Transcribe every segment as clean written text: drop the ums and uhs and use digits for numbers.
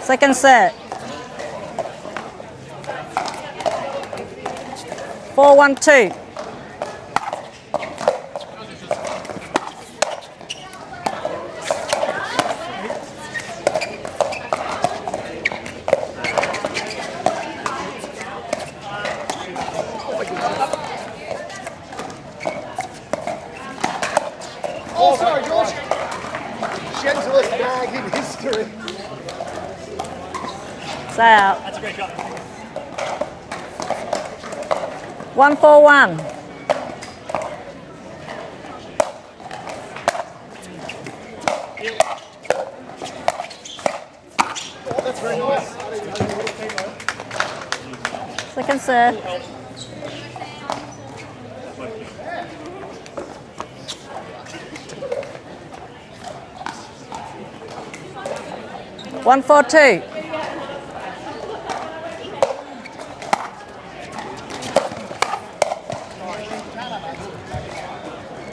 Second set. 4-1-2. Oh, sorry, George. Gentlest bag in history. Stay out. That's a great shot. 1-4-1. Oh, that's very nice. Second set. 1-4-2.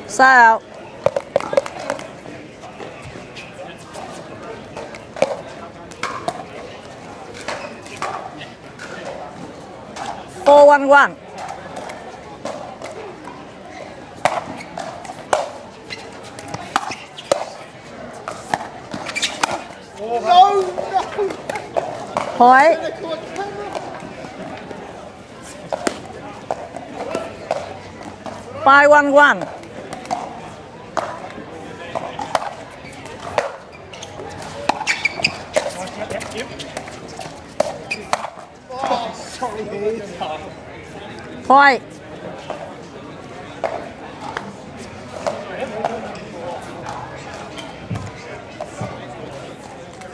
Stay out. 4-1-1. No, no. Point. 5-1-1. Oh, sorry, Heath. Point.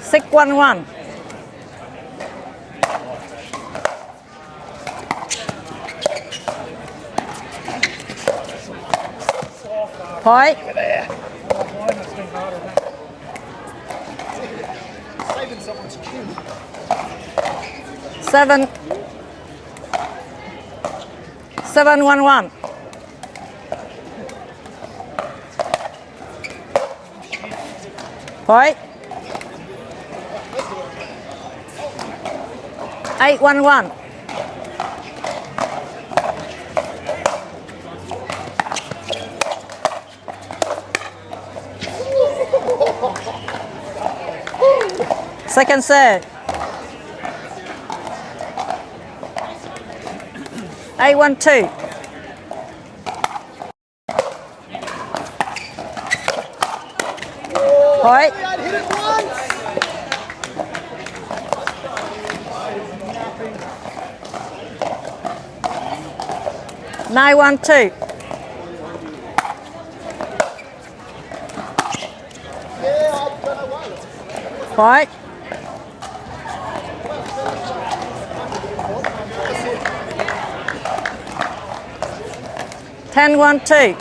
6-1-1. Point. Saving someone's chin. 7-1-1. Point. 8-1-1. Second set. 8-1-2. Point. I'd hit it once. 9-1-2. Yeah, I don't know why. Point. 10-1-2.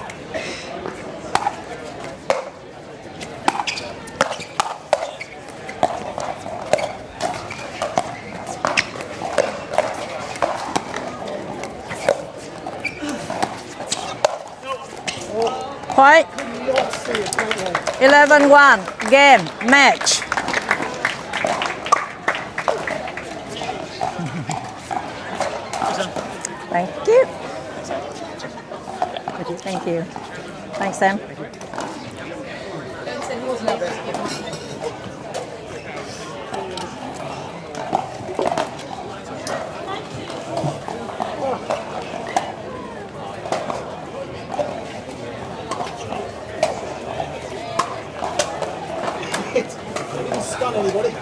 Point. Not see it, don't they? 11-1. Game. Match. Thank you. Thank you. Thanks, Sam. Didn't stun anybody.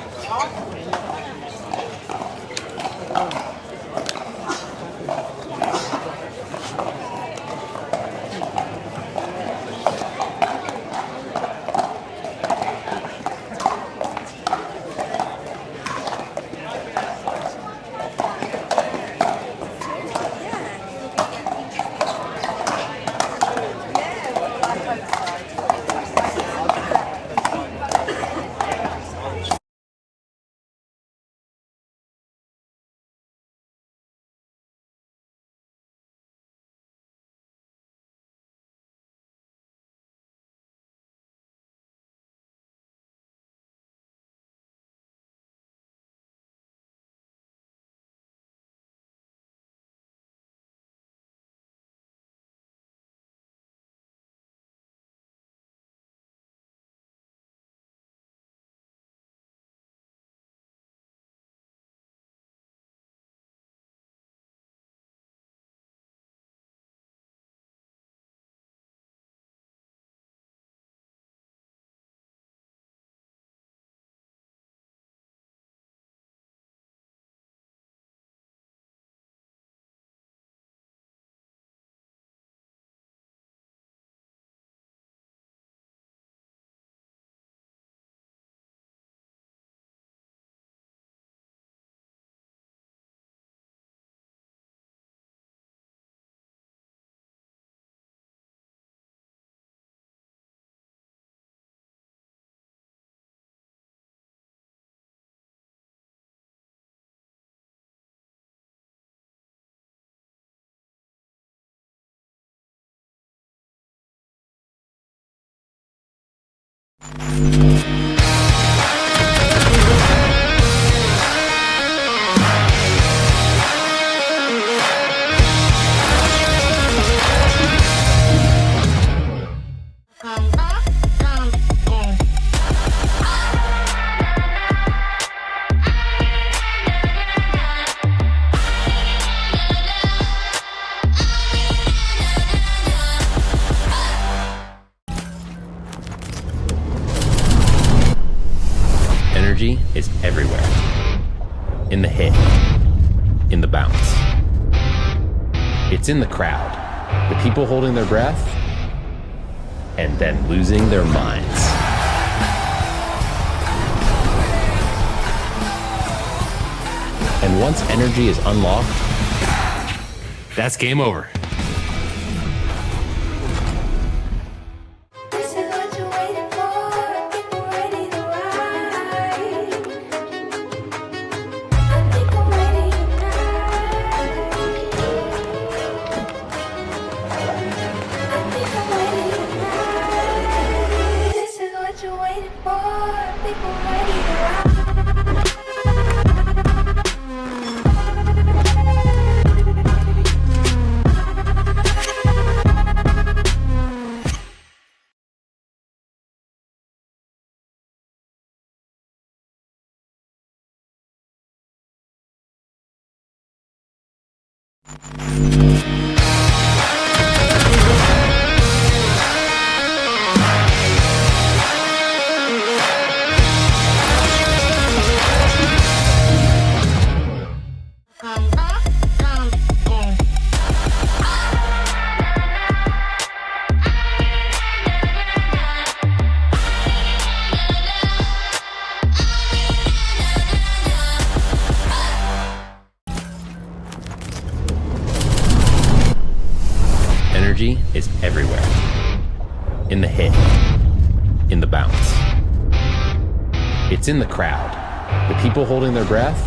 Energy is everywhere. In the hit, in the bounce. It's in the crowd, the people holding their breath, and then losing their minds. And once energy is unlocked, that's game over. This is what you're waiting for. Think we're ready to ride. I think I'm ready tonight. I think I'm ready tonight. This is what you're waiting for. I think we're ready to ride. Energy is everywhere. In the hit, in the bounce. It's in the crowd, the people holding their breath,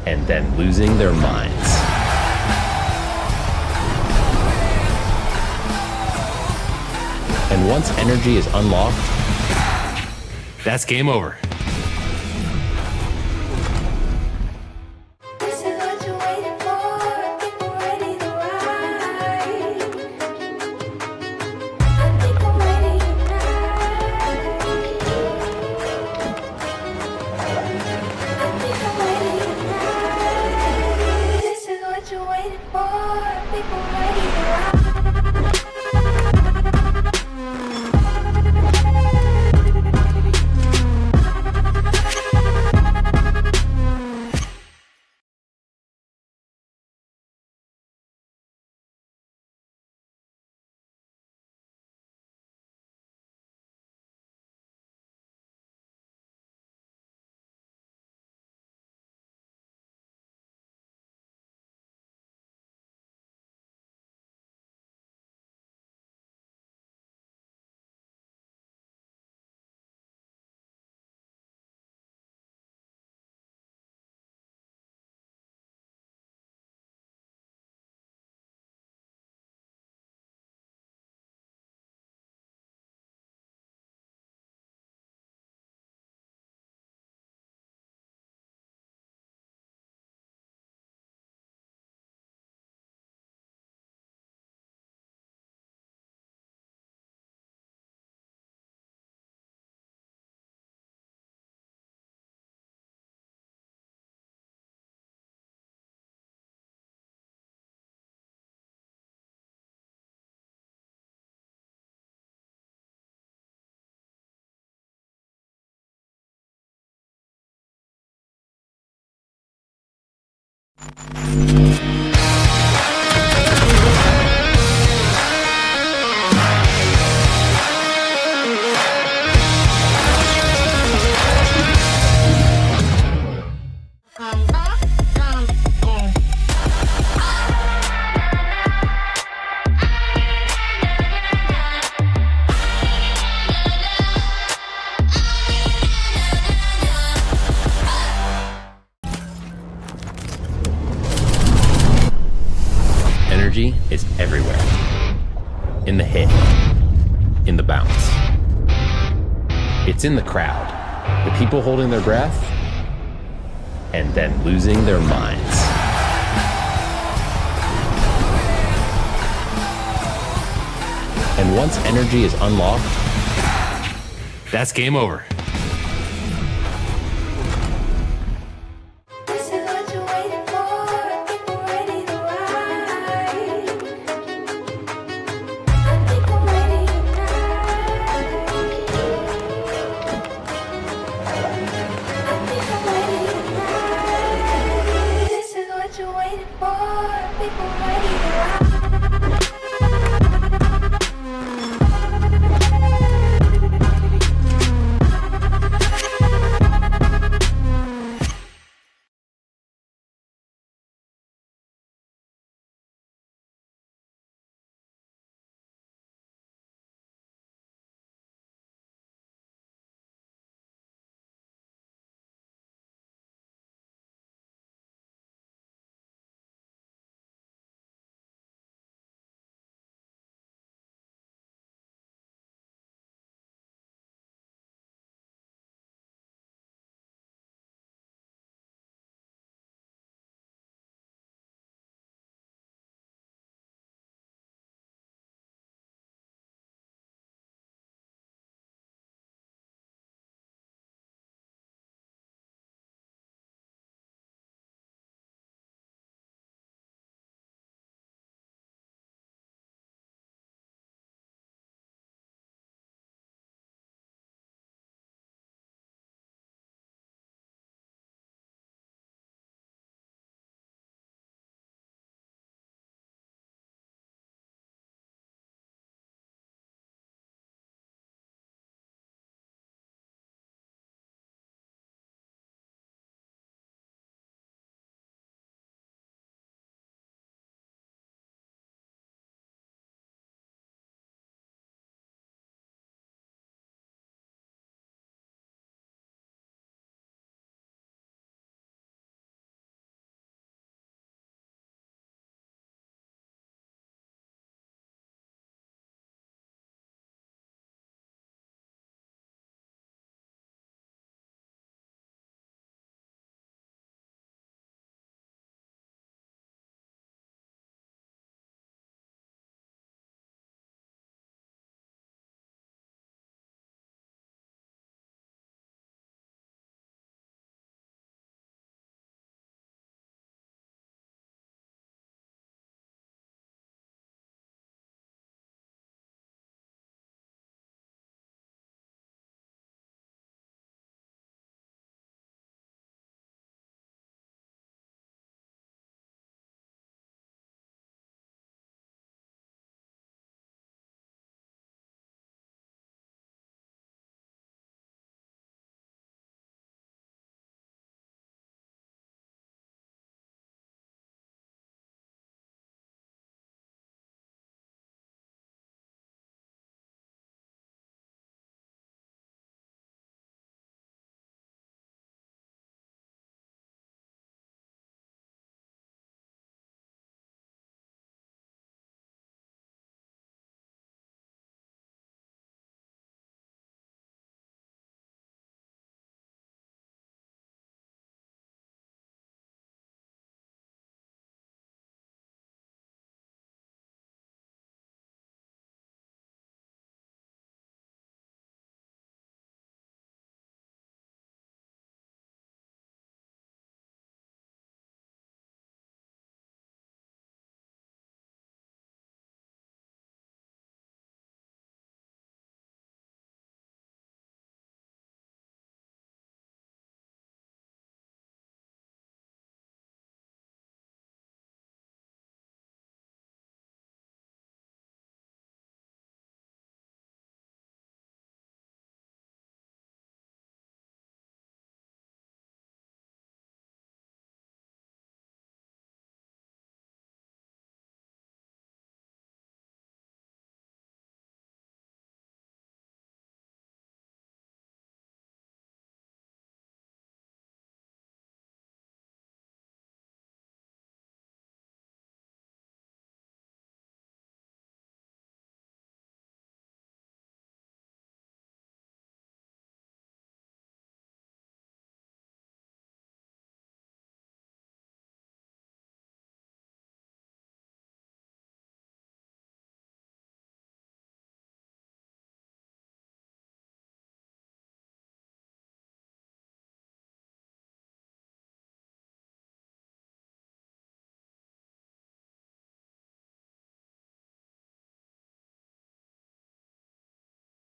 and then losing their minds. And once energy is unlocked, that's game over. This is what you're waiting for. I think we're ready to ride. I think I'm ready tonight. I think I'm ready tonight. This is what you're waiting for. I think we're ready to ride. Energy is everywhere. In the hit, in the bounce. It's in the crowd, the people holding their breath, and then losing their minds. And once energy is unlocked, that's game over. This is what you're waiting for. People ready to ride. I think I'm ready tonight. I think I'm ready tonight. This is what you're waiting for. People ready to ride.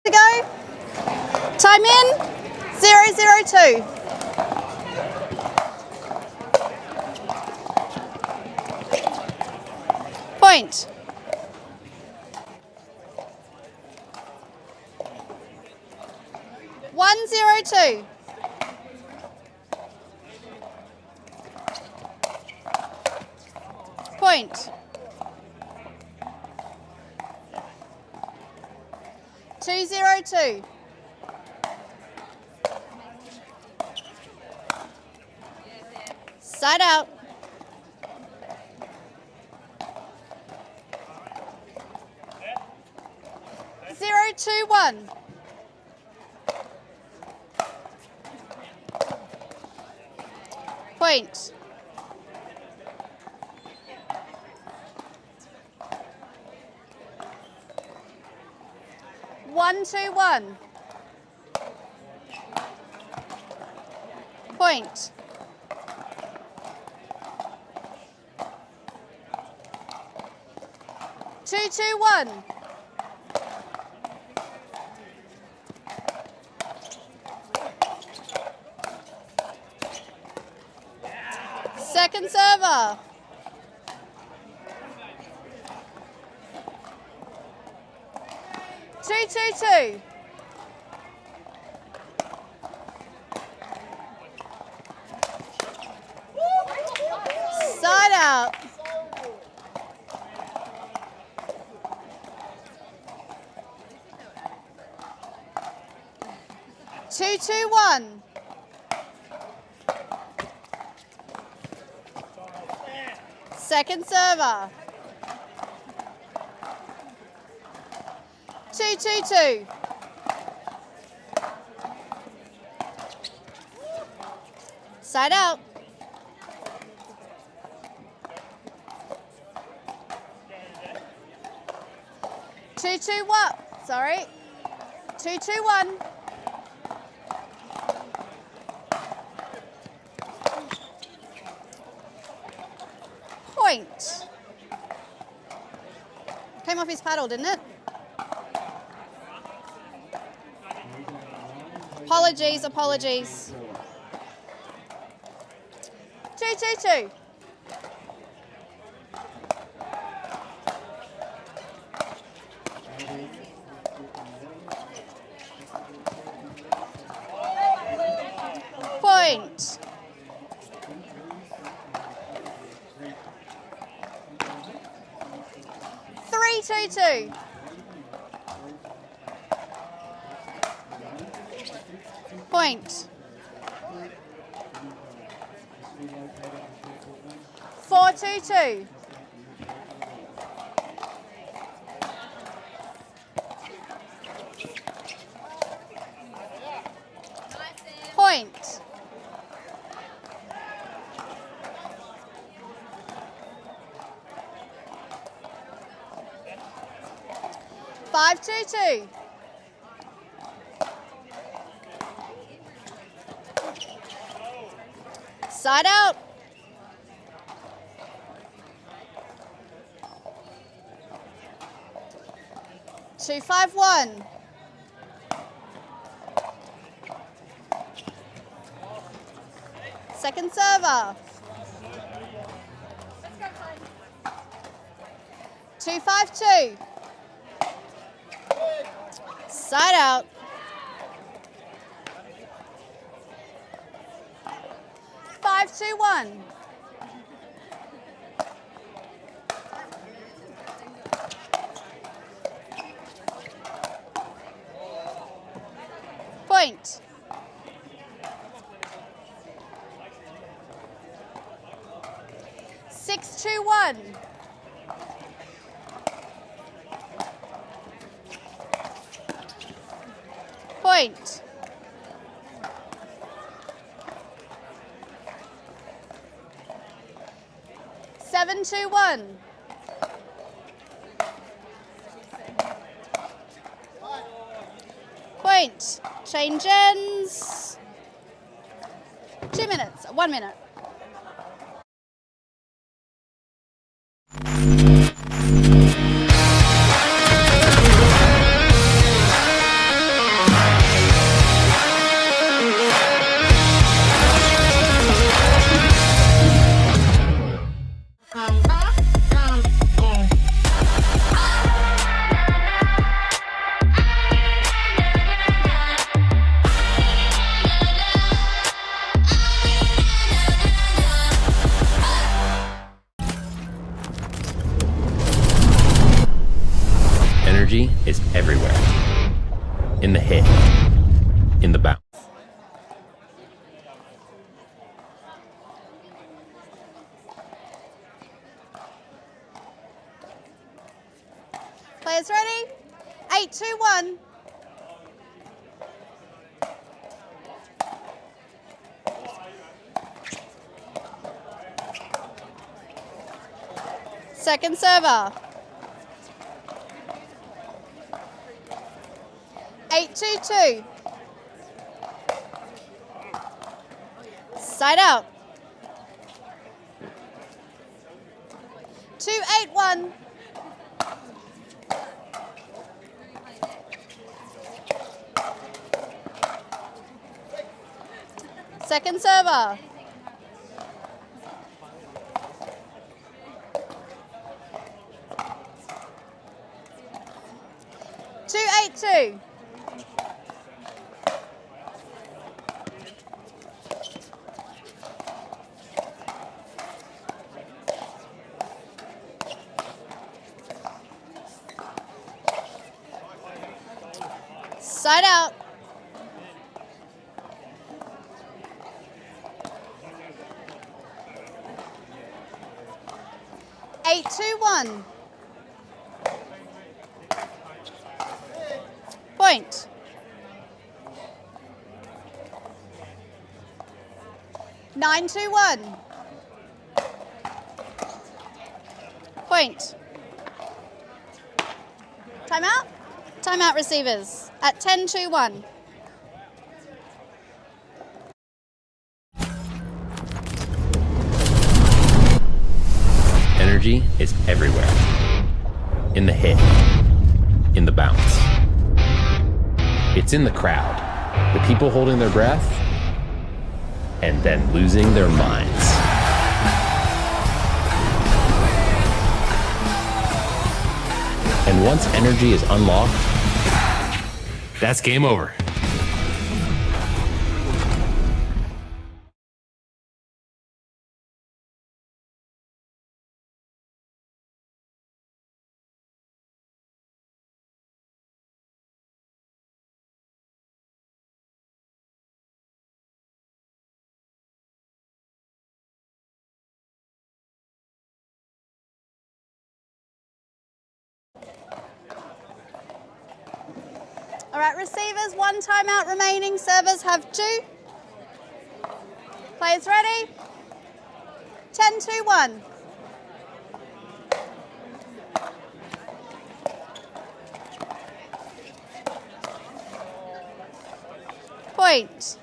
To go. Time in. 0:02. Point. One 0-2. Point. 2-0-2. Side out. 0-2-1. Point. 1-2-1. Point. 2-2-1. Second server. 2-2-2. Side out. 2-2-1. Second server. 2-2-2. Side out. 2-2-1. Sorry. 2-2-1. Point. Came off his paddle, didn't it? Apologies, apologies. 2-2-2. Point. 3-2-2. Point. 4-2-2. Point. 5-2-2. Side out. 2-5-1. Second server. 2-5-2. Side out. 5-2-1. Point. 6-2-1. Point. 7-2-1. Point. Change ends. 2 minutes. 1 minute. Energy is everywhere. In the hit, in the bounce. Players ready? 8, 2, 1. Second server. 8, 2, 2. Side out. 2, 8, 1. Second server. 2, 8, 2. Side out. 8, 2, 1. Point. Nine, 2, 1. Point. Timeout? Timeout receivers at 10, 2, 1. Energy is everywhere. In the hit, in the bounce. It's in the crowd, the people holding their breath, and then losing their minds. And once energy is unlocked, that's game over. All right, receivers, 1 timeout remaining. Servers have 2. Players ready? 10, 2, 1. Point.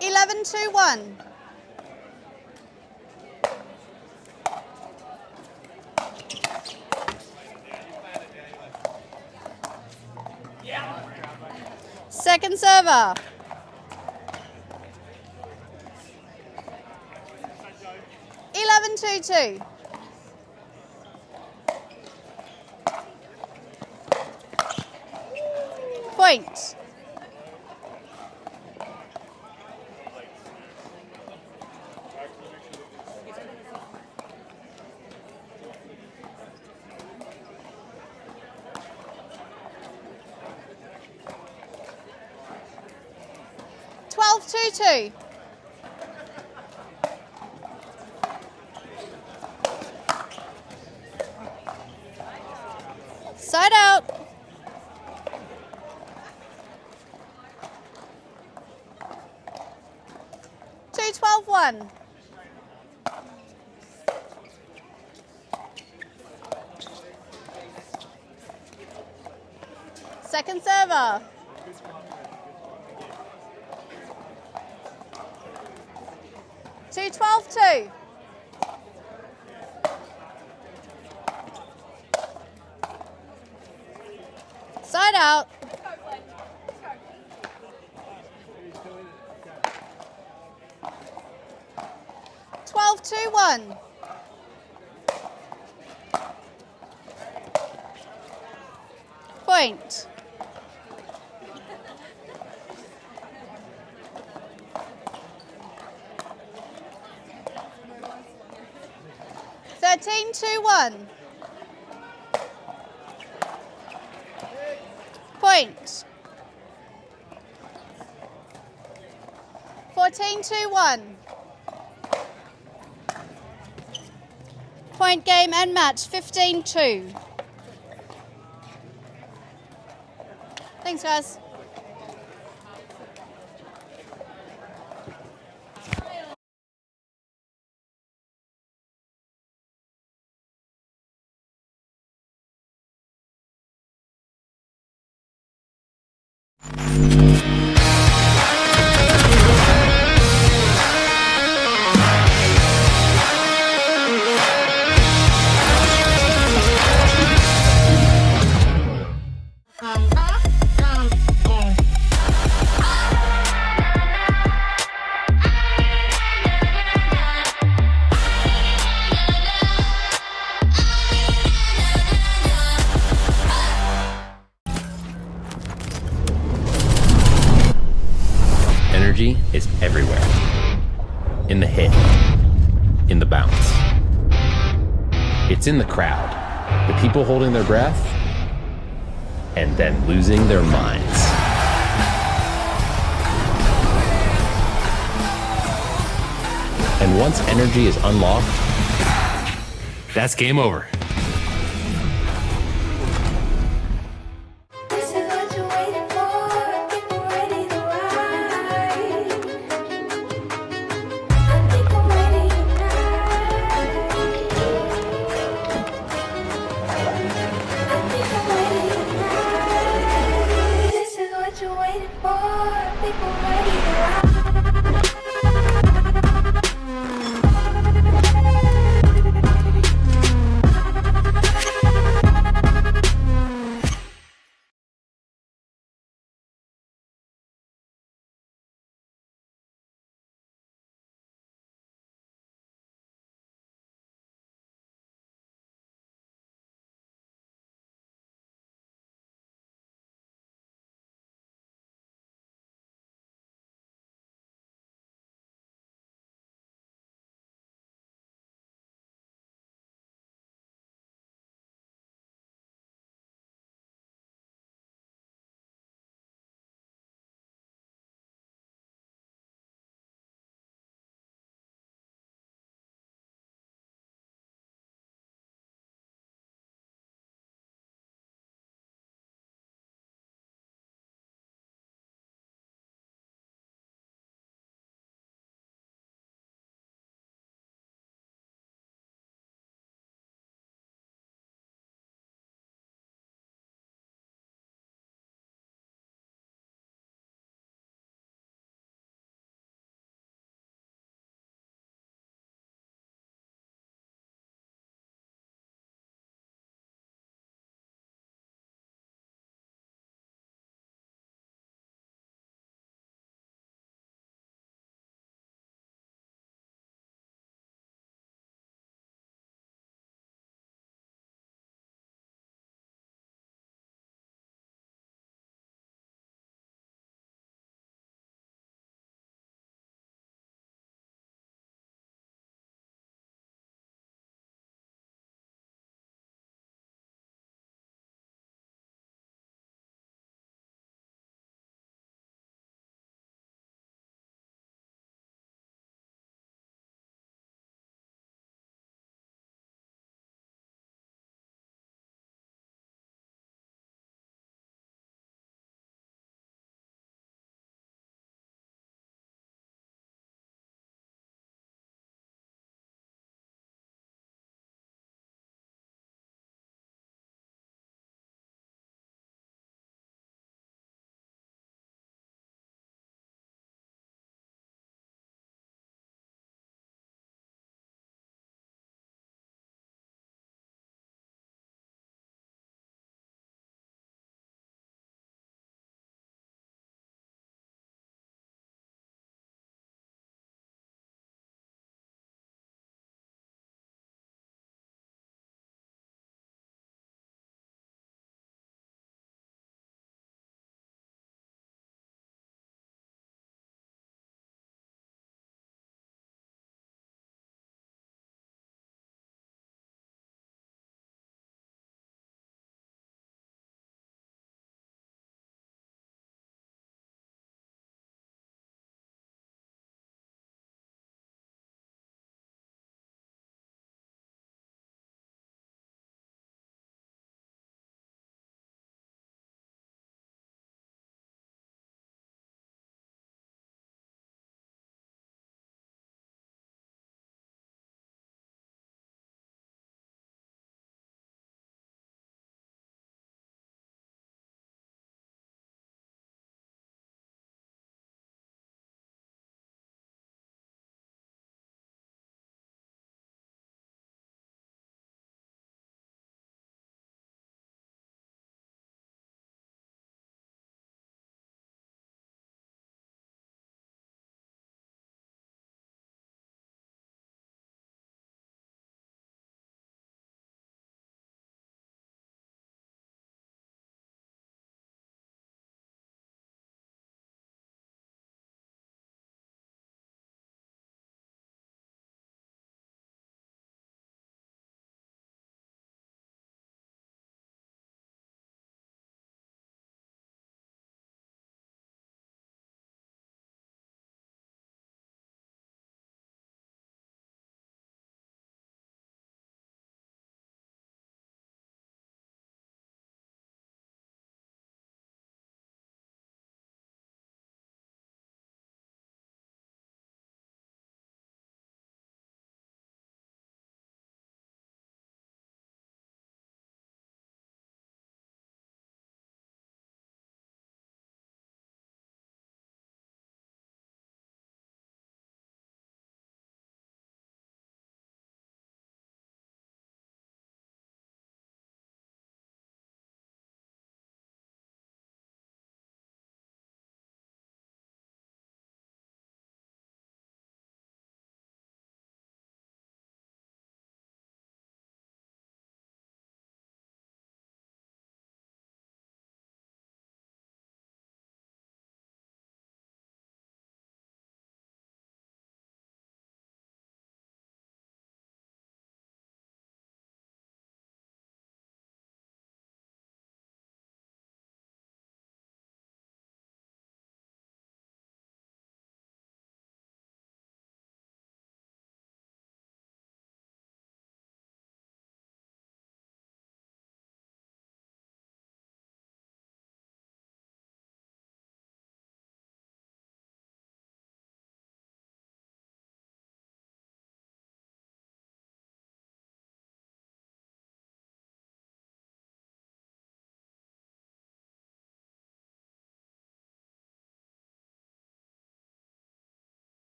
Eleven, 2, 1. Second server. 11, 2, 2. Point. Twelve, 2, 2. Side out. 2, 12, 1. Second server. 2, 12, 2. Side out. 12, 2, 1. Point. 14-2-1. Point. 14-2-1. Point game and match, 15-2. Thanks, guys. Energy is everywhere. In the hit, in the bounce. It's in the crowd, the people holding their breath, and then losing their minds. And once energy is unlocked, that's game over. This is what you're waiting for. People ready to ride. I think I'm ready tonight. I think I'm ready tonight. This is what you're waiting for. People ready to ride.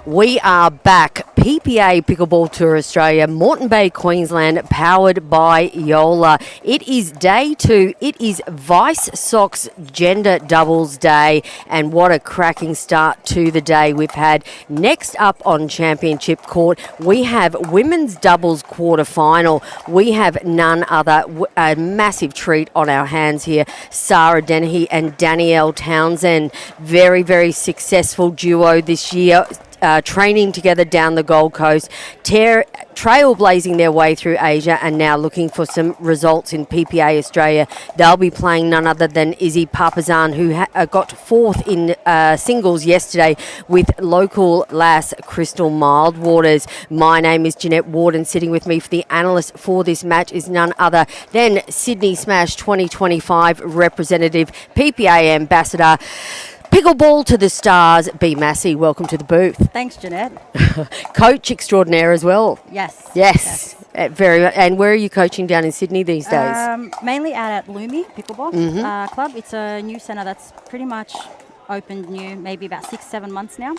We are back. PPA Pickleball Tour Australia, Moreton Bay, Queensland, powered by JOOLA. It is day 2. It is Vice Sox Gender Doubles Day, and what a cracking start to the day we've had. Next up on Championship Court, we have Women's Doubles Quarterfinal. We have none other, a massive treat on our hands here. Sarah Dennehy and Danielle Townsend, very, very successful duo this year. Training together down the Gold Coast, trailblazing their way through Asia, and now looking for some results in PPA Australia. They'll be playing none other than Izzy Papazan, who got 4th in singles yesterday with local lass Crystal Mildwaters. My name is Jeanette Ward, and sitting with me for the analyst for this match is none other than Sydney Smash 2025 representative, PPA ambassador, Pickleball to the stars, B. Massey. Welcome to the booth. Thanks, Jeanette. Coach extraordinaire as well. Yes. Yes. Very. And where are you coaching down in Sydney these days? Mainly out at Lumi Pickleball Club. It's a new centre that's pretty much opened new, maybe about 6-7 months now.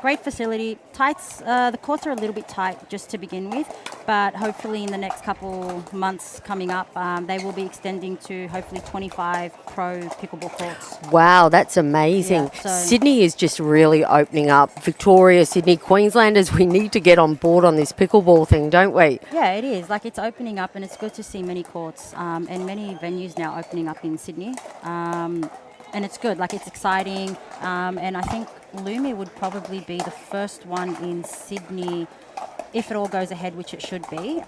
Great facility. The courts are a little bit tight just to begin with, but hopefully in the next couple months coming up, they will be extending to hopefully 25 pro pickleball courts. Wow, that's amazing. Yeah, so Sydney is just really opening up. Victoria, Sydney, Queenslanders, we need to get on board on this pickleball thing, don't we? Yeah, it is. Like, it's opening up, and it's good to see many courts and many venues now opening up in Sydney. And it's good, like, it's exciting, and I think Lumi would probably be the first one in Sydney, if it all goes ahead, which it should be,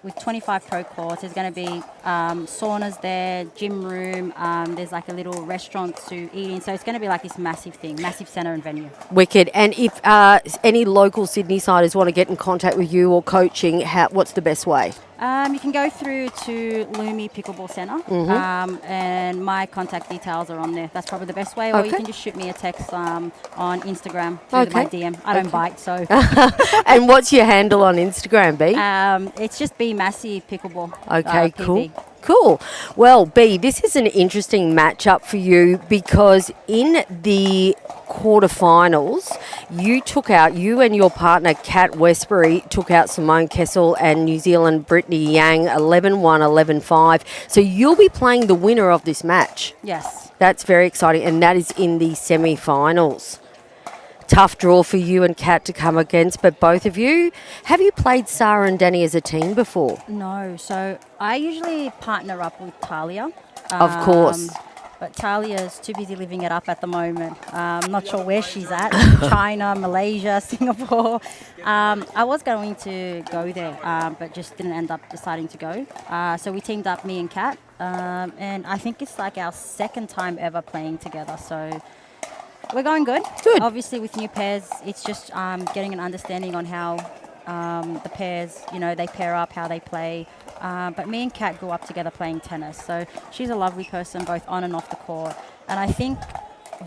with 25 pro courts. There's going to be saunas there, gym room, there's like a little restaurant to eat in, so it's going to be like this massive thing, massive centre and venue. Wicked. And if any local Sydney siders want to get in contact with you or coaching, what's the best way? You can go through to Lumi Pickleball Centre, and my contact details are on there. That's probably the best way, or you can just shoot me a text on Instagram through my DM. I don't bite, so. And what's your handle on Instagram, B? It's just B Massey Pickleball. Okay, PB. Cool. Well, B, this is an interesting matchup for you because in the quarterfinals, you and your partner, Kat Westbury, took out Simone Kessel and New Zealand Brittany Yang 11-1, 11-5. So you'll be playing the winner of this match. Yes. That's very exciting, and that is in the semi-finals. Tough draw for you and Kat to come against, but both of you, have you played Sarah and Danny as a team before? No, so I usually partner up with Talia. Of course. But Talia's too busy living it up at the moment. I'm not sure where she's at. China, Malaysia, Singapore. I was going to go there, but just didn't end up deciding to go. So we teamed up, me and Kat, and I think it's like our second time ever playing together. So we're going good. Good. Obviously, with new pairs, it's just getting an understanding on how the pairs, they pair up, how they play. But me and Kat grew up together playing tennis, so she's a lovely person both on and off the court. And I think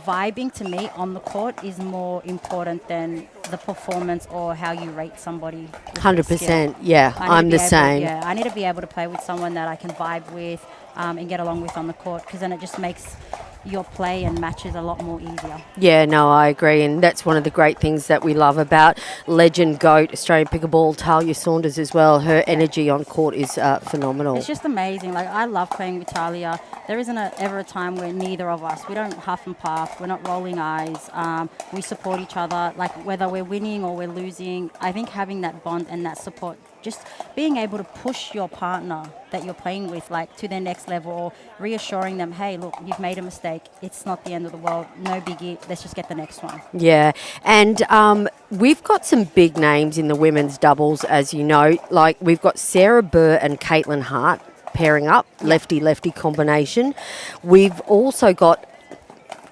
vibing to me on the court is more important than the performance or how you rate somebody. 100%. Yeah, I'm the same. Yeah, I need to be able to play with someone that I can vibe with and get along with on the court, because then it just makes your play and matches a lot more easier. Yeah, no, I agree, and that's one of the great things that we love about legend GOAT Australian pickleball Talia Saunders as well. Her energy on court is phenomenal. It's just amazing. Like, I love playing with Talia. There isn't ever a time where neither of us, we don't huff and puff, we're not rolling eyes. We support each other, like whether we're winning or we're losing. I think having that bond and that support, just being able to push your partner that you're playing with, like, to their next level, or reassuring them, hey, look, you've made a mistake. It's not the end of the world. No biggie. Let's just get the next one. Yeah. And we've got some big names in the women's doubles, as you know. Like, we've got Sarah Burr and Caitlin Hart pairing up, lefty-lefty combination. We've also got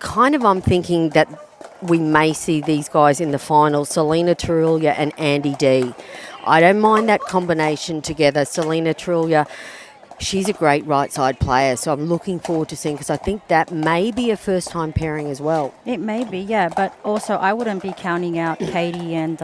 I'm thinking that we may see these guys in the finals, Selena Tarulia and Andy D. I don't mind that combination together. Selena Tarulia, she's a great right side player, so I'm looking forward to seeing, because I think that may be a first time pairing as well. It may be, yeah, but also I wouldn't be counting out Katie and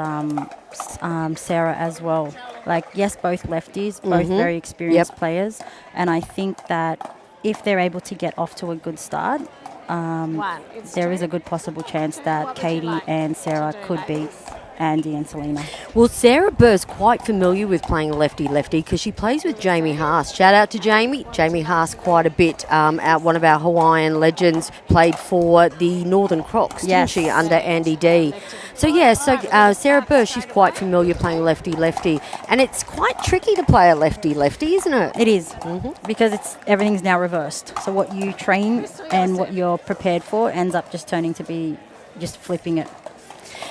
Sarah as well. Like, yes, both lefties, both very experienced players, and I think that if they're able to get off to a good start, there is a good possible chance that Katie and Sarah could beat Andy and Selena. Well, Sarah Burr's quite familiar with playing lefty-lefty because she plays with Jamie Haas. Shout out to Jamie. Jamie Haas quite a bit. One of our Hawaiian legends, played for the Northern Crocs, didn't she, under Andy D. So, yeah, Sarah Burr, she's quite familiar playing lefty-lefty. And it's quite tricky to play a lefty-lefty, isn't it? It is, because everything's now reversed. So what you train and what you're prepared for ends up just turning to be just flipping it.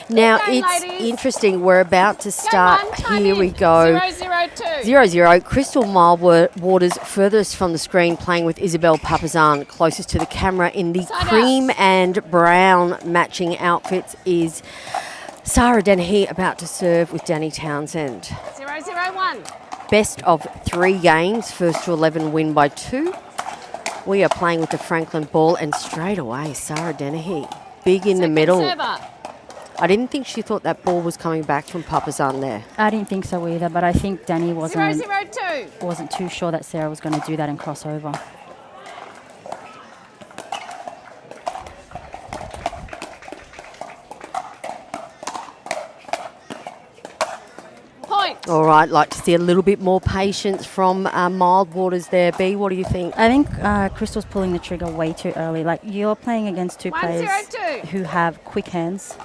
Now, it's interesting. We're about to start. Here we go. 0-0. Crystal Mildwaters furthest from the screen, playing with Isabel Papazan. Closest to the camera in the cream and brown matching outfits is Sarah Dennehy, about to serve with Danny Townsend. 0-0-1. Best of 3 games. First to 11 win by 2. We are playing with the Franklin ball, and straight away, Sarah Dennehy. Big in the middle. Server. I didn't think she thought that ball was coming back from Papazan there. I didn't think so either, but I think Danny wasn't 0-0-2. wasn't too sure that Sarah was going to do that and cross over. Point. All right, like to see a little bit more patience from Mildwaters there. B, what do you think? I think Crystal's pulling the trigger way too early. Like, you're playing against 2 players 1-0-2. who have quick hands.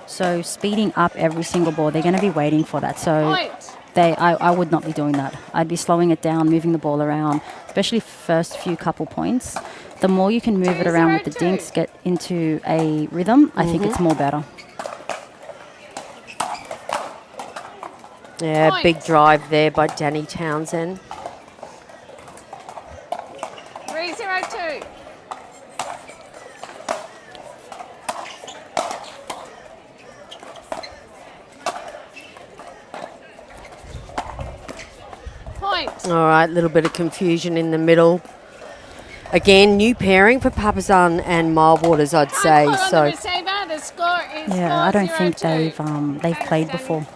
So speeding up every single ball, they're going to be waiting for that. So Point. I would not be doing that. I'd be slowing it down, moving the ball around, especially first few couple points. The more you can move it around with the 2-0-2. dinks, get into a rhythm, I think it's more better. Yeah, Point. big drive there by Danny Townsend. 3-0-2. Point. All right, little bit of confusion in the middle. Again, new pairing for Papazan and Mildwaters, I'd say. Time caught on So the receiver. The score is Yeah, I don't think 4-0-2. they've played before.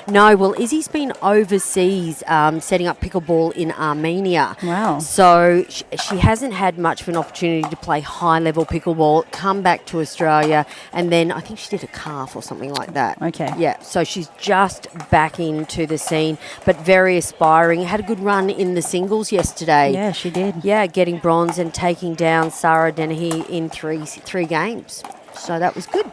no, well, Izzy's been overseas setting up pickleball in Armenia. Wow. So she hasn't had much of an opportunity to play high-level pickleball, come back to Australia, and then I think she did a calf or something like that. Okay. Yeah, so she's just back into the scene, but very aspiring. Had a good run in the singles yesterday. Yeah, she did. Yeah, getting bronze and taking down Sarah Dennehy in three games. So that was good.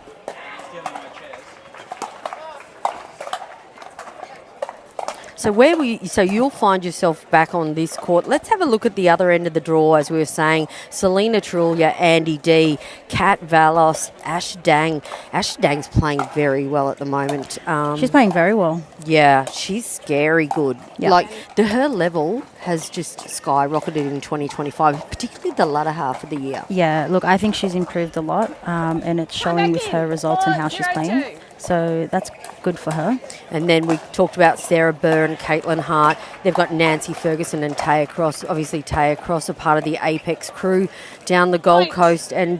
So you'll find yourself back on this court. Let's have a look at the other end of the draw, as we were saying. Selena Trulia, Andy D, Kat Valos, Ash Dang. Ash Dang's playing very well at the moment. She's playing very well. Yeah, she's scary good. Yeah. Like, her level has just skyrocketed in 2025, particularly the latter half of the year. Yeah, look, I think she's improved a lot, and it's showing with her results and how she's playing. 4-0-2. So that's good for her. And then we talked about Sarah Burr and Caitlin Hart. They've got Nancy Ferguson and Taya Cross. Obviously, Taya Cross are part of the Apex crew down the Gold Point. Coast and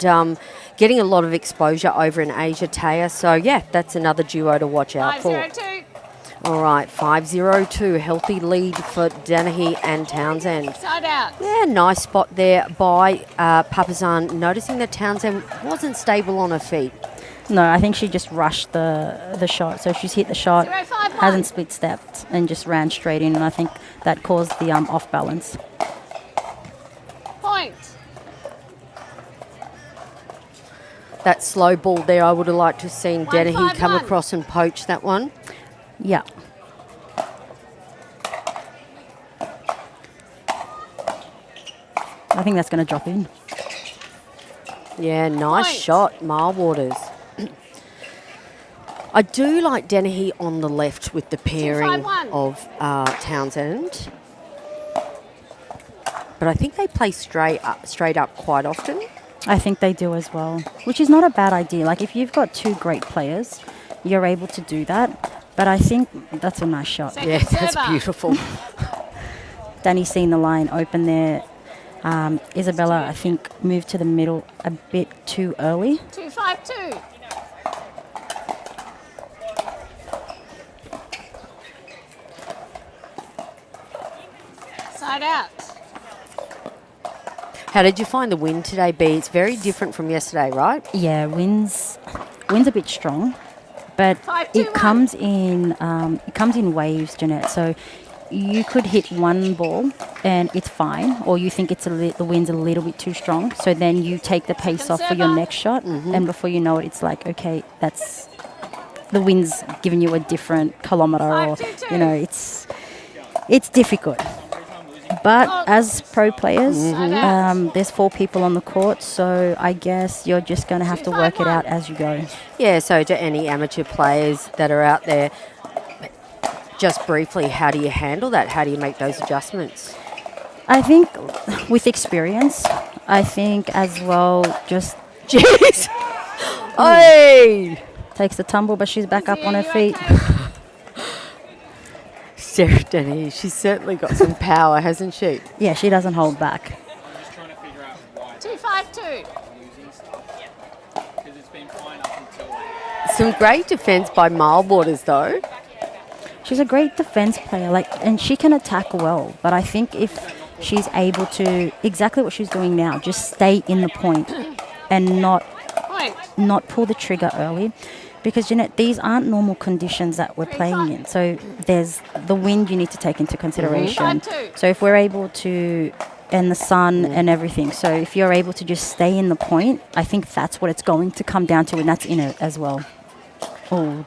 getting a lot of exposure over in Asia, Taya. So, yeah, that's another duo to watch out for. 5-0-2. All right, 5-0-2. Healthy lead for Dennehy and Townsend. Side out. Yeah, nice spot there by Papazan, noticing that Townsend wasn't stable on her feet. No, I think she just rushed the shot. So she's hit the shot, 0-5-1. hasn't split stepped, and just ran straight in. And I think that caused the off balance. Point. That slow ball there, I would have liked to have seen Dennehy come 1-5-1. across and poach that one. Yeah. I think that's going to drop in. Yeah, nice Point. shot, Mildwaters. I do like Dennehy on the left with the pairing 2-5-1. of Townsend. But I think they play straight up quite often. I think they do as well, which is not a bad idea. Like, if you've got 2 great players, you're able to do that. But I think that's a nice shot. Second Yeah, that's server. beautiful. Danny's seen the line open there. Isabella, I think, moved to the middle a bit too early. 2-5-2. Side out. How did you find the wind today, B? It's very different from yesterday, right? Yeah, wind's a bit strong, but 5, 2, it comes in waves, Jeanette. So you could hit one ball and it's fine, or you think the wind's a little bit too strong. So then you take the pace off for your next shot, and before you know it, it's like, okay, that's the wind's giving you a different kilometre, or 5, 2, 2. you know, it's difficult. But as pro players, there's 4 people on the court, so I guess you're just going to have to work it out as you go. Yeah, so to any amateur players that are out there, just briefly, how do you handle that? How do you make those adjustments? I think with experience, I think as well, just Jeez! Oi! takes the tumble, but she's back up on her feet. Sarah Denny, she's certainly got some power, hasn't she? Yeah, she doesn't hold back. 2, 5, 2. Some great defence by Milewaters, though. She's a great defense player, and she can attack well. But I think if she's able to, exactly what she's doing now, just stay in the point and not pull the trigger early. Because, Jeanette, these aren't normal conditions that we're playing in. So there's the wind you need to take into consideration. So if we're able to, and the sun and everything. So if you're able to just stay in the point, I think that's what it's going to come down to, and that's in it as well. Oh.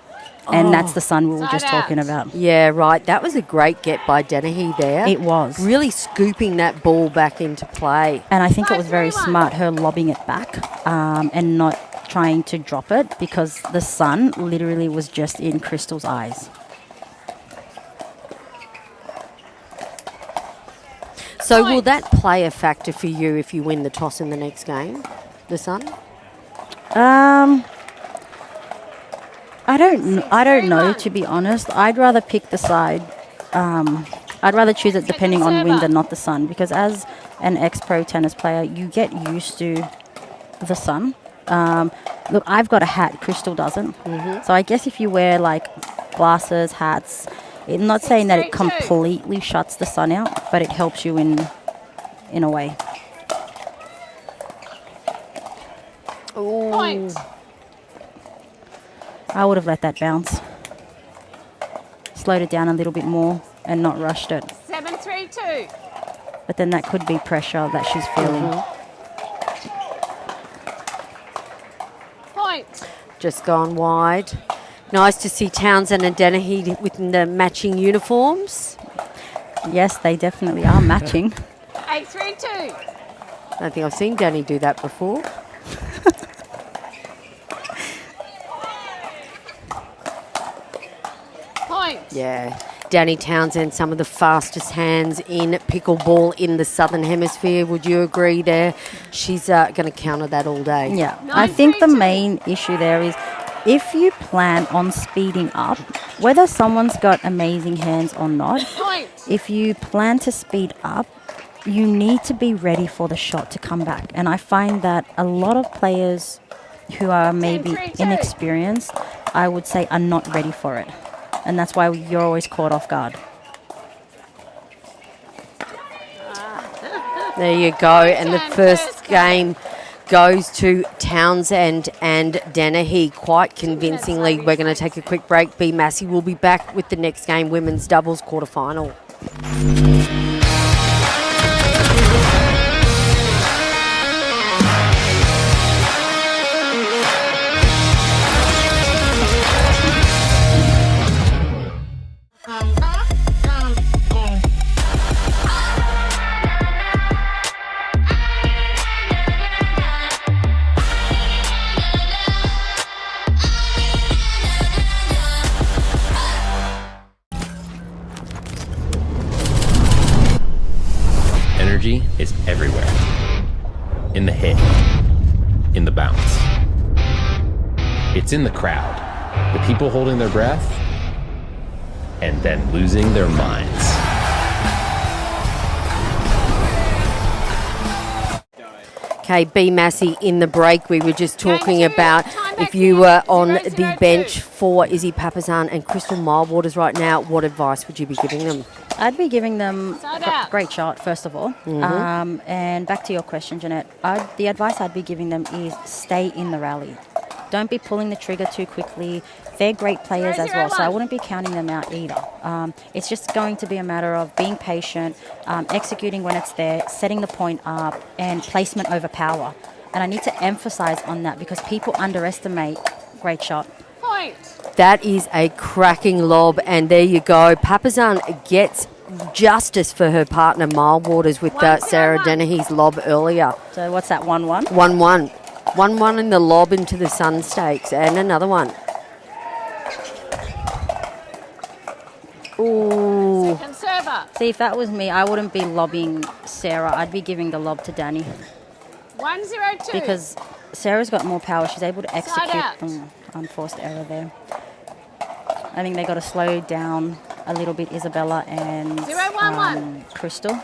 And that's the sun we were just talking about. Yeah, right. That was a great get by Dennehy there. It was. Really scooping that ball back into play. And I think it was very smart, her lobbing it back and not trying to drop it, because the sun literally was just in Crystal's eyes. So will that play a factor for you if you win the toss in the next game, the sun? I don't know, to be honest. I'd rather pick the side. I'd rather choose it depending on wind and not the sun, because as an ex-pro tennis player, you get used to the sun. Look, I've got a hat, Crystal doesn't. So I guess if you wear like glasses, hats, I'm not saying that it completely shuts the sun out, but it helps you in a way. Point. I would have let that bounce. Slowed it down a little bit more and not rushed it. 7, 3, 2. But then that could be pressure that she's feeling. Point. Just gone wide. Nice to see Townsend and Dennehy within the matching uniforms. Yes, they definitely are matching. 8, 3, 2. I don't think I've seen Danny do that before. Point. Yeah. Danny Townsend, some of the fastest hands in pickleball in the Southern Hemisphere. Would you agree there? She's going to counter that all day. Yeah. I think the main issue there is if you plan on speeding up, whether someone's got amazing hands or not, Point. if you plan to speed up, you need to be ready for the shot to come back. And I find that a lot of players who are maybe inexperienced, I would say, are not ready for it. And that's why you're always caught off guard. There you go. And the first game goes to Townsend and Dennehy quite convincingly. We're going to take a quick break. B. Massey will be back with the next game, women's doubles quarterfinal. Energy is everywhere. In the hit, in the bounce. It's in the crowd, the people holding their breath, and then losing their minds. Okay, B. Massey, in the break, we were just talking about if you were on the bench for Izzy Papazan and Crystal Milewaters right now, what advice would you be giving them? I'd be giving them Side out. great shot, first of all. And back to your question, Jeanette. The advice I'd be giving them is stay in the rally. Don't be pulling the trigger too quickly. They're great players as well, so I wouldn't be counting them out either. It's just going to be a matter of being patient, executing when it's there, setting the point up, and placement over power. And I need to emphasize on that because people underestimate great shot. Point. That is a cracking lob, and there you go. Papazan gets justice for her partner, Milewaters, with Sarah Dennehy's lob earlier. So what's that, 1-1? 1-1. 1-1 in the lob into the Sun Stakes, and another one. Ooh. Second server. See, if that was me, I wouldn't be lobbing Sarah. I'd be giving the lob to Danny 1-0-2. because Sarah's got more power. She's able to execute. out. Unforced error there. I think they got to slow down a little bit, Isabella and 0-1-1. Crystal.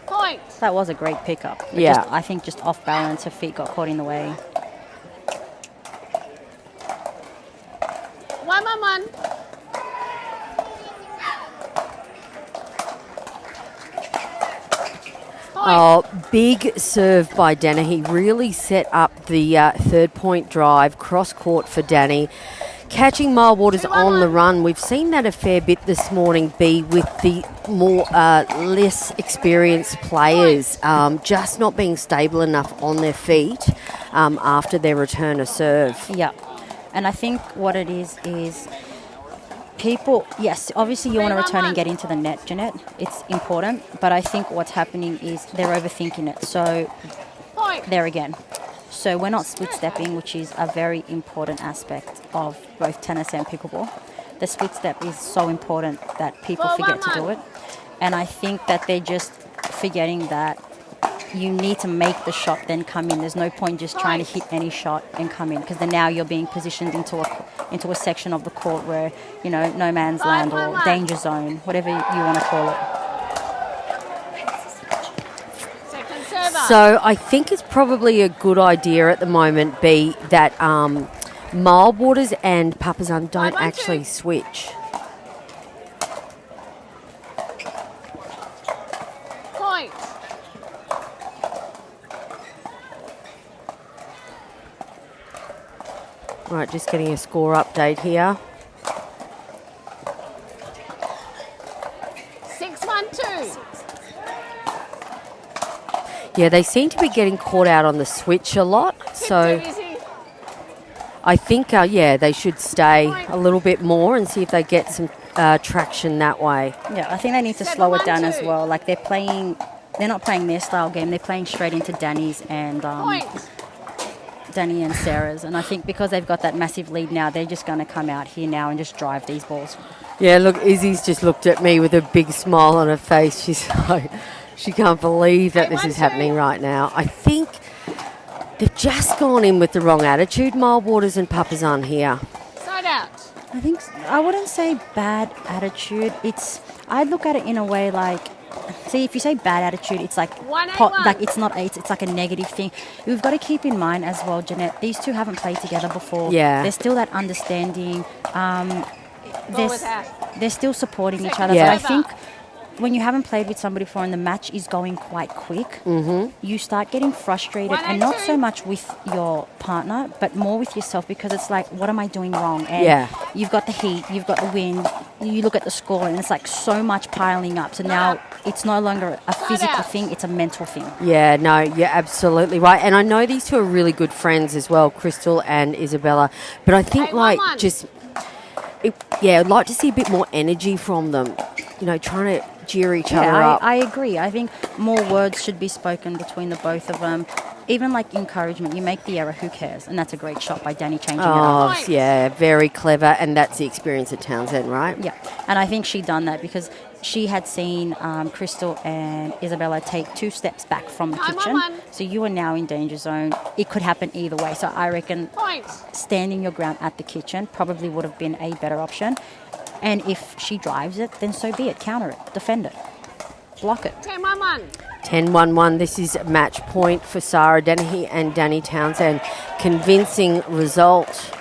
Point. That was a great pickup. But Yeah. just, I think just off balance, her feet got caught in the way. 1-1-1. Oh, big serve by Dennehy. Really set up the third point drive, cross court for Danny. Catching Milewaters on the run. We've seen that a fair bit this morning, B, with the more less experienced players just not being stable enough on their feet after their return of serve. Yeah. And I think what it is people, yes, obviously you want to return and get into the net, Jeanette. It's important. But I think what's happening is they're overthinking it. So there again. So we're not split stepping, which is a very important aspect of both tennis and pickleball. The split step is so important that people forget to do it. And I think that they're just forgetting that you need to make the shot then come in. There's no point just trying to hit any shot and come in because then now you're being positioned into a section of the court where, you know, no man's land or danger zone, whatever you want to call it. Second server. So I think it's probably a good idea at the moment, B, that Milewaters and Papazan don't actually switch. Point. Right, just getting a score update here. 6-1-2. Yeah, they seem to be getting caught out on the switch a lot. So I think, they should stay a little bit more and see if they get some traction that way. Yeah, I think they need to slow it down as well. Like they're not playing their style game. They're playing straight into Danny's and Danny and Sarah's. And I think because they've got that massive lead now, they're just going to come out here now and just drive these balls. Yeah, look, Izzy's just looked at me with a big smile on her face. She's like, she can't believe that this is happening right now. I think they've just gone in with the wrong attitude, Milewaters and Papazan here. Side out. I think I wouldn't say bad attitude. I'd look at it in a way like, see, if you say bad attitude, it's like like it's not it's like a negative thing. We've got to keep in mind as well, Jeanette. These two haven't played together before. Yeah, there's still that understanding. They're still supporting each other. Yeah. But I think when you haven't played with somebody before and the match is going quite quick, you start getting frustrated, and not so much with your partner, but more with yourself, because it's like, what am I doing wrong? And you've got the heat, you've got the wind, you look at the score, and it's like so much piling up. So now it's no longer a physical thing, it's a mental thing. Yeah, no, you're absolutely right. And I know these two are really good friends as well, Crystal and Isabella, but I think I'd like to see a bit more energy from them, you know, trying to cheer each other up. I agree. I think more words should be spoken between the both of them. Even like encouragement, you make the error, who cares? And that's a great shot by Danny changing it up. Oh, yeah, very clever. And that's the experience at Townsend, right? Yeah, and I think she done that because she had seen Crystal and Isabella take 2 steps back from the kitchen. So you are now in danger zone. It could happen either way. So I reckon standing your ground at the kitchen probably would have been a better option. And if she drives it, then so be it. Counter it. Defend it. Block it. 10-1-1. 10-1-1. This is match point for Sarah Dennehy and Danny Townsend. Convincing result.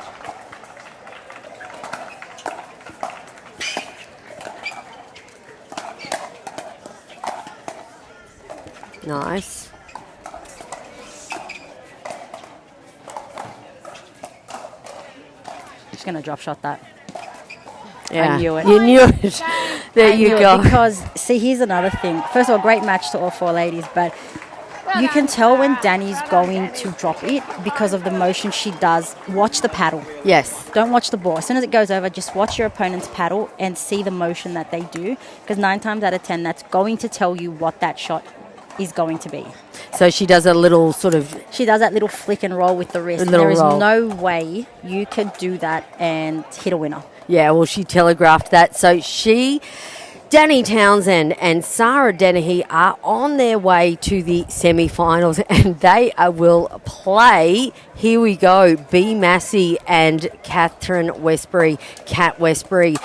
Nice. Just going to drop shot that. Yeah. knew it. You knew it. There you knew it go. Because, see, here's another thing. First of all, great match to all four ladies, but you can tell when Danny's going to drop it because of the motion she does. Watch the paddle. Yes. Don't watch the ball. As soon as it goes over, just watch your opponent's paddle and see the motion that they do. Because 9 times out of 10, that's going to tell you what that shot is going to be. So she does a little sort of... She does that little flick and roll with the wrist. little There is roll. no way you could do that and hit a winner. Yeah, well, she telegraphed that. So Danny Townsend and Sarah Dennehy are on their way to the semi-finals, and they will play, here we go, B. Massey and Catherine Westbury, Kat Westbury.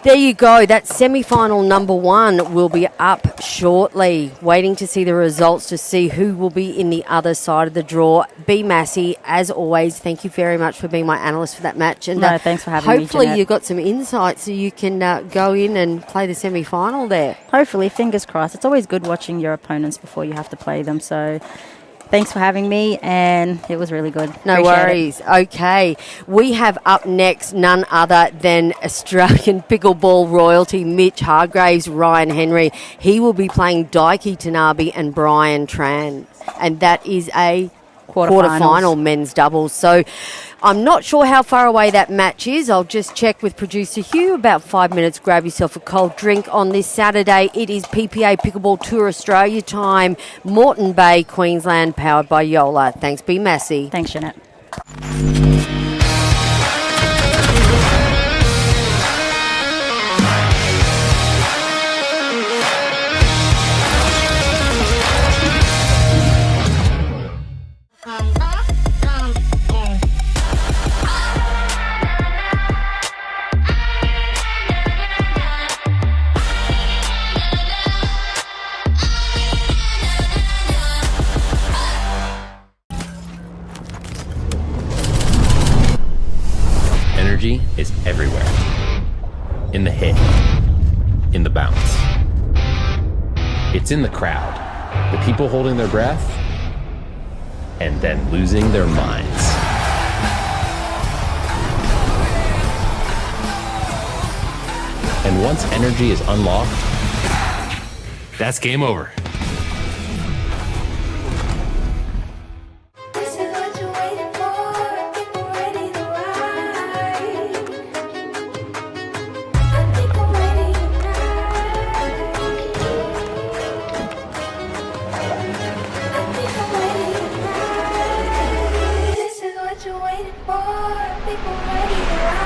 There you go. That semi-final number 1 will be up shortly. Waiting to see the results to see who will be in the other side of the draw. B. Massey, as always, thank you very much for being my analyst for that match. And No, thanks for having me, hopefully Jeanette. you've got some insight so you can go in and play the semi-final there. Hopefully, fingers crossed. It's always good watching your opponents before you have to play them. So thanks for having me, and it was really good. No Appreciate it. worries. Okay. We have up next none other than Australian pickleball royalty Mitch Hargraves, Ryan Henry. He will be playing Daiki Tanabe and Brian Tran. And that is a quarterfinal men's doubles. So I'm not sure how far away that match is. I'll just check with producer Hugh. About 5 minutes. Grab yourself a cold drink on this Saturday. It is PPA Pickleball Tour Australia time. Moreton Bay, Queensland, powered by JOOLA. Thanks, B. Massey. Thanks, Jeanette. Energy is everywhere. In the hit, in the bounce. It's in the crowd, the people holding their breath, and then losing their minds. And once energy is unlocked, that's game over. This is what you're waiting for. I think we're ready to ride. I think I'm ready tonight. I think I'm ready tonight. This is what you're waiting for. I think I'm ready to ride.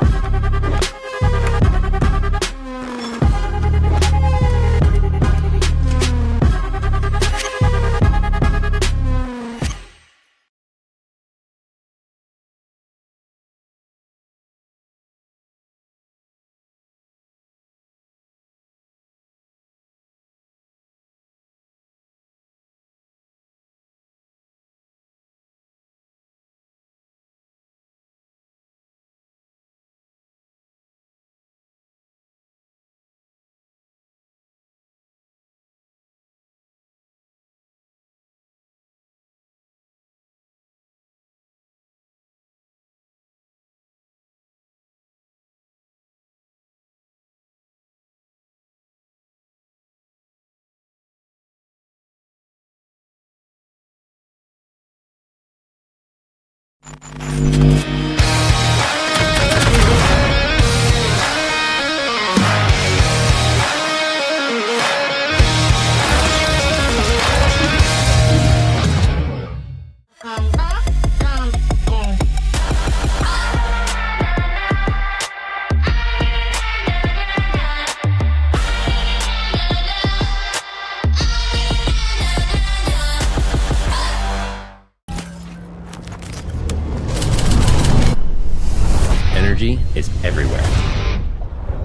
Energy is everywhere.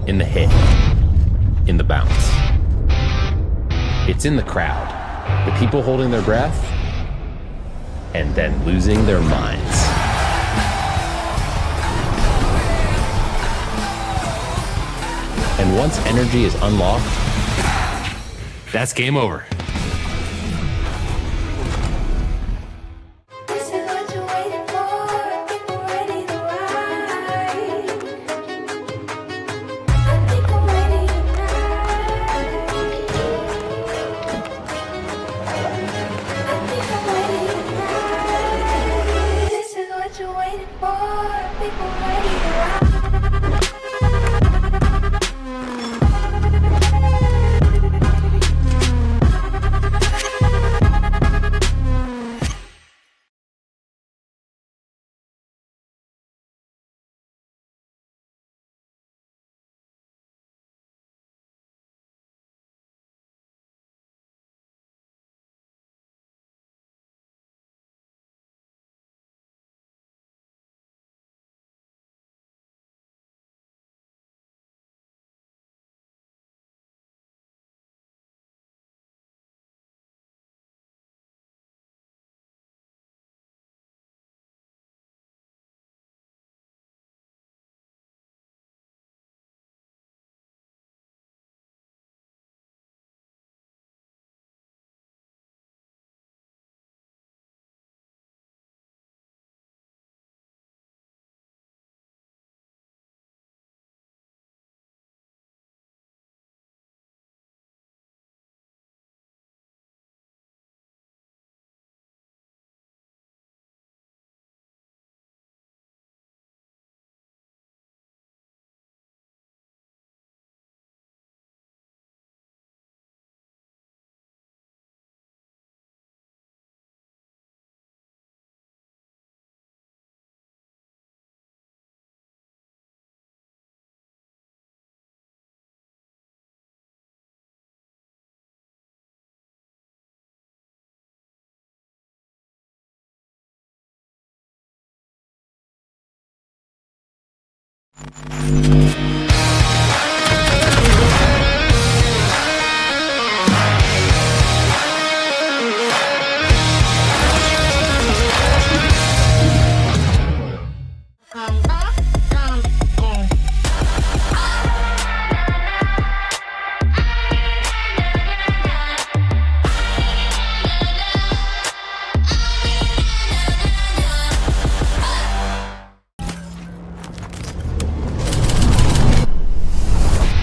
In the hit, in the bounce. It's in the crowd, the people holding their breath, and then losing their minds. And once energy is unlocked, that's game over.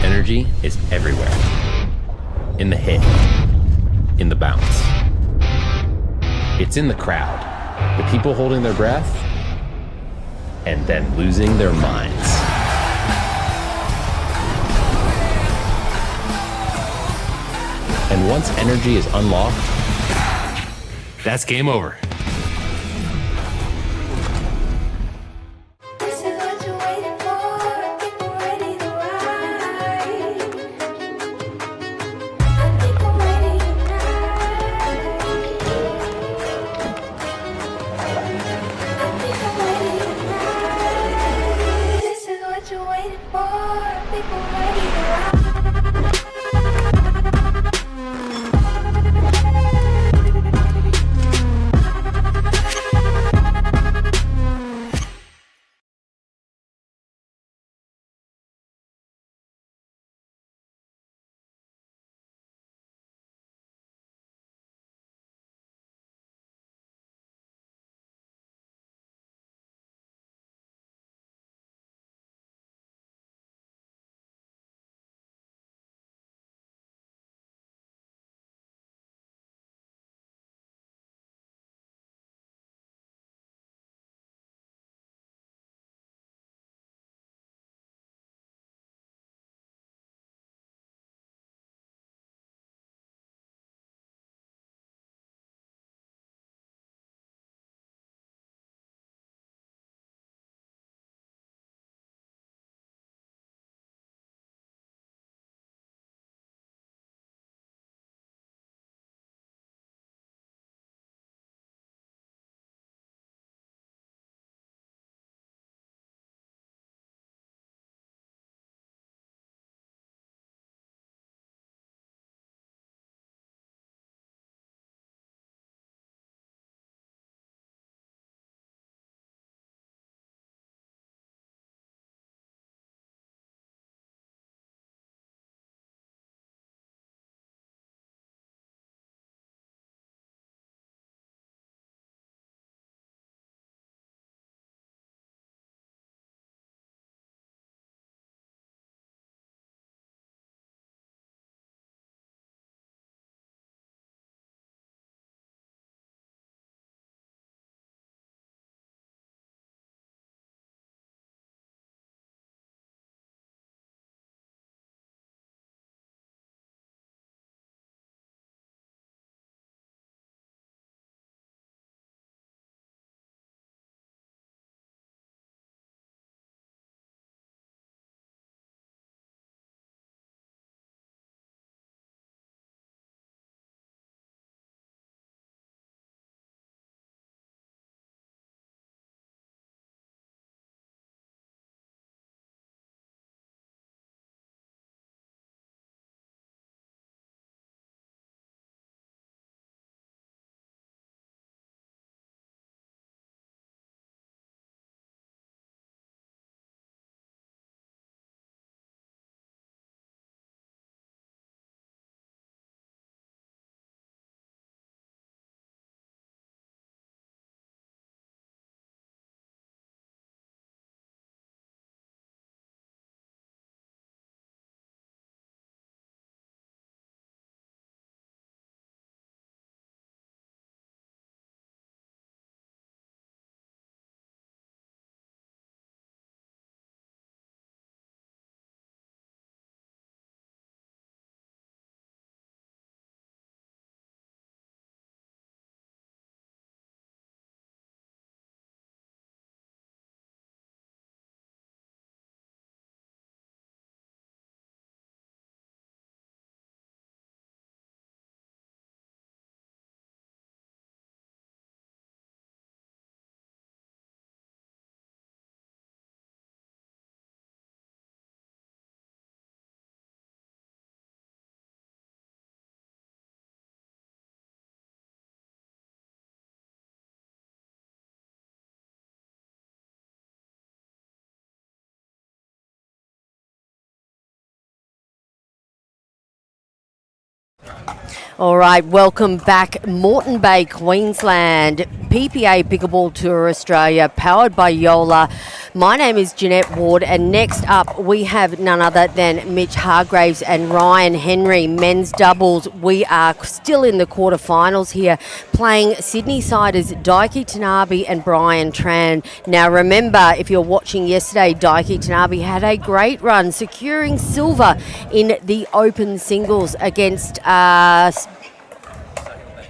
Energy is everywhere. In the hit, in the bounce. It's in the crowd, the people holding their breath, and then losing their minds. And once energy is unlocked, that's game over. This is what you're waiting for. People ready to ride. I think I'm ready tonight. I think I'm ready tonight. This is what you're waiting for. People ready to ride. All right, welcome back, Moreton Bay, Queensland. PPA Pickleball Tour Australia, powered by JOOLA. My name is Jeanette Ward, and next up we have none other than Mitch Hargraves and Ryan Henry, men's doubles. We are still in the quarterfinals here, playing Sydney-siders Daiki Tanabe and Brian Tran. Now remember, if you're watching yesterday, Daiki Tanabe had a great run, securing silver in the open singles against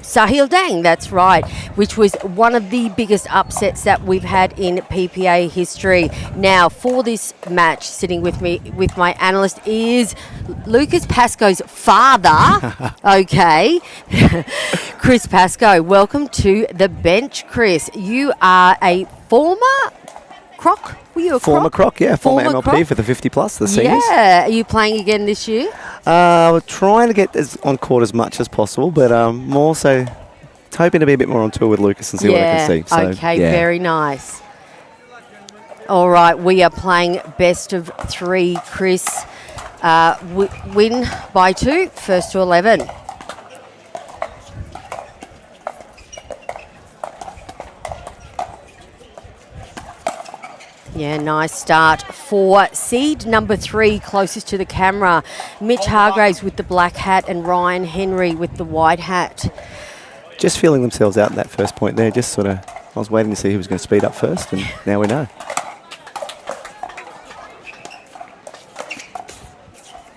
Sahil Dang, that's right, which was one of the biggest upsets that we've had in PPA history. Now, for this match, sitting with me, with my analyst, is Lucas Pascoe's father, okay, Chris Pascoe. Welcome to the bench, Chris. You are a former Croc? Were you a Former Croc, yeah. Former MLP Croc? for the 50 plus, the seniors. Yeah. Are you playing again this year? We're trying to get on court as much as possible, but more so hoping to be a bit more on tour with Lucas and see what I can see. So, okay, yeah. very nice. All right, we are playing best of 3, Chris. Win by 2, first to 11. Yeah, nice start for seed number 3, closest to the camera. Mitch Hargraves with the black hat and Ryan Henry with the white hat. Just feeling themselves out in that first point there. Just sort of, I was waiting to see who was going to speed up first, and now we know.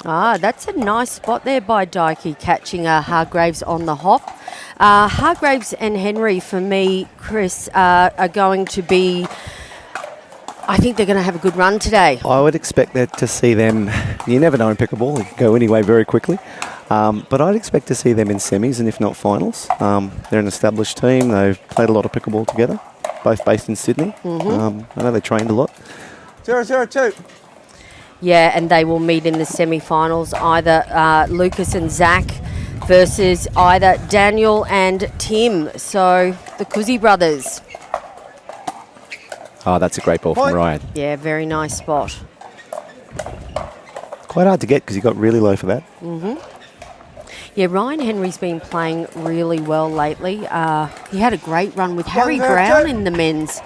Ah, that's a nice spot there by Daiki, catching Hargraves on the hop. Hargraves and Henry, for me, Chris, are going to be... I think they're going to have a good run today. I would expect that to see them, you never know in pickleball, it can go anyway very quickly. But I'd expect to see them in semis and if not finals. They're an established team. They've played a lot of pickleball together, both based in Sydney. I know they trained a lot. 0-0-2. Yeah, and they will meet in the semi-finals, either Lucas and Zach versus either Daniel and Tim. So the Kuzi brothers. Oh, that's a great ball from Ryan. Yeah, very nice spot. Quite hard to get because he got really low for that. Yeah, Ryan Henry's been playing really well lately. He had a great run with Harry Brown in the men's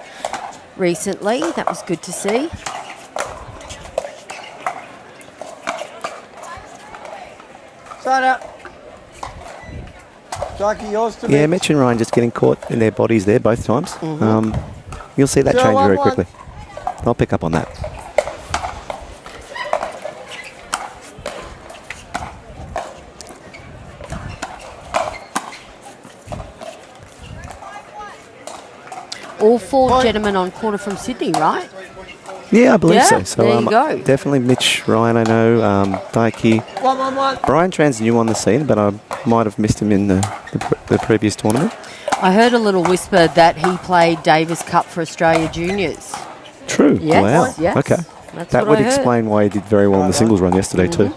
recently. That was good to see. Side out. Jackie, yours to Yeah, me. Mitch and Ryan just getting caught in their bodies there both times. You'll see that change very quickly. I'll pick up on that. All 4 gentlemen on quarter from Sydney, right? Yeah, I believe so. Yeah, So there you go. definitely Mitch, Ryan, I know, Daiki. 1-1-1. Brian Tran's new on the scene, but I might have missed him in the previous tournament. I heard a little whisper that he played Davis Cup for Australia Juniors. True. Yes, Wow. yes. Okay. That's That what would I heard. explain why he did very well in the singles run yesterday too.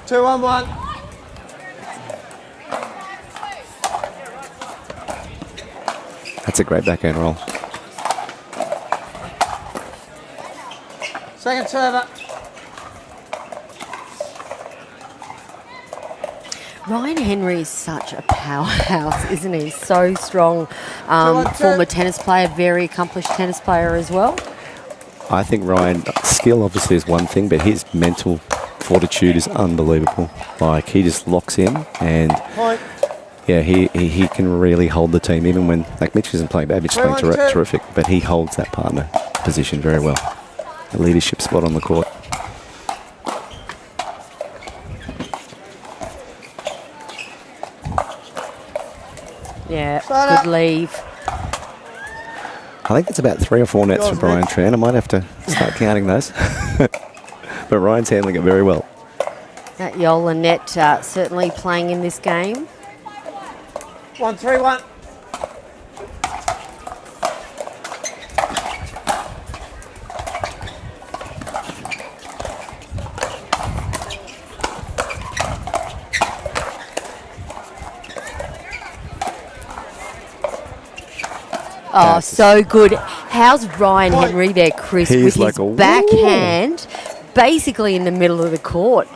2-1-1. That's a great backhand roll. Second server. Ryan Henry is such a powerhouse, isn't he? So strong. 2-1-2. Former tennis player, very accomplished tennis player as well. I think Ryan, skill obviously is one thing, but his mental fortitude is unbelievable. Like, he just locks in and Point. yeah, he can really hold the team even when, like, Mitch isn't playing bad, Mitch is playing 3-1-2. terrific, but he holds that partner position very well. A leadership spot on the court. Yeah, Start good up. leave. I think it's about 3 or 4 nets Yours, for Brian Mitch. Tran. I might have to start counting those. But Ryan's handling it very well. That JOOLA net certainly playing in this game. 1-3-1. Oh, so good. How's Ryan Henry there, Chris, He's with like his a woo. backhand basically in the middle of the court?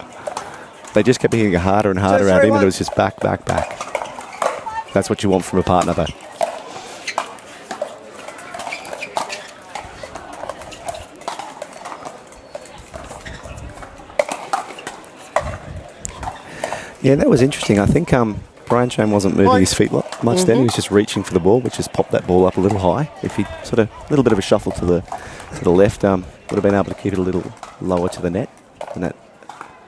They just kept hitting harder and harder Two, at three, him, and one. it was just back, back, back. That's what you want from a partner, though. Yeah, that was interesting. I think Brian Shane wasn't moving his feet much then. He was just reaching for the ball, which just popped that ball up a little high. If he sort of a little bit of a shuffle to the left, would have been able to keep it a little lower to the net. And that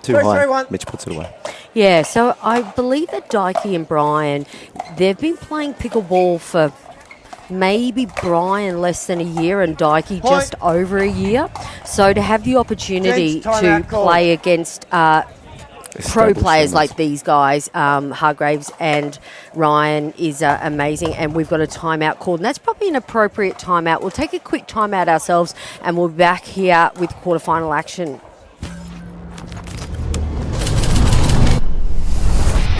too Three, high, three, one. Mitch puts it away. Yeah, so I believe that Dikey and Brian, they've been playing pickleball for maybe Brian less than a year and Dikey just over a year. So to have the opportunity Gents, time to out call. play against pro Established players swimmers. like these guys, Hargraves and Ryan, is amazing. And we've got a timeout called, and that's probably an appropriate timeout. We'll take a quick timeout ourselves, and we'll be back here with quarterfinal action.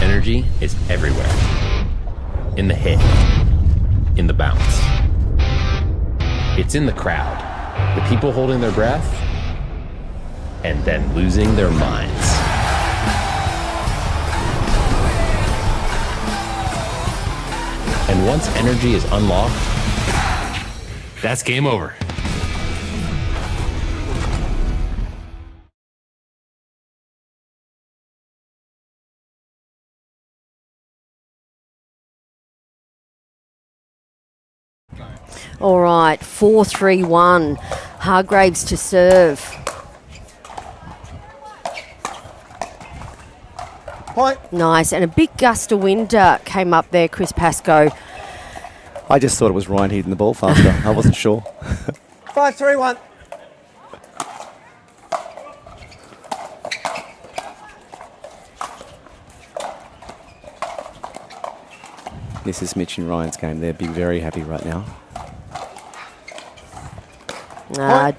Energy is everywhere. In the hit, in the bounce. It's in the crowd. The people holding their breath and then losing their minds. And once energy is unlocked, that's game over. All right, 4-3-1. Hargraves to serve. Point. Nice, and a big gust of wind came up there, Chris Pascoe. I just thought it was Ryan hitting the ball faster. I wasn't sure. 5-3-1. This is Mitch and Ryan's game. They'd be very happy right now.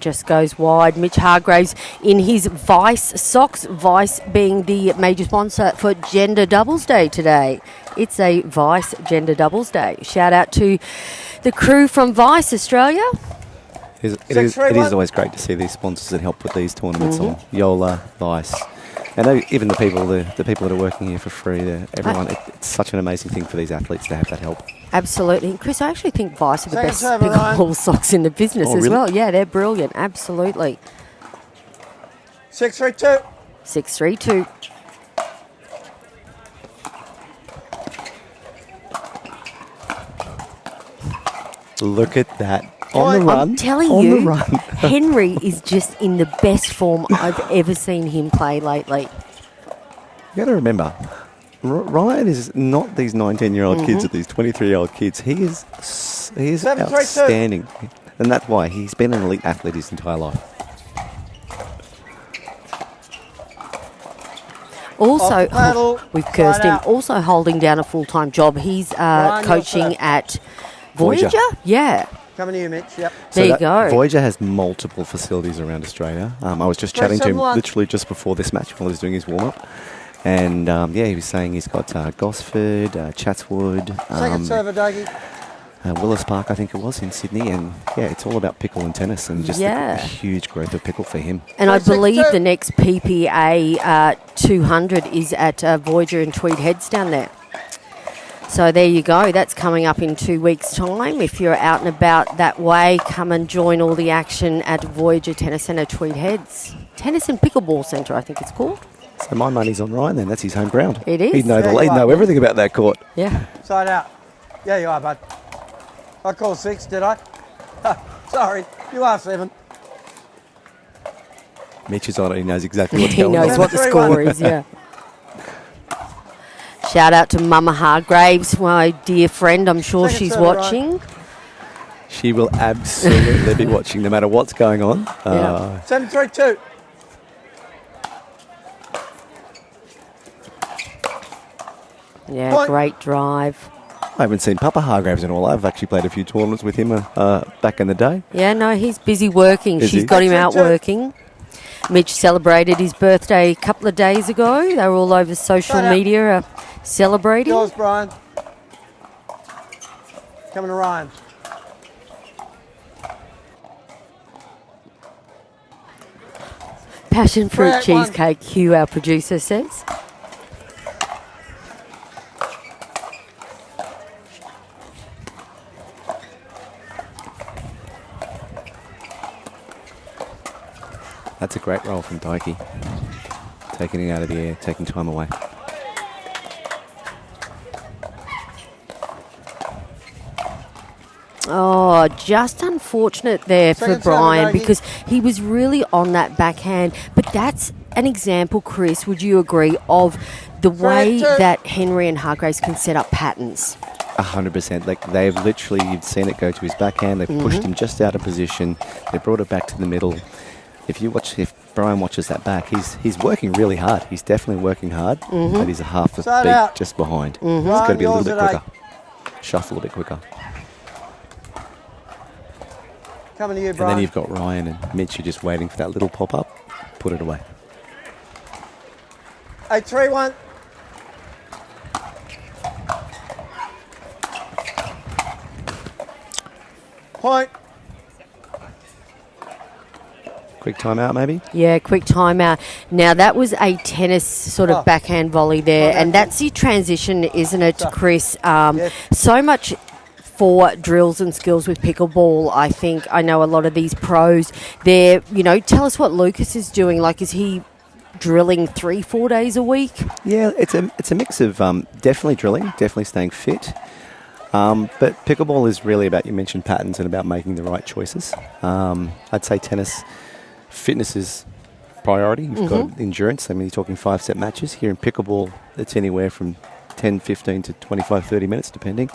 Just goes wide. Mitch Hargraves in his Vice socks. Vice being the major sponsor for Gender Doubles Day today. It's a Vice Gender Doubles Day. Shout out to the crew from Vice Australia. It is 6-3-1. always great to see these sponsors that help with these tournaments on JOOLA, Vice. And even the people that are working here for free, everyone, it's such an amazing thing for these athletes to have that help. Absolutely. And Chris, I actually think Vice are the Second best server, Ryan. pickleball socks in the business Oh, as really? well. Yeah, they're brilliant. Absolutely. 6-3-2. 6-3-2. Look at that. On the run. I'm telling on you, the run. Henry is just in the best form I've ever seen him play lately. You got to remember, Ryan is not these 19-year-old kids or these 23-year-old kids. He is 7-3-2. outstanding. And that's why he's been an elite athlete his entire life. Also, Off the paddle, we've cursed side him. out. Also holding down a full-time job. He's Ryan, coaching you're first. at Voyager. Voyager? Yeah. Coming to you, Mitch. Yep. There you that go. Voyager has multiple facilities around Australia. I was just chatting to him literally just before this match while he was doing his warm-up. And, he was saying he's got Gosford, Chatswood, Second server, Dougie. Willis Park, I think it was, in Sydney. And, it's all about pickle and tennis and just Yeah. the huge growth of pickle for him. And I Second believe serve. the next PPA 200 is at Voyager in Tweed Heads down there. So there you go. That's coming up in 2 weeks' time. If you're out and about that way, come and join all the action at Voyager Tennis Centre, Tweed Heads. Tennis and Pickleball Centre, I think it's called. So my money's on Ryan then. That's his home ground. It is. He'd know, Yeah, he'd you know are. everything about that court. Yeah. Side out. Yeah, you are, bud. I called 6, did I? Sorry, you are 7. Mitch is on it. He knows exactly what's He going knows on. what the 7-3-1. score is, yeah. Shout out to Mama Hargraves, my dear friend. I'm sure Second she's server, right. watching. She will absolutely be watching no matter what's going on. Yeah. 7-3-2. Yeah, Point. great drive. I haven't seen Papa Hargraves in all. I've actually played a few tournaments with him back in the day. Yeah, no, he's busy working. Is She's he? got him out 6-3-2. working. Mitch celebrated his birthday a couple of days ago. They were all over social Side out. media celebrating. Yours, Brian. Coming to Ryan. Passion fruit 3-8-1. cheesecake, Hugh, our producer, says. That's a great roll from Daiki. Taking it out of the air, taking time away. Oh, just unfortunate there for Second serve, Brian Maggie. because he was really on that backhand. But that's an example, Chris, would you agree, of the way two. that Henry and Hargraves can set up patterns? 100%. Like they've literally, you've seen it go to his backhand. They've pushed him just out of position. They brought it back to the middle. If Brian watches that back, he's working really hard. He's definitely working hard, but he's a half a Side beat out. just behind. It's got to be a little bit yours quicker. Shuffle a bit quicker. Coming to you, And Brian. then you've got Ryan and Mitch are just waiting for that little pop up. Put it away. 8-3-1. Point. Quick timeout, maybe. Yeah, quick timeout. Now, that was a tennis sort of backhand volley there, and that's your transition, isn't it, Chris? So much for drills and skills with pickleball. I think I know a lot of these pros. They're, tell us what Lucas is doing. Like, is he drilling 3-4 days a week? Yeah, it's a mix of definitely drilling, definitely staying fit. But pickleball is really about, you mentioned patterns and about making the right choices. I'd say tennis, fitness is priority. You've got endurance. I mean, you're talking 5-set matches. Here in pickleball, it's anywhere from 10, 15 to 25, 30 minutes, depending.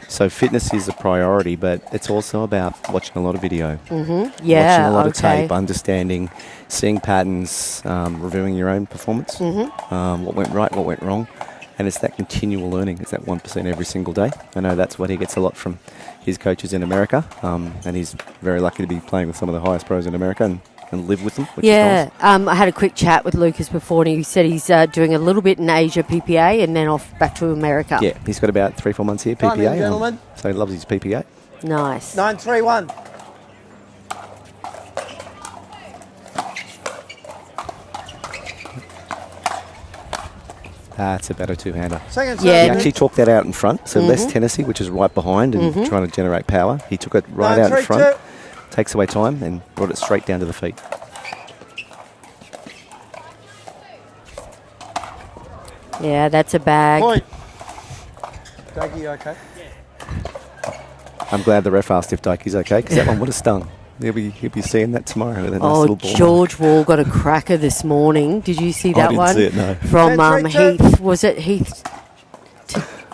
So fitness is a priority, but it's also about watching a lot of video. Yeah, watching a lot of okay. tape, understanding, seeing patterns, reviewing your own performance, what went right, what went wrong. And it's that continual learning. It's that 1% every single day. I know that's what he gets a lot from his coaches in America. And he's very lucky to be playing with some of the highest pros in America and live with them, which is nice. I had a quick chat with Lucas before, and he said he's doing a little bit in Asia, PPA, and then off back to America. Yeah, he's got about 3-4 months here, Time in, PPA. gentlemen. So he loves his PPA. Nice. 9-3-1. That's a better two-hander. Second Yeah. He serve. actually talked that out in front, so less Tennessee, which is right behind and trying to generate power. He took it right out in 9-3-2. front, takes away time, and brought it straight down to the feet. Yeah, that's a bag. Point. Dougie, okay? I'm glad the ref asked if Daiki's okay, because that one would have stung. He'll be seeing that tomorrow with a nice Oh, little ball. George Wall got a cracker this morning. Did you see that didn't one? see it, no. From 10-3-2. Heath. Was it Heath?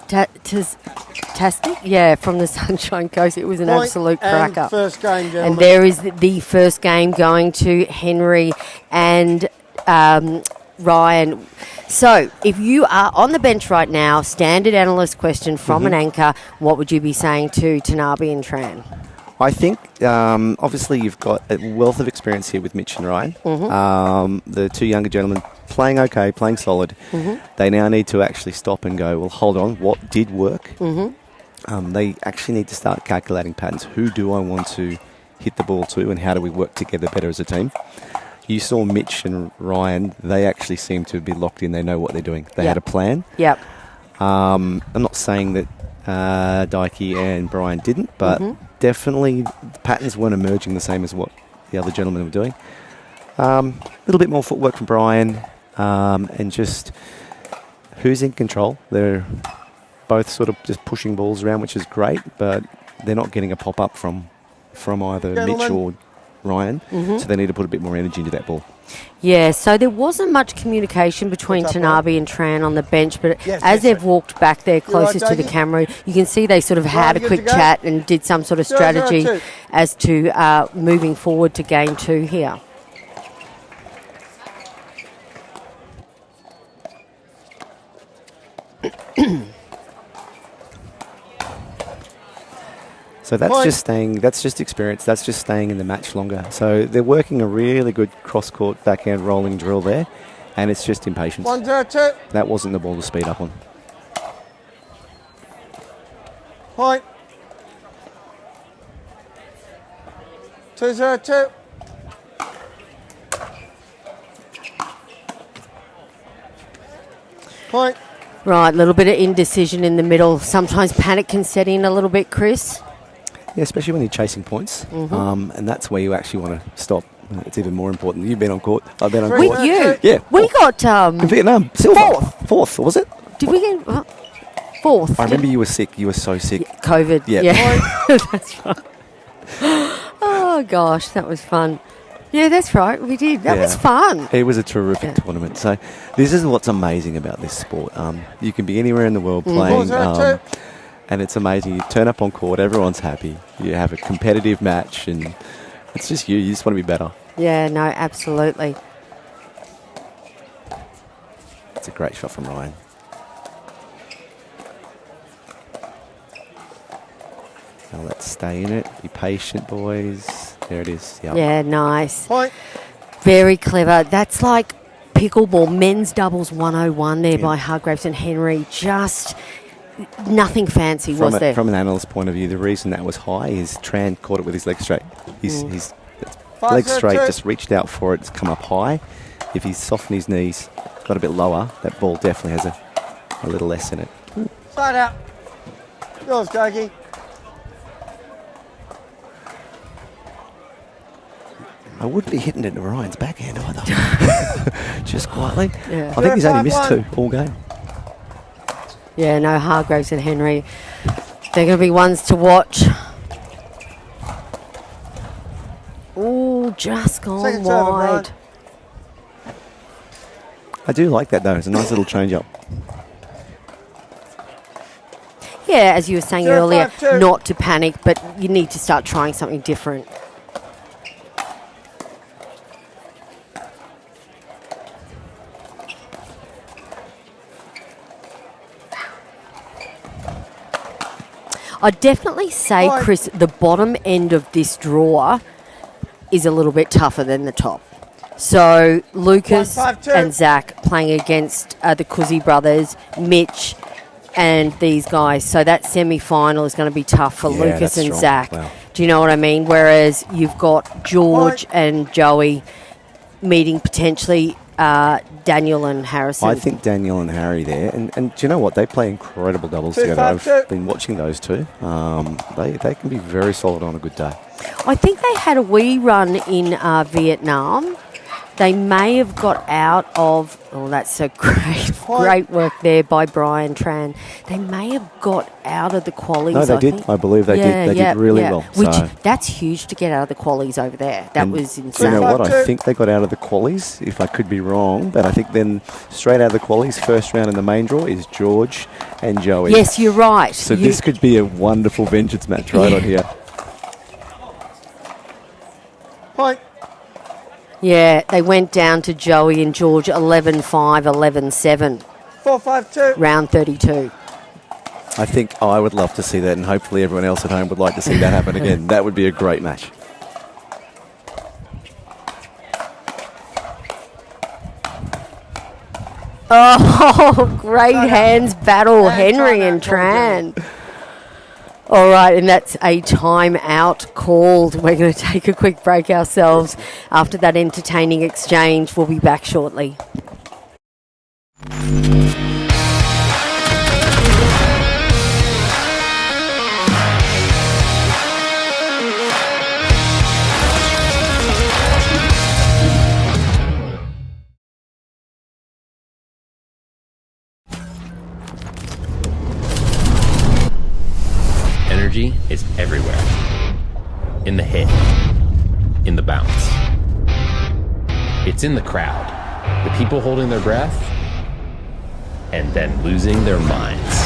Tastic? Yeah, from the Sunshine Coast. It was an Point absolute and cracker. first game, gentlemen. And there is the first game going to Henry and Ryan. So, if you are on the bench right now, standard analyst question from an anchor, what would you be saying to Tanabe and Tran? I think, obviously, you've got a wealth of experience here with Mitch and Ryan. The two younger gentlemen playing okay, playing solid. They now need to actually stop and go, well, hold on, what did work? They actually need to start calculating patterns. Who do I want to hit the ball to, and how do we work together better as a team? You saw Mitch and Ryan, they actually seem to be locked in. They know what they're doing. They had a plan. Yep. I'm not saying that Daiki and Brian didn't, but definitely the patterns weren't emerging the same as what the other gentlemen were doing. A little bit more footwork from Brian, and just who's in control. They're both sort of just pushing balls around, which is great, but they're not getting a pop-up from either Mitch Gentlemen. or Ryan, so they need to put a bit more energy into that ball. Yeah, so there wasn't much communication between What's up, Tanabe and Tran on the bench, but Yes, as yes, they've sir. walked back there You right, closest to the Dougie? camera, you can see they sort of had a good quick to go? chat and did some sort of 0-0-2. strategy as to moving forward to game 2 here. So that's Point. just staying. That's just experience. That's just staying in the match longer. So they're working a really good cross-court backhand rolling drill there, and it's just impatience. 1-0-2. That wasn't the ball to speed up on. Point. 2-0-2. Point. Right, a little bit of indecision in the middle. Sometimes panic can set in a little bit, Chris. Yeah, especially when you're chasing points, and that's where you actually want to stop It's even more important. You've been on court. I've been on With court. With you? Yeah. We got In Vietnam, silver. Fourth, was it? Did we get fourth? I remember you were sick. You were so sick. COVID. Yeah. That's right. Oh gosh, that was fun. Yeah, that's right. We did. That was fun. It was a terrific tournament. So this is what's amazing about this sport. You can be anywhere in the world playing, and it's amazing. You turn up on court, everyone's happy. You have a competitive match, and it's just you. You just want to be better. Yeah, no, absolutely. It's a great shot from Ryan. Now let's stay in it. Be patient, boys. There it is. Yep. Yeah, nice. Point. Very clever. That's like pickleball, men's doubles 101 there by Hargraves and Henry. Just nothing fancy, was there? From an analyst's point of view, the reason that was high is Tran caught it with his leg straight. His leg straight just reached out for it. It's come up high. If he's softened his knees, got a bit lower, that ball definitely has a little less in it. Side out. Yours, Dougie. I wouldn't be hitting it to Ryan's backhand either. Just quietly. Yeah. I think he's only missed 5-1. 2 all game. Yeah, no, Hargraves and Henry, they're going to be ones to watch. Oh, just gone Second serve, wide. I do like that though. It's a nice little change up. Yeah, as you were saying 0-5-2. earlier, not to panic, but you need to start trying something different. I'd definitely say, Point. Chris, the bottom end of this draw is a little bit tougher than the top. So Lucas 1-5-2. and Zach playing against the Cousy brothers, Mitch and these guys. So that semi-final is going to be tough for Yeah, Lucas that's and strong. Zach. Wow. Do you know what I mean? Whereas you've got George and Joey meeting potentially Daniel and Harrison. I think Daniel and Harry there, and do you know what? They play incredible doubles 2-5-2. together. I've been watching those two. They can be very solid on a good day. I think they had a wee run in Vietnam. They may have got out of... Oh, that's so great. Great work there by Brian Tran. They may have got out of the qualies, No, they I did. think. I believe they did. They did really well. Which, So- that's huge to get out of the qualies over there. That And was do insane. you know what? I 5-2. think they got out of the qualies, if I could be wrong, but I think then straight out of the qualies, first round in the main draw is George and Joey. Yes, you're right. So this could be a wonderful vengeance match right on here. Point. Yeah, they went down to Joey and George 11-5, 11-7, 4-5-2. round 32. I think I would love to see that, and hopefully everyone else at home would like to see that happen again. That would be a great match. Oh, great hands battle, Henry and Tran. All right, and that's a timeout called. We're going to take a quick break ourselves. After that entertaining exchange, we'll be back shortly. Energy is everywhere. In the hit, in the bounce. It's in the crowd, the people holding their breath, and then losing their minds.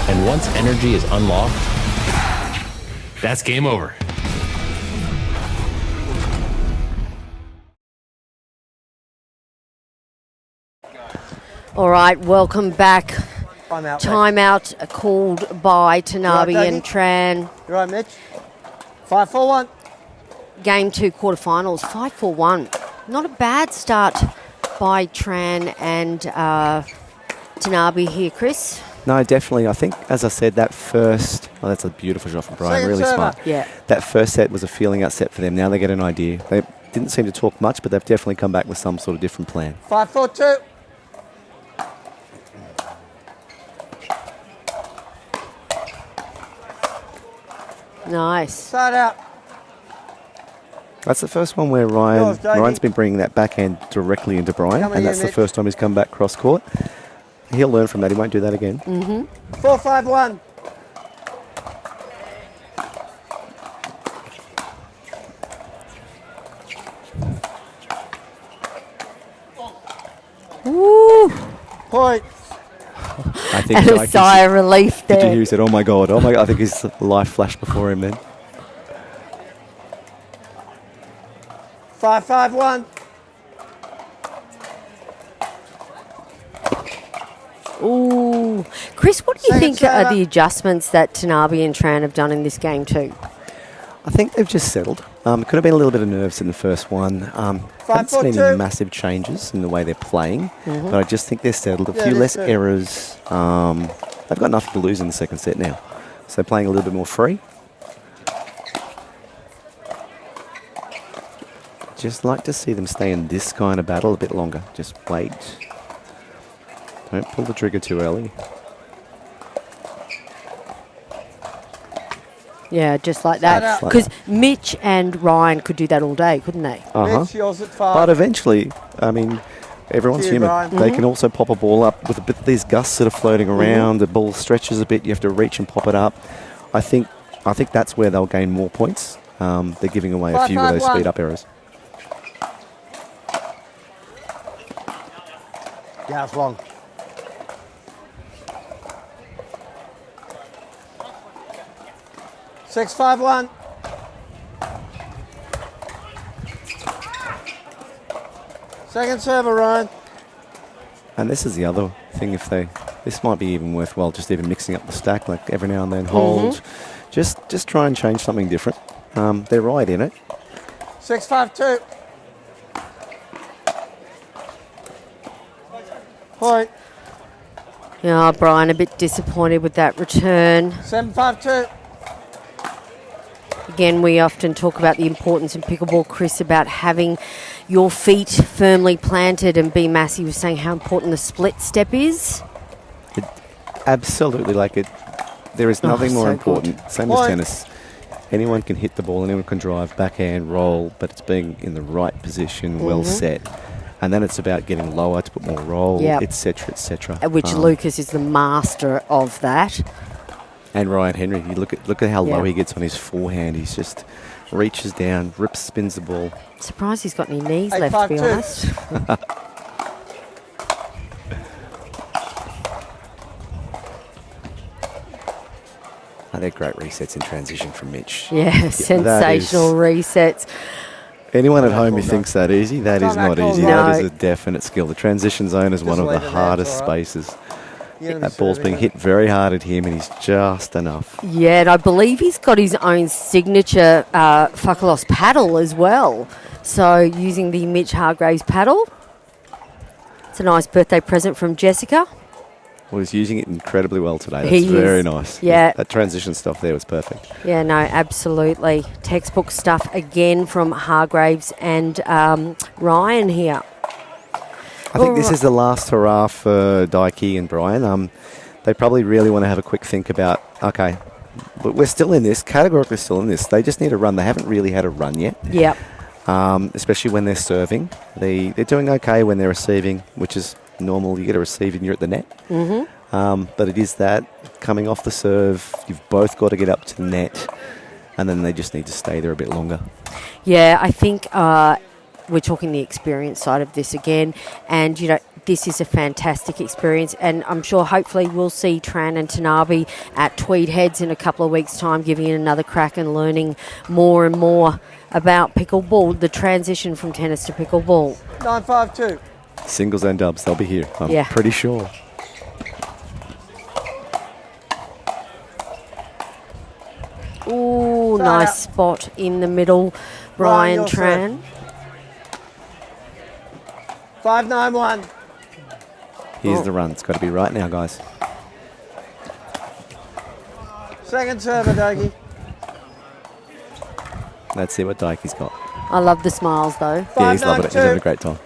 And once energy is unlocked, that's game over. All right, welcome back. Timeout. Timeout called by Tanabe Right, and Dougie? Tran. You right, Mitch? 5-4-1. Game 2 quarterfinals, 5-4-1. Not a bad start by Tran and Tanabe here, Chris. No, definitely. I think, as I said, that first... Oh, that's a beautiful shot from Brian. Second Really server. smart. Yeah. That first set was a feeling out set for them. Now they get an idea. They didn't seem to talk much, but they've definitely come back with some sort of different plan. 5-4-2. Nice. Start out. That's the first one where Yours, Davey. Ryan's been bringing that backhand directly into Brian, Come and here, that's the Mitch. first time he's come back cross court. He'll learn from that. He won't do that again. 4-5-1. Woo! Point. I think And a Dykey's- sigh of relief Did you there. hear he said, oh my God, oh my God. I think his life flashed before him then. 5-5-1. Ooh. Chris, what do you Second think are server. the adjustments that Tanabe and Tran have done in this game too? I think they've just settled. Could have been a little bit of nerves in the first one. Haven't seen 5-4-2. any massive changes in the way they're playing, but I just think they're settled. A Yeah, few they're less good. errors. They've got nothing to lose in the second set now. So playing a little bit more free. Just like to see them stay in this kind of battle a bit longer. Just wait. Don't pull the trigger too early. Yeah, just like Start that. out. Because Mitch and Ryan could do that all day, couldn't they? Mitch, yours at 5. But eventually, I mean, everyone's See you, human. Brian. They can also pop a ball up with a bit of these gusts that are floating around. The ball stretches a bit. You have to reach and pop it up. I think that's where they'll gain more points. They're giving away a few of those 5-5-1. speed up errors. Yeah, it's long. Six, 5-1. Second server, Ryan. And this is the other thing. This might be even worthwhile. Just even mixing up the stack, like every now and then hold. Just try and change something different. They're right in it. 6-5-2. Point. Yeah, Brian, a bit disappointed with that return. 7-5-2. Again, we often talk about the importance in pickleball, Chris, about having your feet firmly planted, and B. Massey was saying how important the split step is. Absolutely, like it. There is nothing more so important. Same as tennis. Anyone can hit the ball, anyone can drive, backhand, roll, but it's being in the right position, well set. And then it's about getting lower to put more roll, Yep. etc., etc. Which Lucas is the master of that. And Ryan Henry, you look at how low Yeah. he gets on his forehand. He's just reaches down, rips, spins the ball. Surprised he's got any knees 8, left, 5, to be 2. honest. Oh, they're great resets in transition from Mitch. Yeah, sensational resets. Anyone at home who thinks that easy, that is Time not out, easy. call, That no. is a definite skill. The transition zone is one of the leave it there, hardest it's all right. spaces. You're gonna be That ball's serving being it. hit very hard at him, and he's just enough. Yeah, and I believe he's got his own signature Fuckalos paddle as well. So using the Mitch Hargraves paddle. It's a nice birthday present from Jessica. Well, he's using it incredibly well today. That's He very is. nice. Yeah. That transition stuff there was perfect. Yeah, no, absolutely. Textbook stuff again from Hargraves and Ryan here. I think this is the last hurrah for Dykey and Brian. They probably really want to have a quick think about, okay, but we're still in this, categorically still in this. They just need a run. They haven't really had a run yet, Yep. especially when they're serving. They're doing okay when they're receiving, which is normal. You get a receive and you're at the net. But it is that coming off the serve, you've both got to get up to the net, and then they just need to stay there a bit longer. Yeah, I think we're talking the experience side of this again. And, you know, this is a fantastic experience. And I'm sure hopefully we'll see Tran and Tanabe at Tweed Heads in a couple of weeks' time, giving it another crack and learning more and more about pickleball, the transition from tennis to pickleball. 9-5-2. Singles and dubs, they'll be here. I'm Yeah. pretty sure. Ooh, Start nice out. spot in the middle. Brian your Tran. 5-9-1. Here's the run. It's got to be right now, guys. Second server, Dougie. Let's see what Dykey's got. I love the smiles though. Yeah, he's loving it. He's 5-9-2. having a great time.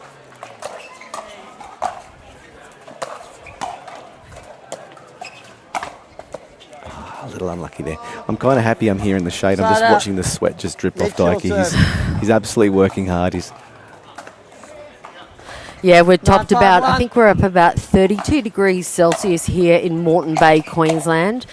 A little little unlucky there. I'm kind of happy I'm here in the shade. I'm just Start out. watching the sweat just drip off Mitchell Dikey. He's absolutely working hard. Yeah, we're topped about, I 951. think we're up about 32 degrees Celsius here in Moreton Bay, Queensland.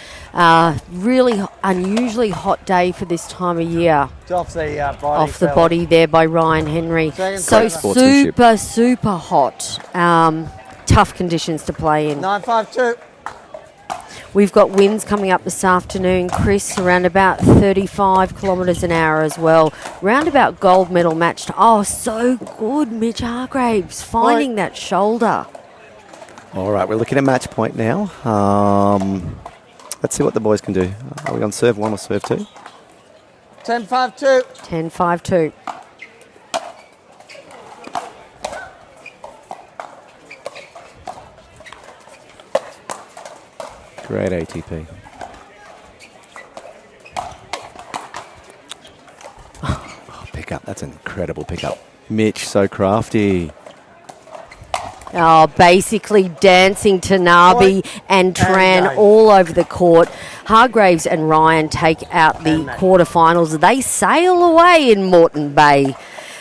Really unusually hot day for this time of year. It's off the body. Off the fella. body there by Ryan Henry. Second So quarter. Sportsmanship. super hot. Tough conditions to play in. 952. We've got winds coming up this afternoon, Chris, around about 35 kilometres an hour as well. Round about gold medal matched. Oh, so good, Mitch Hargraves, finding that shoulder. All right, we're looking at match point now. Let's see what the boys can do. Are we on serve 1 or serve 2? 1052. 10-5-2. Great ATP. Oh, pickup. That's an incredible pickup. Mitch, so crafty. Oh, basically dancing to Nabi and Tran game. all over the court. Hargraves and Ryan take out the quarterfinals. They sail away in Moreton Bay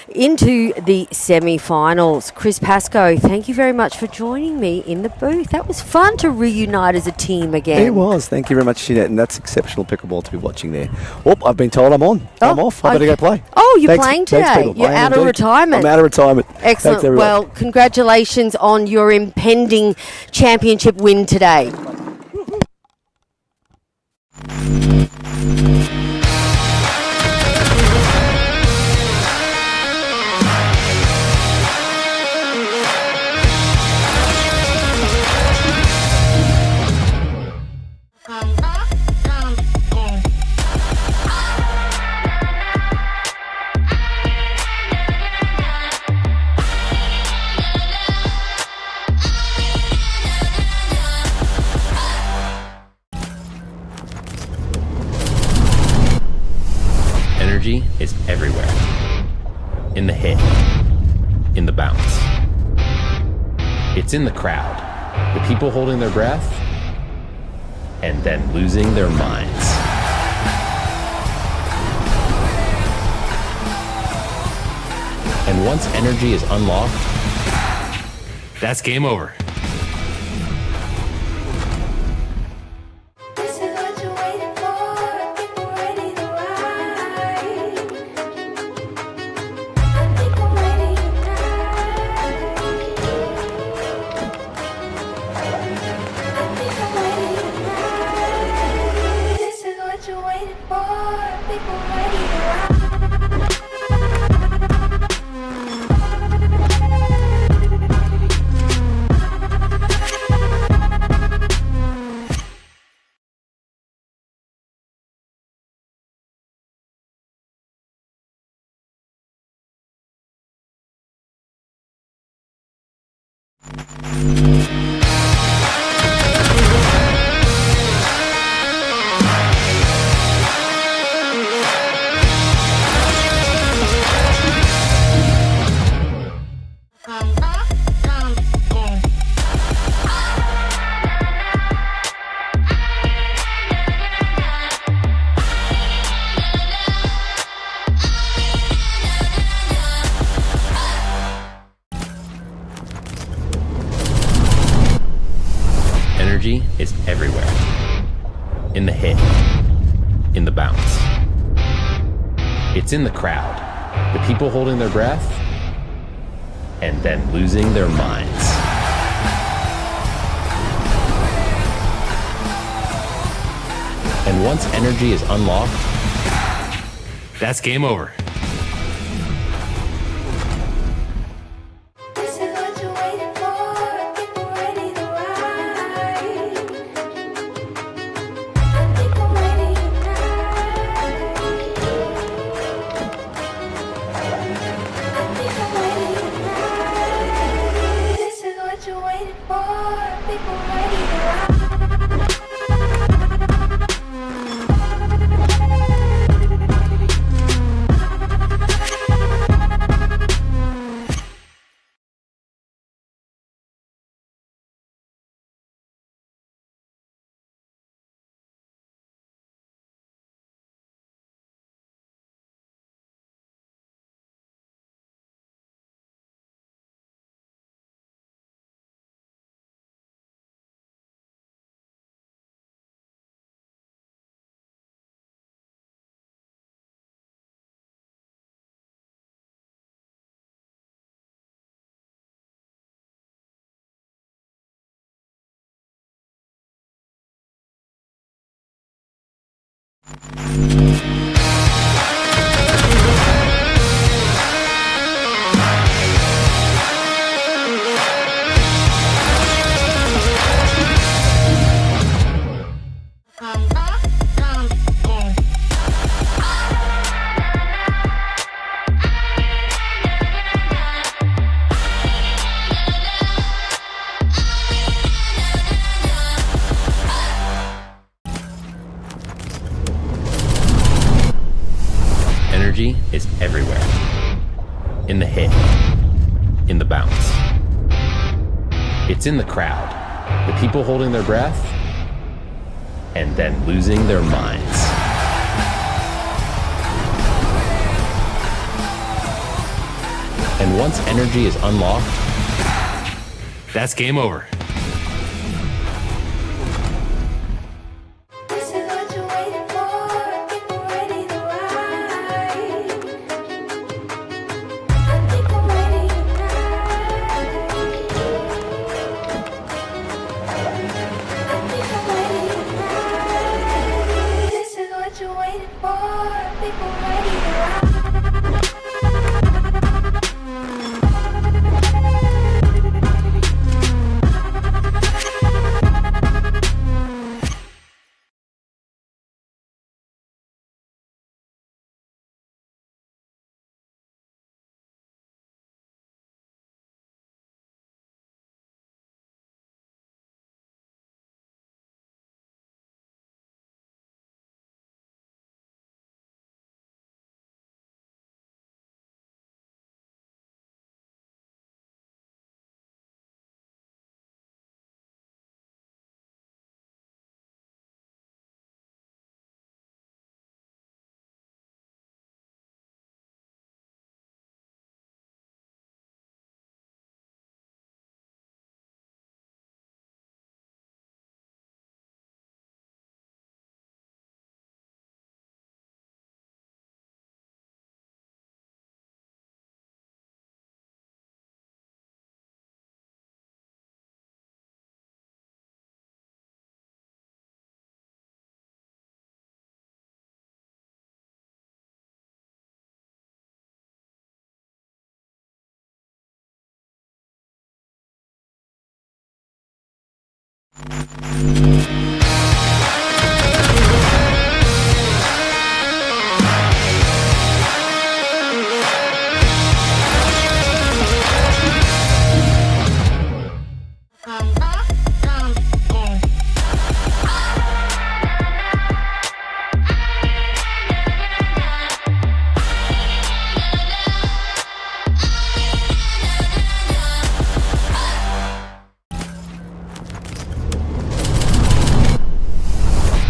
into the semi-finals. Chris Pascoe, thank you very much for joining me in the booth. That was fun to reunite as a team again. It was. Thank you very much, Jeanette. And that's exceptional pickleball to be watching there. Oh, I've been told I'm on. I'm off. I better go play. Oh, you're Thanks- playing thanks, today. people. You're I am out of indeed. retirement. I'm out of retirement. Excellent. Thanks, everyone. Well, congratulations on your impending championship win today. Energy is everywhere. In the hit, in the bounce. It's in the crowd, the people holding their breath, and then losing their minds. And once energy is unlocked, that's game over. This is what you're waiting for. I think I'm ready to ride. I think I'm ready tonight. I think I'm ready tonight. This is what you're waiting for. I think I'm ready to ride. Energy is everywhere. In the hit, in the bounce. It's in the crowd, the people holding their breath, and then losing their minds. And once energy is unlocked, that's game over. This is what you're waiting for. I think I'm ready to ride. I think I'm ready tonight. I think I'm ready tonight. This is what you're waiting for. I think I'm ready to ride. I Energy is everywhere. In the hit, in the bounce. It's in the crowd, the people holding their breath, and then losing their minds. And once energy is unlocked, that's game over. This is what you're waiting for. People ready to ride. I think I'm ready tonight. I think I'm ready tonight. This is what you're waiting for. People ready to ride.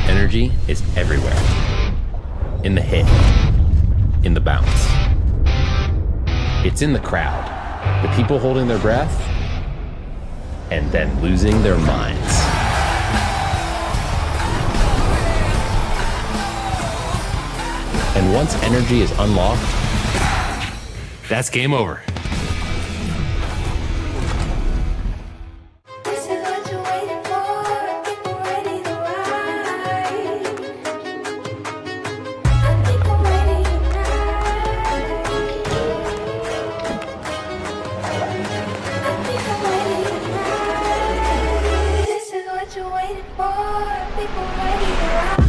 Energy is everywhere. In the hit, in the bounce. It's in the crowd, the people holding their breath, and then losing their minds. And once energy is unlocked, that's game over. This is what you're waiting for. People ready to ride. I think I'm ready tonight. I think I'm ready tonight. This is what you're waiting for. People ready to ride.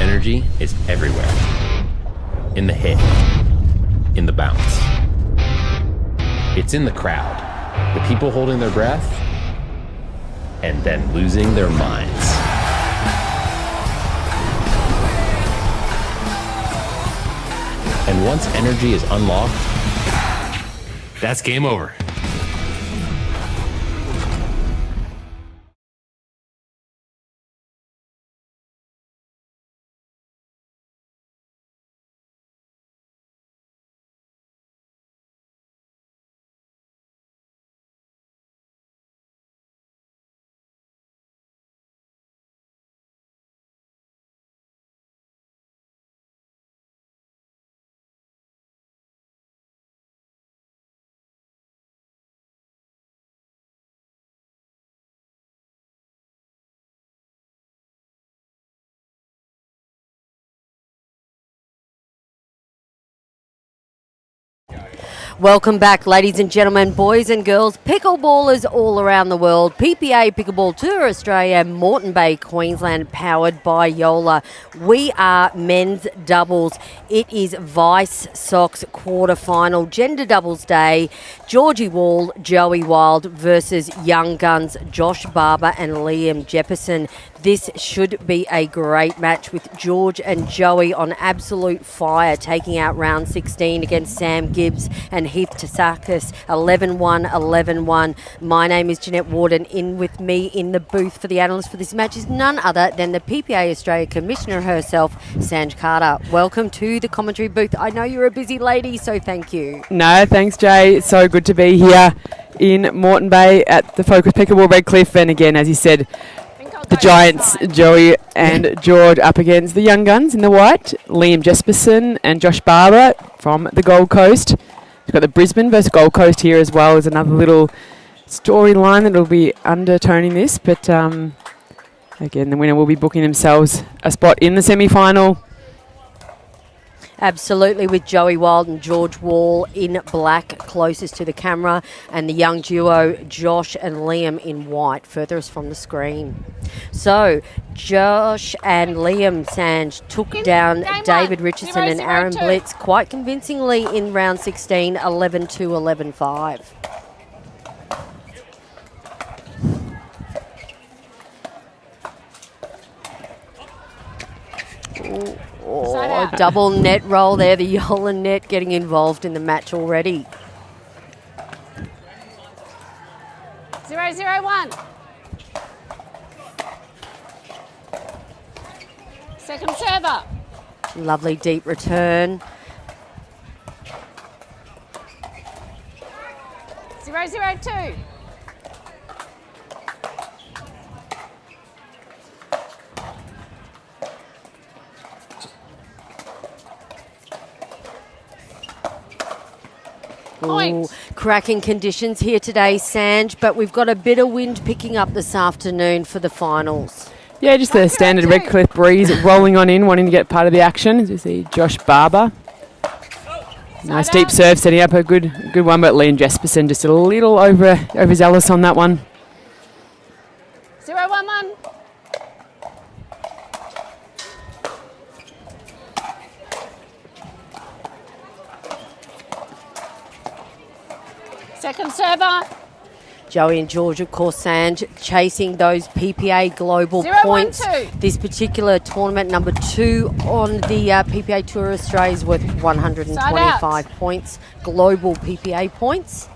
Energy is everywhere. In the hit, in the bounce. It's in the crowd, the people holding their breath, and then losing their minds. And once energy is unlocked, that's game over. Welcome back, ladies and gentlemen, boys and girls, pickleballers all around the world. PPA Pickleball Tour Australia, Moreton Bay, Queensland, powered by JOOLA. We are men's doubles. It is Vice Sox quarterfinal, gender doubles day. Georgie Wall, Joey Wild versus Young Guns, Josh Barber and Liam Jefferson. This should be a great match with George and Joey on absolute fire, taking out round 16 against Sam Gibbs and Heath Tasakis, 11-1, 11-1. My name is Jeanette Ward, and in with me in the booth for the analyst for this match is none other than the PPA Australia Commissioner herself, Sanj Carter. Welcome to the commentary booth. I know you're a busy lady, so thank you. No, thanks, Jay. It's so good to be here in Moreton Bay at the Focus Pickleball Redcliffe. And again, as you said, the Giants, Joey and George up against the Young Guns in the white, Liam Jesperson and Josh Barber from the Gold Coast. We've got the Brisbane versus Gold Coast here as well as another little storyline that will be undertoning this. But again, the winner will be booking themselves a spot in the semi-final. Absolutely, with Joey Wild and George Wall in black closest to the camera, and the young duo Josh and Liam in white furthest from the screen. So Josh and Liam Sanj took down David Richardson and Aaron Blitz quite convincingly in round 16, 11-2, 11-5. Oh, double net roll there. The JOOLA net getting involved in the match already. 0-0-1. Second server. Lovely deep return. 0-0-2. Ooh, cracking conditions here today, Sanj, but we've got a bit of wind picking up this afternoon for the finals. Yeah, just the standard Redcliffe breeze rolling on in, wanting to get part of the action. As you see, Josh Barber. Nice deep serve, setting up a good one, but Liam Jesperson just a little overzealous on that one. 0-1-1. Second server. Joey and George, of course, Sanj, chasing those PPA global 0-1-2. points. This particular tournament, number 2 on the PPA Tour Australia, is worth 125 points, global PPA points.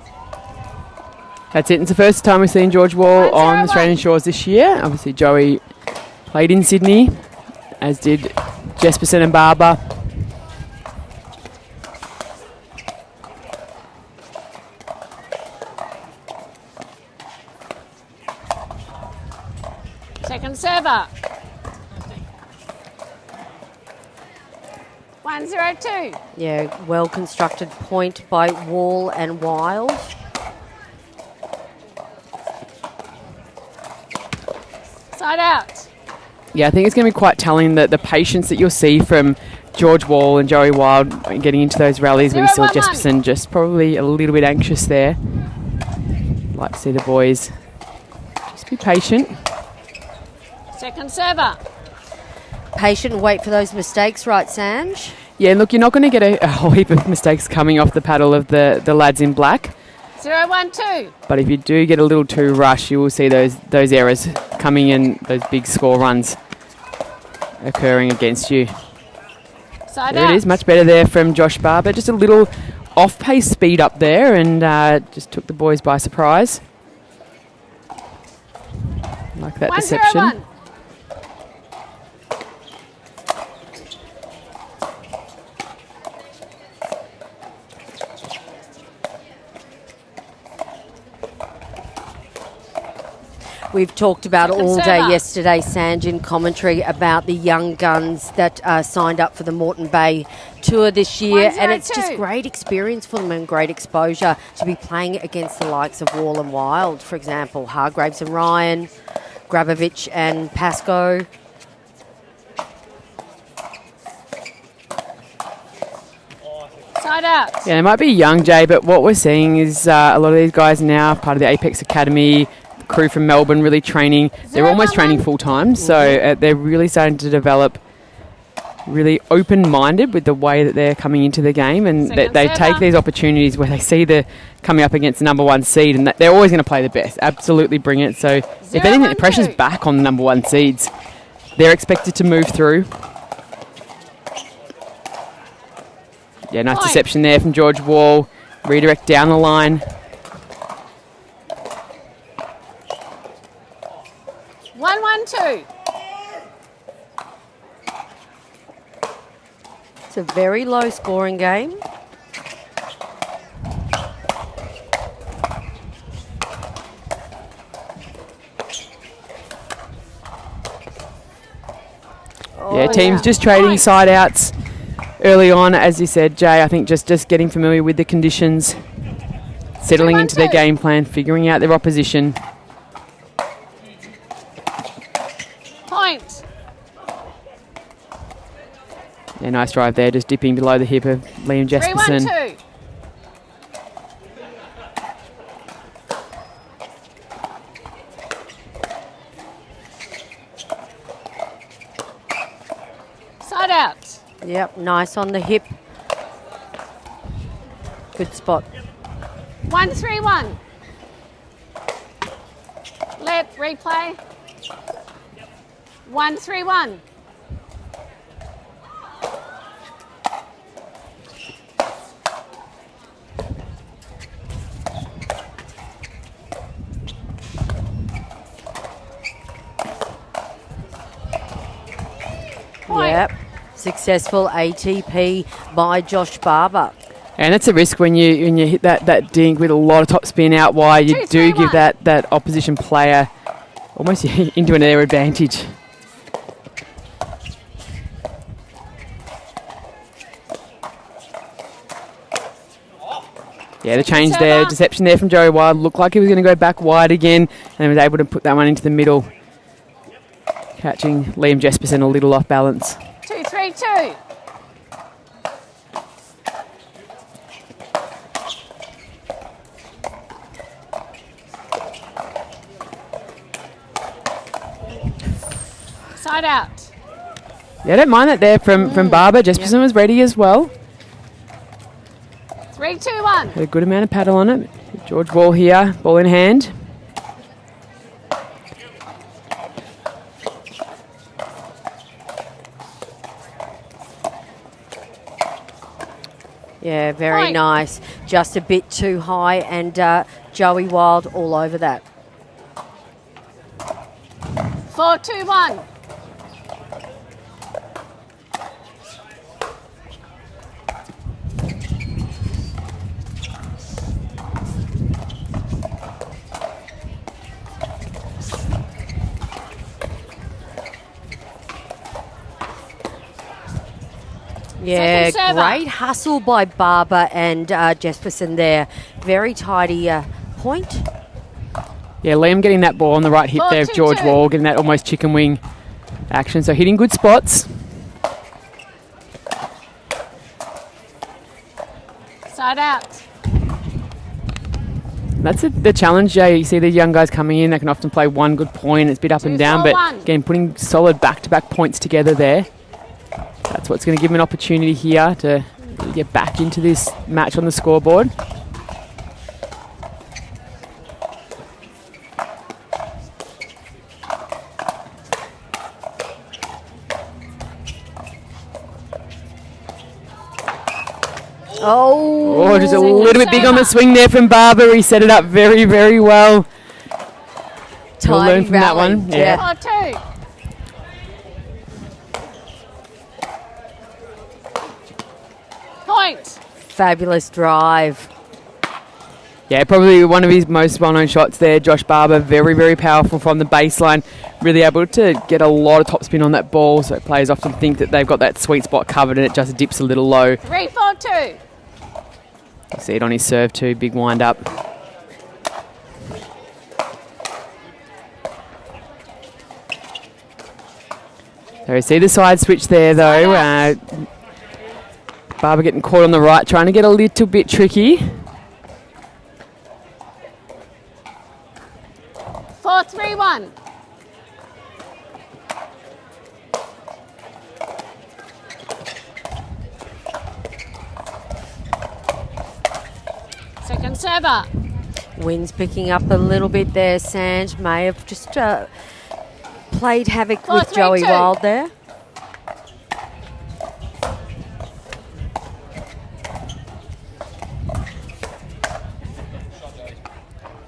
That's it. It's the first time we've seen George Wall on Australian shores this year. Obviously, Joey played in Sydney, as did Jesperson and Barber. Second server. 1-0-2. Yeah, well constructed point by Wall and Wild. Side out. Yeah, I think it's going to be quite telling that the patience that you'll see from George Wall and Joey Wild getting into those rallies where you saw Jesperson just probably a little bit anxious there. Like to see the boys just be patient. Second server. Patient and wait for those mistakes, right, Sanj? Yeah, look, you're not going to get a whole heap of mistakes coming off the paddle of the lads in black. 0-1-2. But if you do get a little too rushed, you will see those errors coming in, those big score runs occurring against you. Side There out. it is, much better there from Josh Barber. Just a little off-pace speed up there and just took the boys by surprise. Like that 1-0-1. deception. We've talked about Second all day server. yesterday, Sanj, in commentary about the young guns that signed up for the Moreton Bay Tour this year. And it's just 1-0-2. great experience for them and great exposure to be playing against the likes of Wall and Wild, for example, Hargraves and Ryan, Grabovich and Pascoe. Side out. Yeah, they might be young, Jay, but what we're seeing is a lot of these guys now, part of the Apex Academy, the crew from Melbourne really training. They're almost 0-1-1. training full-time, so they're really starting to develop really open-minded with the way that they're coming into the game, and Second they server. take these opportunities where they see the coming up against the number one seed, and they're always going to play the best. Absolutely bring it. So if anything, the 0-1-2. pressure's back on the number one seeds. They're expected to move through. Yeah, nice Point. deception there from George Wall. Redirect down the line. 1-1-2. It's a very low scoring game. Yeah, teams just trading Point. side outs early on, as you said, Jay. I think just getting familiar with the conditions, settling into their 2-1-2. game plan, figuring out their opposition. Point. Yeah, nice drive there, just dipping below the hip of Liam Jesperson. 3-1-2. Side out. Yep, nice on the hip. Good spot. 1-3-1. Let replay. 1-3-1. Point. Yep. Successful ATP by Josh Barber. And it's a risk when you hit that dink with a lot of top spin out wide. You 2, do 3, give 1. that opposition player almost into an air advantage. Yeah, the change there, Server. deception there from Joey Wild. Looked like he was going to go back wide again, and was able to put that one into the middle, catching Liam Jesperson a little off balance. 2-3-2. Side out. Yeah, I don't mind that there from Barber. Jesperson was ready as well. 3-2-1. Had a good amount of paddle on it. George Wall here, ball in hand. Yeah, very Point. nice. Just a bit too high, and Joey Wild all over that. 4-2-1. Yeah, Second server. great hustle by Barber and Jesperson there. Very tidy point. Yeah, Liam getting that ball on the right hip there of George 4-2-2. Wall, getting that almost chicken wing action. So hitting good spots. Side out. That's the challenge, Jay. You see these young guys coming in, they can often play one good point. It's a bit up and down, but 2-4-1. again, putting solid back-to-back points together there. That's what's going to give them an opportunity here to really get back into this match on the scoreboard. Oh, Just a little bit big on the swing there from Barber. He set it up very, very well. We'll learn from that rally. one. Yeah. 4-2. Point. Fabulous drive. Yeah, probably one of his most well-known shots there. Josh Barber, very, very powerful from the baseline. Really able to get a lot of topspin on that ball, so players often think that they've got that sweet spot covered and it just dips a little low. 3-4-2. You see it on his serve too, big wind up. So you see the side switch there though. Barber getting caught on the right, trying to get a little bit tricky. 4-3-1. Second server. Wind's picking up a little bit there. Sanj may have just played havoc with 4-3-2. Joey Wild there.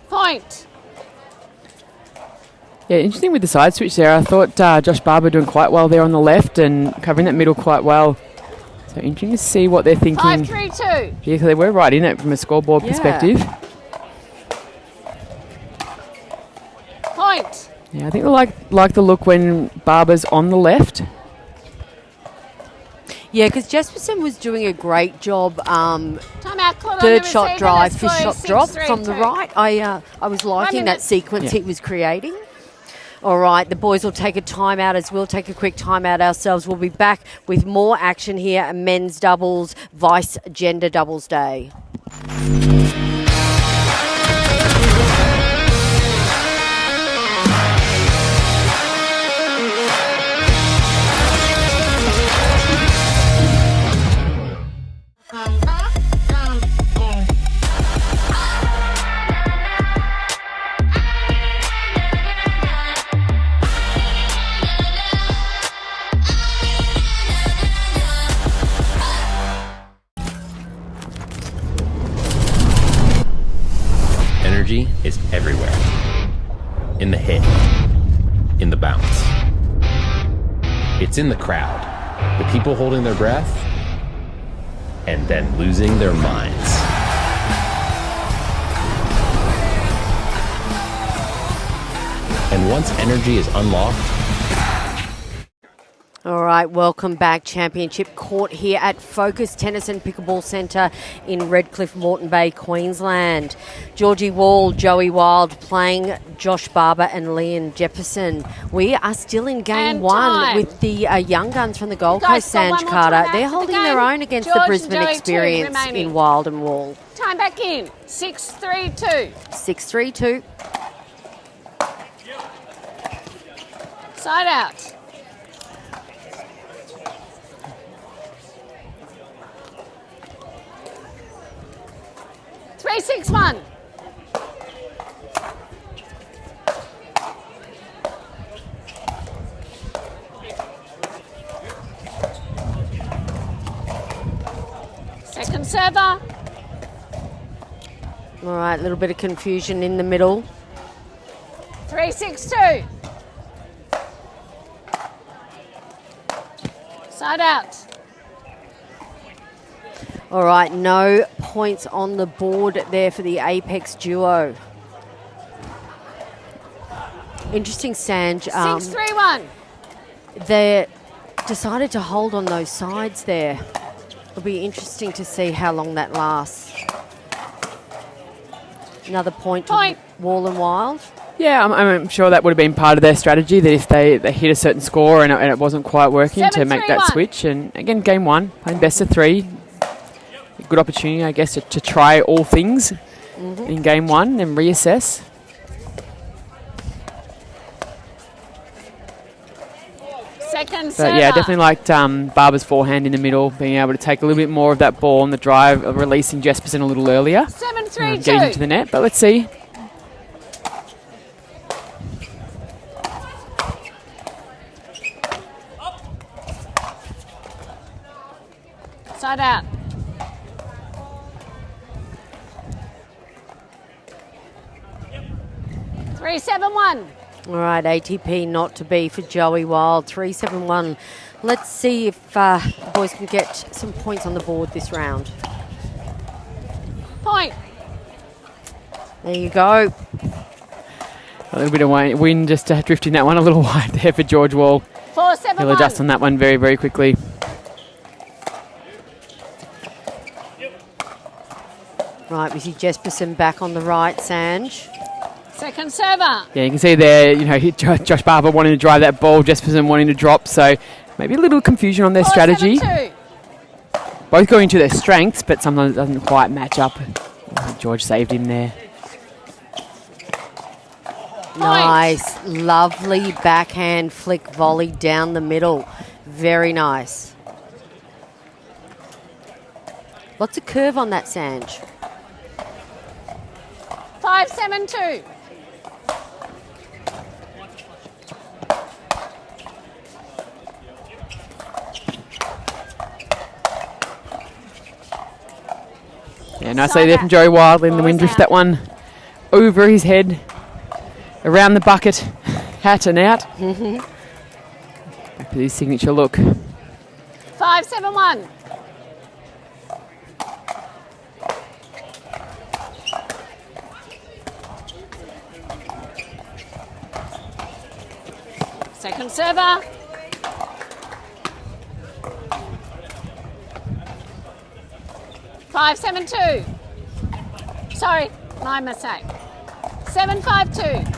Point. Yeah, interesting with the side switch there. I thought Josh Barber doing quite well there on the left and covering that middle quite well. So interesting to see what they're thinking. 5-3-2. Yeah, 'cause they were right in it from a scoreboard perspective. Point. Yeah, I think they like the look when Barber's on the left. Yeah, because Jesperson was doing a great job. Timeout called on the Third shot receiver. drive, Let's fifth go. shot drop 6-3-2. from the right. I was liking that minute. sequence Yeah. he was creating. All right, the boys will take a timeout as we'll take a quick timeout ourselves. We'll be back with more action here at Men's Doubles, Vice Gender Doubles Day. Energy is everywhere. In the hit, in the bounce. It's in the crowd, the people holding their breath, and then losing their minds. And once energy is unlocked, All right, welcome back. Championship court here at Focus Tennis and Pickleball Centre in Redcliffe, Moreton Bay, Queensland. Georgie Wall, Joey Wild playing Josh Barber and Liam Jefferson. We are still in game And one time. with the young guns from the Gold Guys, Coast, got one Sanj more Carter. time out They're for the holding game. their own against George the and Brisbane Joey, 2 experience remaining. in Wild and Wall. Time back in. 6-3-2. 6-3-2. Side out. Three, 6-1. Second server. All right, a little bit of confusion in the middle. 3-6-2. Side out. All right, no points on the board there for the Apex duo. Interesting, Sanj. 6-3-1. They decided to hold on those sides there. It'll be interesting to see how long that lasts. Another point to Point. Wall and Wild. Yeah, I'm sure that would have been part of their strategy, that if they hit a certain score and it wasn't quite working, to make that 7-3-1. switch. And again, game one, playing best of three. Good opportunity, I guess, to try all things in game one and reassess. Second server. But yeah, definitely liked Barber's forehand in the middle, being able to take a little bit more of that ball on the drive, of releasing Jesperson a little earlier, 7-3-2. getting into the net. But let's see. Side out. 3-7-1. All right, ATP not to be for Joey Wild. 3-7-1. Let's see if the boys can get some points on the board this round. Point. There you go. A little bit of wind just drifting that one a little wide there for George Wall. 4-7-1. He'll adjust on that one very, very quickly. Right, we see Jesperson back on the right, Sanj. Second server. Yeah, you can see there, Josh Barber wanting to drive that ball, Jesperson wanting to drop, so maybe a little confusion on their strategy. 4-7-2. Both going to their strengths, but sometimes it doesn't quite match up. Oh, George saved him there. Nice, lovely backhand flick volley down the middle. Very nice. Lots of curve on that, Sanj. 5-7-2. Yeah, nicely there from Joey Wild, letting the wind drift that one over his head, around the bucket, hat and out. Back to his signature look. 5-7-1. Second server. Five, 7-2. Sorry, my mistake. 7-5-2.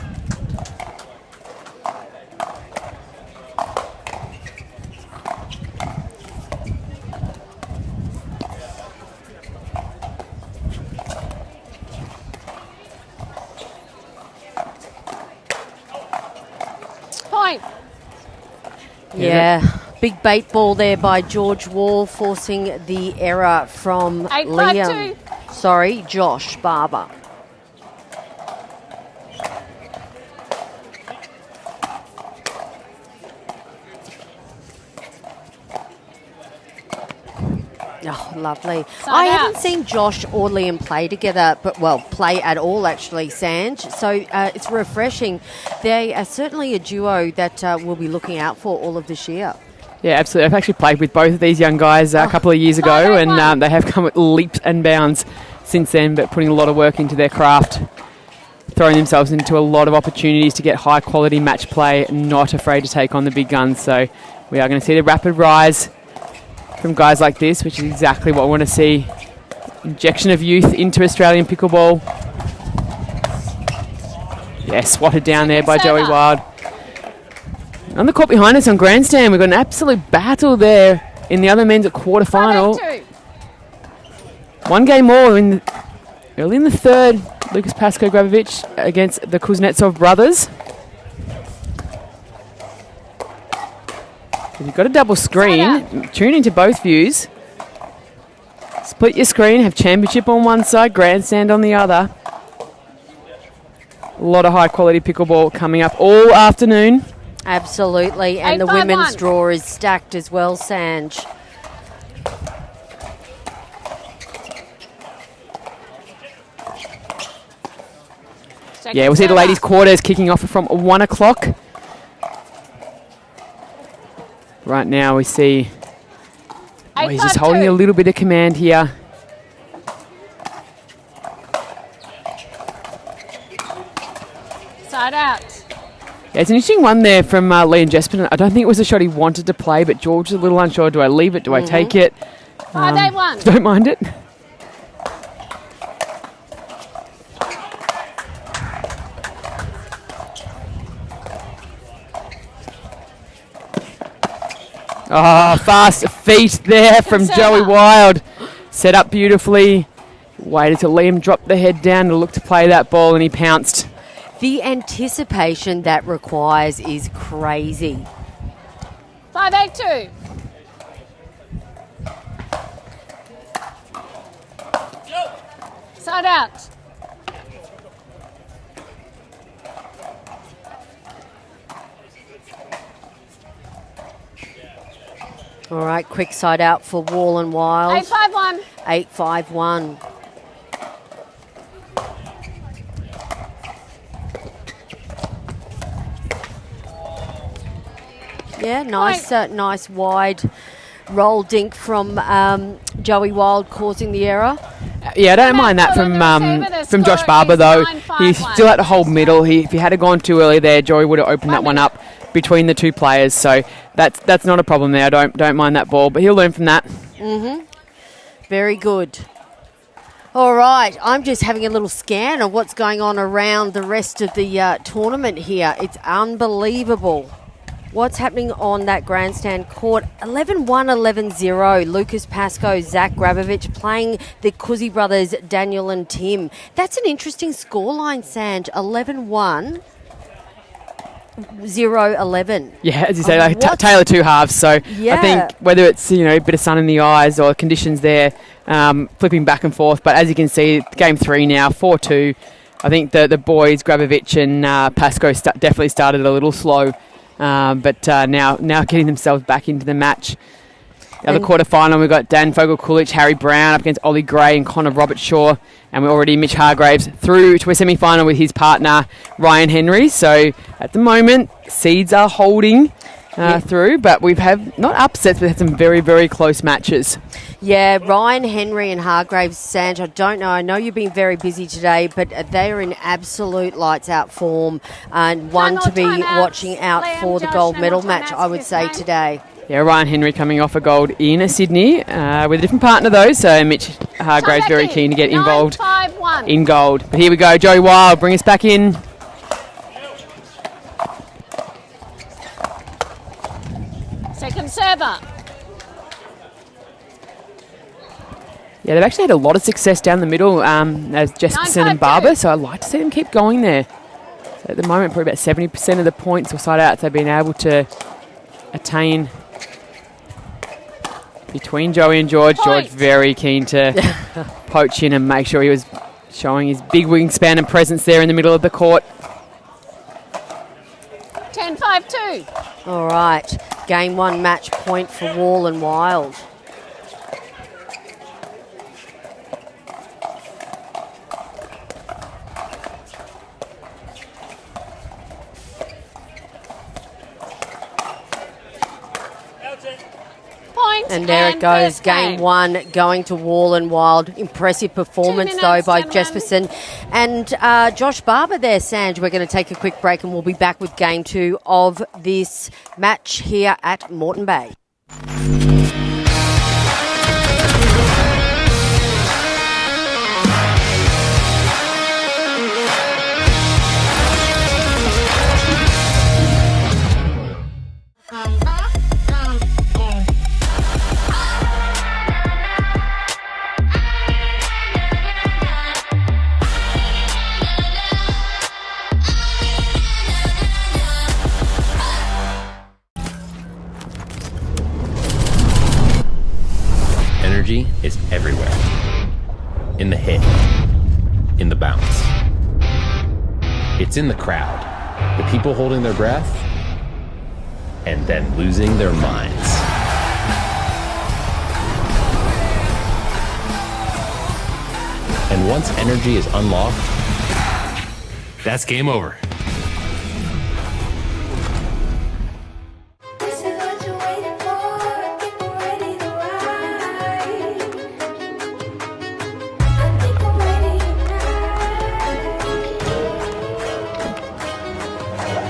Point. Yeah, big bait ball there by George Wall, forcing the error from 8-5-2. Josh Barber. Oh, lovely. I haven't seen Josh or Liam play together, play at all actually, Sanj. So it's refreshing. They are certainly a duo that we'll be looking out for all of this year. Yeah, absolutely. I've actually played with both of these young guys a couple of years ago, and they have come at leaps and bounds since then, but putting a lot of work into their craft, throwing themselves into a lot of opportunities to get high quality match play, not afraid to take on the big guns. So we are going to see the rapid rise from guys like this, which is exactly what we want to see. Injection of youth into Australian pickleball. Yeah, swatted down there by Joey Wild. On the court behind us on grandstand, we've got an absolute battle there in the other men's at quarterfinal. 5-8-2. One game more early in the third. Lucas Pasko-Grabovic against the Kuznetsov brothers. If you've got a double screen, tune into both views. Split your screen, have championship on one side, grandstand on the other. A lot of high quality pickleball coming up all afternoon. Absolutely, and the 8-5-1. women's draw is stacked as well, Sanj. Yeah, we'll see the ladies' quarters kicking off from 1 o'clock. Right now we see he's just holding a little bit of command here. Side out. Yeah, it's an interesting one there from Liam Jesperson. I don't think it was a shot he wanted to play, but George is a little unsure. Do I leave it? Do I take it? 5-8-1. Don't mind it. Oh, fast feet there from Joey Wild. Set up beautifully. Waited till Liam dropped the head down to look to play that ball, and he pounced. The anticipation that requires is crazy. 5-8-2. Side out. All right, quick side out for Wall and Wild. 8-5-1. 8-5-1. Yeah, nice wide roll dink from Joey Wild causing the error. Yeah, I don't mind that from Josh Barber though. He still had to hold middle. If he had gone too early there, Joey would have opened that one up between the two players. So that's not a problem there. I don't mind that ball, but he'll learn from that. Very good. All right, I'm just having a little scan of what's going on around the rest of the tournament here. It's unbelievable. What's happening on that grandstand court? 11-1, 11-0. Lucas Pascoe, Zach Grabovich playing the Cousy brothers, Daniel and Tim. That's an interesting scoreline, Sanj. 11-1. 0-11. Yeah, as you say, tailor two halves. So Yeah. I think whether it's a bit of sun in the eyes or conditions there, flipping back and forth. But as you can see, game 3 now, 4-2. I think the boys, Grabovich and Pascoe, definitely started a little slow, but now getting themselves back into the match. The other quarterfinal, we've got Dan Fogel-Coolidge, Harry Brown up against Ollie Gray and Connor Robertshaw. And we're already Mitch Hargraves through to a semi-final with his partner, Ryan Henry. So at the moment, seeds are holding through, but we've had not upsets, but had some very, very close matches. Yeah, Ryan Henry and Hargraves, Sanj, I don't know. I know you've been very busy today, but they are in absolute lights-out form and one to be watching out for the gold medal match, I would say, today. Yeah, Ryan Henry coming off a gold in Sydney with a different partner though, so Mitch Hargraves very keen to get involved in gold. But here we go, Joey Wild, bring us back in. Second server. Yeah, they've actually had a lot of success down the middle as Jesperson and Barber, so I'd like to see them keep going there. So at the moment, probably about 70% of the points or side outs they've been able to attain between Joey and George. George very keen to poach in and make sure he was showing his big wingspan and presence there in the middle of the court. 10-5-2. All right, game 1 match point for Wall and Wild. And there it goes, game 1 going to Wall and Wild. Impressive performance though by Jesperson and Josh Barber there, Sanj. We're going to take a quick break and we'll be back with game 2 of this match here at Moreton Bay. Energy is everywhere. In the hit, in the bounce. It's in the crowd, the people holding their breath, and then losing their minds. And once energy is unlocked, that's game over. This is what you're waiting for. People ready to ride. I think I'm ready tonight. I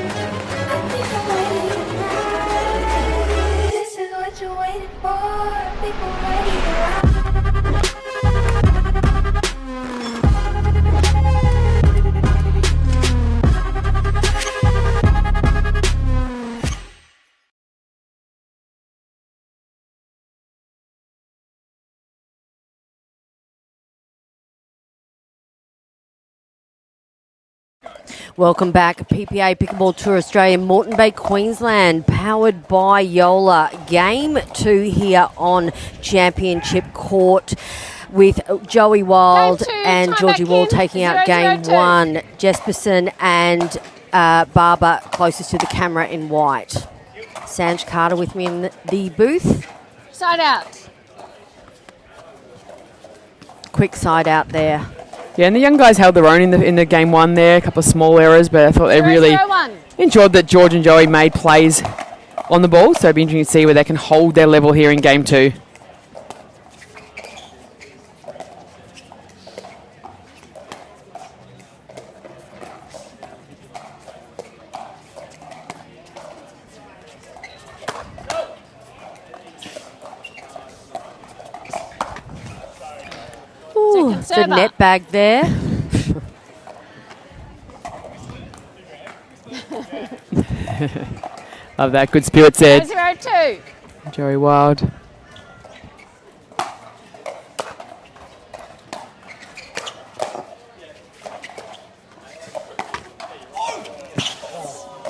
think I'm ready tonight. This is what you're waiting for. People ready to ride. Welcome back. PPA Pickleball Tour Australia, Moreton Bay, Queensland, powered by JOOLA. Game 2 here on Championship Court with Joey Wild Game 2, and time Georgie back Wall in, taking out 0-0-2. game 1. Jesperson and Barber closest to the camera in white. Sanj Carter with me in the booth. Side out. Quick side out there. Yeah, and the young guys held their own in the game 1 there. A couple of small errors, but I thought they really 0-0-1. enjoyed that George and Joey made plays on the ball, so it'll be interesting to see where they can hold their level here in game 2. Ooh, Second the server. net bag there. Love that. Good spirits there. 0-2. Joey Wild.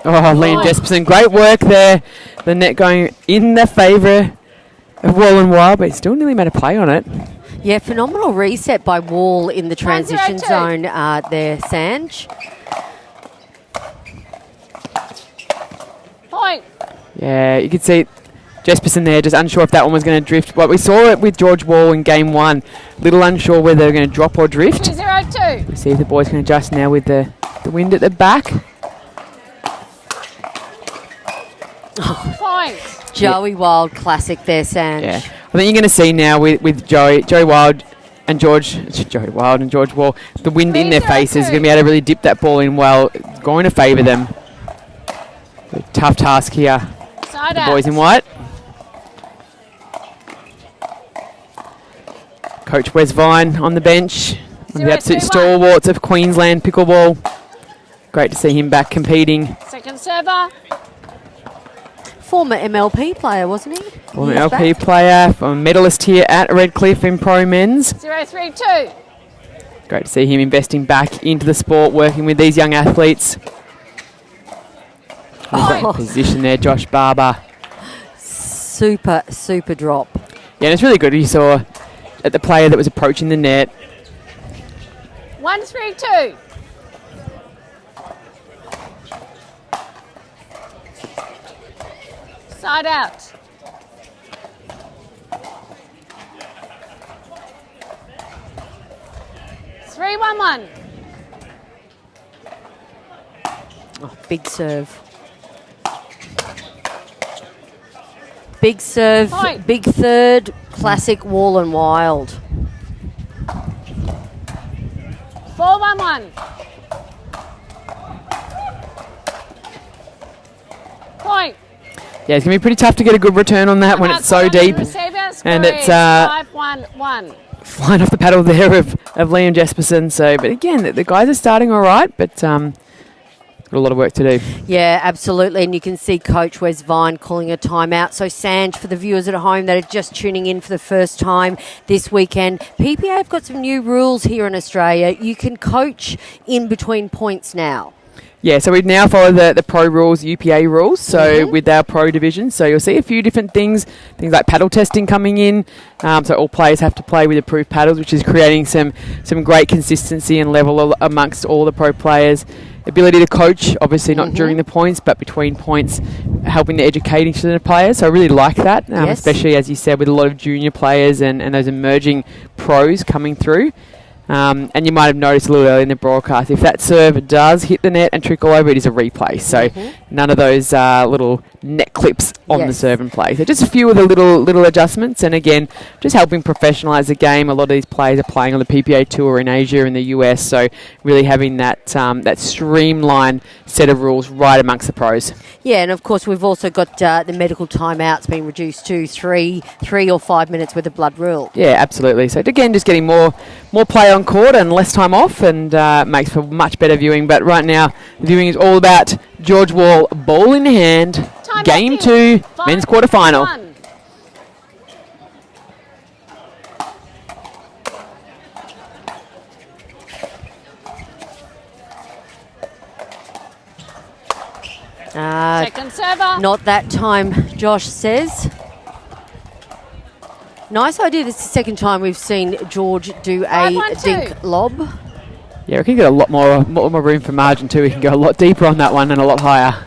Oh, Liam Jesperson, great work there. The net going in the favour of Wall and Wild, but he still nearly made a play on it. Yeah, phenomenal reset by Wall in the transition 1-0-2. zone there, Sanj. Point. Yeah, you could see Jesperson there, just unsure if that one was going to drift. But we saw it with George Wall in game 1. Little unsure whether they're going to drop or drift. 2-0-2. We'll see if the boys can adjust now with the wind at the back. Point. Joey Wild classic there, Sanj. Yeah, I think you're going to see now with Joey Wild and Joey Wild and George Wall, the wind in their 3-0-2. faces, going to be able to really dip that ball in well, going to favour them. So tough task here, Side the out. boys in white. Coach Wes Vine on the bench, one of the absolute 0-3-1. stalwarts of Queensland pickleball. Great to see him back competing. Second server. Former MLP player, wasn't he? Former Years LP back. player, a medalist here at Redcliffe in Pro Men's. 0-3-2. Great to see him investing back into the sport, working with these young athletes. Great position there, Josh Barber. Super drop. Yeah, and it's really good. You saw at the player that was approaching the net. 1-3-2. Side out. 3-1-1. Oh, big serve. Big serve, Point. big third, classic Wall and Wild. 4-1-1. Point. Yeah, it's going to be pretty tough to get a good return on that when it's so deep. And it's 5-1-1. flying off the paddle there of Liam Jesperson. So, but again, the guys are starting all right, but got a lot of work to do. Yeah, absolutely. And you can see Coach Wes Vine calling a timeout. So, Sanj, for the viewers at home that are just tuning in for the first time this weekend, PPA have got some new rules here in Australia. You can coach in between points now. Yeah, so we now follow the pro rules, UPA rules, so with our pro division. So you'll see a few different things like paddle testing coming in. So all players have to play with approved paddles, which is creating some great consistency and level amongst all the pro players. Ability to coach, obviously not during the points, but between points, helping the education of the players. So I really like that, Yes. especially, as you said, with a lot of junior players and those emerging pros coming through. And you might have noticed a little earlier in the broadcast, if that serve does hit the net and trickle over, it is a replay. So none of those little net clips on the serve and play. So just a few of the little adjustments. And again, just helping professionalise the game. A lot of these players are playing on the PPA Tour in Asia and the US. So really having that streamlined set of rules right amongst the pros. Yeah, and of course we've also got the medical timeouts being reduced to three or 5 minutes with a blood rule. Yeah, absolutely. So again, just getting more play on court and less time off, and makes for much better viewing. But right now, the viewing is all about George Wall, ball in hand, Time game back in. 2, men's quarterfinal. 5-1. Second server. Not that time, Josh says. Nice idea. This is the second time we've seen George do a 5-1-2. dink lob. Yeah, we can get a lot more room for margin too. We can go a lot deeper on that one and a lot higher.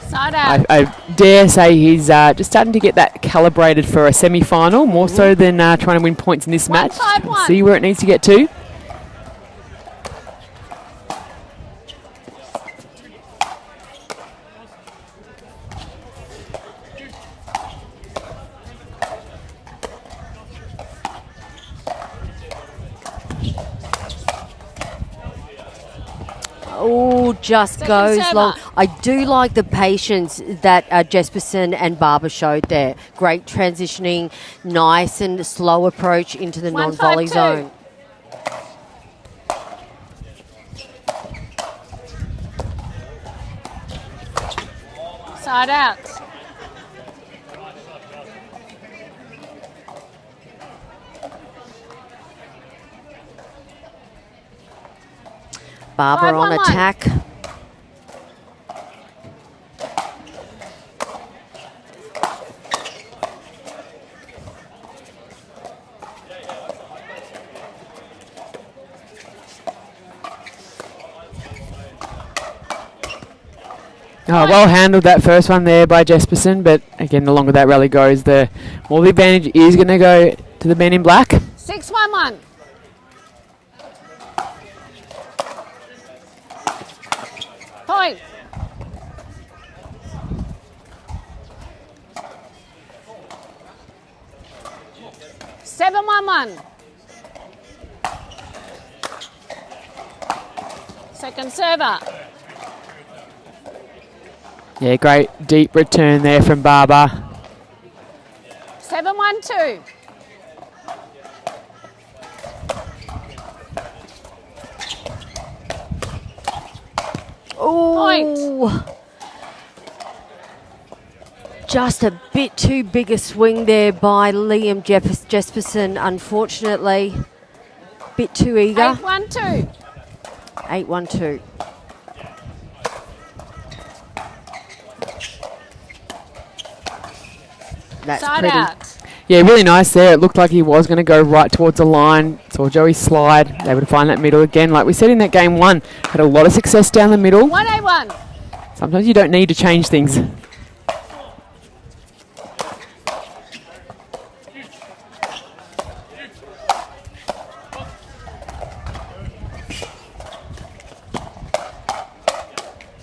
Side out. I dare say he's just starting to get that calibrated for a semi-final, more so than trying to win points in this match. 1-5-1. See where it needs to get to. Oh, just Second goes server. long. I do like the patience that Jesperson and Barber showed there. Great transitioning, nice and slow approach into the non-volley 1-5-2. zone. Side out. Barber on 5-1-1. attack. Oh, well handled that first one there by Jesperson, but again, the longer that rally goes, the more the advantage is going to go to the men in black. 6-1-1. Point. Seven, 1-1. Second server. Yeah, great deep return there from Barber. 7-1-2. Oh, just a bit too big a swing there by Liam Jesperson, unfortunately. Bit too eager. 8-1-2. 8-1-2. That's Side pretty. out. Yeah, really nice there. It looked like he was going to go right towards the line. Saw Joey slide, able to find that middle again. Like we said in that game one, had a lot of success down the middle. 1-8-1. Sometimes you don't need to change things.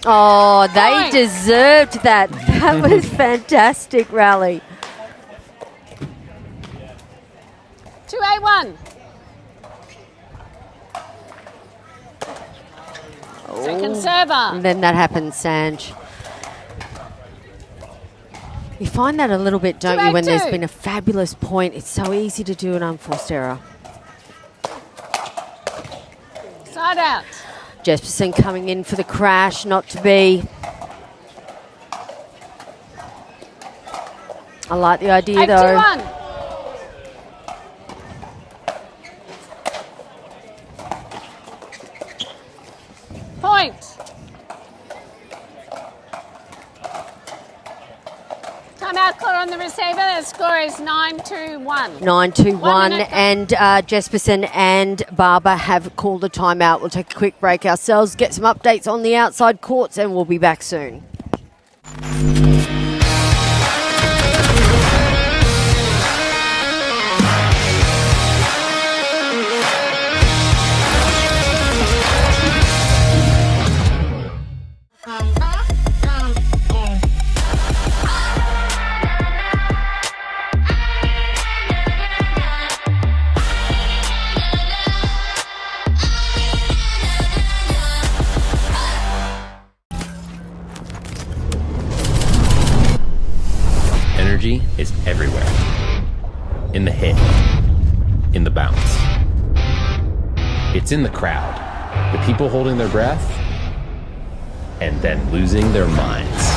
Oh, they Point. deserved that. That was fantastic rally. 2-8-1. Second server. And then that happens, Sanj. You find that a little bit, don't you, when there's 2-8-2. been a fabulous point. It's so easy to do an unforced error. Side out. Jesperson coming in for the crash, not to be. I like the idea, though. 8-2-1. Point. Timeout call on the receiver. The score is 9-2-1. 9-2-1, 1 minute. and Jesperson and Barber have called a timeout. We'll take a quick break ourselves, get some updates on the outside courts, and we'll be back soon. Energy is everywhere. In the hit, in the bounce. It's in the crowd, the people holding their breath, and then losing their minds.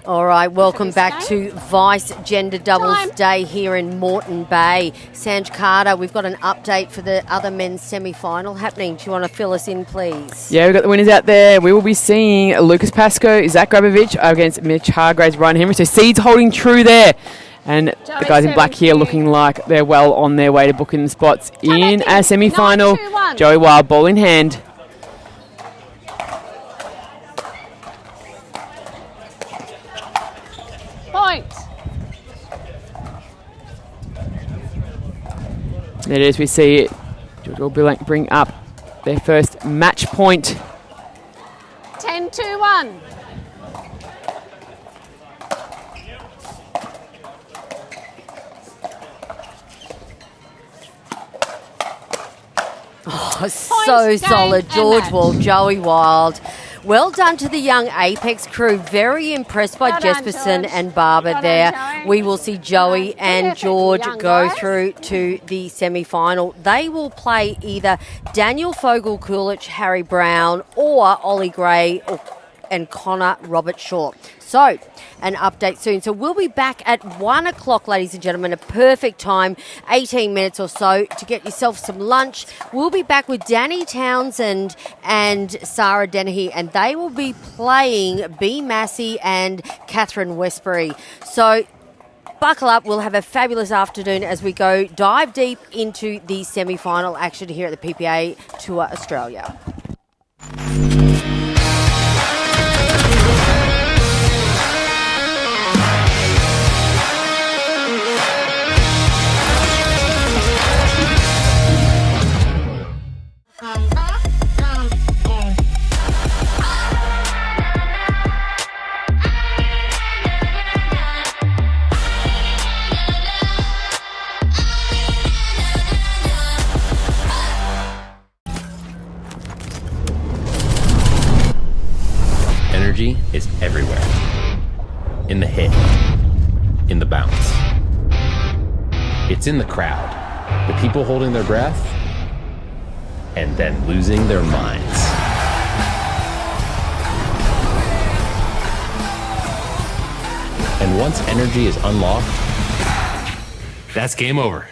All right, welcome back to Vice Gender Doubles Time. Day here in Moreton Bay. Sanj Carter, we've got an update for the other men's semi-final happening. Do you want to fill us in, please? Yeah, we've got the winners out there. We will be seeing Lucas Pascoe, Zach Grabovich against Mitch Hargraves, Ryan Henry. So Seeds holding true there. And the guys in black here 7-2. looking like they're well on their way to booking spots in our semi-final. 9-2-1. Joey Wild, ball in hand. Point. There it is, we see it. George will bring up their first match point. 10-2-1. Oh, so solid, and George match. Wall, Joey Wild. Well done to the young Apex crew. Very impressed by Well done, Jesperson George. and Barber Well done, there. Joey. We will see Joey Good and effort, George young go guys. through to the semi-final. They will play either Daniel Fogel-Coolidge, Harry Brown, or Ollie Gray and Connor Robert Shaw. So, an update soon. So we'll be back at 1 o'clock, ladies and gentlemen, a perfect time, 18 minutes or so to get yourself some lunch. We'll be back with Danny Townsend and Sarah Dennehy, and they will be playing B. Massey and Catherine Westbury. So buckle up. We'll have a fabulous afternoon as we go dive deep into the semi-final action here at the PPA Tour Australia. Energy is everywhere. In the hit, in the bounce. It's in the crowd, the people holding their breath, and then losing their minds. And once energy is unlocked, that's game over.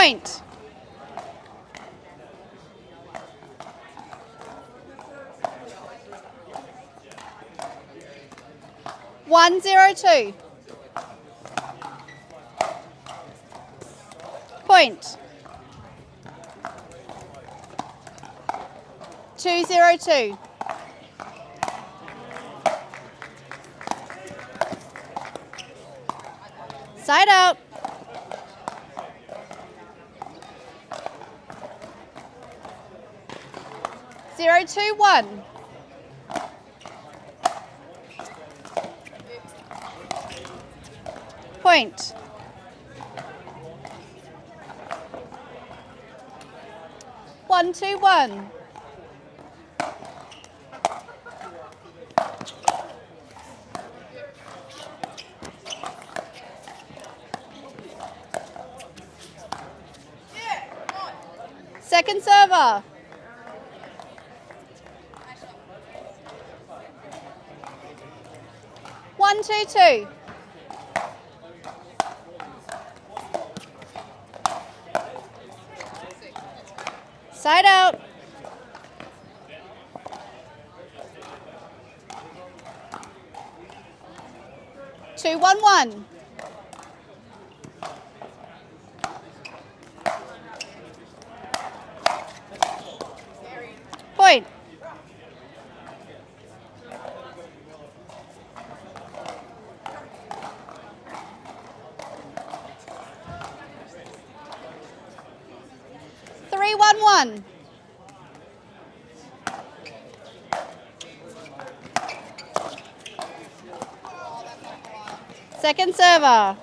Point. One zero two. Point. 202. Side out. Zero two one. Point. One two one. Second server. One two two. Side out. Two one one. Point. Three one one. Second server.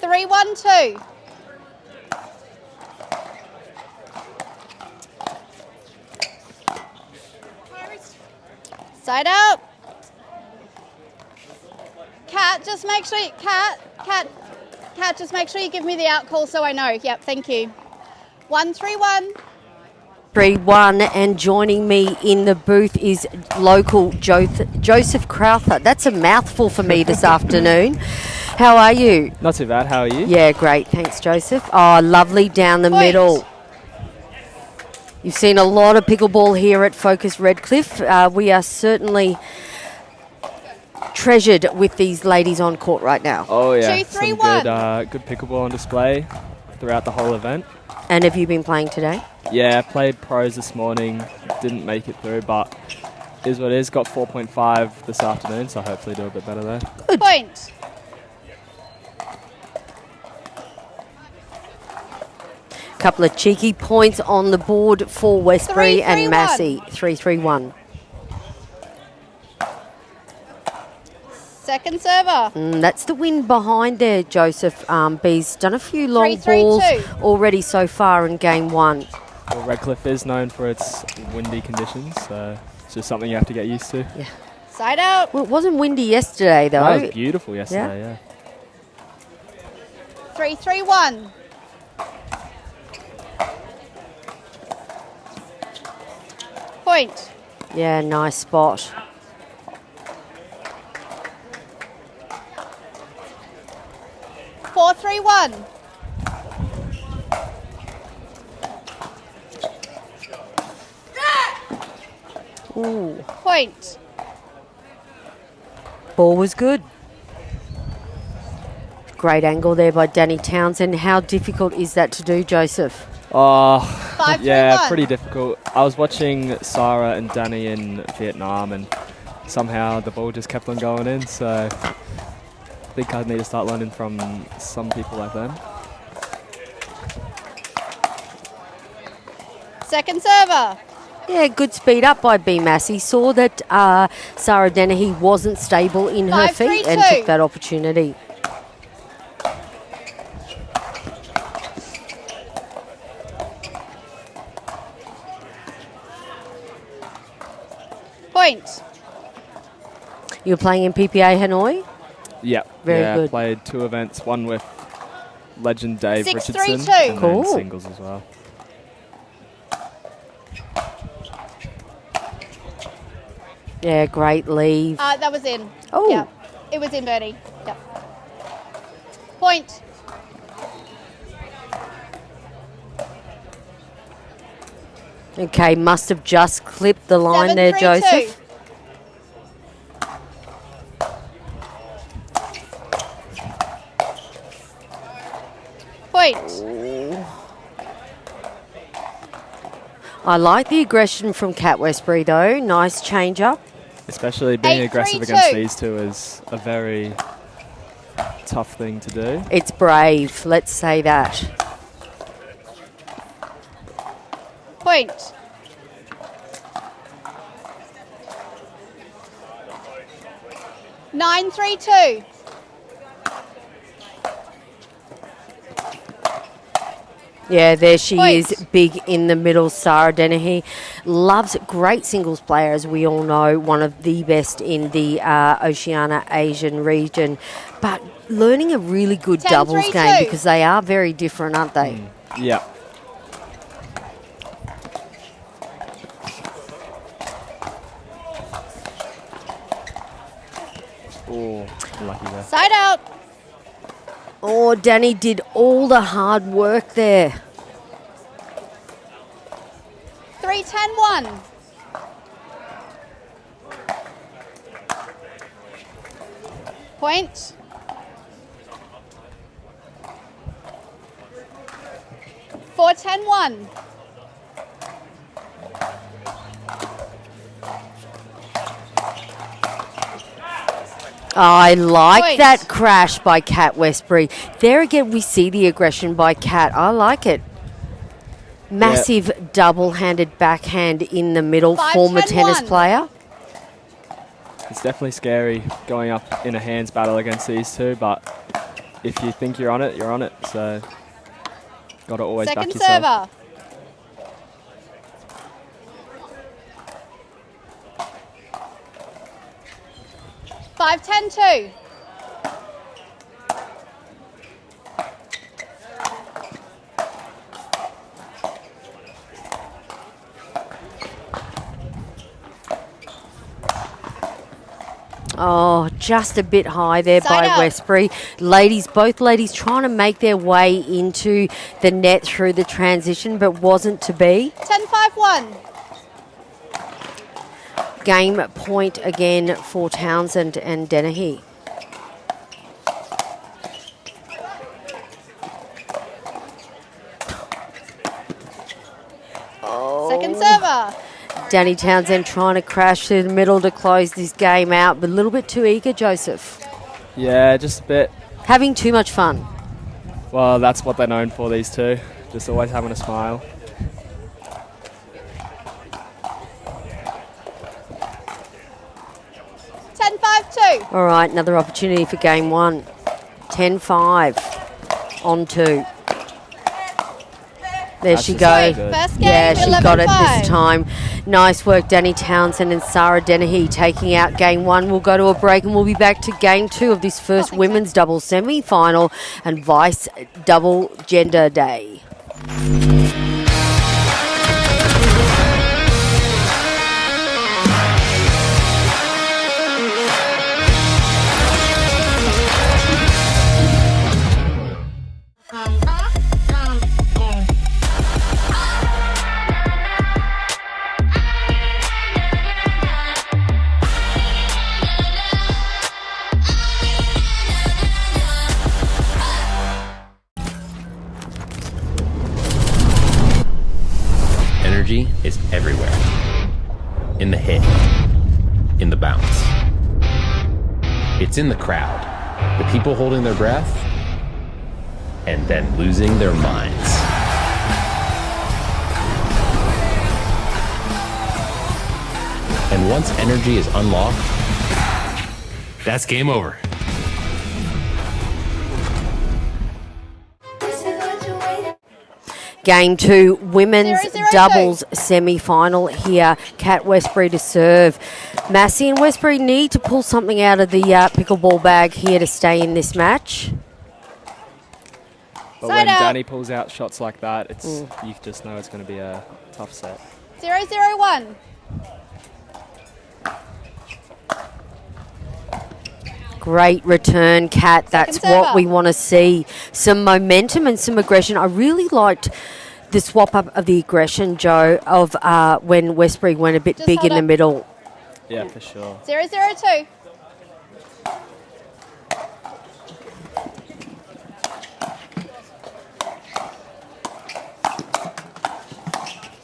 Three one two. Side out. Cat, just make sure you, Cat, just make sure you give me the out call so I know. Yep, thank you. 131. 3-1, and joining me in the booth is local Joseph Crowther. That's a mouthful for me this afternoon. How are you? Not too bad. How are you? Yeah, great. Thanks, Joseph. Oh, lovely down the middle. You've seen a lot of pickleball here at Focus Redcliffe. We are certainly treasured with these ladies on court right now. Oh, yeah. 2, 3, Some 1. good pickleball on display throughout the whole event. And have you been playing today? Yeah, played pros this morning. Didn't make it through, but is what it is. Got 4.5 this afternoon, so hopefully do a bit better there. Good. Point. Couple of cheeky points on the board for Westbury and Massey. 3-3-1. Second server. That's the win behind there, Joseph. B's done a few long 3-3-2. balls already so far in game one. Well, Redcliffe is known for its windy conditions, so it's just something you have to get used to. Yeah. Side out. Well, it wasn't windy yesterday, though. That was beautiful yesterday, yeah. 3-3-1. Point. Yeah, nice spot. Four, 3, 1. Ooh. Point. Ball was good. Great angle there by Danny Townsend. How difficult is that to do, Joseph? Oh, 5, 3, yeah, 1. pretty difficult. I was watching Sarah and Danny in Vietnam, and somehow the ball just kept on going in, so I think I need to start learning from some people like them. Second server. Yeah, good speed up by B. Massey. Saw that Sarah Dennehy wasn't stable in her 5, feet 3, and 2. took that opportunity. Point. You're playing in PPA Hanoi? Yeah, Very yeah, good. played 2 events, one with legend Dave 6, 3, Richardson 2. and Cool. then singles as well. Yeah, great leave. That was in. Oh. Yeah. It was in, Bertie. Yep. Point. Okay, must have just clipped the line 7, there, 3, Joseph. 2. Point. I like the aggression from Kat Westbury, though. Nice change up. Especially being 8, aggressive 3, against 2. these two is a very tough thing to do. It's brave, let's say that. Point. Nine, 3, 2. Yeah, there she Point. is, big in the middle, Sarah Dennehy. Loves, great singles player, as we all know, one of the best in the Oceania Asian region. But learning a really good 10, doubles 3, game 2. because they are very different, aren't they? Yeah. Oh, lucky there. Side out. Oh, Danny did all the hard work there. 3, 10, 1. Point. Four, 10, 1. I like Point. that crash by Kat Westbury. There again, we see the aggression by Kat. I like it. Massive double-handed backhand in the middle, 5, former 10, tennis 1. player. It's definitely scary going up in a hands battle against these two, but if you think you're on it, you're on it. So, got to always Second back yourself. server. Five, 10, 2. Oh, just a bit high there Side by out. Westbury. Ladies, both ladies trying to make their way into the net through the transition, but wasn't to be. 10, 5, 1. Game point again for Townsend and Dennehy. Second server. Danny Townsend trying to crash through the middle to close this game out, but a little bit too eager, Joseph. Yeah, just a bit. Having too much fun. Well, that's what they're known for, these two. Just always having a smile. Ten, 5, 2. All right, another opportunity for game one. 10-5 on 2. There That's she just goes. so good. First game, Yeah, she 11, got it 5. this time. Nice work, Danny Townsend and Sarah Dennehy taking out game one. We'll go to a break and we'll be back to game 2 of this first women's double semi-final and vice double gender day. Energy is everywhere. In the hit, in the bounce. It's in the crowd, the people holding their breath, and then losing their minds. And once energy is unlocked, that's game over. This is what you waited. Game 2, women's 0-0-2. doubles semi-final here. Kat Westbury to serve. Massey and Westbury need to pull something out of the pickleball bag here to stay in this match. But Side when out. Danny pulls out shots like that, it's you just know it's going to be a tough set. 0, 0, 1. Great return, Kat. That's Second what server. we want to see. Some momentum and some aggression. I really liked the swap up of the aggression, Joe, of when Westbury went a bit Just big hold in the up. middle. Yeah, for sure. 0-0-2.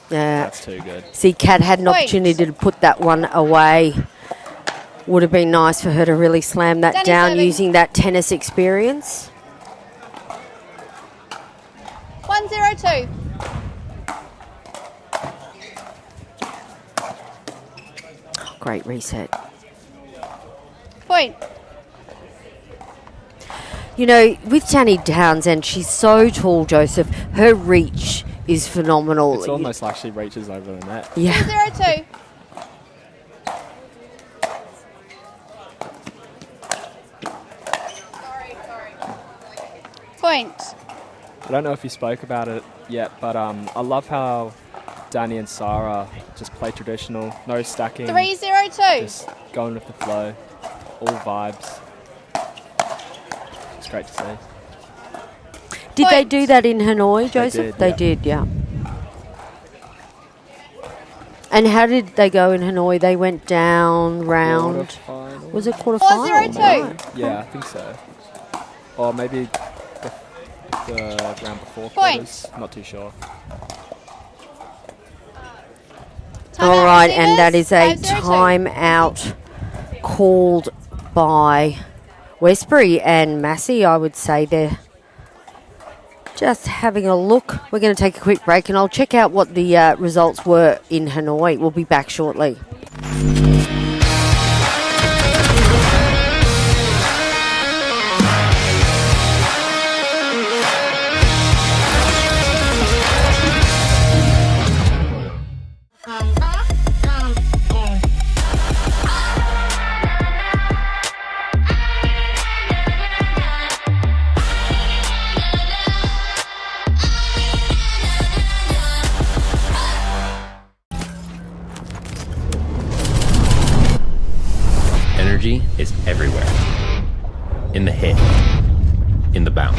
Yeah. That's too good. See, Kat had an Point. opportunity to put that one away. Would have been nice for her to really slam that Danny down serving. using that tennis experience. 1-0-2. Great reset. Point. You know, with Danny Townsend, she's so tall, Joseph. Her reach is phenomenal. It's almost like she reaches over the net. Yeah. 2-0-2. Point. I don't know if you spoke about it yet, but I love how Danny and Sarah just play traditional, no stacking, 3-0-2. just going with the flow, all vibes. It's great to see. Did they Point. do that in Hanoi, Joseph? did, yeah. Yeah. And how did they go in Hanoi? They went down, round. Quarterfinal? Was it quarterfinal? 4-0-2. Right. Yeah, I think so. Or maybe the round before Point. quarters. Not too sure. All right, and that is a 5-0-2. timeout called by Westbury and Massey, I would say they're just having a look. We're going to take a quick break and I'll check out what the results were in Hanoi. We'll be back shortly. Energy is everywhere. In the hit, in the bounce.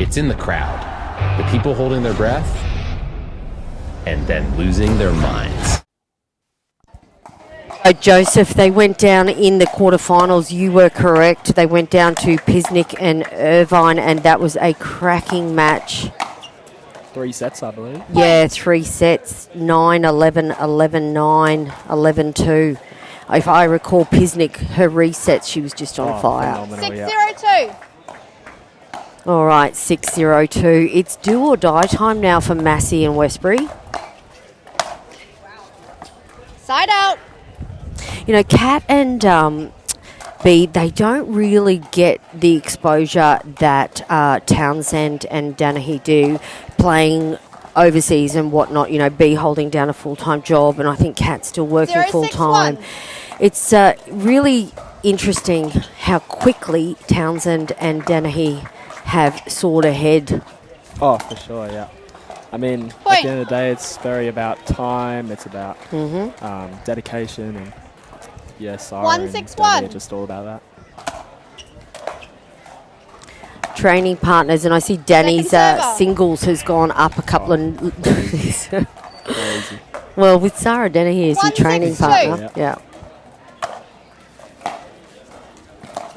It's in the crowd, the people holding their breath, and then losing their minds. Joseph, they went down in the quarterfinals. You were correct. They went down to Pisnik and Irvine, and that was a cracking match. 3 sets, I believe. Yeah, 3 sets, 9-11, 11-9, 11-2. If I recall, Pisnik, her resets, she was just on fire. Phenomenal, yeah. 6-0-2. All right, 6-0-2. It's do or die time now for Massey and Westbury. Side out. You know, Kat and B, they don't really get the exposure that Townsend and Danahy do playing overseas and whatnot. You know, B holding down a full-time job, and I think Kat's still working 0-6-1. full-time. It's really interesting how quickly Townsend and Danahy have soared ahead. Oh, for sure, yeah. I mean, Point. at the end of the day, it's very about time. It's about dedication, and yeah, Sarah 1-6-1. and Danny are just all about that. Training partners, and I see Danny's Second server. singles has gone up a couple of... Crazy. Well, with Sarah Dennehy as your 1-6-2. training partner. Yeah.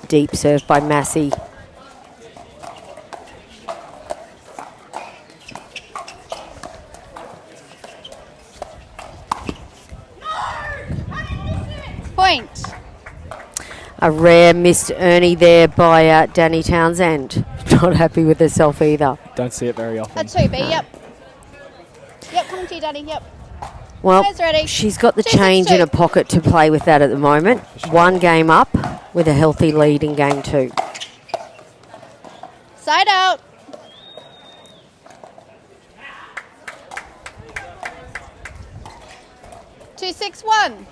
Deep serve by Massey. Point. A rare missed Ernie there by Danny Townsend. Not happy with herself either. Don't see it very often. A 2B, yep. Yep, coming to you, Daddy, yep. Well, Players ready. she's got the 2-6-2. change in her pocket to play with that at the moment. One game up with a healthy lead in game 2. Side out. Two, 6-1.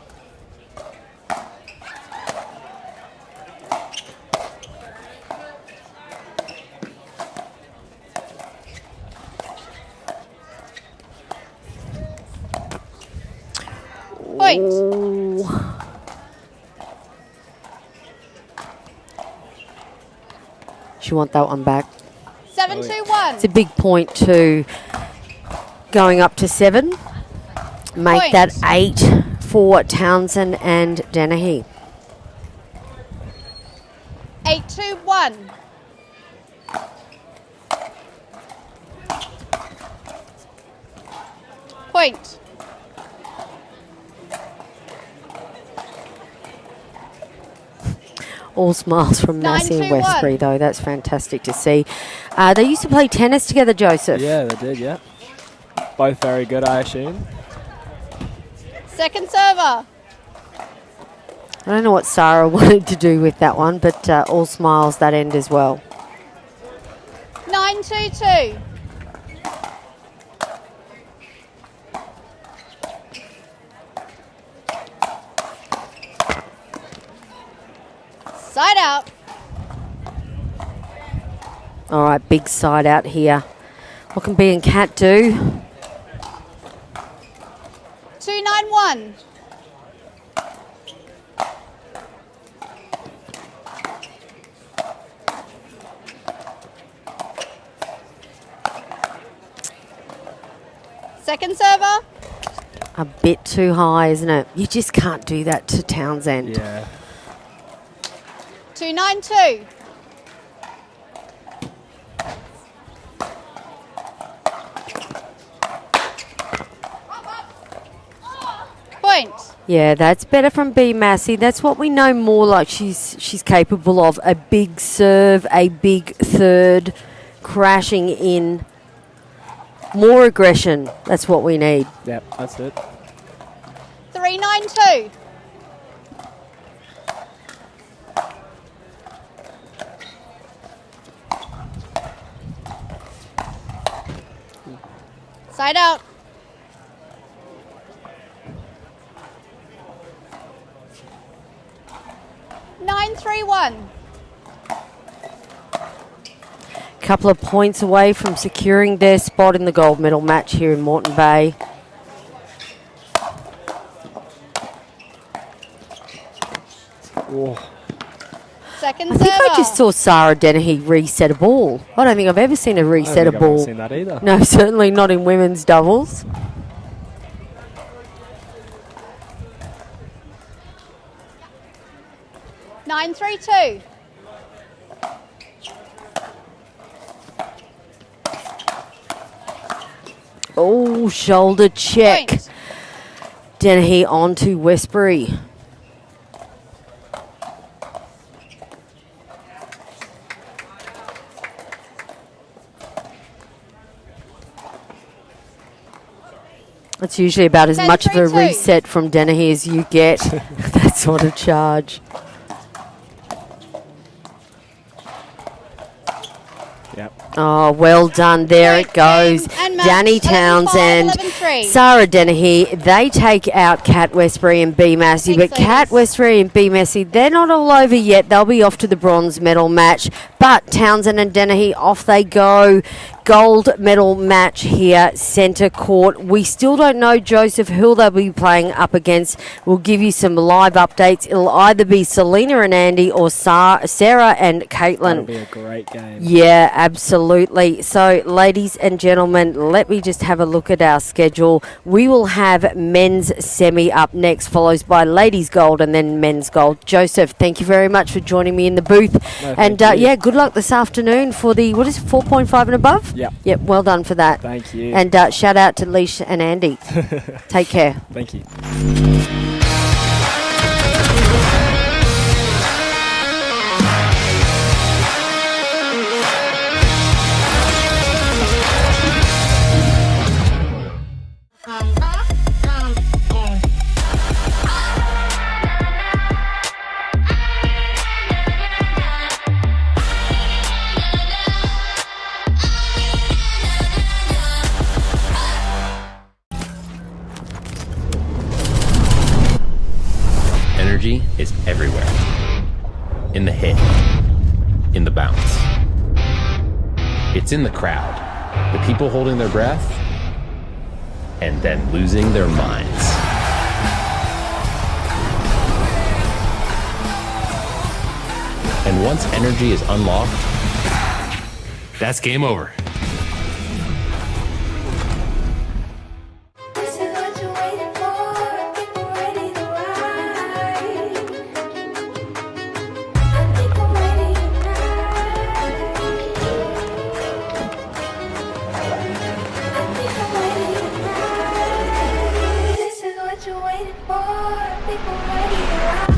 Point. Ooh. much you want that one back. 7-2-1. It's a big point to going up to 7. Make Point. that 8 for Townsend and Dennehy. 8-2-1. Point. All smiles from Massey and 9-2-1. Westbury, though. That's fantastic to see. They used to play tennis together, Joseph. Yeah, they did, yeah. Both very good, I assume. Second server. I don't know what Sarah wanted to do with that one, but all smiles that end as well. 9-2-2. Side out. All right, big side out here. What can B and Cat do? 2-9-1. Second server. A bit too high, isn't it? You just can't do that to Townsend. Yeah. 2-9-2. Point. Yeah, that's better from B Massey. That's what we know more like she's capable of. A big serve, a big third, crashing in. More aggression. That's what we need. Yep, that's it. 3-9-2. Side out. Nine, 3-1. Couple of points away from securing their spot in the gold medal match here in Moreton Bay. Second I think server. I just saw Sarah Dennehy reset a ball. I don't think I've ever seen her reset a I've ball. not seen that either. No, certainly not in women's doubles. Nine, 3-2. Oh, shoulder check. Point. Dennehy on to Westbury. It's usually about as 10, much of a 3-2. reset from Dennehy as you get. That sort of charge. Yep. Oh, well done. There Point, it goes. game and match. Danny Townsend, 11-5, 11-3. Sarah Dennehy. They take out Kat Westbury and B Massey. Thanks, But Kat ladies. Westbury and B Massey, they're not all over yet. They'll be off to the bronze medal match. But Townsend and Dennehy, off they go. Gold medal match here, centre court. We still don't know, Joseph, who they'll be playing up against. We'll give you some live updates. It'll either be Selena and Andy or Sarah and Caitlin. That'll be a great game. Yeah, absolutely. So, ladies and gentlemen, let me just have a look at our schedule. We will have men's semi up next, followed by ladies gold and then men's gold. Joseph, thank you very much for joining me in the booth. No, and thank you. yeah, good luck this afternoon for the, 4.5 and above? Yep. Yep, well done for that. Thank you. And shout out to Leash and Andy. Take care. Thank you. Energy is everywhere. In the hit, in the bounce. It's in the crowd, the people holding their breath, and then losing their minds. And once energy is unlocked, That's game over. This is what you're waiting for. People ready to ride. I think I'm ready tonight. I think I'm ready tonight. This is what you're waiting for. People ready to ride.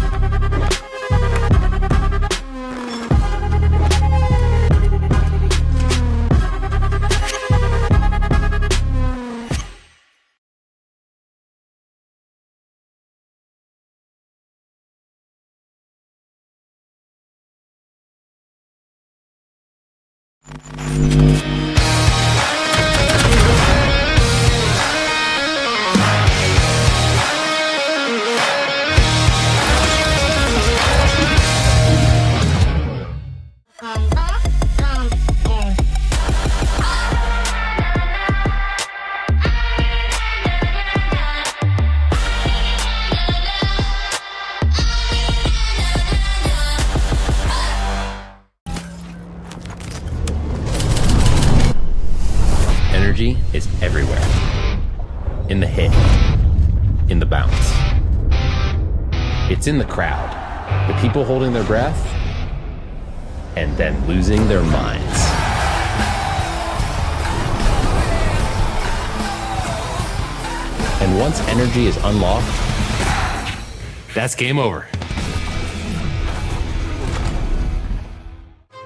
Energy is everywhere. In the hit, in the bounce. It's in the crowd, the people holding their breath, and then losing their minds. And once energy is unlocked, that's game over.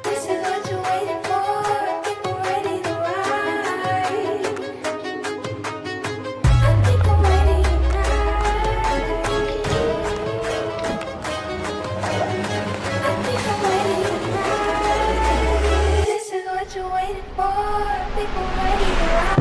This is what you're waiting for. People ready to ride. I think I'm ready tonight. I think I'm ready tonight. This is what you're waiting for. People ready to ride.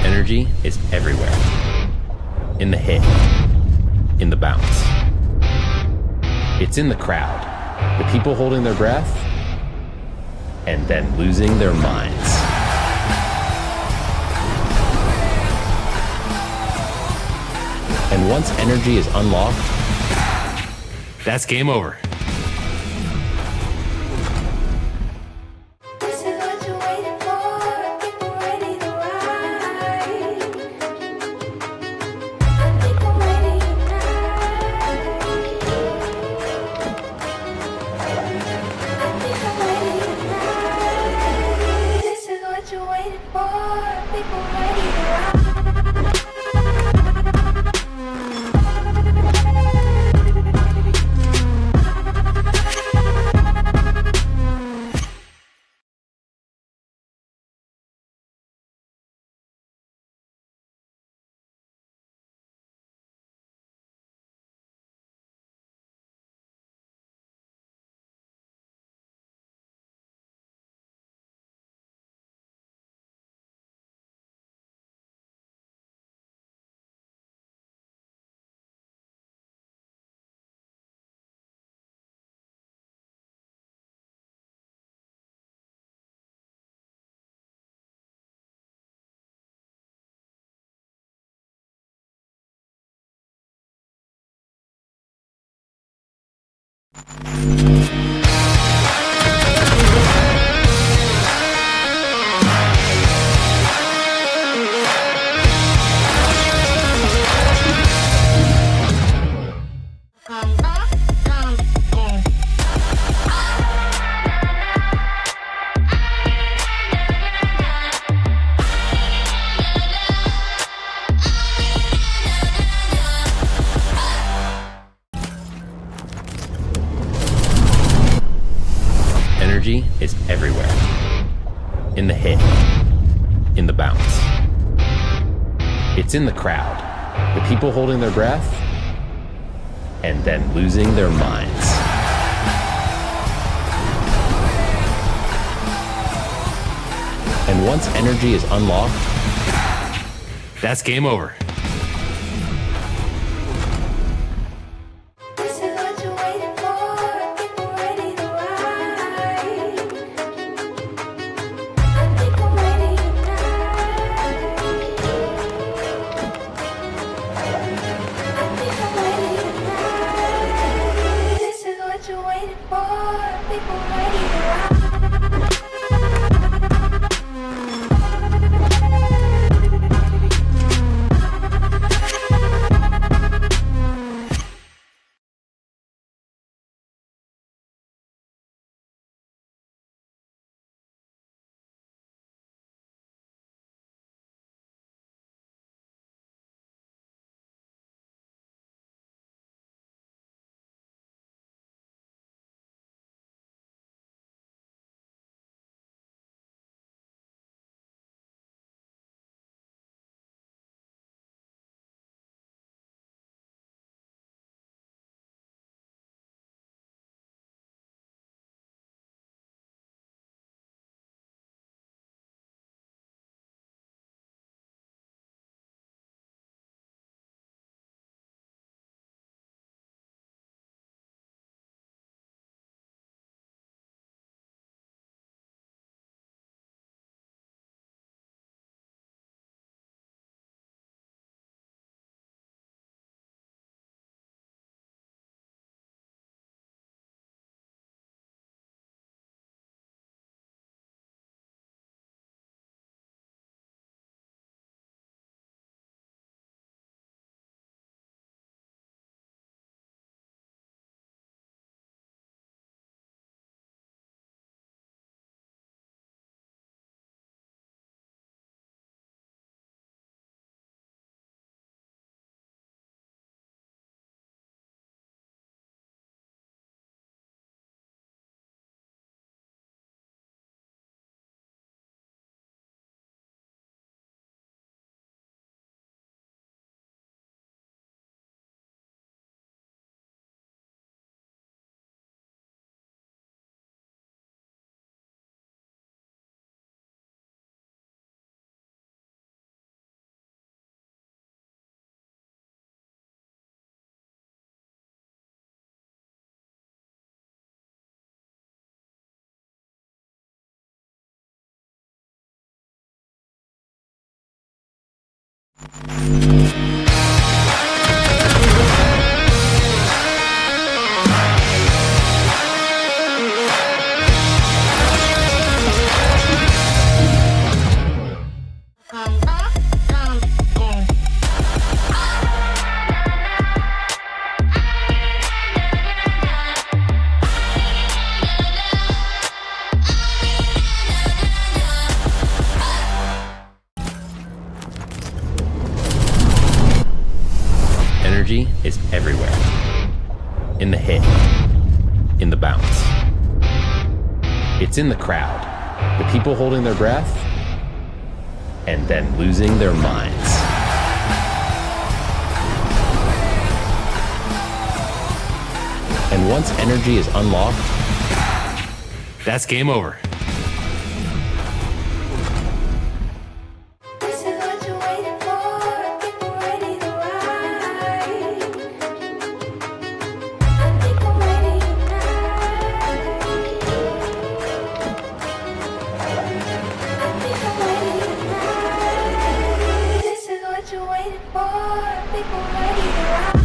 Energy is everywhere. In the hit, in the bounce. It's in the crowd, the people holding their breath, and then losing their minds. And once energy is unlocked, that's game over. This is what you're waiting for. People ready to ride. I think I'm ready tonight. I think I'm ready tonight. This is what you're waiting for. People ready to ride. Energy is everywhere. In the hit, in the bounce. It's in the crowd, the people holding their breath, and then losing their minds. And once energy is unlocked, that's game over. This is what you're waiting for. People ready to ride. I think I'm ready tonight. I think I'm ready tonight. This is what you're waiting for. People ready to ride. Energy is everywhere. In the hit, in the bounce. It's in the crowd, the people holding their breath, and then losing their minds. And once energy is unlocked, that's game over. This is what you're waiting for. People ready to ride. I think I'm ready tonight. I think I'm ready tonight. This is what you're waiting for. People ready to ride.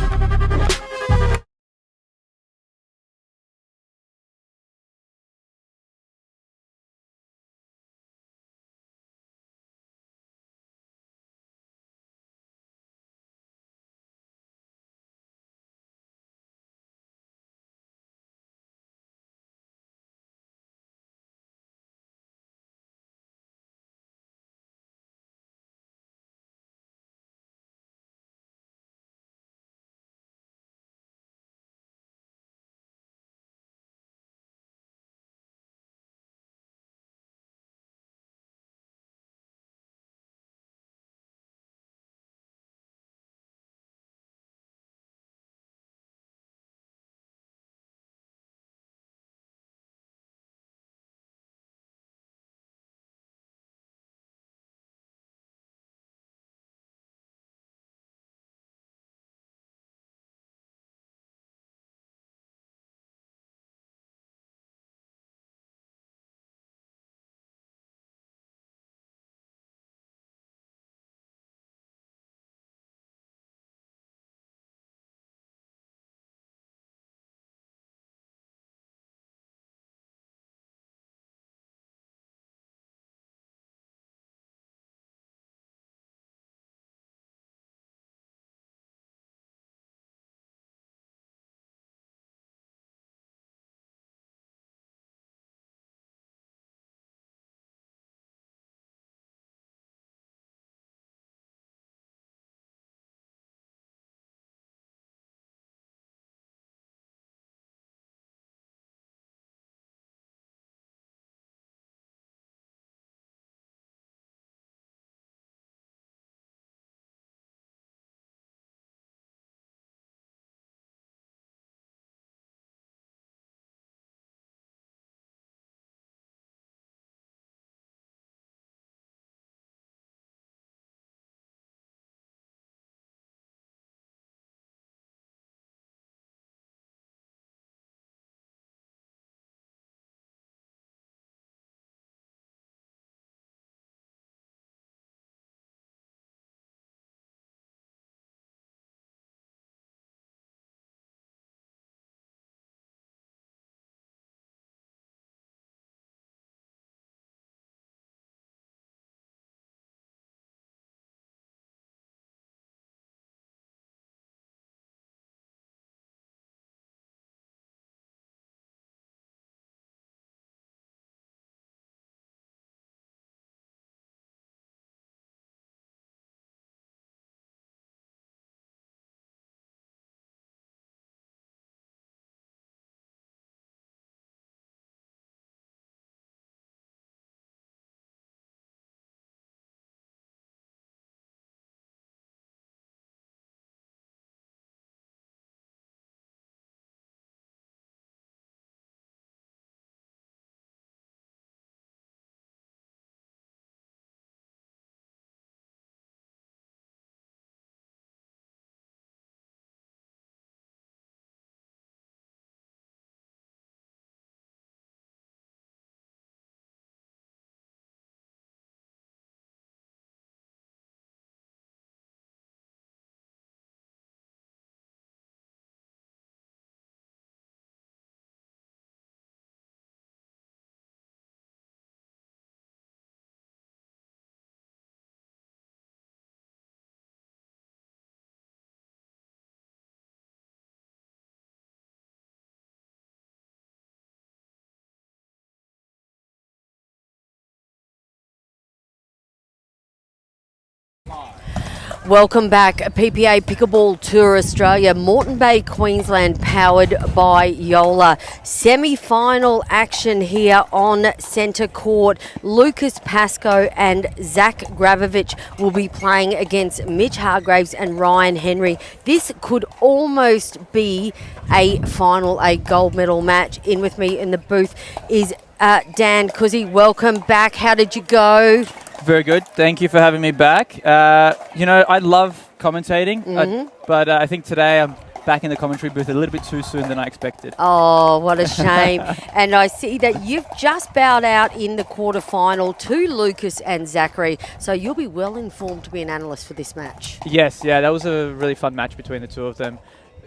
Welcome back, PPA Pickleball Tour Australia, Moreton Bay, Queensland, powered by JOOLA. Semi-final action here on centre court. Lucas Pascoe and Zach Gravovich will be playing against Mitch Hargraves and Ryan Henry. This could almost be a final, a gold medal match. In with me in the booth is Dan Cuzzy. Welcome back. How did you go? Very good. Thank you for having me back. I love commentating, but I think today I'm back in the commentary booth a little bit too soon than I expected. Oh, what a shame. And I see that you've just bowed out in the quarterfinal to Lucas and Zachary, so you'll be well informed to be an analyst for this match. Yes, that was a really fun match between the two of them.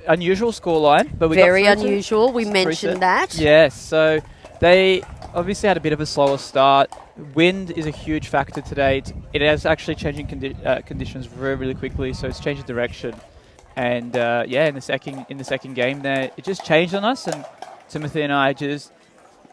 Unusual scoreline, but we Very got unusual. We mentioned that. Yes, so they obviously had a bit of a slower start. Wind is a huge factor today. It is actually changing conditions very, really quickly, so it's changing direction. And in the second game there, it just changed on us, and Timothy and I just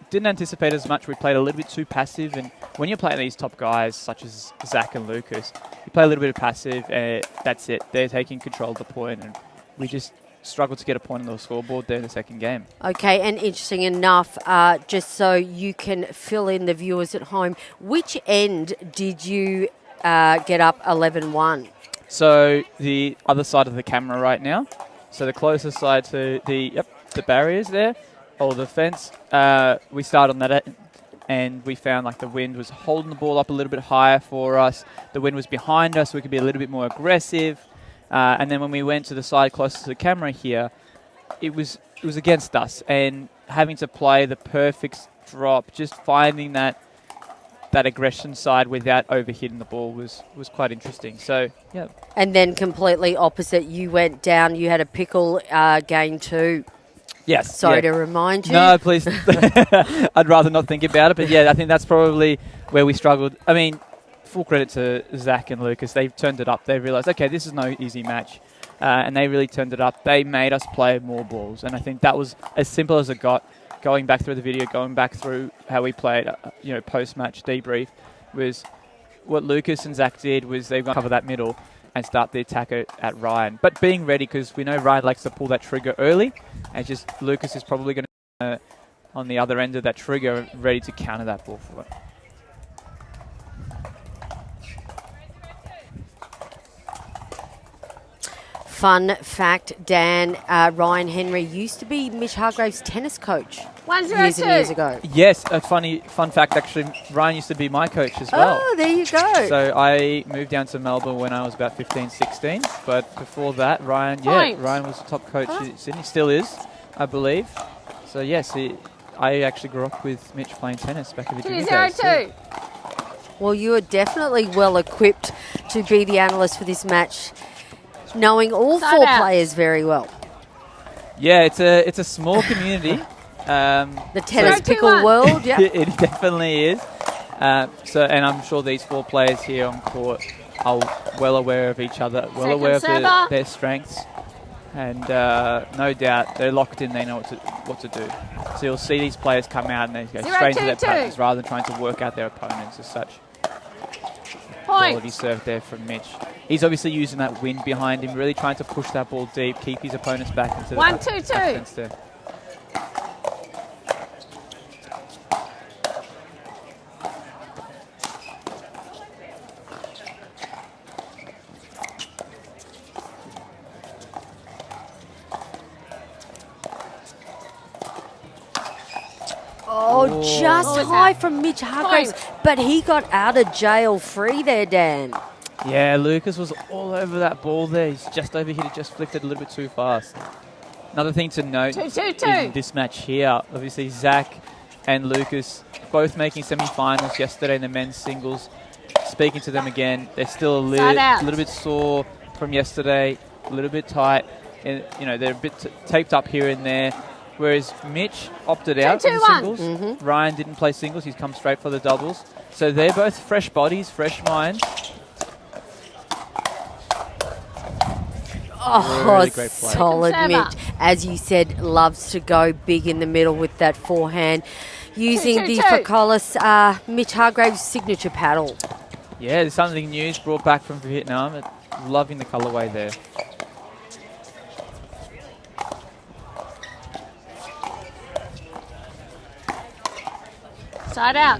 didn't anticipate as much. We played a little bit too passive, and when you're playing these top guys such as Zach and Lucas, you play a little bit of passive, and that's it. They're taking control of the point, and we just struggled to get a point on the scoreboard there in the second game. Okay, and interesting enough, just so you can fill in the viewers at home, which end did you get up 11-1? So the other side of the camera right now. So the closest side to the barriers there, or the fence. We started on that and we found like the wind was holding the ball up a little bit higher for us. The wind was behind us, so we could be a little bit more aggressive. And then when we went to the side closest to the camera here, it was against us, and having to play the perfect drop, just finding that aggression side without overhitting the ball was quite interesting. So yeah. And then completely opposite, you went down. You had a pickle game too. Yes. Sorry to remind you. No, please. I'd rather not think about it. But yeah, I think that's probably where we struggled. I mean, full credit to Zach and Lucas. They've turned it up. They realised, okay, this is no easy match. And they really turned it up. They made us play more balls. And I think that was as simple as it got. Going back through the video, going back through how we played, post-match debrief, was what Lucas and Zach did was they were going to cover that middle and start the attack at Ryan. But being ready, because we know Ryan likes to pull that trigger early, and just Lucas is probably going to on the other end of that trigger, ready to counter that ball for it. Fun fact, Dan, Ryan Henry used to be Mitch Hargraves' tennis coach 102. years and years ago. Yes, a fun fact, actually, Ryan used to be my coach as well. Oh, there you go. So I moved down to Melbourne when I was about 15, 16. But before that, Ryan was the top coach in Sydney, still is, I believe. So yes, I actually grew up with Mitch playing tennis back in the junior days. 202. Well, you are definitely well equipped to be the analyst for this match, knowing all four players very well. Yeah, it's a small community. The tennis pickle world, yeah. It definitely is. And I'm sure these four players here on court are well aware of each other, well aware of their strengths, and no doubt they're locked in. They know what to do. So you'll see these players come out and they go straight into their patterns rather than trying to work out their opponents as such. Quality serve there from Mitch. He's obviously using that wind behind him, really trying to push that ball deep, keep his opponents back into the 1-2-2. Oh, just high from Mitch Hargraves, but he got out of jail free there, Dan. Yeah, Lucas was all over that ball there. He's just overhit it, just flicked it a little bit too fast. Another thing to note in this match here, obviously Zach and Lucas both making semi-finals yesterday in the men's singles. Speaking to them again, they're still a little bit sore from yesterday, a little bit tight, and they're a bit taped up here and there. Whereas Mitch opted out of the singles. Ryan didn't play singles. He's come straight for the doubles. So they're both fresh bodies, fresh minds. Oh, really great play. Solid Mitch. As you said, loves to go big in the middle with that forehand. Using the Focolis Mitch Hargraves' signature paddle. Yeah, there's something new brought back from Vietnam. Loving the colorway there. Side out.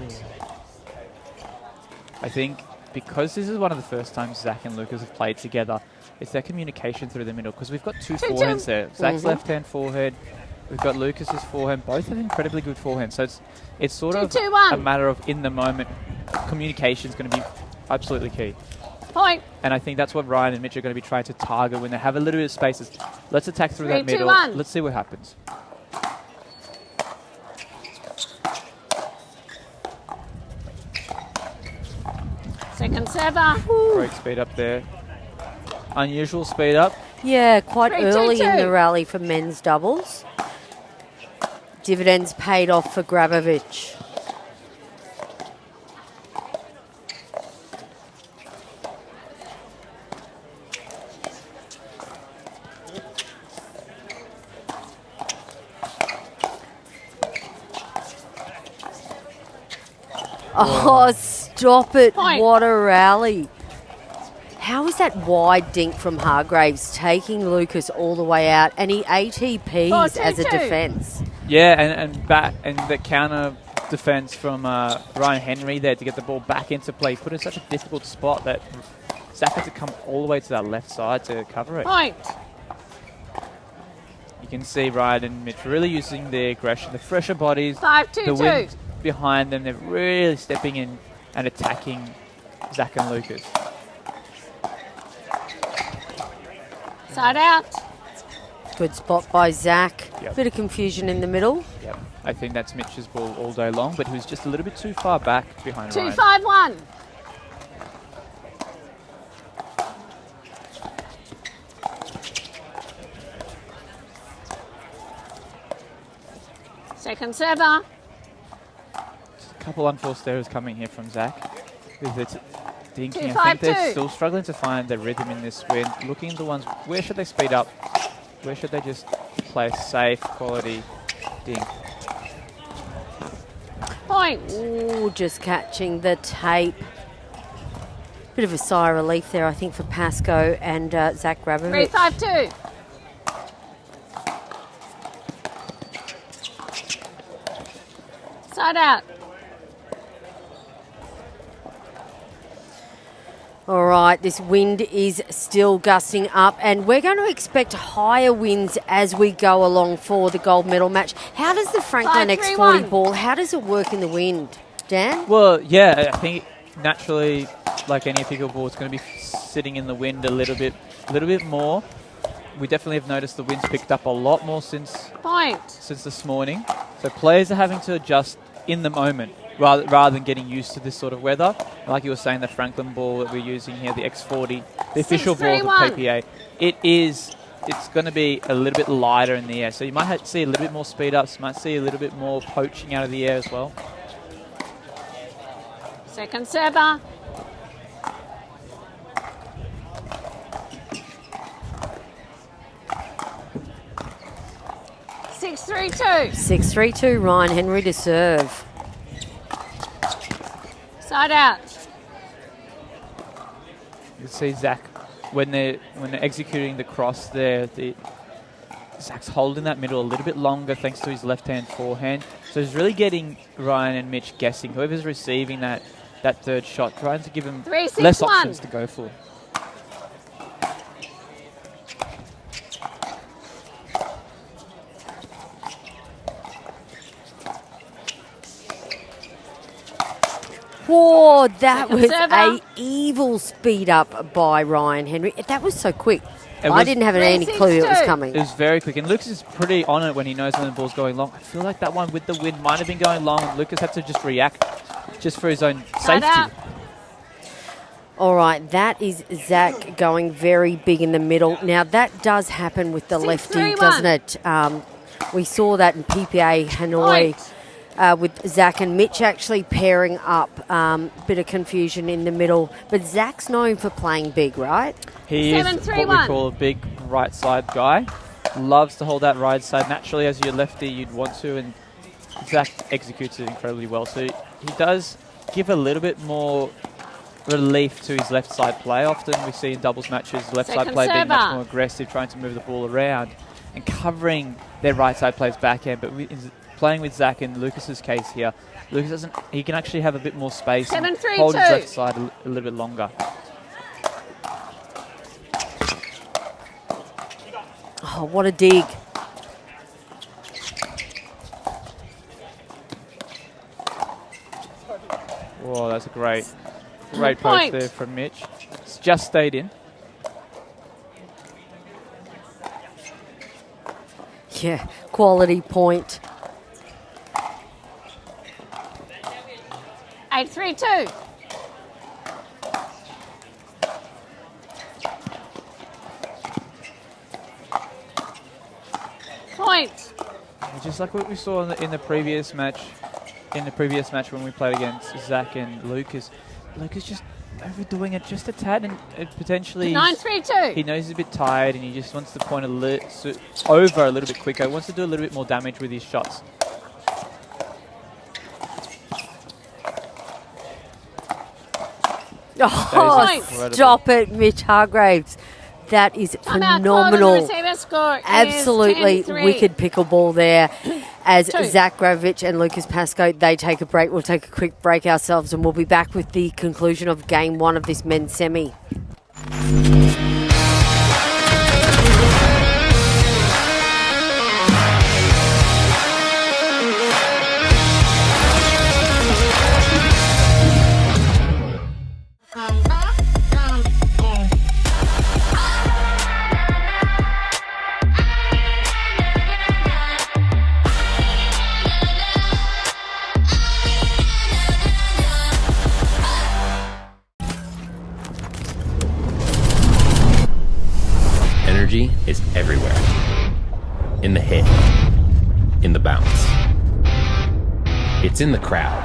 I think because this is one of the first times Zach and Lucas have played together, it's their communication through the middle, because we've got two forehands there. Zach's left-hand forehand, we've got Lucas's forehand. Both have incredibly good forehands, so it's sort of a matter of in the moment. Communication is going to be absolutely key. Point. And I think that's what Ryan and Mitch are going to be trying to target when they have a little bit of spaces. Let's attack through that middle. Let's see what happens. Second server. Great speed up there. Unusual speed up. Yeah, quite 3, 2, early 2. in the rally for men's doubles. Dividends paid off for Grabovich. Oh, stop it. Point. What a rally. How is that wide dink from Hargraves taking Lucas all the way out, and he ATPs as a defence? Yeah, and the counter defence from Ryan Henry there to get the ball back into play, put in such a difficult spot that Zach had to come all the way to that left side to cover it. Point. You can see Ryan and Mitch really using their aggression, the fresher bodies, 5, 2, the 2. wind behind them. They're really stepping in and attacking Zach and Lucas. Side out. Good spot by Zach. Yep. Bit of confusion in the middle. Yep. I think that's Mitch's ball all day long, but he was just a little bit too far back behind 2, Ryan. 5, 1. Second server. A couple unforced errors coming here from Zach. With it dinking. 2, I 5, think they're 2. still struggling to find their rhythm in this wind. Looking at the ones, where should they speed up? Where should they just play a safe, quality dink? Point. Ooh, just catching the tape. Bit of a sigh of relief there, I think, for Pascoe and Zach 3, Grabovich. 5, 2. Side out. All right, this wind is still gusting up, and we're going to expect higher winds as we go along for the gold medal match. How does the Franklin 5, 3, X40 1. ball, how does it work in the wind? Dan? Well, yeah, I think naturally, like any pickleball, it's going to be sitting in the wind a little bit more. We definitely have noticed the wind's picked up a lot more since this morning. So players are having to adjust in the moment rather than getting used to this sort of weather. Like you were saying, the Franklin ball that we're using here, the X40, the official ball of the PPA, it's going to be a little bit lighter in the air. So you might have to see a little bit more speed ups, might see a little bit more poaching out of the air as well. Second server. Six, 3, 2. 6-3-2, Ryan Henry to serve. Side out. You see Zach when they're executing the cross there. Zach's holding that middle a little bit longer thanks to his left-hand forehand. So he's really getting Ryan and Mitch guessing. Whoever's receiving that third shot, trying to give him 3, 6, less 1. options to go for. Whoa, that Second was server. a evil speed up by Ryan Henry. That was so quick. It I was- didn't have any clue it was coming. It was very quick, and Lucas is pretty on it when he knows when the ball's going long. I feel like that one with the wind might have been going long, and Lucas had to just react just for his own safety. out. All right, that is Zach going very big in the middle. Now, that does happen with the 6, lefty, 3, 1. doesn't it? We saw that in PPA Hanoi with Zach and Mitch actually pairing up. Bit of confusion in the middle. But Zach's known for playing big, right? He 7, is 3, what 1. we call a big right side guy. Loves to hold that right side. Naturally, as your lefty, you'd want to, and Zach executes it incredibly well. So he does give a little bit more relief to his left side play. Often we see in doubles matches left side Second play being much server. more aggressive, trying to move the ball around and covering their right side players backhand. But playing with Zach in Lucas's case here, Lucas doesn't. He can actually have a bit more space and 7-3-2. hold his left side a little bit longer. Oh, what a dig. Whoa, that's a great post Point. there from Mitch. It's just stayed in. Yeah, quality point. 8-3-2. Point. Just like what we saw in the previous match, when we played against Zach and Lucas just overdoing it just a tad, and potentially 9-3-2. he knows he's a bit tired and he just wants to point over a little bit quicker. He wants to do a little bit more damage with his shots. Oh, incredible. stop it, Mitch Hargraves. That is Timeout called on the phenomenal. receiver. Score is Absolutely 10-3. wicked pickleball there. As Two. Zach Gravich and Lucas Pascoe, they take a break. We'll take a quick break ourselves and we'll be back with the conclusion of game one of this men's semi. Energy is everywhere. In the hit, in the bounce. It's in the crowd,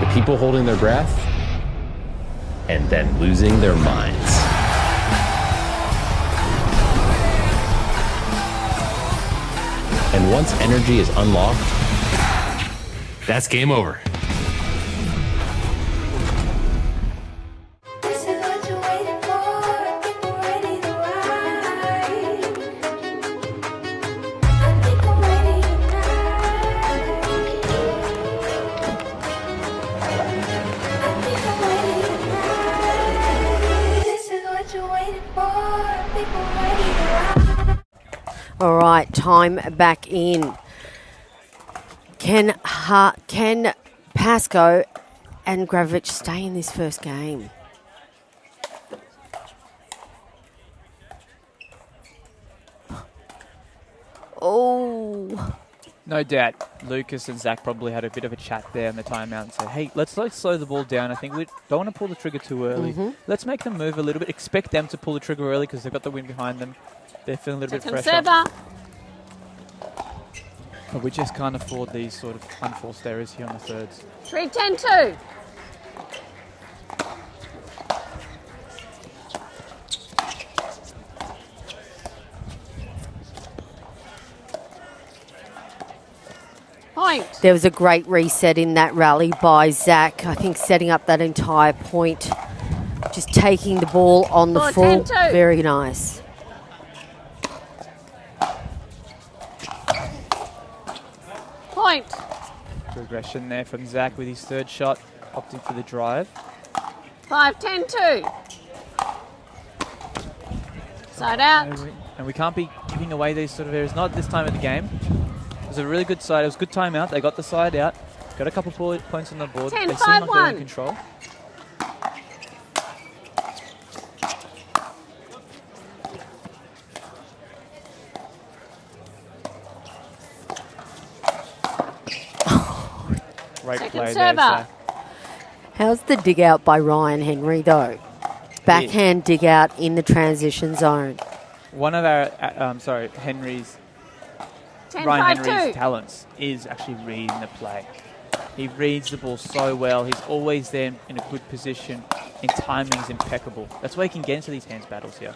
the people holding their breath, and then losing their minds. And once energy is unlocked, that's game over. This is what you're waiting for. People ready to ride. I think I'm ready tonight. I think I'm ready tonight. This is what you're waiting for. People ready to ride. All right, time back in. Can Pascoe and Gravich stay in this first game? Oh, No doubt, Lucas and Zach probably had a bit of a chat there in the timeout and said, hey, let's slow the ball down. I think we don't want to pull the trigger too early. Let's make them move a little bit. Expect them to pull the trigger early because they've got the wind behind them. They're feeling a little bit Second pressure. server. But we just can't afford these sort of unforced errors here on the thirds. 3-10-2. Point. there was a great reset in that rally by Zach. I think setting up that entire point, just taking the ball on the Score full. 10-2. Very nice. Point. Progression there from Zach with his third shot, opting for the drive. 5-10-2. Side out. And we can't be giving away these sort of errors, not this time of the game. It was a really good side. It was a good timeout. They got the side out. Got a couple points on the board. 10, They seem like they're 5-1. in control. Great Second play there, server. Zach. How's the dig out by Ryan Henry though? Backhand dig out in the transition zone. One of our, Henry's, 10-5-2. Ryan Henry's talents is actually reading the play. He reads the ball so well. He's always there in a good position. And timing's impeccable. That's why he can get into these hands battles here.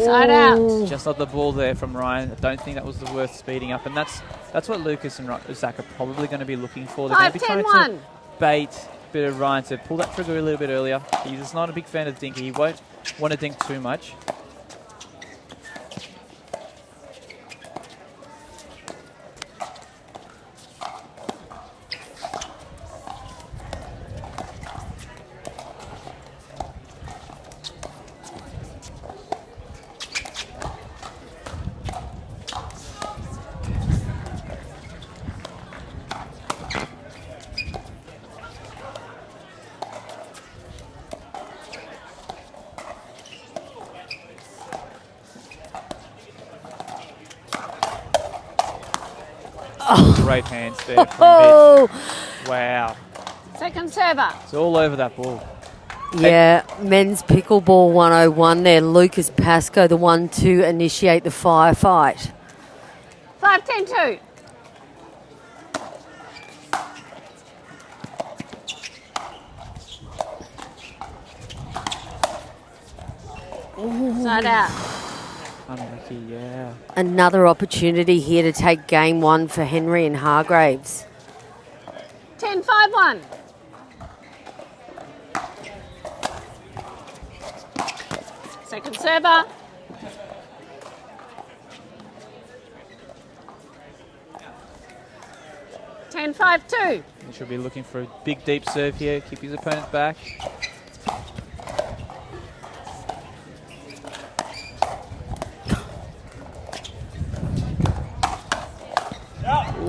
Side out. Just not the ball there from Ryan. I don't think that was the worth speeding up, and that's what Lucas and Zach are probably going to be looking for. They're going to be 5, 10, trying to 1. bait a bit of Ryan to pull that trigger a little bit earlier. He's not a big fan of dinking. He won't want to dink too much. Great hands there from Mitch. Wow. Second server. It's all over that ball. Yeah, men's pickleball 101 there. Lucas Pascoe, the one to initiate the firefight. 5, 10, 2. Side out. Unlucky, yeah. Another opportunity here to take game one for Henry and Hargraves. 10, 5, 1. Second server. Ten, 5, 2. He should be looking for a big deep serve here, keep his opponent back.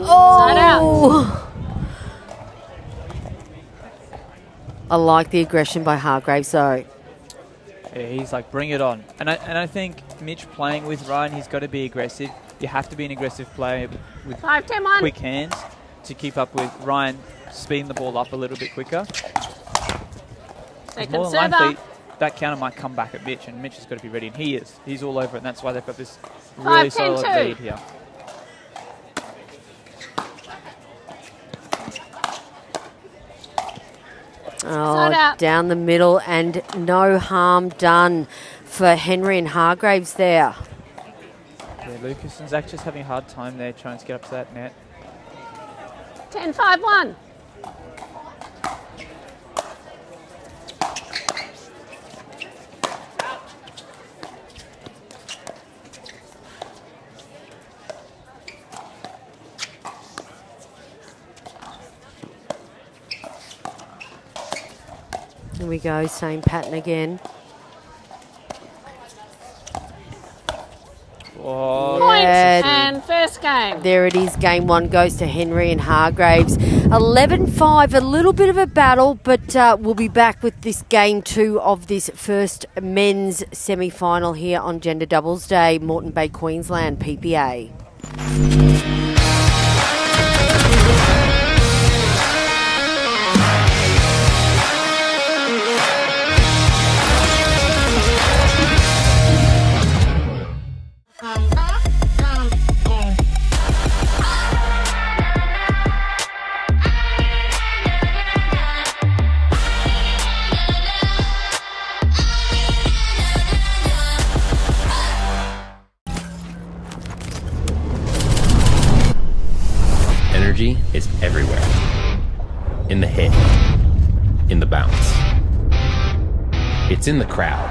Side out. I like the aggression by Hargraves though. Yeah, he's like, bring it on. And I think Mitch playing with Ryan, he's got to be aggressive. You have to be an aggressive player with 5, 10, 1. quick hands to keep up with Ryan speeding the ball up a little bit quicker. Second More than server. likely, that counter might come back at Mitch, and Mitch has got to be ready, and he is. He's all over it, and that's why they've got this really 5, 10, solid 2. lead here. Side Oh, out. down the middle and no harm done for Henry and Hargraves there. Yeah, Lucas and Zach just having a hard time there trying to get up to that net. 10, 5, 1. Here we go, same pattern again. Oh, Point Yeah. and first game. There it is, game one goes to Henry and Hargraves. 11-5, a little bit of a battle, but we'll be back with this game two of this first men's semi-final here on Gender Doubles Day, Moreton Bay, Queensland, PPA. Energy is everywhere. In the hit, in the bounce. It's in the crowd,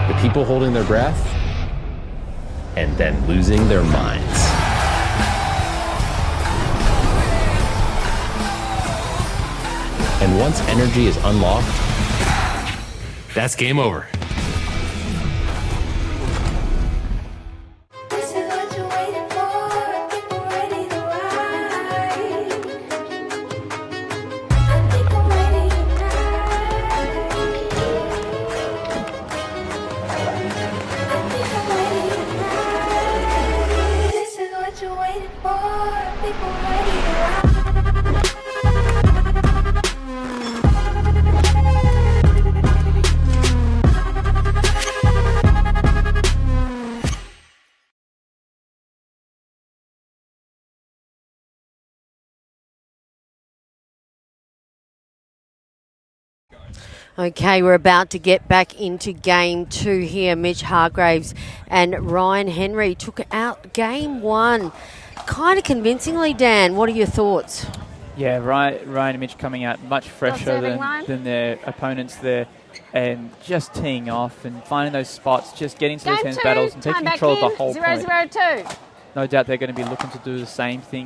the people holding their breath, and then losing their minds. And once energy is unlocked, that's game over. This is what you're waiting for. People ready to ride. I think I'm ready tonight. I think I'm ready tonight. This is what you're waiting for. People ready to ride. Okay, we're about to get back into game 2 here. Mitch Hargraves and Ryan Henry took out game 1 kind of convincingly. Dan, what are your thoughts? Yeah, Ryan and Mitch coming out much fresher than their opponents there, and just teeing off and finding those spots, just getting to those tennis battles and taking control of the whole point. 0-0-2. No doubt they're going to be looking to do the same thing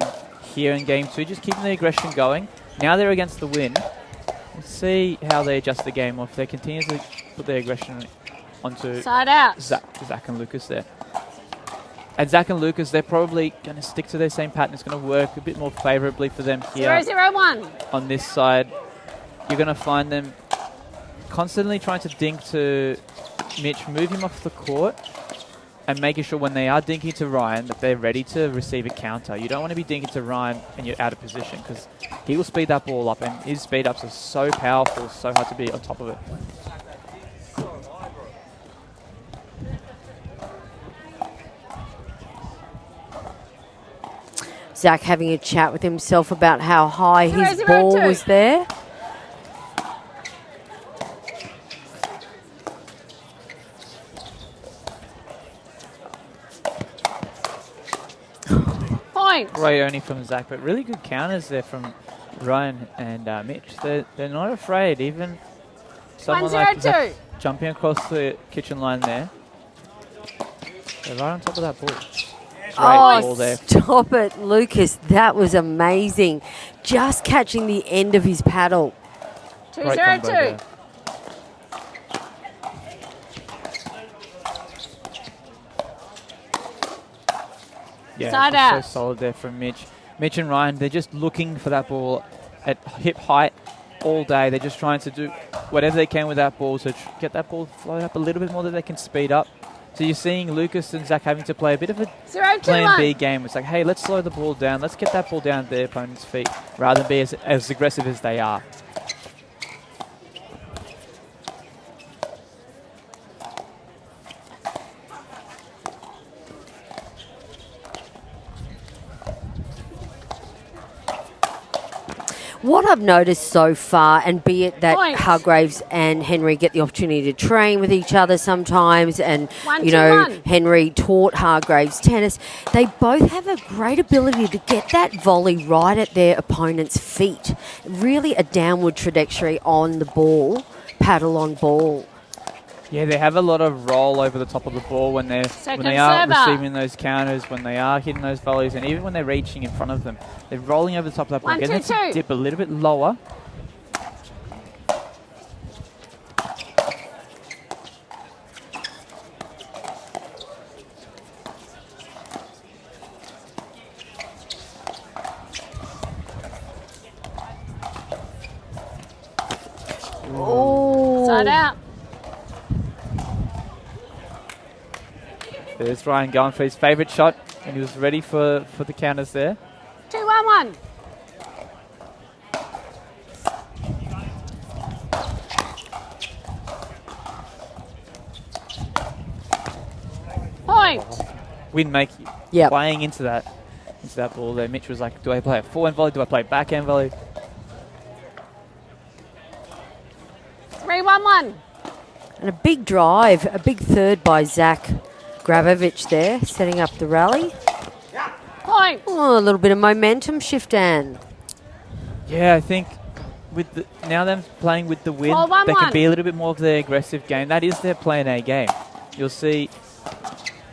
here in game 2, just keeping the aggression going. Now they're against the wind. Let's see how they adjust the game, or if they continue to put their aggression onto Side out. Zach and Lucas there. And Zach and Lucas, they're probably going to stick to their same pattern. It's going to work a bit more favourably for them here. 0-0-1. On this side, you're going to find them constantly trying to dink to Mitch, move him off the court, and making sure when they are dinking to Ryan that they're ready to receive a counter. You don't want to be dinking to Ryan and you're out of position, because he will speed that ball up, and his speed ups are so powerful, so hard to be on top of it. Zach having a chat with himself about how high his ball was there. Point. Great only from Zach, but really good counters there from Ryan and Mitch. They're not afraid, even someone like Zach jumping across the kitchen line there. They're right on top of that ball. Great ball there. Stop it, Lucas. That was amazing. Just catching the end of his paddle. 2-0-2. Yeah, Side out. so solid there from Mitch. Mitch and Ryan, they're just looking for that ball at hip height all day. They're just trying to do whatever they can with that ball to get that ball float up a little bit more, that they can speed up. So you're seeing Lucas and Zach having to play a bit of a plan B game. It's like, hey, let's slow the ball down. Let's get that ball down at their opponent's feet rather than be as aggressive as they are. What I've noticed so far, and be it that Hargraves and Henry get the opportunity to train with each other sometimes, and, Henry taught Hargraves tennis, they both have a great ability to get that volley right at their opponent's feet. Really a downward trajectory on the ball, paddle on ball. Yeah, they have a lot of roll over the top of the ball when they are receiving those counters, when they are hitting those volleys, and even when they're reaching in front of them. They're rolling over the top of that ball. Getting it to dip a little bit lower. Oh. Side out. There's Ryan going for his favourite shot, and he was ready for the counters there. 2-1-1. Point. Win make playing into that ball there. Mitch was like, do I play a forehand volley? Do I play a backhand volley? 3-1-1. And a big drive, a big third by Zach Grabovich there, setting up the rally. Point. Oh, a little bit of momentum shift, Dan. Yeah, I think with now them playing with the wind, they can be a little bit more of their aggressive game. That is their plan A game. You'll see,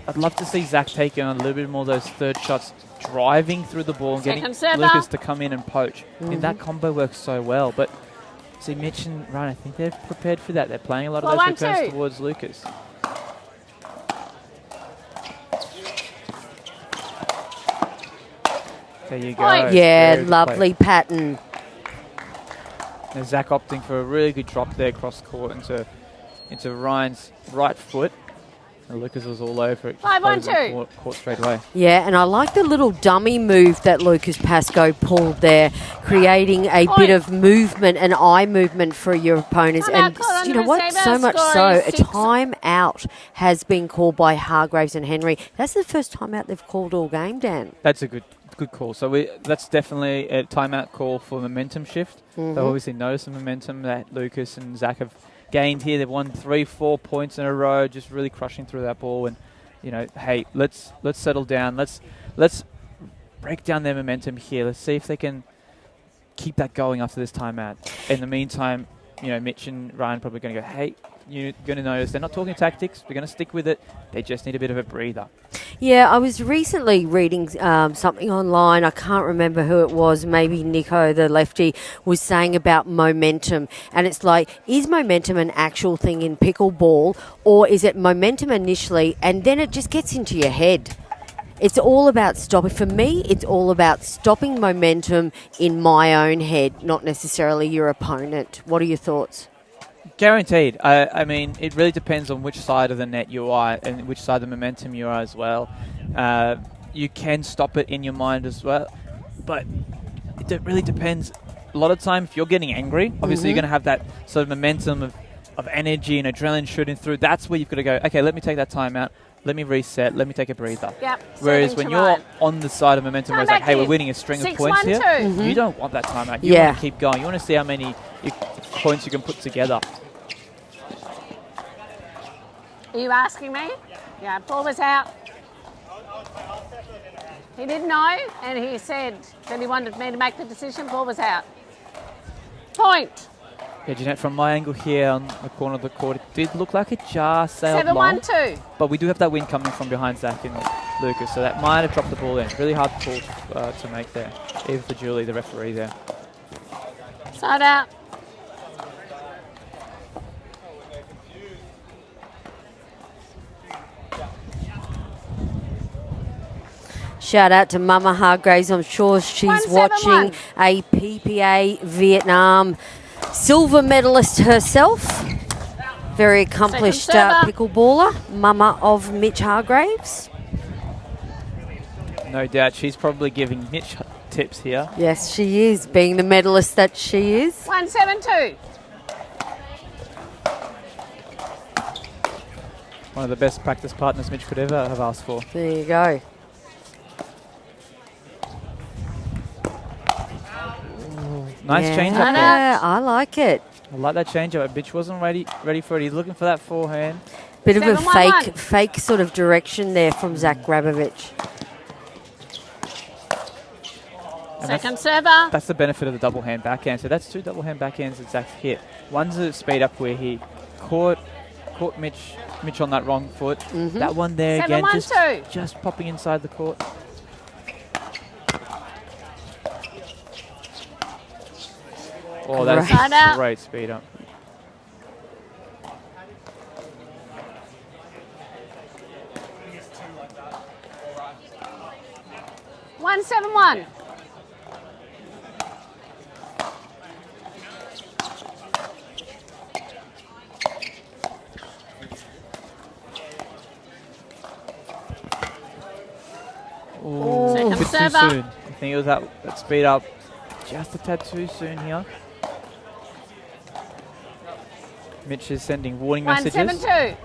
I'd love to see Zach taking on a little bit more of those third shots, driving through the ball and getting Lucas to come in and poach. And that combo works so well. But see, Mitch and Ryan, I think they're prepared for that. They're playing a lot of those returns towards Lucas. There you go. Yeah, lovely pattern. Now Zach opting for a really good drop there cross court into Ryan's right foot. And Lucas was all over it. 5-1-2. Court straight away. Yeah, and I like the little dummy move that Lucas Pascoe pulled there, creating a bit of movement and eye movement for your opponents. And you know what? So much so, a timeout has been called by Hargraves and Henry. That's the first timeout they've called all game, Dan. That's a good good call. So that's definitely a timeout call for momentum shift. They've obviously noticed the momentum that Lucas and Zach have gained here. They've won 3-4 points in a row, just really crushing through that ball. And hey, let's settle down. Let's break down their momentum here. Let's see if they can keep that going after this timeout. In the meantime, Mitch and Ryan probably going to go, hey, you're going to notice they're not talking tactics. We're going to stick with it. They just need a bit of a breather. Yeah, I was recently reading something online. I can't remember who it was. Maybe Nico, the lefty, was saying about momentum. And it's like, is momentum an actual thing in pickleball, or is it momentum initially and then it just gets into your head? It's all about stopping. For me, it's all about stopping momentum in my own head, not necessarily your opponent. What are your thoughts? Guaranteed. I mean, it really depends on which side of the net you are and which side of the momentum you are as well. You can stop it in your mind as well, but it really depends. A lot of time, if you're getting angry, obviously you're going to have that sort of momentum of energy and adrenaline shooting through. That's where you've got to go, okay, let me take that time out. Let me reset. Let me take a breather. Yep. Whereas when you're on the side of momentum where it's like, hey, we're winning a string of points here, you don't want that time out. You want to keep going. You want to see how many points you can put together. Are you asking me? Yeah, ball was out. He didn't know, and he said that he wanted me to make the decision. Ball was out. Point. Yeah, Jeanette, from my angle here on the corner of the court, it did look like it just sailed long. 7-1-2. But we do have that wind coming from behind Zach and Lucas, so that might have dropped the ball in. Really hard call to make there, even for Julie, the referee there. Side out. Shout out to Mama Hargraves. I'm sure she's watching. A PPA Vietnam silver medalist herself. Very accomplished pickleballer. Mama of Mitch Hargraves. No doubt. She's probably giving Mitch tips here. Yes, she is, being the medalist that she is. 1-7-2. One of the best practice partners Mitch could ever have asked for. There you go. Nice change up there. Yeah, I like it. I like that change up. Mitch wasn't ready for it. He's looking for that forehand. Bit of a fake sort of direction there from Zach Grabovich. Second server. That's the benefit of the double hand backhand. So that's 2 double hand backhands that Zach's hit. One's a speed up where he caught Mitch on that wrong foot. That one there again, just popping inside the court. Oh, that's a great speed up. One 7-1. Oh, second too server. soon. I think it was that speed up just a tad too soon here. Mitch is sending warning messages. 1-7-2.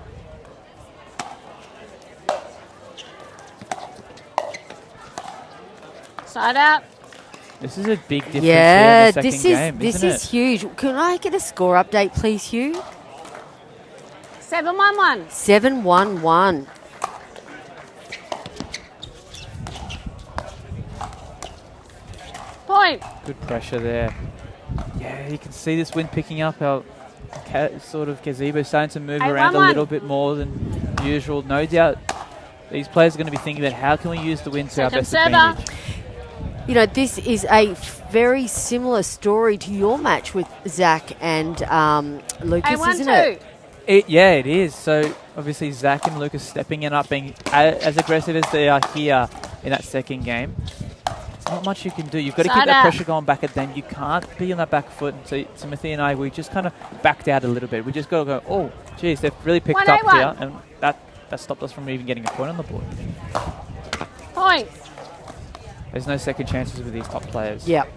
Side out. This is a big difference here in the second game, this is huge. Can I get a score update, please, Hugh? 7-1-1. 7-1-1. Point. Good pressure there. Yeah, you can see this wind picking up. Our sort of gazebo starting to move around a little bit more than usual. No doubt these players are going to be thinking about how can we use the wind to our best advantage. You know, this is a very similar story to your match with Zach and Lucas, isn't it? Yeah, it is. So obviously Zach and Lucas stepping in up, being as aggressive as they are here in that second game. There's not much you can do. You've got to keep that pressure going back at them. You can't be on that back foot. And so Timothy and I, we just kind of backed out a little bit. We just got to go, oh, geez, they've really picked up here. And that stopped us from even getting a point on the board. Point. There's no second chances with these top players. Yep.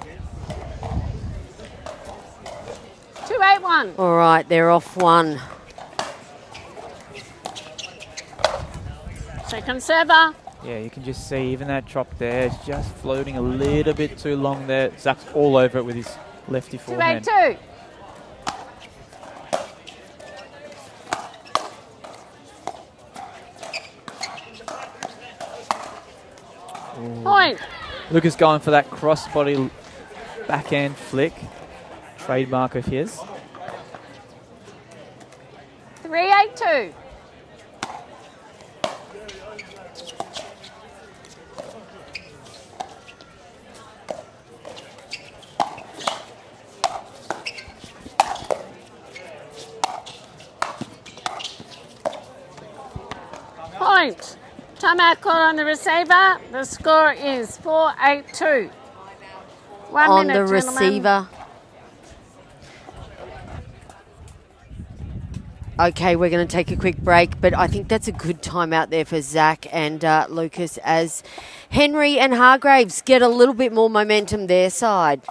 2-8-1. All right, they're off one. Second server. Yeah, you can just see even that drop there is just floating a little bit too long there. Zach's all over it with his lefty forehand. 2-8-2. Point. Lucas going for that cross-body backhand flick, trademark of his. 3-8-2. Point. Timeout call on the receiver. The score is 4-8-2. 1 On minute, the gentlemen. receiver. Okay, we're going to take a quick break, but I think that's a good time out there for Zach and Lucas as Henry and Hargraves get a little bit more momentum their side.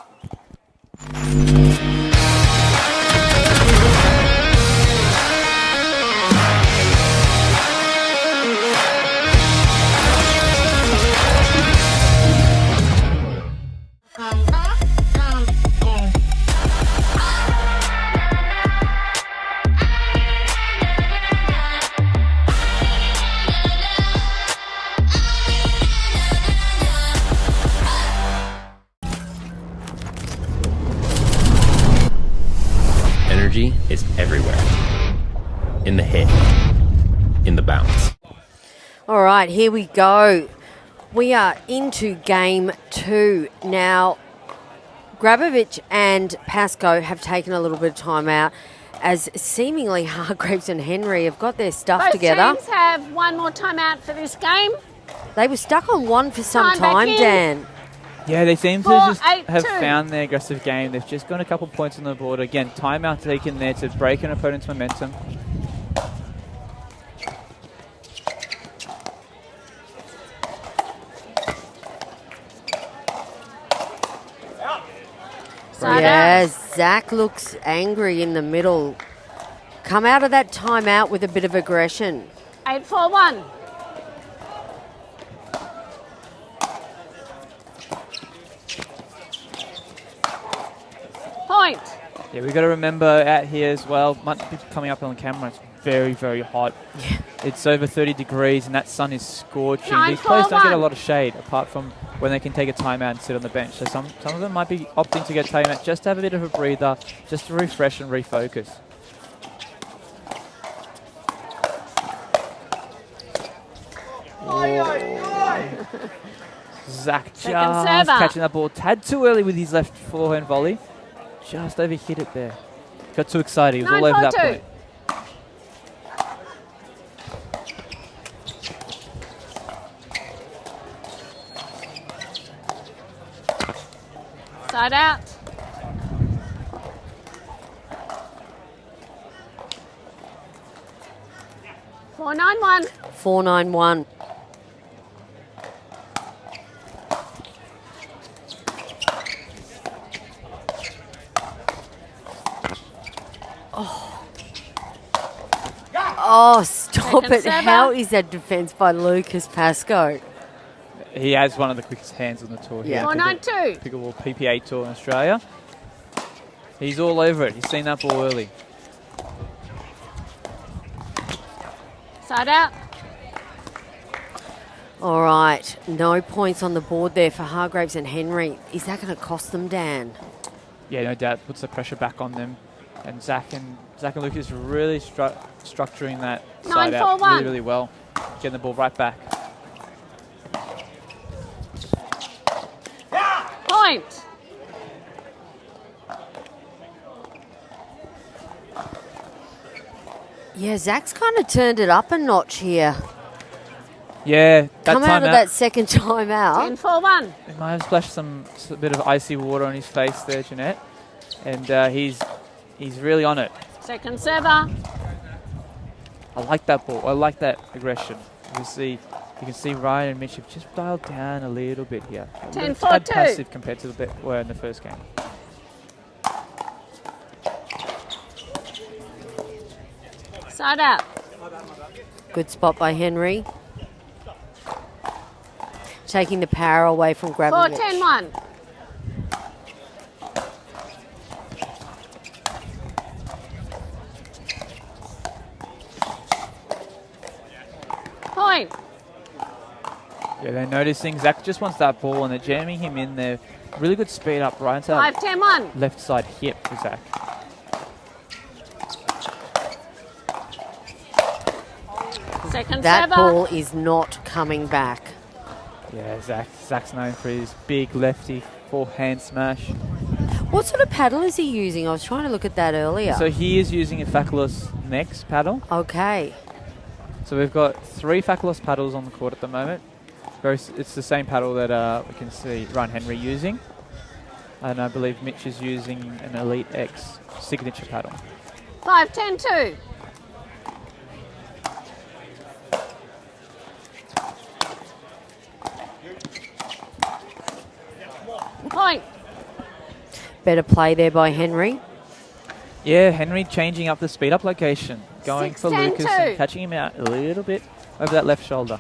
Energy is everywhere. In the hit, in the bounce. All right, here we go. We are into game 2. Now, Grabovich and Pascoe have taken a little bit of time out as seemingly Hargraves and Henry have got their stuff Both together. teams have one more timeout for this game. They were stuck on one for some Time back time, in. Dan. Yeah, they seem to 4, just 8, have 2. found their aggressive game. They've just got a couple points on the board. Again, timeout taken there to break an opponent's momentum. Side Yeah, Zach looks angry in the middle. Come out of that timeout with a bit of aggression. 8-4-1. Point. Yeah, we've got to remember out here as well, might be coming up on camera, it's very, very hot. It's over 30 degrees and that sun is scorching. 9, These players 4, don't get a 1. lot of shade apart from when they can take a timeout and sit on the bench. So some of them might be opting to get timeout just to have a bit of a breather, just to refresh and refocus. Zach just Second server. catching that ball tad too early with his left forehand volley. Just overhit it there. Got too excited. He was all over that 9-4-2. point. Side out. Four, 9-1. 4-9-1. Oh, stop Second it. server. How is that defence by Lucas Pascoe? He has one of the quickest hands on the tour here. Yeah. 4-9-2. Pickleball PPA tour in Australia. He's all over it. He's seen that ball early. Side out. All right, no points on the board there for Hargraves and Henry. Is that going to cost them, Dan? Yeah, no doubt. Puts the pressure back on them. And Zach and Lucas really structuring that side out 9-4-1. really, really well. Getting the ball right back. Point. Yeah, Zach's kind of turned it up a notch here. Yeah, that Come out of timeout. that second time out. 10-4-1. He might have splashed a bit of icy water on his face there, Jeanette. And he's really on it. Second server. I like that ball. I like that aggression. You can see Ryan and Mitch have just dialed down a little bit here. A little 10-4-2. tad passive compared to the bit were in the first game. Side out. Good spot by Henry. taking the power away from Gravovich. 4-10-1. Point. Yeah, they're noticing Zach just wants that ball and they're jamming him in there. Really good speed up right into that 5-10-1. left side hip for Zach. Second That server. ball is not coming back. Yeah, Zach's known for his big lefty forehand smash. What sort of paddle is he using? I was trying to look at that earlier. So he is using a Faculous next paddle. Okay. So we've got 3 Faculous paddles on the court at the moment. It's the same paddle that we can see Ryan Henry using. And I believe Mitch is using an Elite X signature paddle. 5-10-2. Point. Better play there by Henry. Yeah, Henry changing up the speed up location. Going for 6-10-2. Lucas and catching him out a little bit over that left shoulder.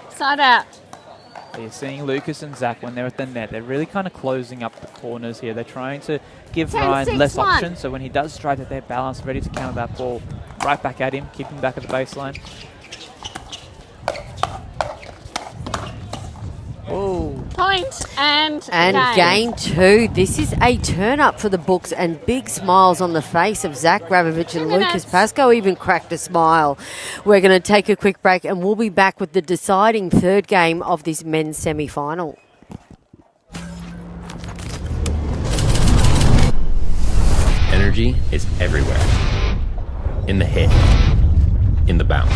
Side out. You're seeing Lucas and Zach when they're at the net. They're really kind of closing up the corners here. They're trying to give 10, Ryan 6, less 1. options. So when he does strike that, they're balanced, ready to counter that ball right back at him, keep him back at the baseline. Oh. Point and game 2. This is a turn up for the books and big smiles on the face of Zach Gravovich 2 and minutes. Lucas Pascoe even cracked a smile. We're going to take a quick break and we'll be back with the deciding third game of this men's semi-final. Energy is everywhere. In the hit, in the bounce.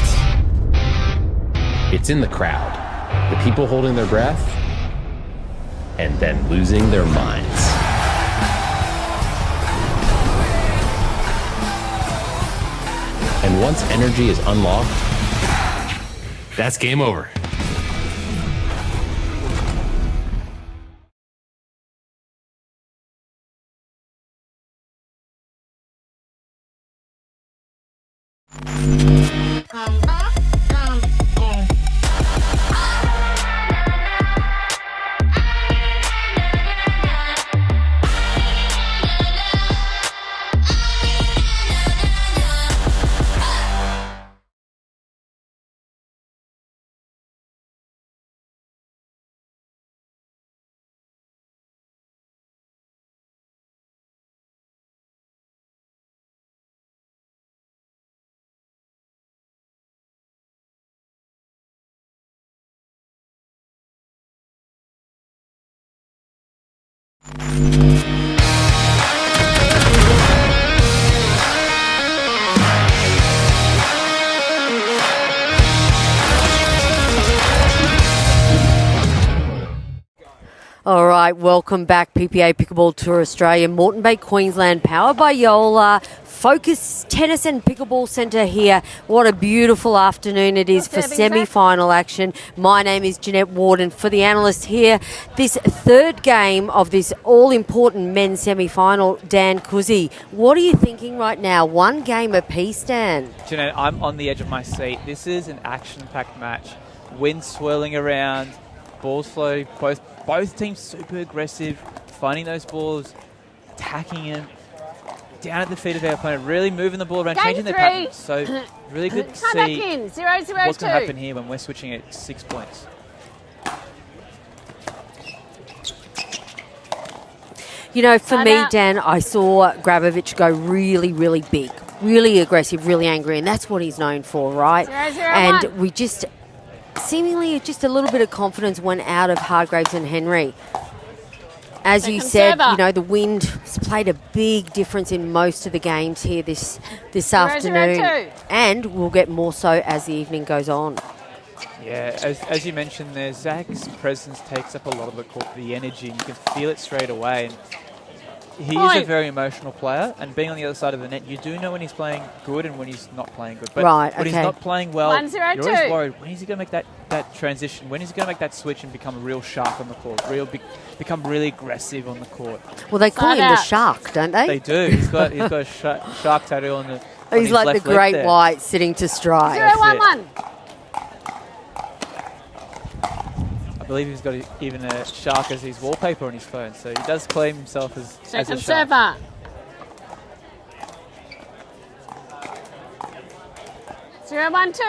It's in the crowd. The people holding their breath and then losing their minds. And once energy is unlocked, that's game over. All right, welcome back, PPA Pickleball Tour Australia, Moreton Bay, Queensland, powered by JOOLA. Focus Tennis and Pickleball Centre here. What a beautiful afternoon it is for semi-final action. My name is Jeanette Warden. For the analysts here, this third game of this all-important men's semi-final, Dan Kuzi. What are you thinking right now? One game apiece, Dan. Jeanette, I'm on the edge of my seat. This is an action-packed match. Wind swirling around, balls flow, both teams super aggressive, finding those balls, attacking them, down at the feet of our opponent, really moving the ball around, Game changing their 3. pattern. So really good to Come back see in. 0-0-2. what's going to happen here when we're switching at 6 points. You know, for Side me, out. Dan, I saw Gravovich go really, really big, really aggressive, really angry, and that's what he's known for, right? 0-0-1. And we just, seemingly just a little bit of confidence went out of Hargraves and Henry. As you Second said, server. you know, the wind has played a big difference in most of the games here this 0-0-2. afternoon, and we'll get more so as the evening goes on. Yeah, as you mentioned there, Zach's presence takes up a lot of the court, the energy, and you can feel it straight away. And he is a Point. very emotional player, and being on the other side of the net, you do know when he's playing good and when he's not playing good. But Right, when he's okay. not playing well, 1-0-2. you're always worried, when is he going to make that transition? When is he going to make that switch and become a real shark on the court, become really aggressive on the court? Well, they call Side him the out. shark, don't they? They do. He's got a shark tattoo on the on He's his like the left leg great there. white sitting to strike. 0-1-1. believe he's got even a shark as his wallpaper on his phone, so he does claim himself as a Second shark. server. Zero, 1, 2.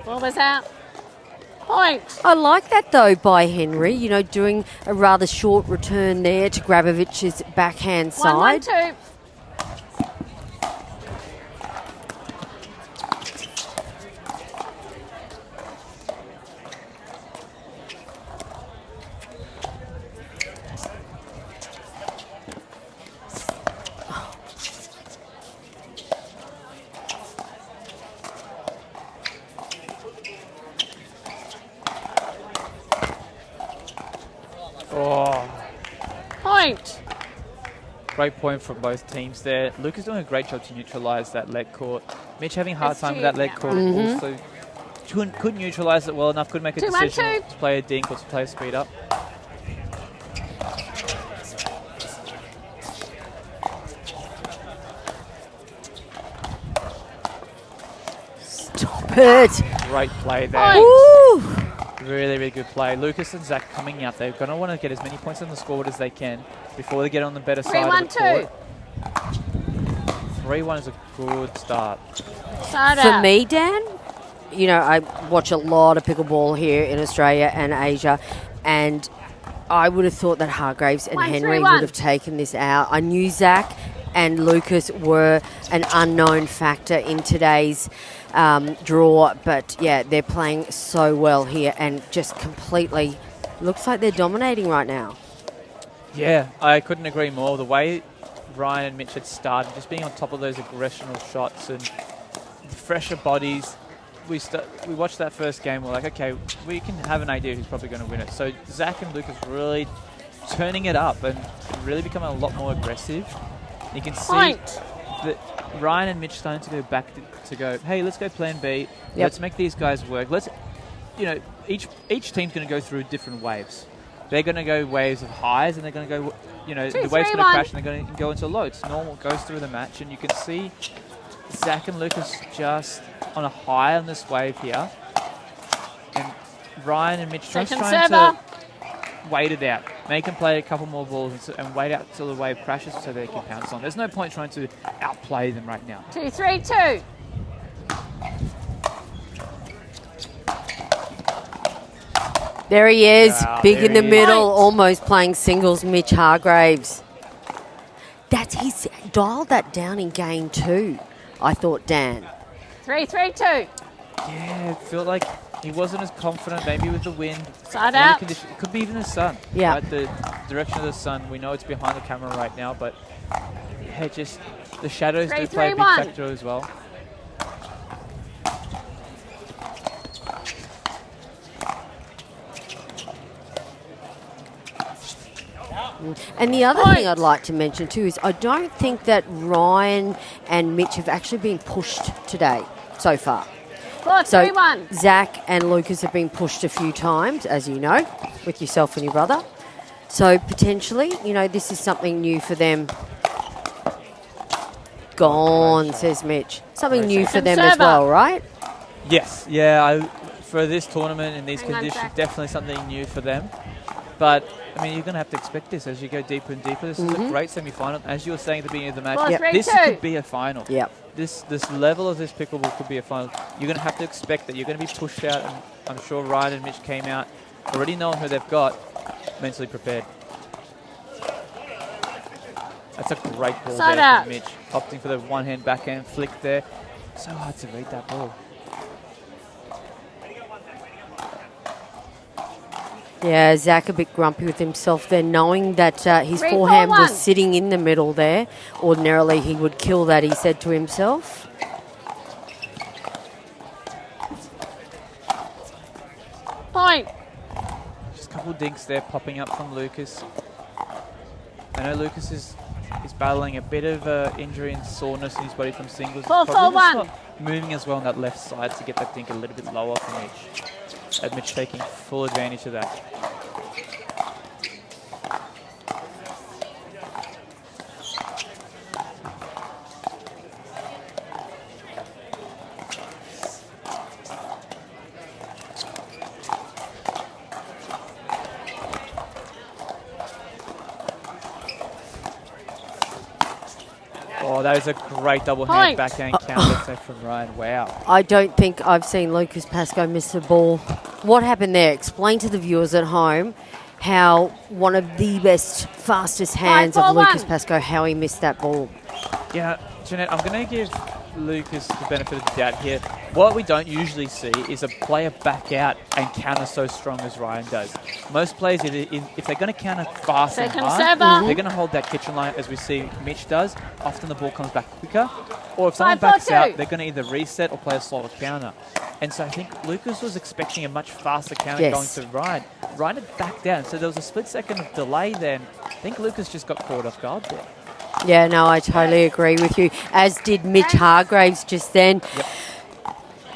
Ball was out. Point. I like that though by Henry, you know, doing a rather short return there to Grabovich's backhand 1, 1, side. 2. Point. Great point from both teams there. Luke is doing a great job to neutralise that leg court. Mitch having a hard time with that leg court. Also couldn't neutralise it well enough. Couldn't make a 2, 1, decision 2. to play a dink or to play a speed up. Stop it. Great play there. Ooh. Really, really good play. Lucas and Zach coming out. They're going to want to get as many points on the scoreboard as they can before they get on the better 3, side 1, of the 2. court. 3-1 is a good start. Side For out. me, Dan, you know, I watch a lot of pickleball here in Australia and Asia, and I would have thought that Hargraves and 1, 3, Henry 1. would have taken this out. I knew Zach and Lucas were an unknown factor in today's draw, but yeah, they're playing so well here and just completely looks like they're dominating right now. Yeah, I couldn't agree more. The way Ryan and Mitch had started, just being on top of those aggressional shots and the fresher bodies. We watched that first game. We're like, okay, we can have an idea who's probably going to win it. So Zach and Lucas really turning it up and really becoming a lot more aggressive. You can see that Ryan and Mitch starting to go back to go, hey, let's go plan B. Let's make these guys work. Let's, you know, each team's going to go through different waves. They're going to go waves of highs, and they're going to go, you know, 2, the wave's 3, going to 1. crash, and they're going to go into low. It's normal. It goes through the match, and you can see Zach and Lucas just on a high on this wave here, and Ryan and Mitch just trying to wait it out, make them play a couple more balls, and wait out till the wave crashes so they can pounce on. There's no point trying to outplay them right now. 2, 3, 2. There he is, Wow, big there in the he is. middle, almost playing singles, Mitch Hargraves. He's dialed that down in game 2, I thought, Dan. 3, 3, 2. Yeah, it felt like he wasn't as confident, maybe with the wind. Side weather out. condition. It could be even the sun. Yeah. Right? The direction of the sun, we know it's behind the camera right now, but yeah, just the shadows 3, do play a 3, big 1. factor as well. And the other thing I'd like to mention too is I don't think that Ryan and Mitch have actually been pushed today so far. 4, 3, So 1. Zach and Lucas have been pushed a few times, as you know, with yourself and your brother. So potentially, you know, this is something new for them. Gone, says Mitch. Something new for them as well, right? Yes, yeah. For this tournament in these Hang on, conditions, Zach. definitely something new for them. But I mean, you're going to have to expect this as you go deeper and deeper. This is a great semi-final. As you were saying at the beginning of the match, 4, 3, this 2. could be a final. Yep. This level of this pickleball could be a final. You're going to have to expect that you're going to be pushed out, and I'm sure Ryan and Mitch came out already knowing who they've got, mentally prepared. That's a great ball Side there out. from Mitch, opting for the one-hand backhand flick there. So hard to read that ball. Yeah, Zach a bit grumpy with himself there, knowing that his 3, 4, forehand 1. was sitting in the middle there. Ordinarily, he would kill that, he said to himself. Point. Just a couple of dinks there popping up from Lucas. I know Lucas is battling a bit of injury and soreness in his body from singles. 4, He's 4, probably just 1. not moving as well on that left side to get that dink a little bit lower from Mitch. And Mitch taking full advantage of that. Oh, that is a great double hand backhand counter set from Ryan. Wow. I don't think I've seen Lucas Pascoe miss a ball. What happened there? Explain to the viewers at home how one of the best, fastest hands of Lucas Pascoe, how he missed that ball. Yeah, Jeanette, I'm going to give Lucas the benefit of the doubt here. What we don't usually see is a player back out and counter so strong as Ryan does. Most players, if they're going to counter fast and hard, they're going to hold that kitchen line as we see Mitch does. Often the ball comes back quicker. Or if someone backs out, they're going to either reset or play a slower counter. And so I think Lucas was expecting a much faster counter going to Ryan. Ryan had backed down, so there was a split second of delay then. I think Lucas just got caught off guard there. Yeah, no, I totally agree with you, as did Mitch Hargraves just then. Yep.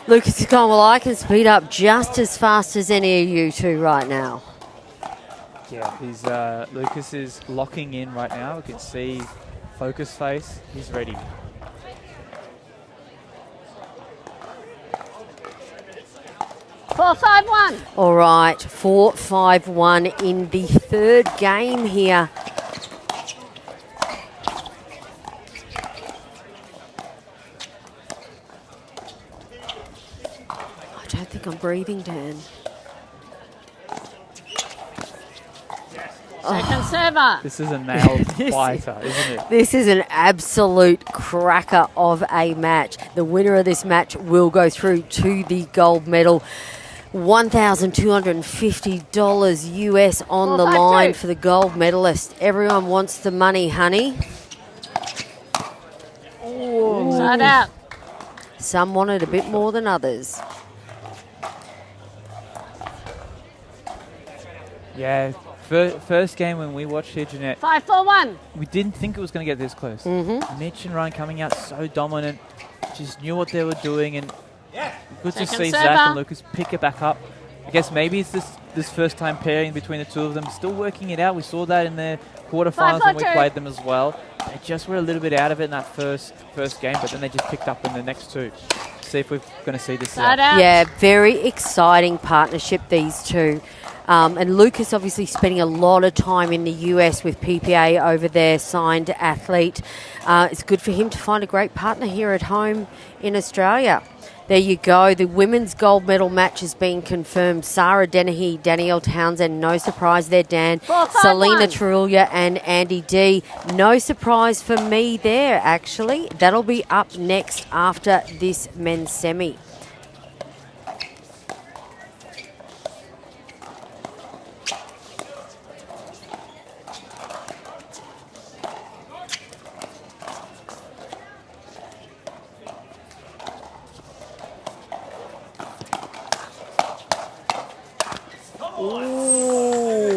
Lucas is going, well, I can speed up just as fast as any of you two right now. Yeah, Lucas is locking in right now. We can see focus face. He's ready. Four, 5-1. All right, 4-5-1 in the third game here. I don't think I'm breathing, Dan. Second server. This is a nailed fighter, isn't it? This is an absolute cracker of a match. The winner of this match will go through to the gold medal. $1,250 US on the line for the gold medalist. Everyone wants the money, honey. Side out. Some want it a bit more than others. Yeah, first game when we watched here, Jeanette, 5-4-1. we didn't think it was going to get this close. Mitch and Ryan coming out so dominant, just knew what they were doing, and good to see Zach and Lucas pick it back up. I guess maybe it's this first time pairing between the two of them, still working it out. We saw that in the quarterfinals when we played them as well. They just were a little bit out of it in that first game, but then they just picked up in the next two. See if we're going to see this out. Yeah, very exciting partnership, these two. And Lucas obviously spending a lot of time in the US with PPA over there, signed athlete. It's good for him to find a great partner here at home in Australia. There you go. The women's gold medal match has been confirmed. Sarah Dennehy, Danielle Townsend, no surprise there, Dan. Selena Trullia and Andy D. No surprise for me there, actually. That'll be up next after this men's semi.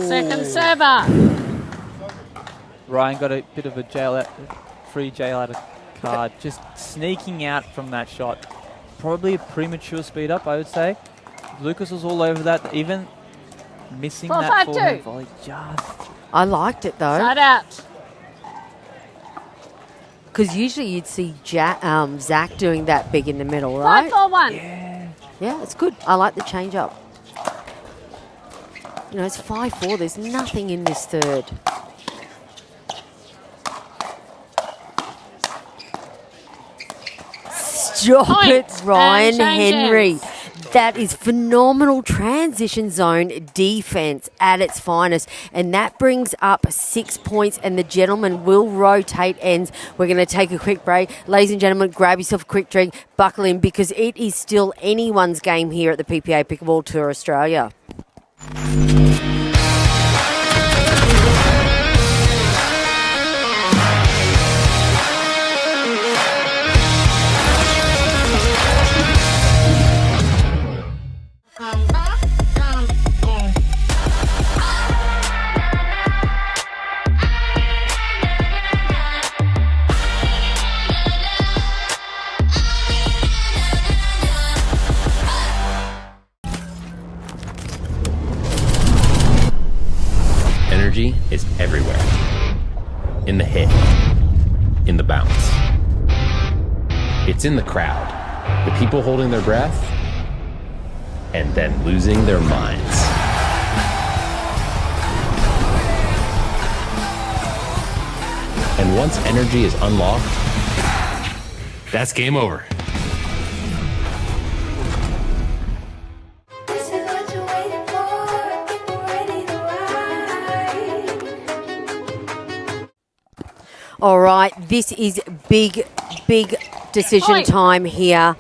Second server. Ryan got a bit of a free jail out of card, just sneaking out from that shot. Probably a premature speed up, I would say. Lucas was all over that, even missing that forehand volley. I liked it though. Side out. Because usually you'd see Zach doing that big in the middle, right? 5-4-1. Yeah, it's good. I like the change up. You know, it's 5-4. There's nothing in this third. Stop it, Ryan Henry. That is phenomenal transition zone defense at its finest. And that brings up 6 points, and the gentlemen will rotate ends. We're going to take a quick break. Ladies and gentlemen, grab yourself a quick drink, buckle in, because it is still anyone's game here at the PPA Pickleball Tour Australia. Energy is everywhere. In the hit, in the bounce. It's in the crowd, the people holding their breath, and then losing their minds. And once energy is unlocked, that's game over. This is what you're waiting for. People ready to ride. All right, this is big decision Oi. time here.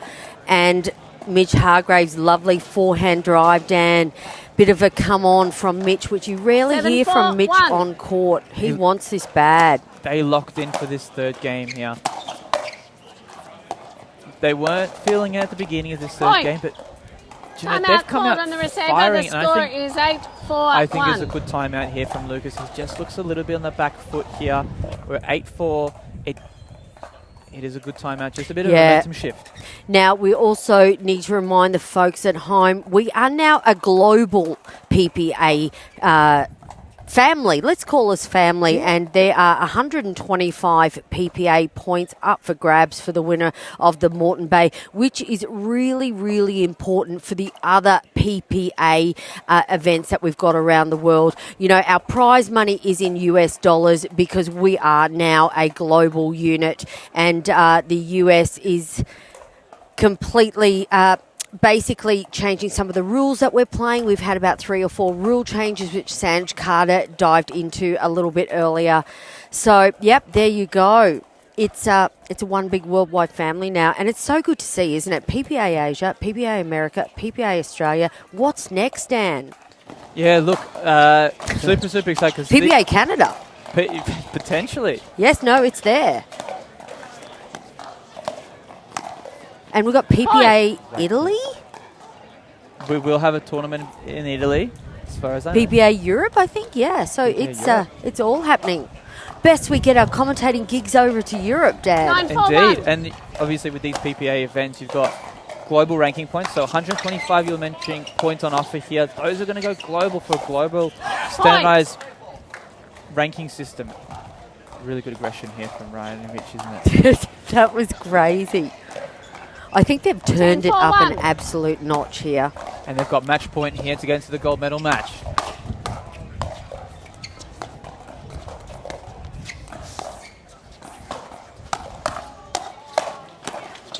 And Mitch Hargraves, lovely forehand drive, Dan. Bit of a come on from Mitch, which you rarely hear from Mitch 7-4-1. on court. He wants this bad. They locked in for this third game here. They weren't feeling it at the beginning of this third Oi. game, but do you know, Timeout they've come called out on the receiver. firing, The and score I think, is 8-4-1. I think it's a good timeout here from Lucas. He just looks a little bit on the back foot here. We're 8-4. It is a good timeout, just a bit of a momentum shift. Now, we also need to remind the folks at home, we are now a global PPA family. Let's call us family. And there are 125 PPA points up for grabs for the winner of the Moreton Bay, which is really, really important for the other PPA events that we've got around the world. You know, our prize money is in US dollars because we are now a global unit, and the US is completely basically changing some of the rules that we're playing. We've had about 3 or 4 rule changes, which Sanj Carter dived into a little bit earlier. So, yep, there you go. It's a one big worldwide family now, and it's so good to see, isn't it? PPA Asia, PPA America, PPA Australia. What's next, Dan? Yeah, look, super excited. 'Cause PPA Canada. Potentially. Yes, no, it's there. And we've got PPA Italy, We will have a tournament in Italy, as far as I know. PPA Europe, I think. Yeah, so PPA it's all happening. Best we get our commentating gigs over to Europe, Dan. 9-4-1. Indeed, and obviously with these PPA events, you've got global ranking points. So 125 you're mentioning points on offer here. Those are going to go global for a global standardized ranking system. Really good aggression here from Ryan and Mitch, isn't it? That was crazy. I think they've turned it up an 10-4-1. absolute notch here. And they've got match point here to get into the gold medal match.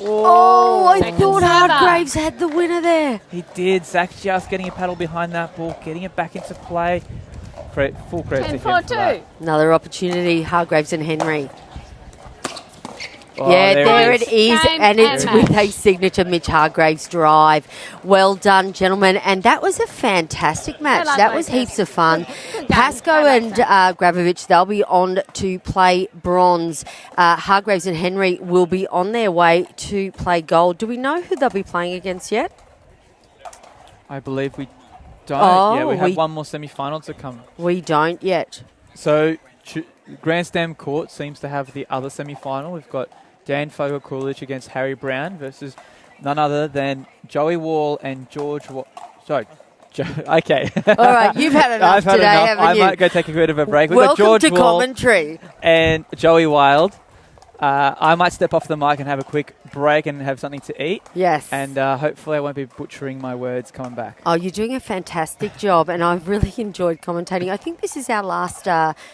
Oh, I Second thought server. Hargraves had the winner there. He did. Zach just getting a paddle behind that ball, getting it back into play. Full credit to him for 10-4-2. that. Another opportunity, Hargraves and Henry. Oh, Yeah, there there it it is. is, Game and it's and with match. a signature Mitch Hargraves drive. Well done, gentlemen, and that was a fantastic match. like That was Lucas. heaps of fun. Good game. Pascoe I like and Gravovich, they'll be on to play bronze. Hargraves and Henry will be on their way to play gold. Do we know who they'll be playing against yet? I believe we don't. Oh, yeah, we have we- one more semi-final to come. We don't yet. So Grandstand Court seems to have the other semi-final. We've got Dan Fogel-Coolidge against Harry Brown versus none other than Joey Wall and George okay. All right, you've had enough I've had today, enough. haven't I you? might go take a bit of a break. We've got Welcome George to Wall commentary. and Joey Wild. I might step off the mic and have a quick break and have something to eat. Yes. And hopefully I won't be butchering my words coming back. Oh, you're doing a fantastic job, and I've really enjoyed commentating. I think this is our last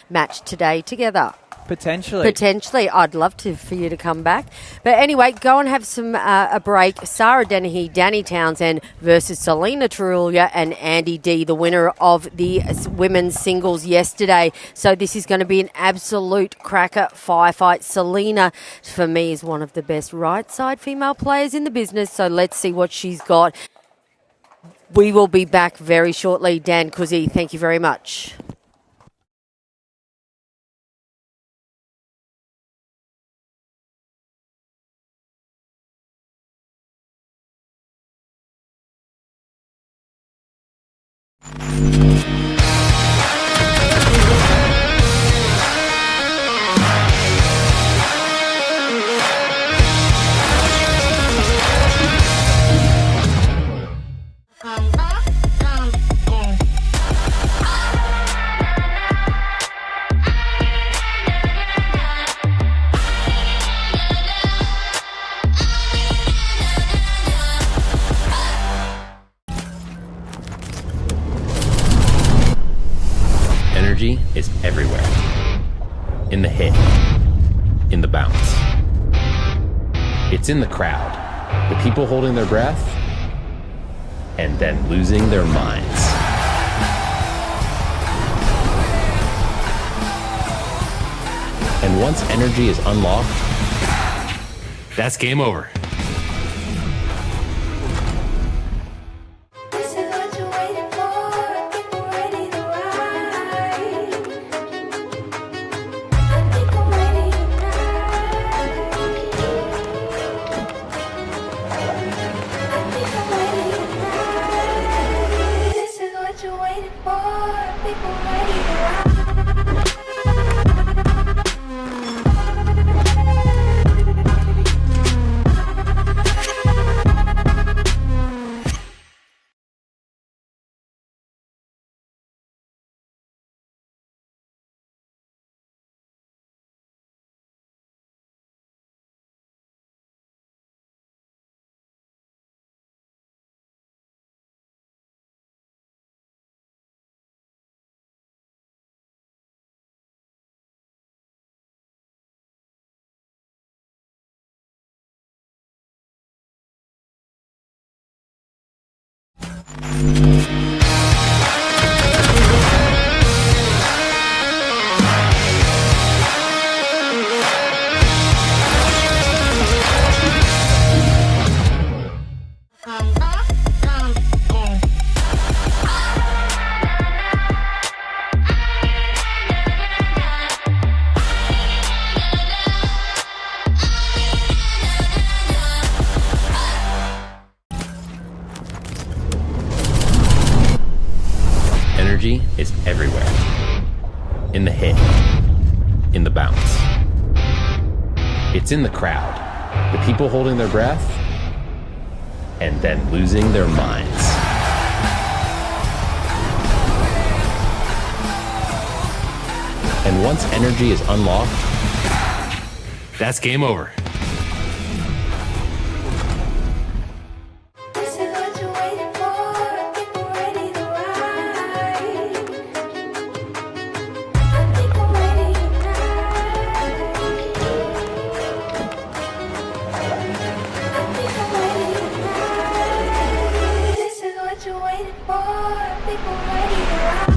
match today together. Potentially. Potentially. I'd love for you to come back. But anyway, go and have a break. Sarah Dennehy, Danny Townsend versus Selena Trullia and Andy D, the winner of the women's singles yesterday. So this is going to be an absolute cracker firefight. Selena, for me, is one of the best right-side female players in the business. So let's see what she's got. We will be back very shortly. Dan Kuzi, thank you very much. Energy is everywhere. In the hit, in the bounce. It's in the crowd, the people holding their breath, and then losing their minds. And once energy is unlocked, that's game over. This is what you're waiting for. People ready to ride. I think I'm ready tonight. I think I'm ready tonight. This is what you're waiting for. People ready to ride. Energy is everywhere. In the hit, in the bounce. It's in the crowd, the people holding their breath, and then losing their minds. And once energy is unlocked, that's game over. This is what you're waiting for. People ready to ride. I think I'm ready tonight. I think I'm ready tonight. This is what you're waiting for. People ready to ride.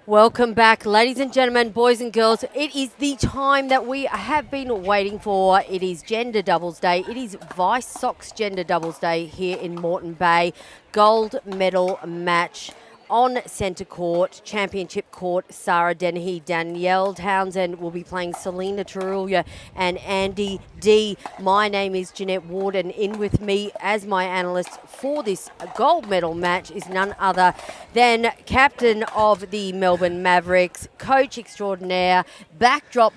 Welcome back, ladies and gentlemen, boys and girls. It is the time that we have been waiting for. It is Gender Doubles Day. It is Vice Sox Gender Doubles Day here in Moreton Bay. Gold medal match on centre court, championship court. Sarah Dennehy, Danielle Townsend will be playing Selena Tarulia and Andy D. My name is Jeanette Ward, and in with me as my analyst for this gold medal match is none other than captain of the Melbourne Mavericks, coach extraordinaire, backdraw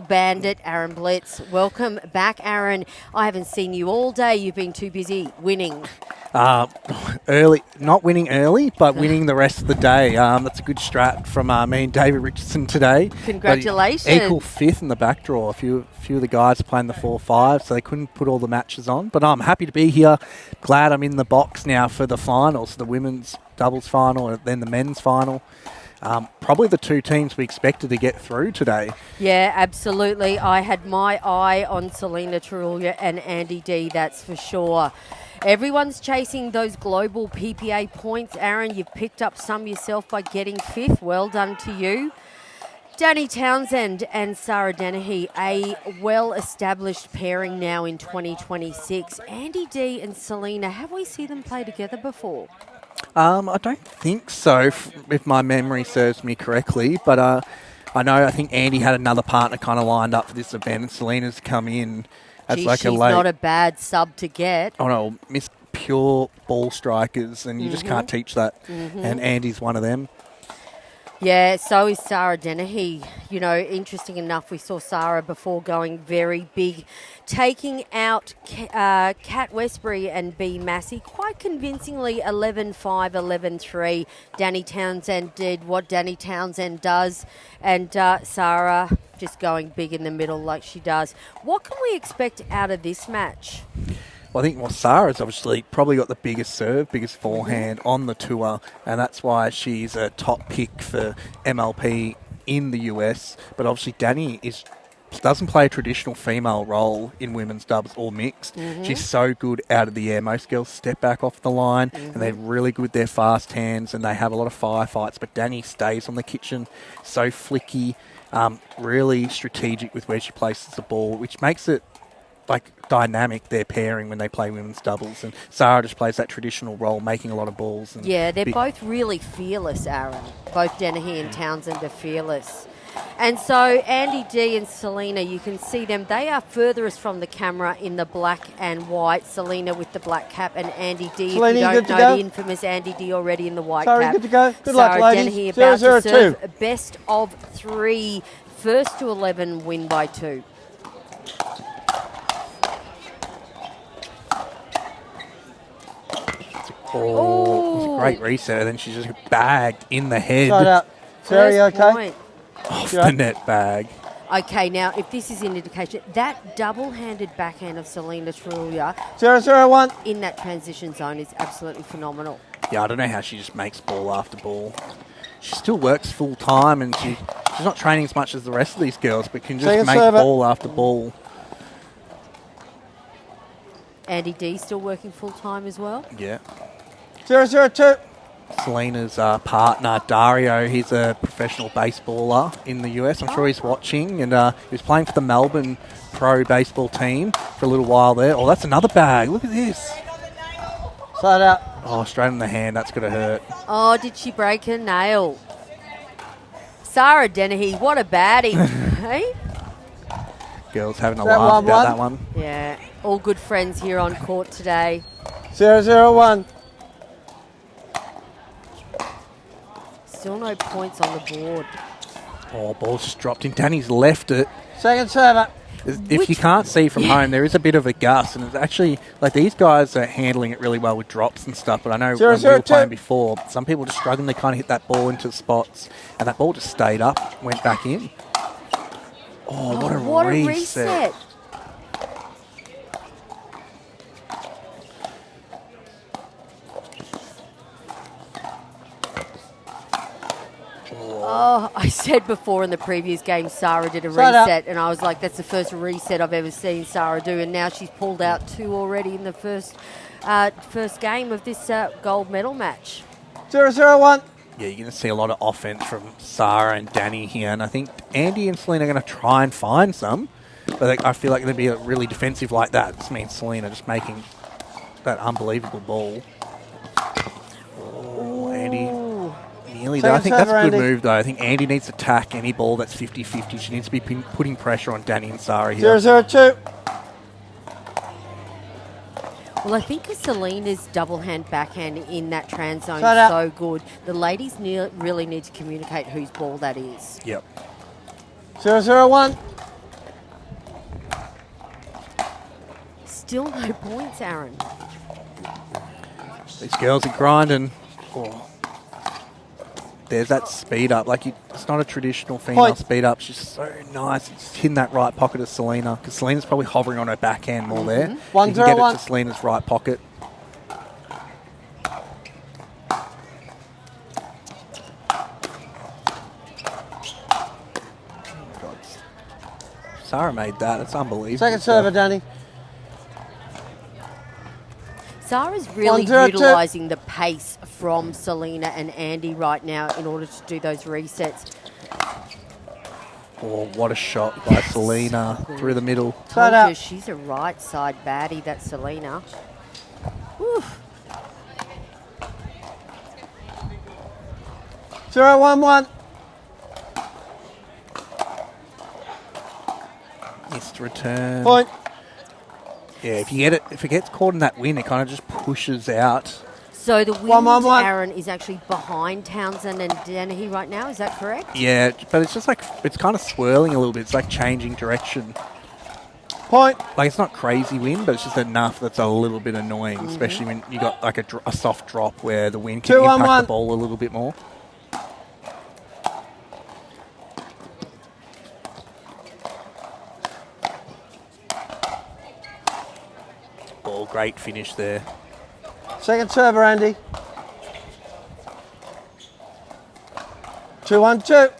bandit, Aaron Blitz. Welcome back, Aaron. I haven't seen you all day. You've been too busy winning. Not winning early, but winning the rest of the day. That's a good strat from me and David Richardson today. Congratulations. But equal fifth in the back draw. A few of the guys are playing the 4-5, so they couldn't put all the matches on. But I'm happy to be here. Glad I'm in the box now for the finals, the women's doubles final and then the men's final. Probably the two teams we expected to get through today. Yeah, absolutely. I had my eye on Selena Tarulia and Andy D, that's for sure. Everyone's chasing those global PPA points. Aaron, you've picked up some yourself by getting fifth. Well done to you. Danny Townsend and Sarah Dennehy, a well-established pairing now in 2026. Andy D and Selena, have we seen them play together before? I don't think so, if my memory serves me correctly. But I think Andy had another partner kind of lined up for this event, and Selena's come in as Gee, like she's a late. not a bad sub to get. Oh no, miss pure ball strikers, and you just can't teach that. And Andy's one of them. Yeah, so is Sarah Dennehy. You know, interesting enough, we saw Sarah before going very big, taking out Kat Westbury and B. Massey quite convincingly, 11-5, 11-3. Danny Townsend did what Danny Townsend does, and Sarah just going big in the middle like she does. What can we expect out of this match? Well, I think Sarah's obviously probably got the biggest serve, biggest forehand on the tour, and that's why she's a top pick for MLP in the US. But obviously Danny doesn't play a traditional female role in women's dubs or mixed. She's so good out of the air. Most girls step back off the line, and they're really good with their fast hands, and they have a lot of firefights. But Danny stays on the kitchen, so flicky, really strategic with where she places the ball, which makes it like dynamic, their pairing when they play women's doubles. And Sarah just plays that traditional role, making a lot of balls. And yeah, they're both really fearless, Aaron. Both Dennehy and Townsend are fearless. And so Andy D and Selena, you can see them. They are furthest from the camera in the black and white. Selena with the black cap and Andy D, Selena, if you good don't to know, go? the infamous Andy D already in the white Sorry, cap. good to go? Good luck, Sarah ladies. Dennehy about 0-0-2. to serve a best of 3, first to 11, win by 2. Oh, it was a great reset, and then she just bagged in the head. Shut up. Terry, First okay? point. Off the net bag. Okay, now, if this is an indication, that double-handed backhand of Selena Tarulia 0-0-1. in that transition zone is absolutely phenomenal. Yeah, I don't know how she just makes ball after ball. She still works full time, and she's not training as much as the rest of these girls, but can just Second make server. ball after ball. Andy D still working full-time as well. Yeah. 0-0-2. Selena's partner, Dario, he's a professional baseballer in the US. I'm sure he's watching, and he was playing for the Melbourne pro baseball team for a little while there. Oh, that's another bag. Look at this. Side out. Oh, straight in the hand. That's going to hurt. Oh, did she break her nail? Sarah Dennehy, what a baddie. Hey? Girls having a That laugh 1-1? about that one. Yeah, all good friends here on court today. 0-0-1. Still no points on the board. Oh, ball's just dropped in. Danny's left it. Second server. If you can't see from home, there is a bit of a gust, and it's actually, like, these guys are handling it really well with drops and stuff, but I know when we were playing before, some people just struggling to kind of hit that ball into spots, and that ball just stayed up, went back in. Oh, what a reset. Oh, I said before in the previous game, Sarah did a reset, and I was like, that's the first reset I've ever seen Sarah do, and now she's pulled out 2 already in the first game of this gold medal match. 0-0-1. Yeah, you're going to see a lot of offense from Sarah and Danny here, and I think Andy and Selena are going to try and find some, but I feel like they're going to be really defensive like that. This means Selena just making that unbelievable ball. Oh, Andy nearly there. I think that's a good move, though. I think Andy needs to attack any ball that's 50-50. She needs to be putting pressure on Danny and Sarah here. 0-0-2. Well, I think Selena's double hand backhand in that trans zone Shut is up. so good. The ladies really need to communicate whose ball that is. Yep. 0-0-1. Still no points, Aaron. These girls are grinding. Oh. There's that speed up. It's not a traditional female speed up. She's so nice. It's hitting that right pocket of Selena, because Selena's probably hovering on her backhand more there. You can get it to Selena's right pocket. God. Sarah made that. It's unbelievable. Second server, Danny. Sarah's really 1-0-2. utilising the pace from Selena and Andy right now in order to do those resets. Oh, what a shot by Selena through the middle. Told you, she's a right side baddie, that Selena. Whew. 0-1-1. Missed return. Point. Yeah, if it gets caught in that wind, it kind of just pushes out. So the wind, 1-1-1. Aaron, is actually behind Townsend and Dennehy right now. Is that correct? Yeah, but it's just it's kind of swirling a little bit. It's like changing direction. Point. It's not crazy wind, but it's just enough that's a little bit annoying, especially when you got a soft drop where the wind can impact the ball a little bit more. Oh, great finish there. Second server, Andy. 2-1-2.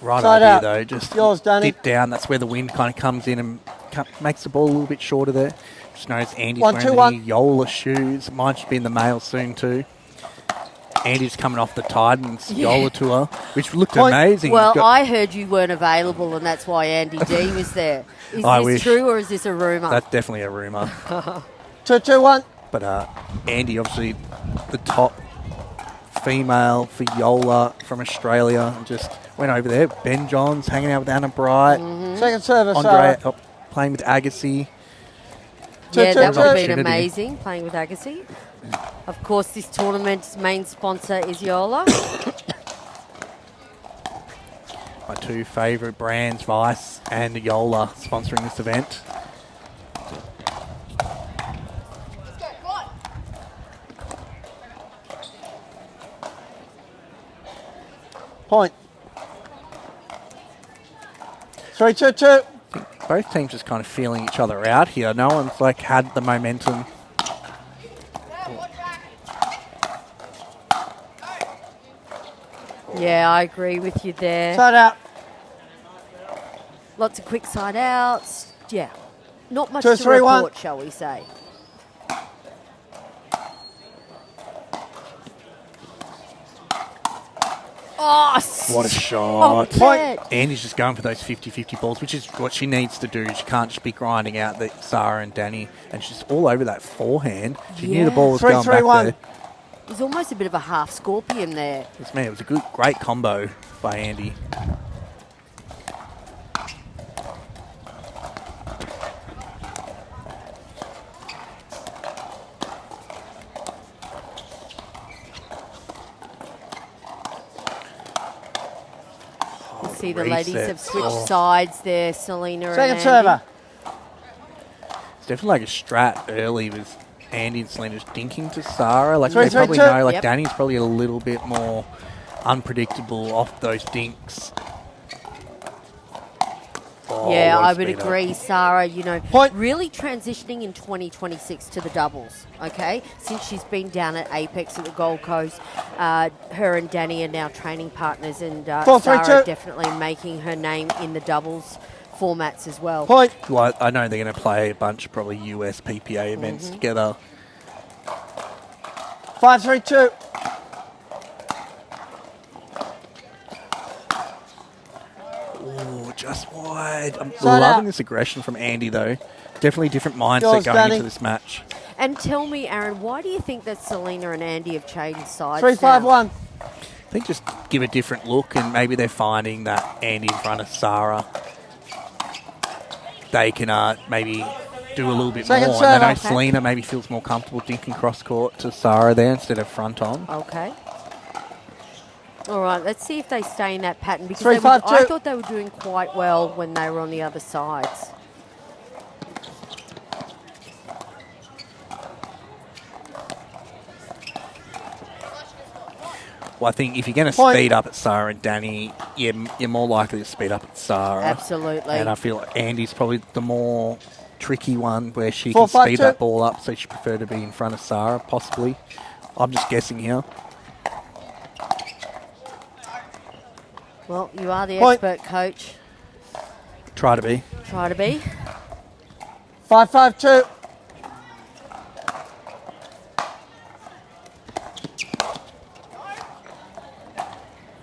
Right Side idea, out. though. Just Yours, Danny. dip down. That's where the wind kind of comes in and makes the ball a little bit shorter there. Just notice Andy's 1-2-1. wearing the new JOOLA shoes. Mine should be in the mail soon, too. Andy's coming off the Titans JOOLA tour, which looked amazing. Well, I heard you weren't available, and that's why Andy D was there. Is this true, or is this a rumour? That's definitely a rumour. 2-2-1. But Andy, obviously, the top female for JOOLA from Australia, just went over there. Ben Johns hanging out with Anna Bright. Second server, Andre Sarah. playing with Agassi. Yeah, that would have been Opportunity. amazing, playing with Agassi. Of course, this tournament's main sponsor is JOOLA. My two favourite brands, Vice and JOOLA, sponsoring this event. Point. 3-2-2. Both teams just kind of feeling each other out here. No one's had the momentum. Yeah, I agree with you there. Side out. Lots of quick side outs. Yeah. Not much 2, to 3, 1. report, shall we say. Oh, What a shot. Point. Andy's just going for those 50-50 balls, which is what she needs to do. She can't just be grinding out the Sarah and Danny, and she's all over that forehand. She knew the ball was 3, going 3, back 1. there. There's almost a bit of a half scorpion there. Yes, man, it was a great combo by Andy. See, the ladies have switched Oh. sides there, Selena Second and server. Andy. It's definitely a strat early with Andy and Selena just dinking to Sarah. 3, They 3, probably 2. know, Yep. Danny's probably a little bit more unpredictable off those dinks. Oh, Yeah, what a I would speed up. agree, Sarah. You know, Point. really transitioning in 2026 to the doubles, okay? Since she's been down at Apex at the Gold Coast, her and Danny are now training partners, and 4, 3, Sarah 2. definitely making her name in the doubles formats as well. Point. Well, I know they're going to play a bunch of probably US PPA events together. 5, 3, 2. Oh, just wide. I'm Side loving out. this aggression from Andy, though. Definitely different mindset Yours, going Danny. into this match. And tell me, Aaron, why do you think that Selena and Andy have changed sides 3, 5, now? 1. I think just give a different look, and maybe they're finding that Andy in front of Sarah, they can maybe do a little bit Second more. serve. And I know Okay. Selena maybe feels more comfortable dinking cross court to Sarah there instead of front on. Okay. All right, let's see if they stay in that pattern, because 3, they 5, I 2. thought they were doing quite well when they were on the other sides. Well, I think if you're going to Point. speed up at Sarah and Danny, you're more likely to speed up at Sarah. Absolutely. And I feel like Andy's probably the more tricky one, where she 4, can 5, speed 2. that ball up, so she prefer to be in front of Sarah, possibly. I'm just guessing here. Well, you are the Point. expert coach. Try to be. Try to be. 5, 5, 2.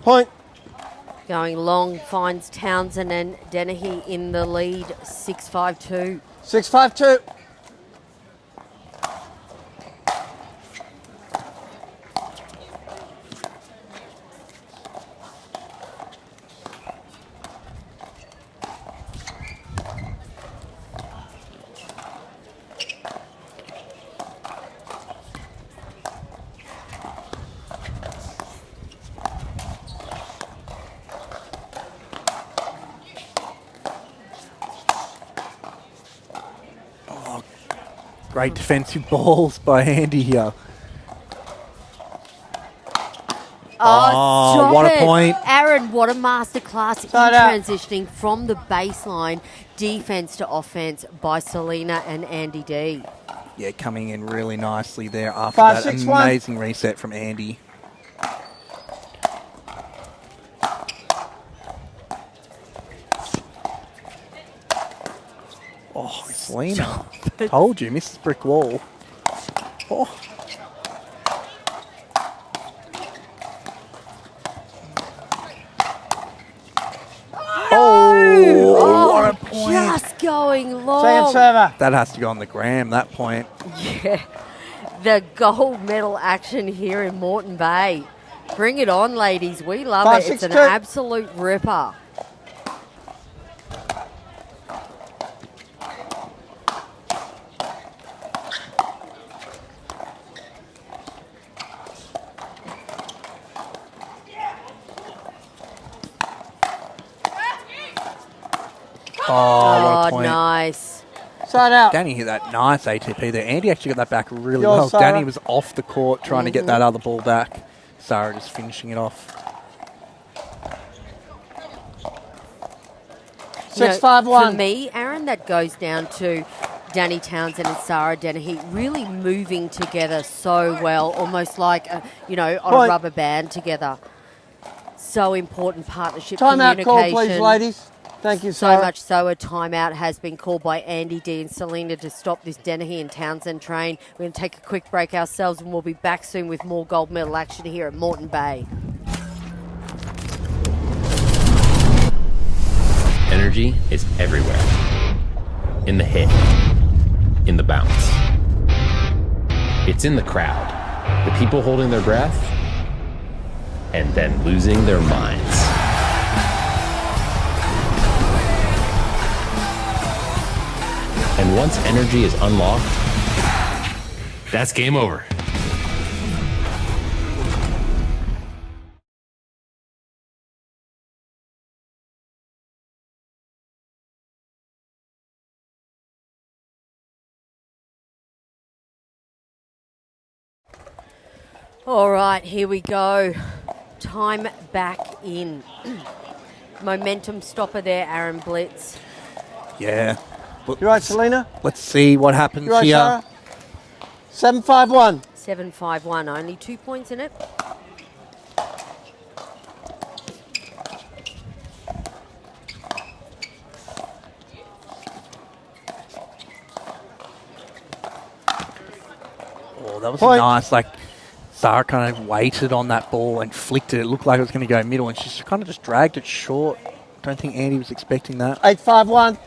Point. Going long, finds Townsend and Dennehy in the lead, 6-5-2. 6, 5, 2. Great defensive balls by Andy here. Stop what a it. point. Aaron, what a masterclass in Side out. transitioning from the baseline defense to offense by Selena and Andy D. Yeah, coming in really nicely there after 5, that 6, 1. amazing reset from Andy. Oh, Selena. Told you, Mrs. Brick Wall. Oh. Oh, what a point. Just going long. Second server. That has to go on the gram, that point. Yeah, the gold medal action here in Moreton Bay. Bring it on, ladies. We love 5, it. 6, It's an 2. absolute ripper. Oh, what a Oh, point. nice. Side out. Danny hit that nice ATP there. Andy actually got that back really Yours, well. Sarah. Danny was off the court trying to get that other ball back. Sarah just finishing it off. 6, 5, 1. For me, Aaron, that goes down to Danny Townsend and Sarah Dennehy really moving together so well, almost like, on a Point. rubber band together. So important partnership, Timeout call, communication. please, ladies. Thank you, So Sarah. much so a timeout has been called by Andy D and Selena to stop this Dennehy and Townsend train. We're going to take a quick break ourselves, and we'll be back soon with more gold medal action here at Moreton Bay. Energy is everywhere. In the hit, in the bounce. It's in the crowd. The people holding their breath and then losing their minds. And once energy is unlocked, that's game over. All right, here we go. Time back in. Momentum stopper there, Aaron Blitz. Yeah. But You right, Selena? let's see what happens You right, here. Sarah? 7-5-1. 7-5-1, only 2 points in it. Oh, that was Point. nice. Like, Sarah kind of waited on that ball and flicked it. It looked like it was going to go middle, and she kind of just dragged it short. Don't think Andy was expecting that. 8-5-1.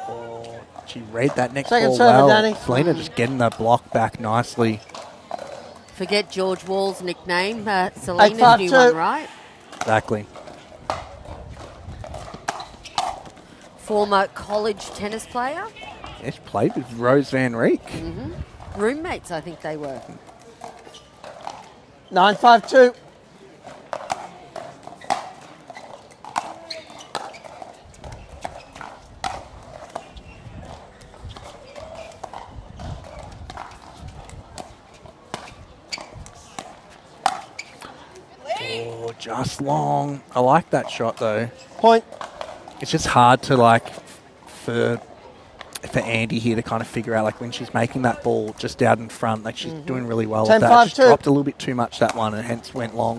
Oh, she read that next Second ball server, well. Danny. Selena just getting the block back nicely. Forget George Wall's nickname, Selena's 8-5-2. new one, right? Exactly. Former college tennis player. Yeah, she played with Rose Van Reek. Roommates, I think they were. 9-5-2. Oh, just long. I like that shot though. Point. It's just hard to like for Andy here to kind of figure out like when she's making that ball just out in front, like she's doing really well with that. She 10-5-2. dropped a little bit too much that one and hence went long.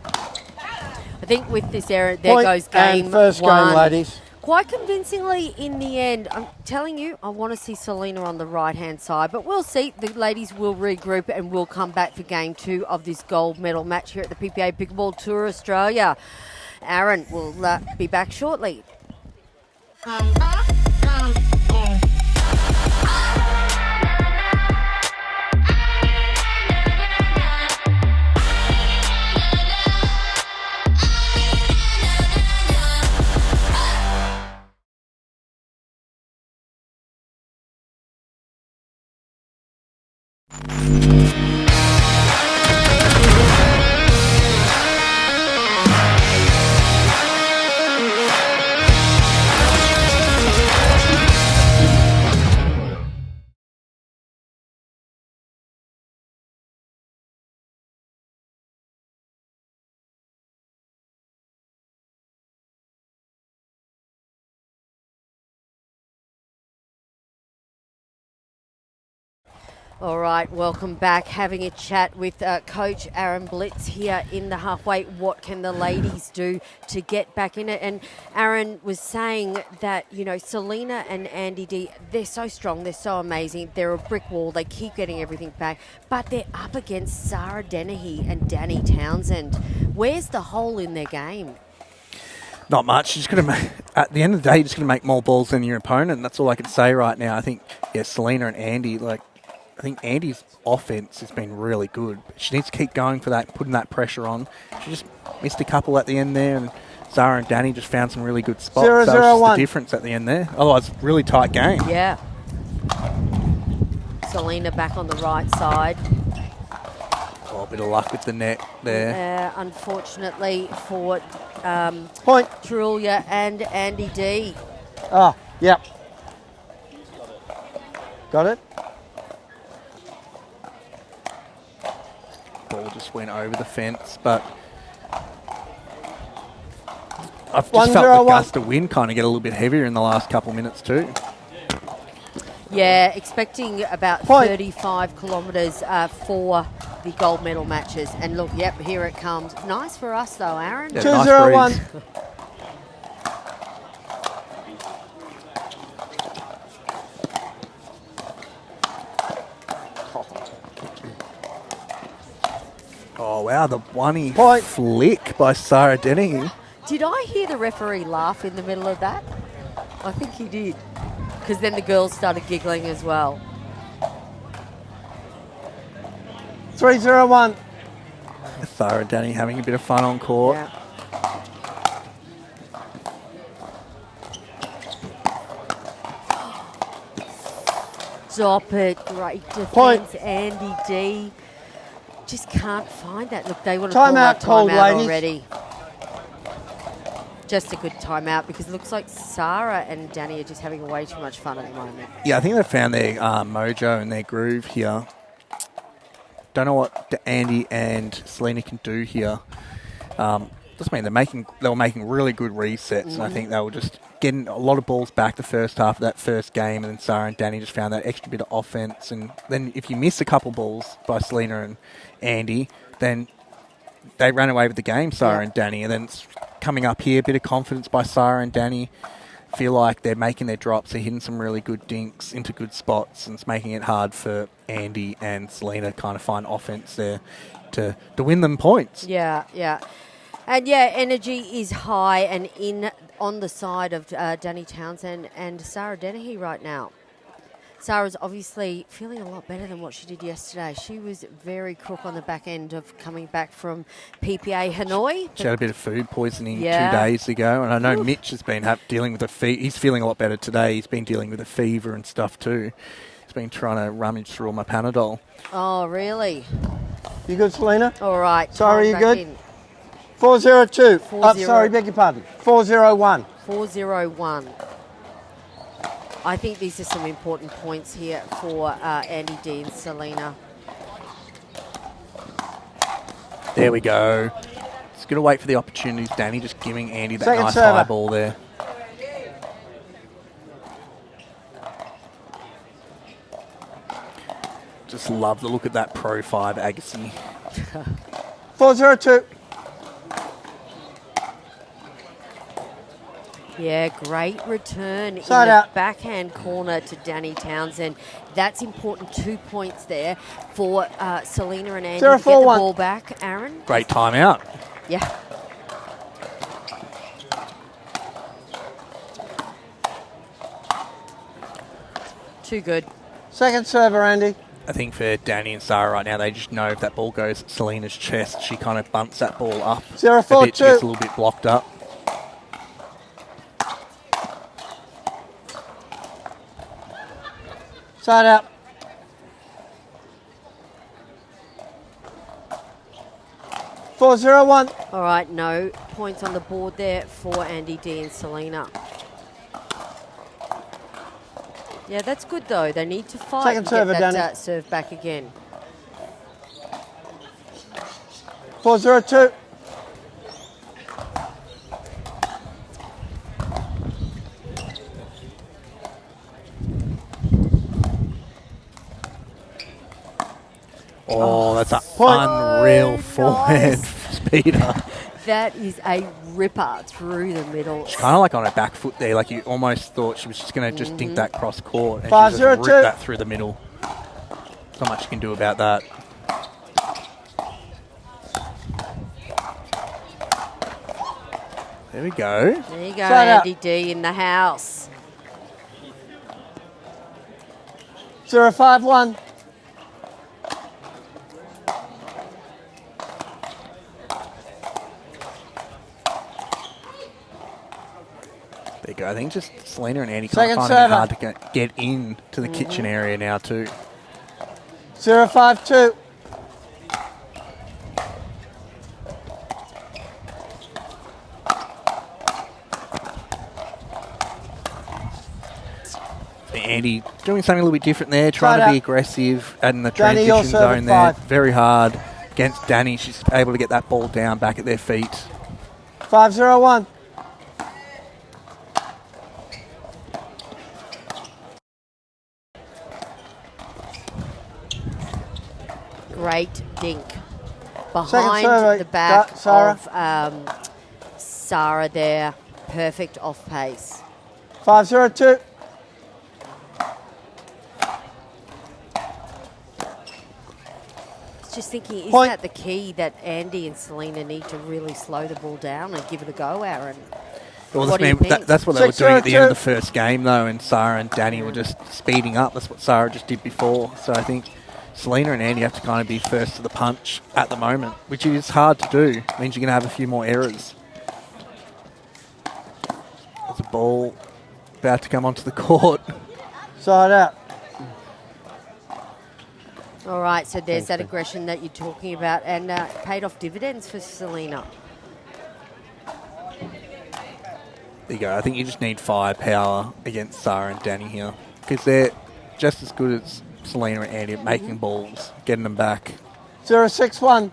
I think with this error, there Point goes and game first one. game, ladies. Quite convincingly in the end. I'm telling you, I want to see Selena on the right-hand side, but we'll see. The ladies will regroup and we'll come back for game 2 of this gold medal match here at the PPA Pickleball Tour Australia. Aaron will be back shortly. All right, welcome back. Having a chat with Coach Aaron Blitz here in the halfway. What can the ladies do to get back in it? And Aaron was saying that, you know, Selena and Andy D, they're so strong, they're so amazing. They're a brick wall. They keep getting everything back. But they're up against Sarah Dennehy and Danny Townsend. Where's the hole in their game? Not much. You're just going to at the end of the day, you're just going to make more balls than your opponent. That's all I can say right now. I think, yeah, Selena and Andy, I think Andy's offense has been really good. She needs to keep going for that, putting that pressure on. She just missed a couple at the end there, and Zara and Danny just found some really good spots. 0-0-1. That was just the difference at the end there. Otherwise, really tight game. Yeah. Selena back on the right side. Oh, a bit of luck with the net there. Unfortunately for Point. Trulia and Andy D. Ah, yep. Got it? Ball just went over the fence, but I've just 1-0-1. felt the gust of wind kind of get a little bit heavier in the last couple minutes too. Yeah, expecting about Point. 35 kilometres for the gold medal matches. And look, yep, here it comes. Nice for us though, Aaron. Yeah, 2-0-1. nice breeze. Oh, wow, the one-y Point. flick by Sarah Dennehy. Did I hear the referee laugh in the middle of that? I think he did. Because then the girls started giggling as well. 3-0-1. Sarah Dennehy having a bit of fun on court. Yeah. Stop it. Great defence, Point. Andy D. Just can't find that. Look, they would have Timeout called that called, timeout ladies. already. Just a good timeout because it looks like Sarah and Danny are just having way too much fun at the moment. Yeah, I think they've found their mojo and their groove here. don't know what Andy and Selena can do here. Just mean they were making really good resets, and I think they were just getting a lot of balls back the first half of that first game, and then Sarah and Danny just found that extra bit of offense. And then if you miss a couple balls by Selena and Andy, then they ran away with the game, Sarah and Danny. And then it's coming up here, a bit of confidence by Sarah and Danny. Feel like they're making their drops, they're hitting some really good dinks into good spots, and it's making it hard for Andy and Selena to kind of find offense there to win them points. Yeah, yeah. And energy is high and in on the side of Danny Townsend and Sarah Dennehy right now. Sarah's obviously feeling a lot better than what she did yesterday. She was very crook on the back end of coming back from PPA Hanoi. She had a bit of food poisoning 2 days ago, and I know Mitch has been dealing with he's feeling a lot better today. He's been dealing with a fever and stuff too. He's been trying to rummage through all my Panadol. Oh, really? You good, Selena? All right. Sorry, you good? In. 402. 40. Sorry, beg your pardon. 401. 401. I think these are some important points here for Andy D and Selena. There we go. Just going to wait for the opportunities. Danny just giving Andy that Second nice server. high ball there. Just love the look at that Pro 5 Agassi. 402. Yeah, great return Side in the out. backhand corner to Danny Townsend. That's important. 2 points there for Selena and Andy to get the 0-4-1. ball back. Aaron? Great timeout. Yeah. Too good. Second server, Andy. I think for Danny and Sarah right now, they just know if that ball goes at Selena's chest, she kind of bunts that ball up a 0-4-2. bit. She gets a little bit blocked up. Side out. Four zero one. All right, no points on the board there for Andy D and Selena. Yeah, that's good though. They need to fight Second and server, get that Danny. serve back again. 402. Oh, that's an Point. unreal forehand speeder. That is a ripper through the middle. She's kind of like on her back foot there. Like you almost thought she was just going to just dink that cross court. And 5-0-2. she just ripped that through the middle. Not much you can do about that. There we go. There you go, Side out. Andy D in the house. 051. There you go. I think just Selena and Andy kind Second of finding it server. hard to get in to the kitchen area now too. 052. Andy doing something a little bit different there, trying Side to be out. aggressive in the Danny, you're transition serving zone there. 5. Very hard against Danny. She's able to get that ball down back at their feet. 501. Great dink. Second Behind serve, the back Sarah. of Sarah there. Perfect off pace. 502. Just thinking, is Point. that the key that Andy and Selena need to really slow the ball down and give it a go, Aaron? Well, What do you think? that's what they were doing at the end of 6-0-2. the first game, though, and Sarah and Danny were just speeding up. That's what Sarah just did before. So I think Selena and Andy have to kind of be first to the punch at the moment, which is hard to do. It means you're going to have a few more errors. There's a ball about to come onto the court. Side out. All right, so there's that aggression that you're talking about, and paid off dividends for Selena. There you go. I think you just need firepower against Sarah and Danny here, because they're just as good as Selena and Andy at making balls, getting them back. 0-6-1.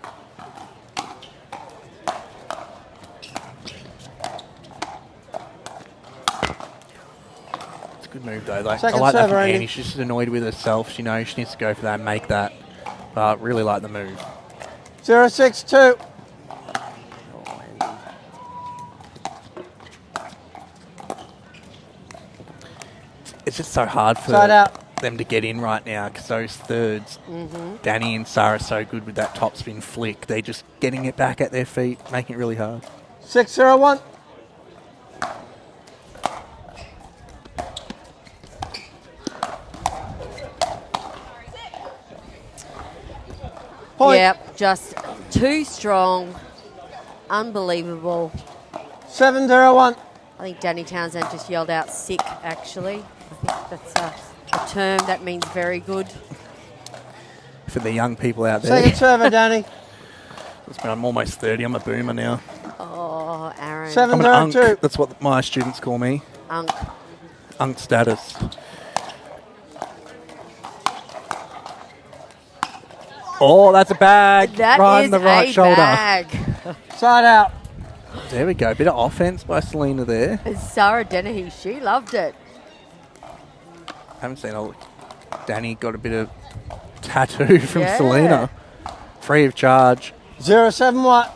It's a good move though. Like, I Second like that serve, from Randy. Annie. She's just annoyed with herself. She knows she needs to go for that and make that. But really like the move. 0-6-2. It's just so hard for Side out. them to get in right now because those thirds, Danny and Sarah are so good with that topspin flick. They're just getting it back at their feet, making it really hard. 6-0-1. Point. Yep, just too strong. Unbelievable. 7-0-1. I think Danny Townsend just yelled out sick, actually. I think that's a term that means very good. For the young people out there. Second server, Danny. I'm almost 30. I'm a boomer now. Oh, Aaron. 7-0-2. That's what my students call me. Unk. Unk status. Oh, that's a bag. That right is in the right a shoulder. bag. Side out. There we go. Bit of offense by Selena there. Sarah Dennehy, she loved it. Haven't seen a Danny got a bit of tattoo from Yeah. Selena. Free of charge. 0-7-1.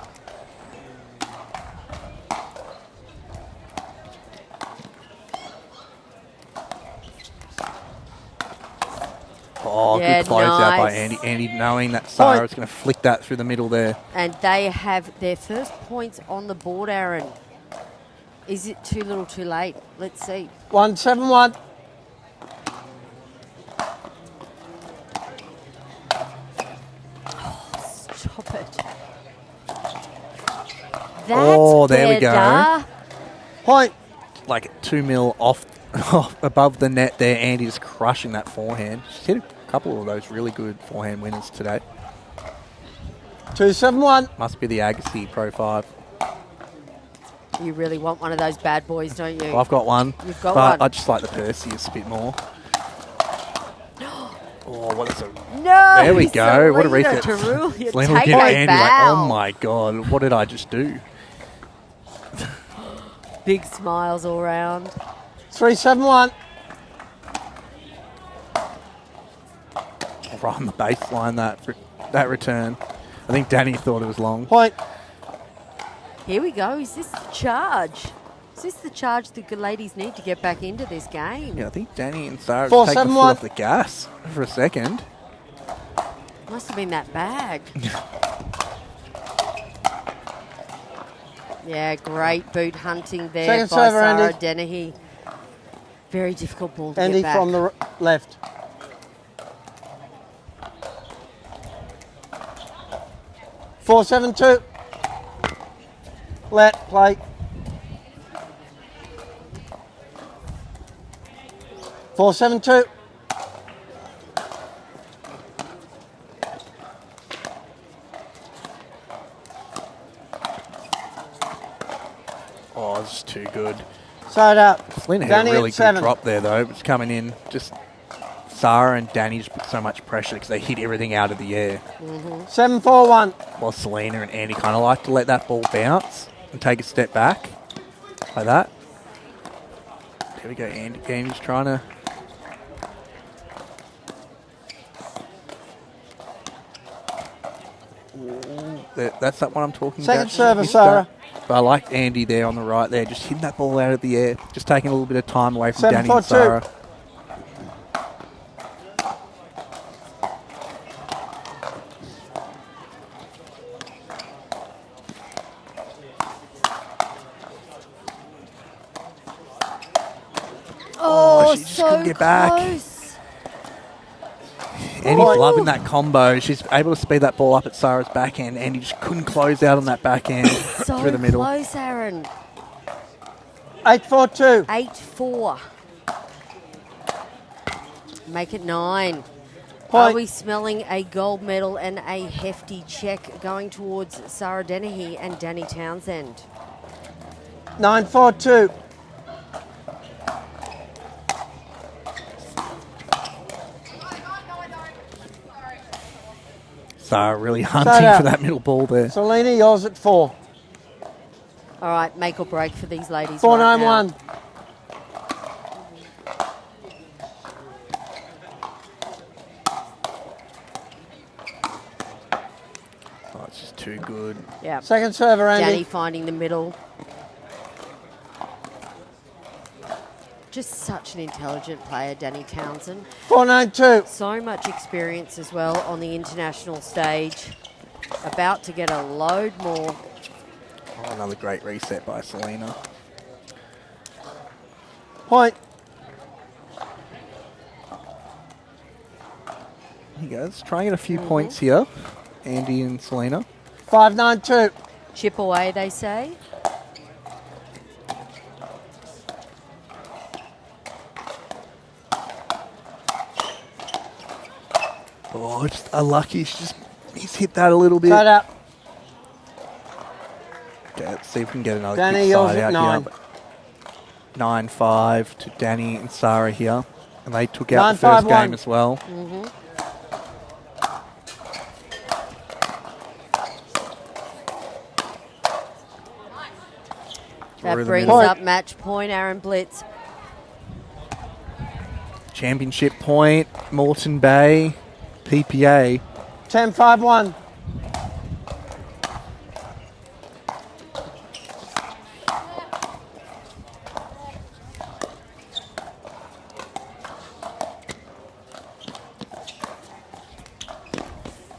Oh, Yeah, good close out by nice. Andy. Andy knowing that Sarah's going to flick that through the middle there. And they have their first points on the board, Aaron. Is it too little too late? Let's see. 1-7-1. Stop it. That's Oh, there we go. better. Point. Like 2 mil off above the net there. Andy just crushing that forehand. She's hit a couple of those really good forehand winners today. 2-7-1. Must be the Agassi Pro 5. You really want one of those bad boys, don't you? Well, I've got one. You've got but one. I just like the Perseus a bit more. Oh, what is it? No! There we go. What a Selena reset. Terulia Selena will take give a Andy like, bow. oh my God, what did I just do? Big smiles all round. 3-7-1. Right on the baseline, that return. I think Danny thought it was long. Point. Here we go. Is this the charge? Is this the charge the good ladies need to get back into this game? Yeah, I think Danny and Sarah 4-7-1. just taking the foot off the gas for a second. Must have been that bag. Yeah, great boot hunting there Second by server, Sarah Andy. Dennehy. Very difficult ball to Andy get back. from the left. Four, 7-2. Let play. 4-7-2. Oh, this is too good. Side out. Selena had Danny a really at good 7. drop there, though. It's coming in. Just Sarah and Danny just put so much pressure because they hit everything out of the air. 7-4-1. While Selena and Andy kind of like to let that ball bounce and take a step back like that. There we go. Andy's trying to. That's that one I'm talking Second about. server, Missed Sarah. that. But I like Andy there on the right there, just hitting that ball out of the air, just taking a little bit of time away from Danny and 7-4-2. Sarah. Oh, she just so couldn't get back. close. Andy's loving that combo. She's able to speed that ball up at Sarah's backhand. Andy just couldn't close out on that backhand So through the middle. close, Aaron. 8-4-2. 8-4. Make it 9. Are Point. we smelling a gold medal and a hefty check going towards Sarah Dennehy and Danny Townsend? 9-4-2. Sarah really Straight hunting out. for that middle ball there. Selena, yours at 4. All right, make or break for these ladies. 4-9-1. Right now. Oh, it's just too good. Yeah. Second server, Andy. Danny finding the middle. Just such an intelligent player, Danny Townsend. 4-9-2. So much experience as well on the international stage. About to get a load more. Oh, another great reset by Selena. Point. He goes. Trying to get a few points here. Andy and Selena. 5-9-2. Chip away, they say. Oh, just unlucky. He's hit that a little bit. Straight out. Okay, let's see if we can get another Danny, quick yours side at out 9. here. 9-5 to Danny and Sarah here. And they took out the first 9-5-1. game as well. That Through the brings middle. up match point, Aaron Blitz. Championship point, Moreton Bay, PPA. 10-5-1.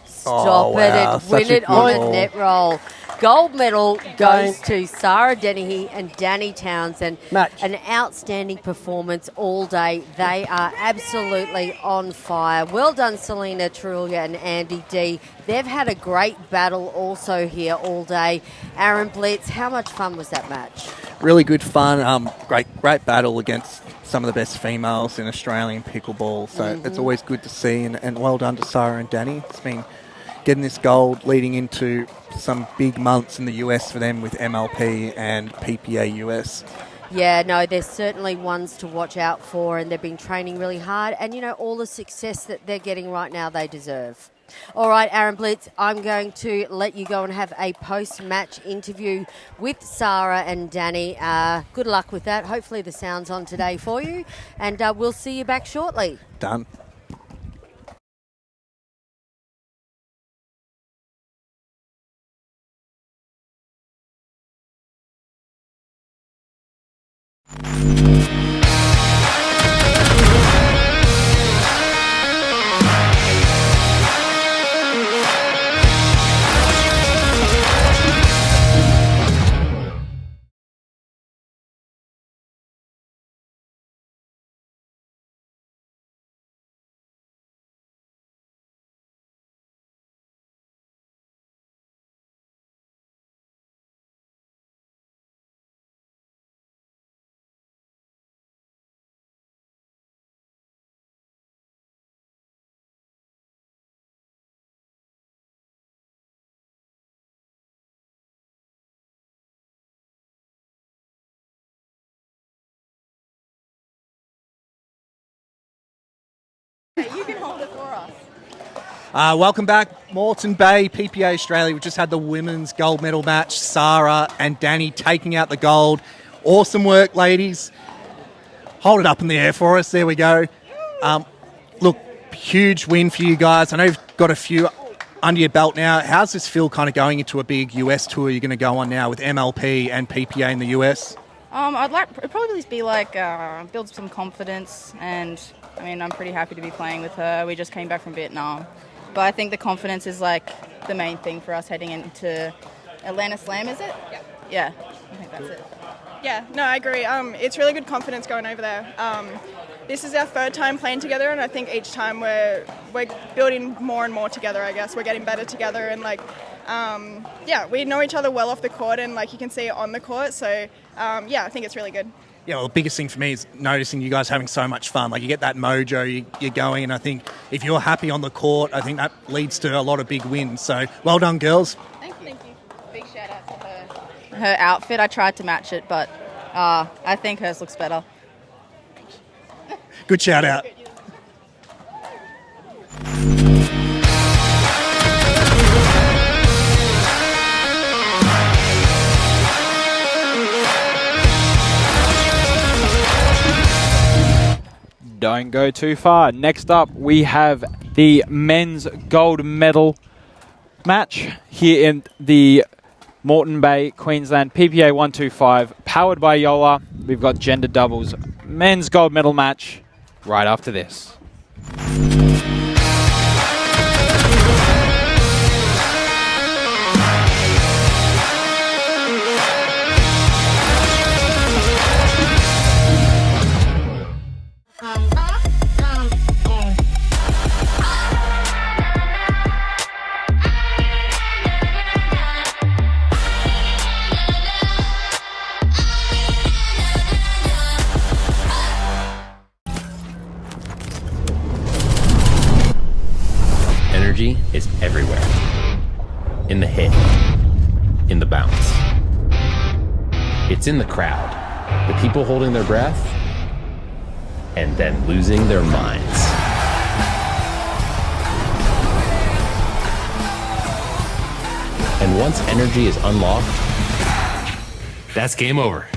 Stop wow, it and such win a it on good a ball. net roll. Gold medal goes to Sarah Dennehy and Danny Townsend. Match. An outstanding performance all day. They are absolutely on fire. Well done, Selena Trulia and Andy D. They've had a great battle also here all day. Aaron Blitz, how much fun was that match? Really good fun. Great battle against some of the best females in Australian pickleball. So it's always good to see. And well done to Sarah and Danny. It's been getting this gold leading into some big months in the US for them with MLP and PPA US. Yeah, no, there's certainly ones to watch out for, and they've been training really hard. And, you know, all the success that they're getting right now, they deserve. All right, Aaron Blitz, I'm going to let you go and have a post-match interview with Sarah and Danny. Good luck with that. Hopefully the sound's on today for you, and we'll see you back shortly. Done. You can hold it for us. Welcome back, Moreton Bay, PPA Australia. We just had the women's gold medal match. Sarah and Danny taking out the gold. Awesome work, ladies. Hold it up in the air for us. There we go. Look, huge win for you guys. I know you've got a few under your belt now. How's this feel kind of going into a big US tour you're going to go on now with MLP and PPA in the US? It'd probably just be like build some confidence, and I mean I'm pretty happy to be playing with her. We just came back from Vietnam, but I think the confidence is like the main thing for us heading into Atlanta Slam. Is it? Yeah, I think that's it. Yeah, no, I agree. It's really good confidence going over there. This is our third time playing together, and I think each time we're building more and more together. I guess we're getting better together, and we know each other well off the court, and like you can see it on the court. So I think it's really good. Yeah, well, the biggest thing for me is noticing you guys having so much fun. Like, you get that mojo, you're going, and I think if you're happy on the court, I think that leads to a lot of big wins. So, well done, girls. Thank you. Big shout out to her. Her outfit, I tried to match it, but I think hers looks better. Good shout out. don't go too far. Next up, we have the men's gold medal match here in the Moreton Bay, Queensland, PPA125, powered by JOOLA. We've got gender doubles men's gold medal match right after this. Energy is everywhere. In the hit, in the bounce. It's in the crowd, the people holding their breath, and then losing their minds. And once energy is unlocked, that's game over.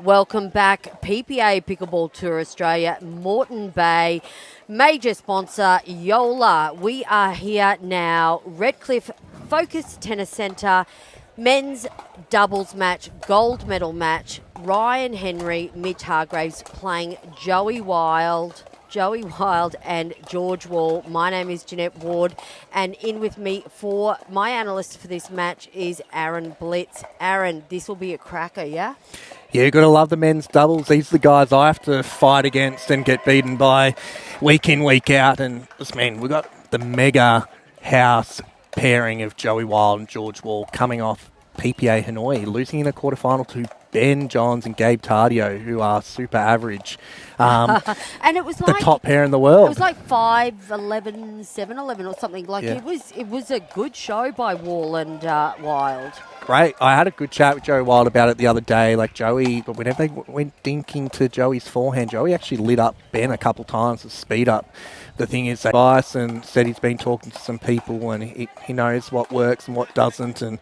Welcome back, PPA Pickleball Tour Australia, Moreton Bay, major sponsor JOOLA. We are here now, Redcliffe Focus Tennis Centre, men's doubles match, gold medal match. Ryan Henry, Mitch Hargraves playing Joey Wild and George Wall. My name is Jeanette Ward, and in with me for my analyst for this match is Aaron Blitz. Aaron, this will be a cracker, yeah? Yeah, you've got to love the men's doubles. These are the guys I have to fight against and get beaten by week in, week out. And this man, we've got the mega house pairing of Joey Wild and George Wall coming off PPA Hanoi, losing in a quarterfinal to Ben Johns and Gabe Tardio, who are super average. And it was the like top pair in the world. It was like 5-11, 7-11 or something. Like Yeah. it was a good show by Wall and Wild. Great. I had a good chat with Joey Wild about it the other day. Like Joey, but whenever they went dinking to Joey's forehand, Joey actually lit up Ben a couple times to speed up. The thing is, Bison said he's been talking to some people and he knows what works and what doesn't. And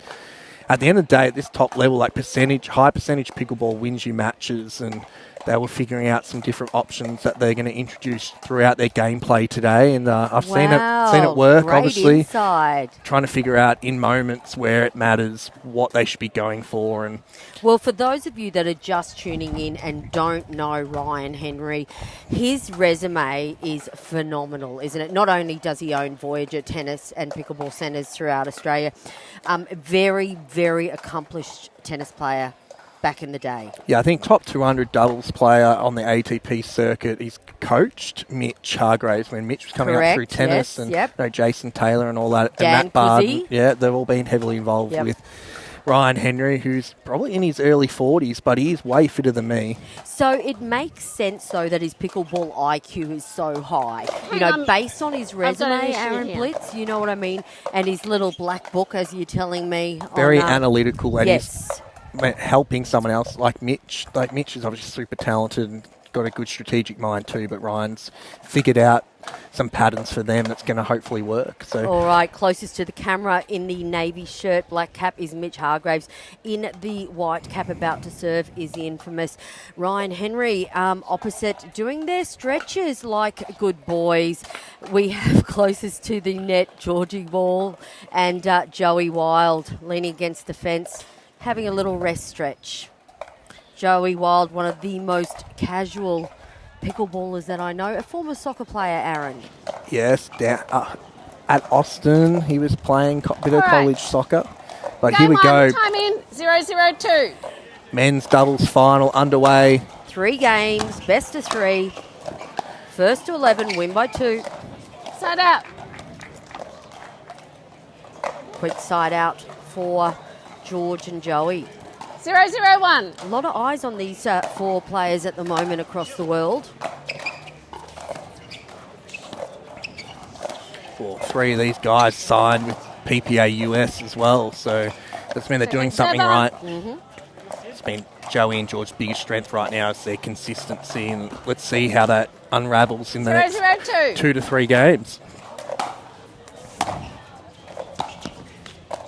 at the end of the day, at this top level, like high percentage pickleball wins you matches, and they were figuring out some different options that they're going to introduce throughout their gameplay today. And I've seen it work, great obviously. Insight. Trying to figure out in moments where it matters what they should be going for. And Well, for those of you that are just tuning in and don't know Ryan Henry, his resume is phenomenal, isn't it? Not only does he own Voyager Tennis and Pickleball Centres throughout Australia, very, very accomplished tennis player back in the day. yeah, I think top 200 doubles player on the ATP circuit. He's coached Mitch Hargraves when Mitch was coming up through tennis, yes, and yep. you know, Jason Taylor and all that. Dan and Matt Barden. Cousy. Yeah, they've all been heavily involved Yep. with Ryan Henry, who's probably in his early 40s, but he is way fitter than me. So it makes sense, though, that his pickleball IQ is so high. You know, based on his got an resume, issue Aaron here. Blitz, you know what I mean? And his little black book, as you're telling me. Very on, analytical, and yes. he's helping someone else like Mitch. Like Mitch is obviously super talented and got a good strategic mind too, but Ryan's figured out some patterns for them that's going to hopefully work. So All right, closest to the camera in the navy shirt, black cap is Mitch Hargraves. In the white cap about to serve is the infamous Ryan Henry. Opposite, doing their stretches like good boys. We have closest to the net Georgie Wall and Joey Wild leaning against the fence, having a little rest stretch. Joey Wild, one of the most casual pickleballers that I know, a former soccer player, Aaron. yes, down, at Austin he was playing a bit of All right. college soccer. But Game here we go. Time in 0-0-2. Men's doubles final underway. 3 games, best of 3. First to 11, win by 2. Side out. Quick side out for George and Joey. 0-0-1. A lot of eyes on these 4 players at the moment across the world. Well, 3 of these guys signed with PPA US as well, so that's mean they're doing something right. It's been Joey and George's biggest strength right now is their consistency, and let's see how that unravels in the next 0-0-2. 2 to 3 games.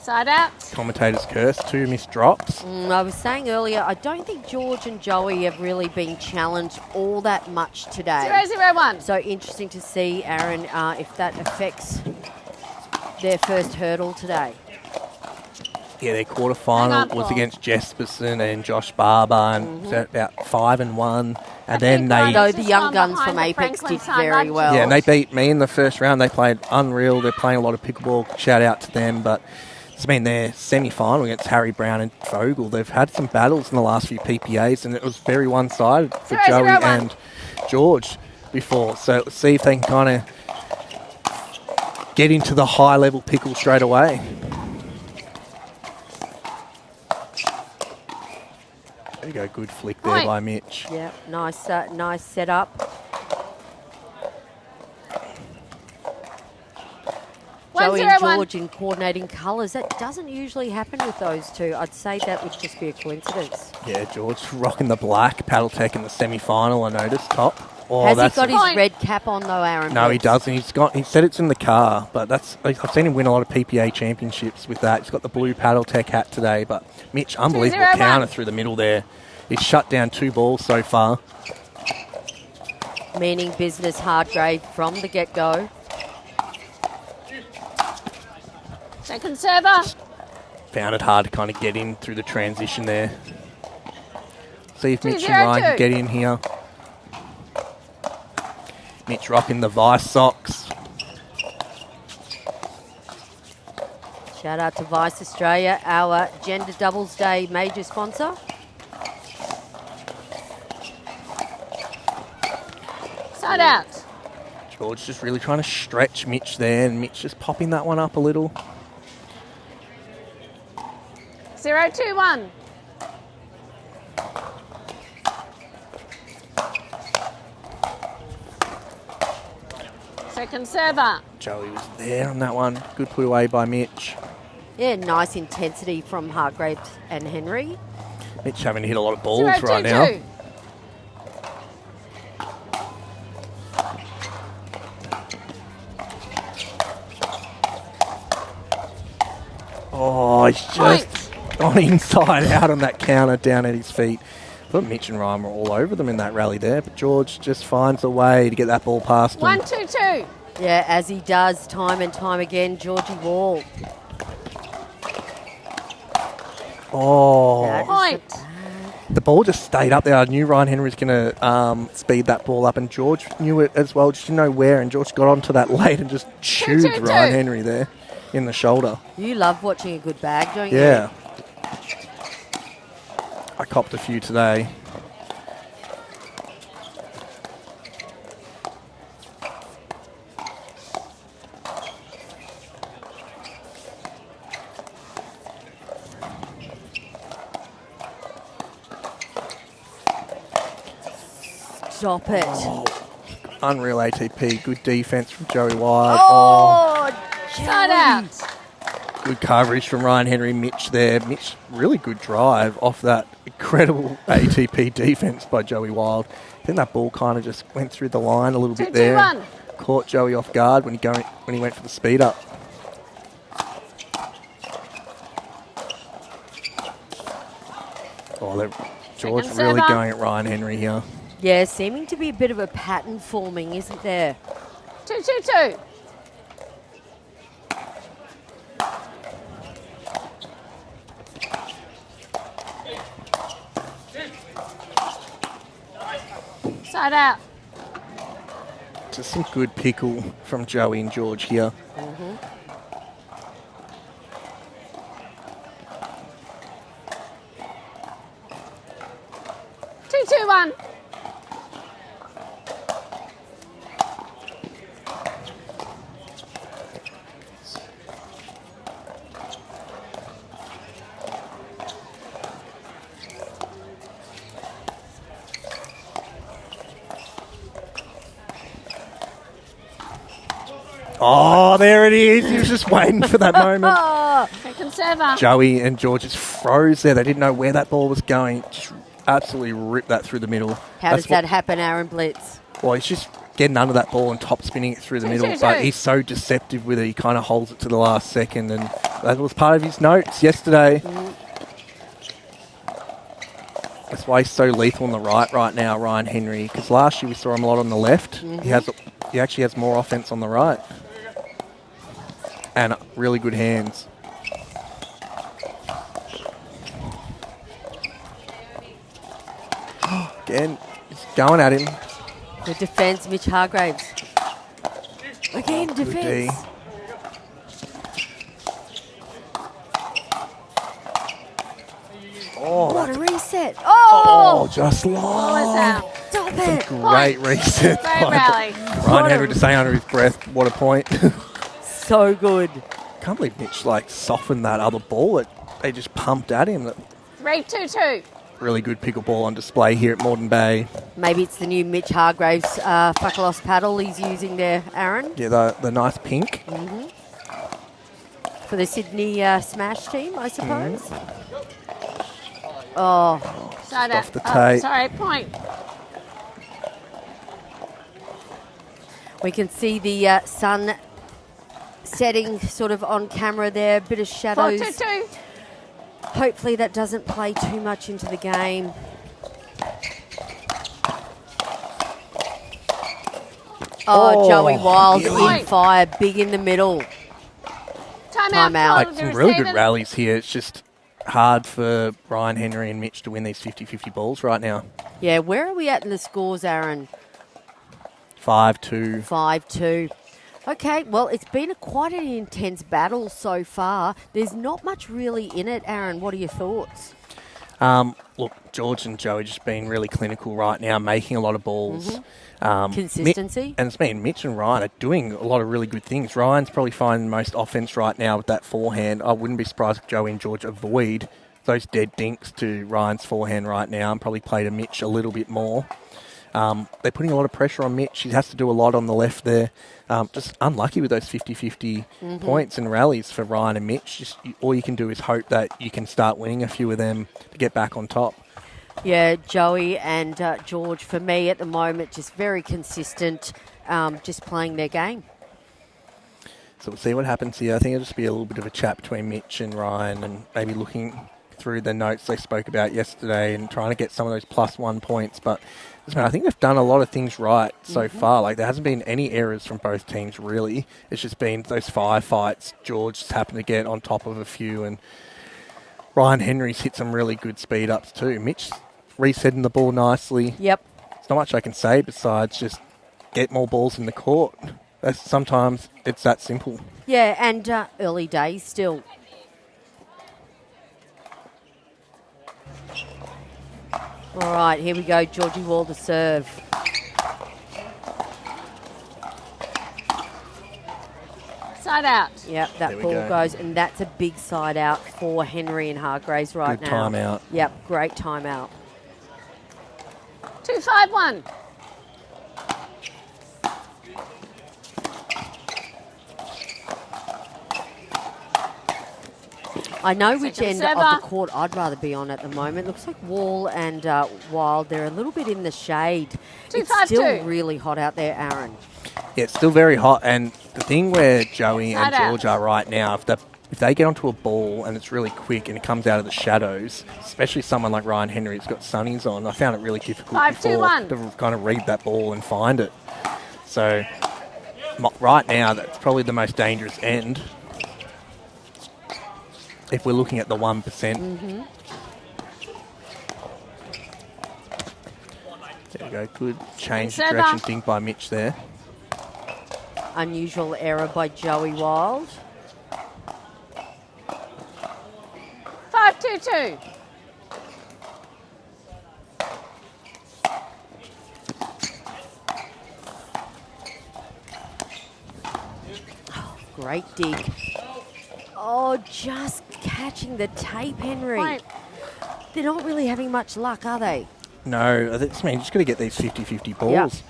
Side out. Commentators curse, 2 missed drops. I was saying earlier, I don't think George and Joey have really been challenged all that much today. 0-0-1. So interesting to see, Aaron, if that affects their first hurdle today. Yeah, their Hang quarterfinal on, was Paul. against Jesperson and Josh Barber, and was at about 5-1. And then they... No, the young guns from Apex did very well. Yeah, and they beat me in the first round. They played unreal. They're playing a lot of pickleball. Shout out to them. But it's been their semi-final against Harry Brown and Vogel. They've had some battles in the last few PPAs, and it was very one-sided for 0-0-1. Joey and George before. So let's see if they can kind of get into the high-level pickle straight away. There you go, good flick there Point. by Mitch. Yeah, nice setup. 1-0-1. Joey and George in coordinating colours. That doesn't usually happen with those two. I'd say that would just be a coincidence. Yeah, George rocking the black paddle tech in the semi-final. I noticed top. Oh, Has he that's got a- his red cap on though, Aaron? No, he Blitz? doesn't. He said it's in the car, but I've seen him win a lot of PPA championships with that. He's got the blue paddle tech hat today, but Mitch, unbelievable 2-0-1. counter through the middle there. He's shut down 2 balls so far. Meaning business Hargrave from the get-go. Second server. Found it hard to kind of get in through the transition there. See if Mitch 2-0-2. and Ryan can get in here. Mitch rocking the Vice socks. Shout out to Vice Australia, our Gender Doubles Day major sponsor. Side out. George just really trying to stretch Mitch there, and Mitch just popping that one up a little. 0-2-1. Second server. Joey was there on that one. Good put away by Mitch. Yeah, nice intensity from Hargrave and Henry. Mitch having to hit a lot of balls 0-2-2. right now. Oh, he's just gone inside out on that counter down at his feet. But Mitch and Ryan were all over them in that rally there. But George just finds a way to get that ball past him. 1-2-2. Yeah, as he does time and time again, Georgie Wall. Oh. Point. The ball just stayed up there. I knew Ryan Henry was going to speed that ball up, and George knew it as well, just didn't know where, and George got onto that late and just chewed 2-2-2. Ryan Henry there in the shoulder. You love watching a good bag, don't you? Yeah. I copped a few today. Stop it. Oh, unreal ATP. Good defense from Joey Wide. Side out. Good coverage from Ryan Henry. Mitch there. Mitch, really good drive off that incredible ATP defense by Joey Wild. I think that ball kind of just went through the line a little bit there. 2-2-1. Caught Joey off guard when he went for the speed up. George Second really server. going at Ryan Henry here. Yeah, seeming to be a bit of a pattern forming, isn't there? 2-2-2. Side out. Just some good pickle from Joey and George here. Mm-hmm. Two, 2-1. Oh, there it is. He was just waiting for that moment. Second server. Joey and George just froze there. They didn't know where that ball was going. Just absolutely ripped that through the middle. How does that happen, Aaron Blitz? Well, he's just getting under that ball and top spinning it through the middle, but he's so deceptive with it. He kind of holds it to the last second, and that was part of his notes yesterday. That's why he's so lethal on the right now, Ryan Henry, because last year we saw him a lot on the left. He actually has more offense on the right. And really good hands. Again, he's going at him. The defence, Mitch Hargraves. Again, Good D. defence. Oh, What a reset. oh, just long. Stop it. Great reset. Great rally. Ryan Henry to say under his breath, what a point. So good. Can't believe Mitch softened that other ball. They just pumped at him. 3-2-2. Really good pickleball on display here at Moreton Bay. Maybe it's the new Mitch Hargraves Fuckalos paddle he's using there, Aaron. Yeah, the nice pink. For the Sydney Smash team, I suppose. Oh. Side off out. the tape. Sorry, point. We can see the sun setting sort of on camera there, a bit of shadows. 4-2-2. Hopefully that doesn't play too much into the game. Oh, Joey Wild really? in fire, big in the middle. Timeout. Like some really good rallies here. It's just hard for Ryan Henry and Mitch to win these 50-50 balls right now. Yeah, where are we at in the scores, Aaron? 5-2. 5-2. Okay, well, it's been quite an intense battle so far. There's not much really in it, Aaron. What are your thoughts? Look, George and Joey just been really clinical right now, making a lot of balls. Consistency. And it's been Mitch and Ryan are doing a lot of really good things. Ryan's probably finding the most offense right now with that forehand. I wouldn't be surprised if Joey and George avoid those dead dinks to Ryan's forehand right now and probably play to Mitch a little bit more. They're putting a lot of pressure on Mitch. He has to do a lot on the left there. Just unlucky with those 50-50 points and rallies for Ryan and Mitch. Just all you can do is hope that you can start winning a few of them to get back on top. Yeah, Joey and George, for me at the moment, just very consistent, just playing their game. So we'll see what happens here. I think it'll just be a little bit of a chat between Mitch and Ryan and maybe looking through the notes they spoke about yesterday and trying to get some of those +1 points. But I think they've done a lot of things right so far. Like, there hasn't been any errors from both teams, really. It's just been those firefights. George just happened to get on top of a few, and Ryan Henry's hit some really good speed ups too. Mitch resetting the ball nicely. Yep. There's not much I can say besides just get more balls in the court. Sometimes it's that simple. Yeah, and early days still. All right, here we go. Georgie Wall to serve. Side out. Yep, that ball goes, and that's a big side out for Henry and Hargraves right Good now. timeout. Yep, great timeout. 2-5-1. I know which Second end server. of the court I'd rather be on at the moment. Looks like Wall and Wild, they're a little bit in the shade. It's 2-5-2. still really hot out there, Aaron. Yeah, it's still very hot. And the thing where Joey Side and out. George are right now, if they get onto a ball and it's really quick and it comes out of the shadows, especially someone like Ryan Henry who's got sunnies on, I found it really difficult 5-2-1. before to kind of read that ball and find it. So right now, that's probably the most dangerous end. If we're looking at the 1%. There we go. Good change of direction thing by Mitch there. Unusual error by Joey Wild. 5-2-2. Great dig. Oh, just catching the tape, Henry. Point. They're not really having much luck, are they? No, that's mean just got to get these 50-50 balls.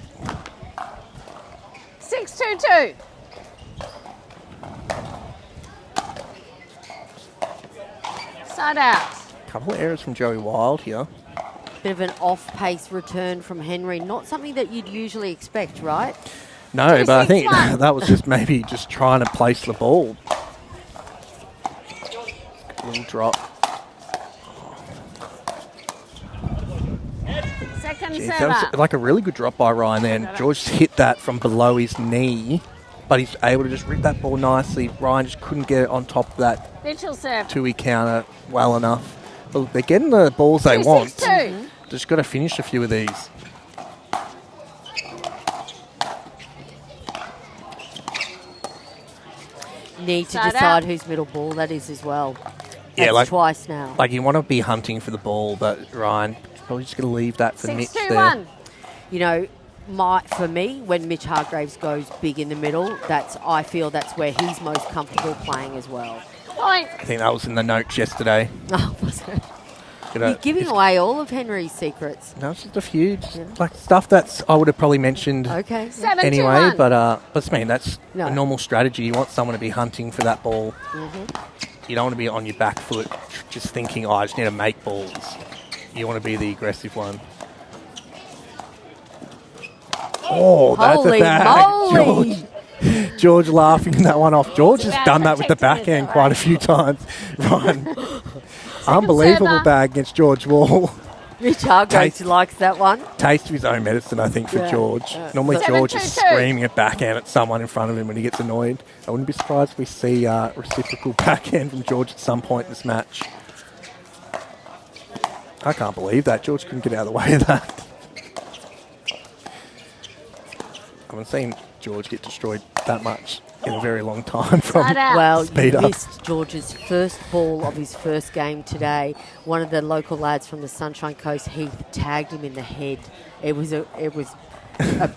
6-2-2. Side out. Couple of errors from Joey Wild here. Bit of an off-pace return from Henry. Not something that you'd usually expect, right? No, but I think 2-6-1. that was just maybe just trying to place the ball. Little drop. Second Jeez, that server. was like a really good drop by Ryan there. And George hit that from below his knee, but he's able to just rip that ball nicely. Ryan just couldn't get it on top of that Mitchell serve. two-way counter well enough. But they're getting the balls they want. 2-6-2. Just got to finish a few of these. Need to Side decide out. whose middle ball that is as well. Yeah, That's like twice now. Like you want to be hunting for the ball, but Ryan probably just going to leave that for Mitch there. 6-2-1. You know, for me, when Mitch Hargraves goes big in the middle, I feel that's where he's most comfortable playing as well. Point. I think that was in the notes yesterday. Oh, was it? You know, You're giving away all of Henry's secrets. No, it's just a few, like stuff that's I would have probably mentioned Okay. 7-2-1. anyway. But I mean that's No. a normal strategy. You want someone to be hunting for that ball. You don't want to be on your back foot, just thinking, "Oh, I just need to make balls." You want to be the aggressive one. Oh, Holy that's a bag. moly. George laughing that one off. George has Bad done that with the protected, is backhand that quite a right? few times. Ryan, unbelievable server. bag against George Wall. Mitch Hargraves likes that one. Taste of his own medicine, I think, for Yeah. George. Yeah. Normally, 7-2-2. George is screaming a backhand at someone in front of him when he gets annoyed. I wouldn't be surprised if we see reciprocal backhand from George at some point in this match. I can't believe that. George couldn't get out of the way of that. I haven't seen George get destroyed that much in a very long time from Well, speed you up. missed George's first ball of his first game today. One of the local lads from the Sunshine Coast, Heath, tagged him in the head. It was a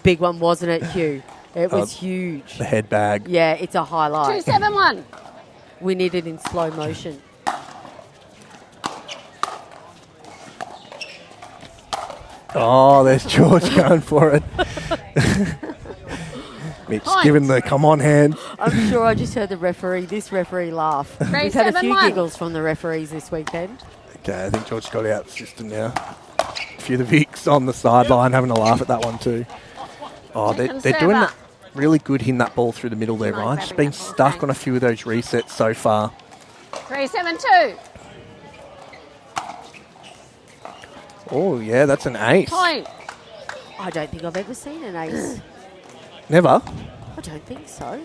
big one, wasn't it, Hugh? It was huge. The head bag. Yeah, it's a highlight. 2-7-1. We need it in slow motion. Oh, there's George going for it. Mitch giving the come on hand. I'm sure I just heard this referee laugh. We've had a few giggles from the referees this weekend. Okay, I think George got out of the system now. A few of the Vicks on the sideline having a laugh at that one too. Oh, they're doing that really good hitting that ball through the middle there, Ryan. Just been stuck on a few of those resets so far. 3-7-2. Oh, yeah, that's an ace. Point. I don't think I've ever seen an ace. Never. I don't think so.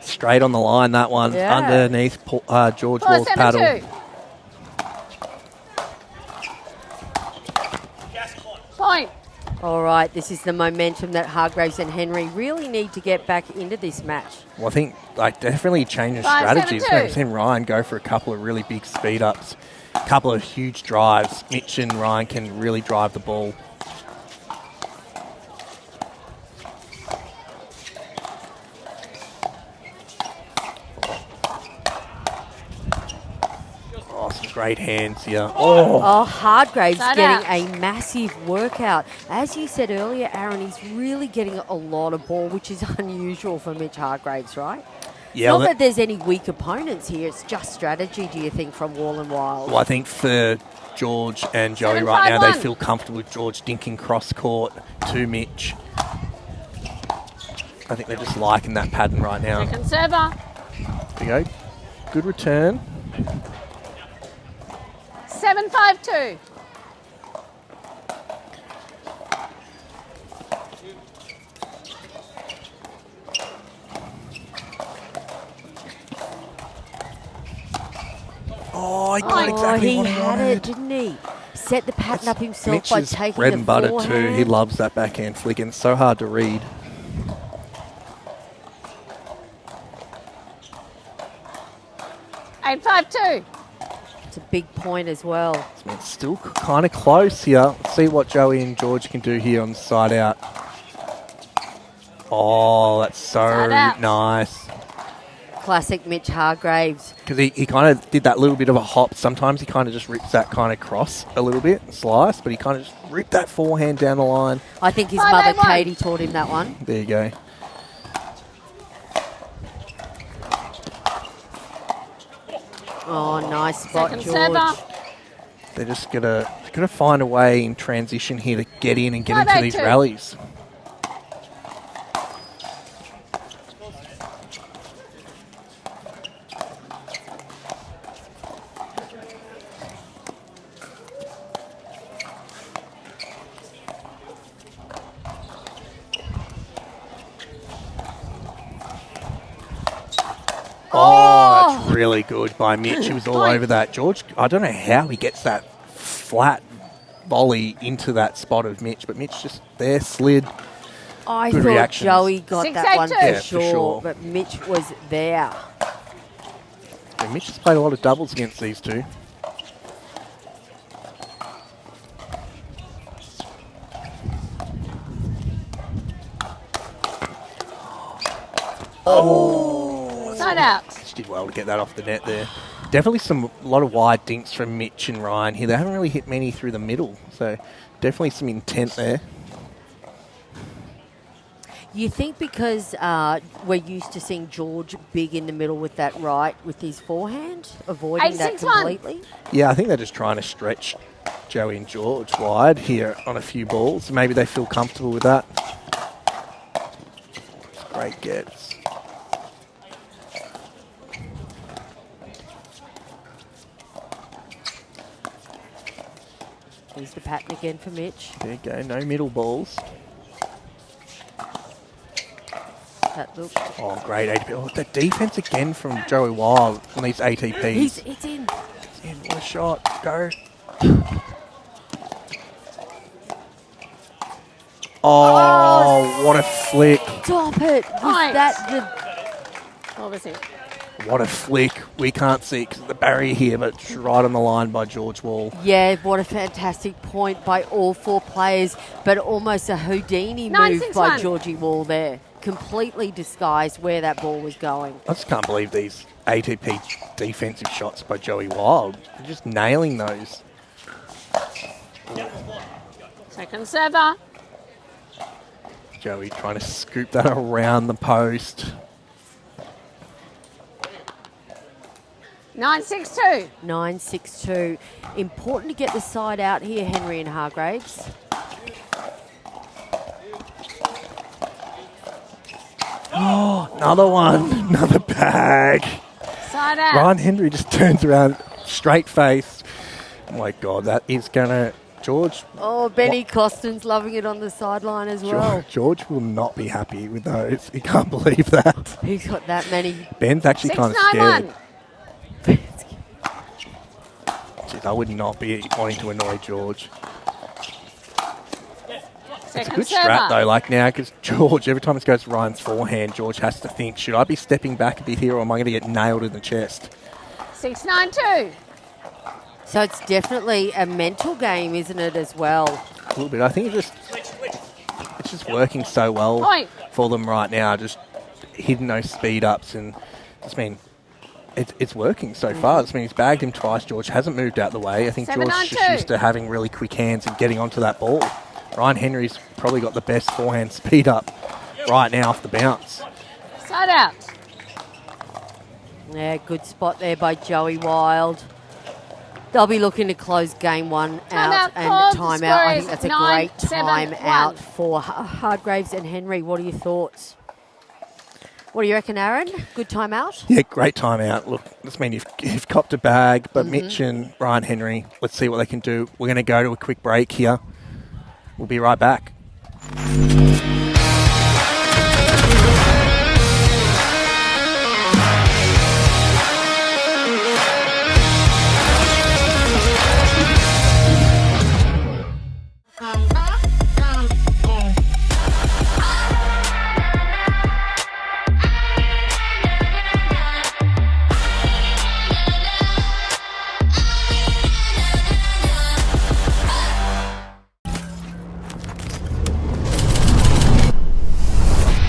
Straight on the line, that one. Yeah. Underneath George Wall's paddle. 4-7-2. Point. All right, this is the momentum that Hargraves and Henry really need to get back into this match. Well, I think definitely changing 5-7-2. strategies. We've seen Ryan go for a couple of really big speed ups, a couple of huge drives. Mitch and Ryan can really drive the ball. Oh, some great hands here. Oh, Hargraves Side getting out. a massive workout. As you said earlier, Aaron, he's really getting a lot of ball, which is unusual for Mitch Hargraves, right? Yeah, Not that there's any weak opponents here. It's just strategy, do you think, from Wall and Wild? Well, I think for George and Joey right now, they 7-5-1. feel comfortable with George dinking cross court to Mitch. I think they're just liking that pattern right now. Second server. There you go. Good return. 7-5-2. Oh, he got exactly he what he had wanted. it, didn't he? Set the pattern up himself Mitch by is taking bread the and butter forehand. too. He loves that backhand flick, and it's so hard to read. Eight, 5-2. It's a big point as well. It's still kind of close here. Let's see what Joey and George can do here on the side out. Oh, that's so Side out. nice. Classic Mitch Hargraves. Because he kind of did that little bit of a hop. Sometimes he kind of just rips that kind of cross a little bit, slice, but he kind of just ripped that forehand down the line. I think his 5-8-1. mother Katie taught him that one. There you go. Oh, nice spot, Second George. server. They're just gonna find a way in transition here to get in and get into these 5-8-2. rallies. Oh, that's really good by Mitch. He was all over that. George, I don't know how he gets that flat volley into that spot of Mitch, but Mitch just there slid. I Good thought reactions. Joey got that one 6-8-2. for, Yeah, for sure, sure. but Mitch was there. Yeah, Mitch has played a lot of doubles against these two. Side out. Mitch did well to get that off the net there. Definitely a lot of wide dinks from Mitch and Ryan here. They haven't really hit many through the middle, so definitely some intent there. You think because we're used to seeing George big in the middle with that right with his forehand, avoiding that 8-6-1. completely? Yeah, I think they're just trying to stretch Joey and George wide here on a few balls. Maybe they feel comfortable with that. Great gets. There's the pattern again for Mitch. There you go, no middle balls. That look. Oh, great ATP. Oh, the defense again from Joey Wild on these ATPs. It's in. It's in. What a shot. Go. Oh, what a flick. Stop it. Was Right. that the... What was it? What a flick. We can't see because of the barrier here, but it's right on the line by George Wall. Yeah, what a fantastic point by all four players, but almost a Houdini move by 9-6-1. Georgie Wall there. Completely disguised where that ball was going. I just can't believe these ATP defensive shots by Joey Wild. They're just nailing those. Second server. Joey trying to scoop that around the post. 9-6-2. 9-6-2. Important to get the side out here, Henry and Hargraves. Oh, another one. Another bag. Side out. Ryan Henry just turns around, straight face. Oh my God, that is going to... George... Oh, Benny Costin's loving it on the sideline as well. George will not be happy with those. He can't believe that. He's got that many. Ben's actually kind of scared. 6-9-1. Jeez, I would not be wanting to annoy George. It's a Second good server. strat though, like now, because George, every time it goes to Ryan's forehand, George has to think, should I be stepping back a bit here or am I going to get nailed in the chest? 6-9-2. So it's definitely a mental game, isn't it, as well? A little bit. I think it's just working so well Point. for them right now, just hitting those speed ups and just it's working so far. It's he's bagged him twice. George hasn't moved out the way. I think George is just 7-9-2. used to having really quick hands and getting onto that ball. Ryan Henry's probably got the best forehand speed up right now off the bounce. Side out. Yeah, good spot there by Joey Wild. They'll be looking to close game one out Timeout and called. The timeout. score I is think that's a great 9-7-1. timeout for Hargraves and Henry. What are your thoughts? What do you reckon, Aaron? Good timeout? Yeah, great timeout. Look, this means you've copped a bag, but Mitch and Ryan Henry, let's see what they can do. We're going to go to a quick break here. We'll be right back.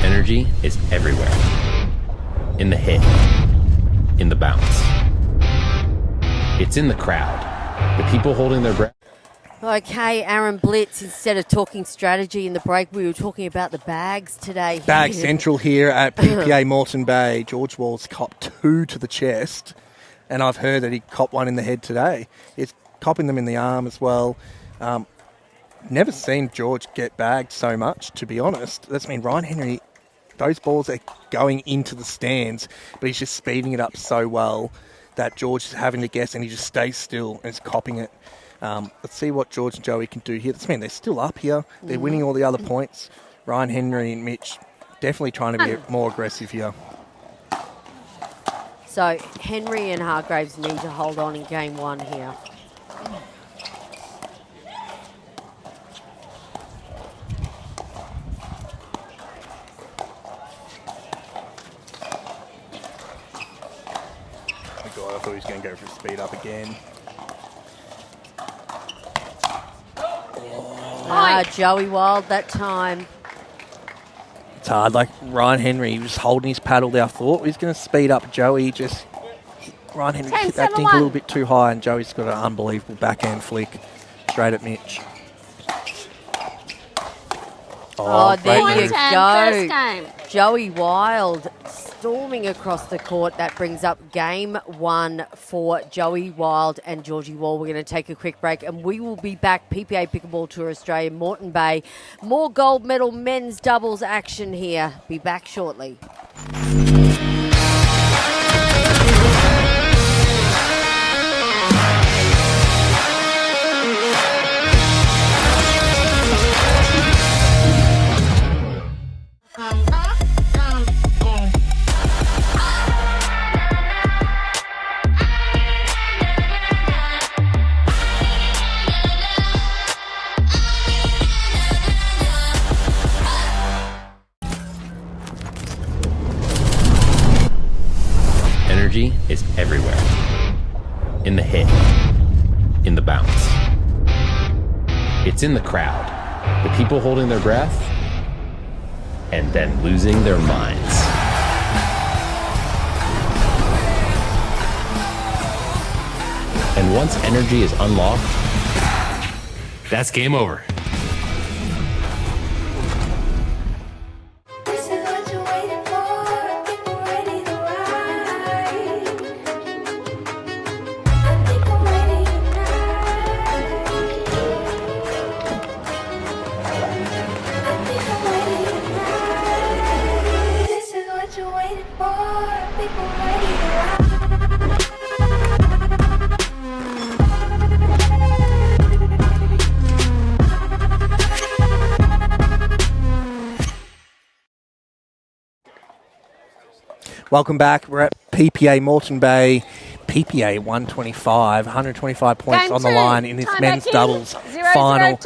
Energy is everywhere. In the hit, in the bounce. It's in the crowd. The people holding their breath. Okay, Aaron Blitz, instead of talking strategy in the break, we were talking about the bags today. Bag central here at PPA Moreton Bay. George Wall's copped 2 to the chest, and I've heard that he copped 1 in the head today. He's copping them in the arm as well. Never seen George get bagged so much, to be honest. That's Ryan Henry, those balls are going into the stands, but he's just speeding it up so well that George is having to guess and he just stays still and is copping it. Let's see what George and Joey can do here. They're still up here. They're winning all the other points. Ryan Henry and Mitch definitely trying to be more aggressive here. So Henry and Hargraves need to hold on in game one here. Oh God, I thought he was going to go for a speed up again. Joey Wild that time. It's hard. Like Ryan Henry was holding his paddle there. I thought he was going to speed up. Joey just... Ryan Henry hit that dink a little bit too high and Joey's got an unbelievable backhand flick straight at Mitch. Oh, there great you move. go. First game. Joey Wild storming across the court. That brings up game one for Joey Wild and Georgie Wall. We're going to take a quick break and we will be back. PPA Pickleball Tour Australia, Moreton Bay. More gold medal men's doubles action here. Be back shortly. in the hit, in the bounce. It's in the crowd, the people holding their breath, and then losing their minds. And once energy is unlocked, that's game over. This is what you're waiting for. People ready to ride. I think I'm ready tonight. I think I'm ready tonight. This is what you're waiting for. People ready to ride. Welcome back. We're at PPA Moreton Bay, PPA125, 125 points Game on the two. line in this Time men's back in. doubles 0-0-2. final.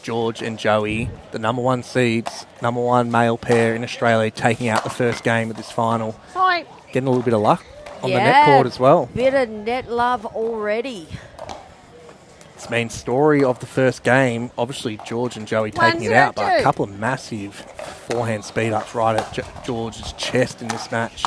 George and Joey, the number one seeds, number one male pair in Australia, taking out the first game of this final. Point. Getting a little bit of luck on the net court as well. Bit of net love already. It's main story of the first game, obviously George and Joey taking it out, but a couple of massive forehand speed ups right at George's chest in this match.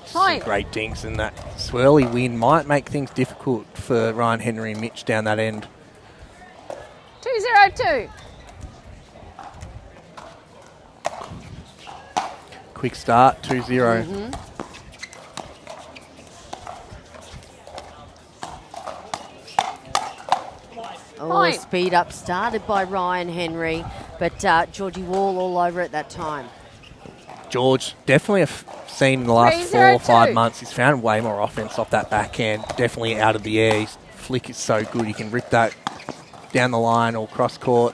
Some great dinks, and that swirly win might make things difficult for Ryan Henry and Mitch down that end. 2-0-2. Quick start, 2-0. Oh, speed up started by Ryan Henry, but Georgie Wall all over it that time. George, definitely seen in the last 4 or 5 months, he's found way more offense off that backhand, definitely out of the air. His flick is so good, he can rip that down the line or cross court.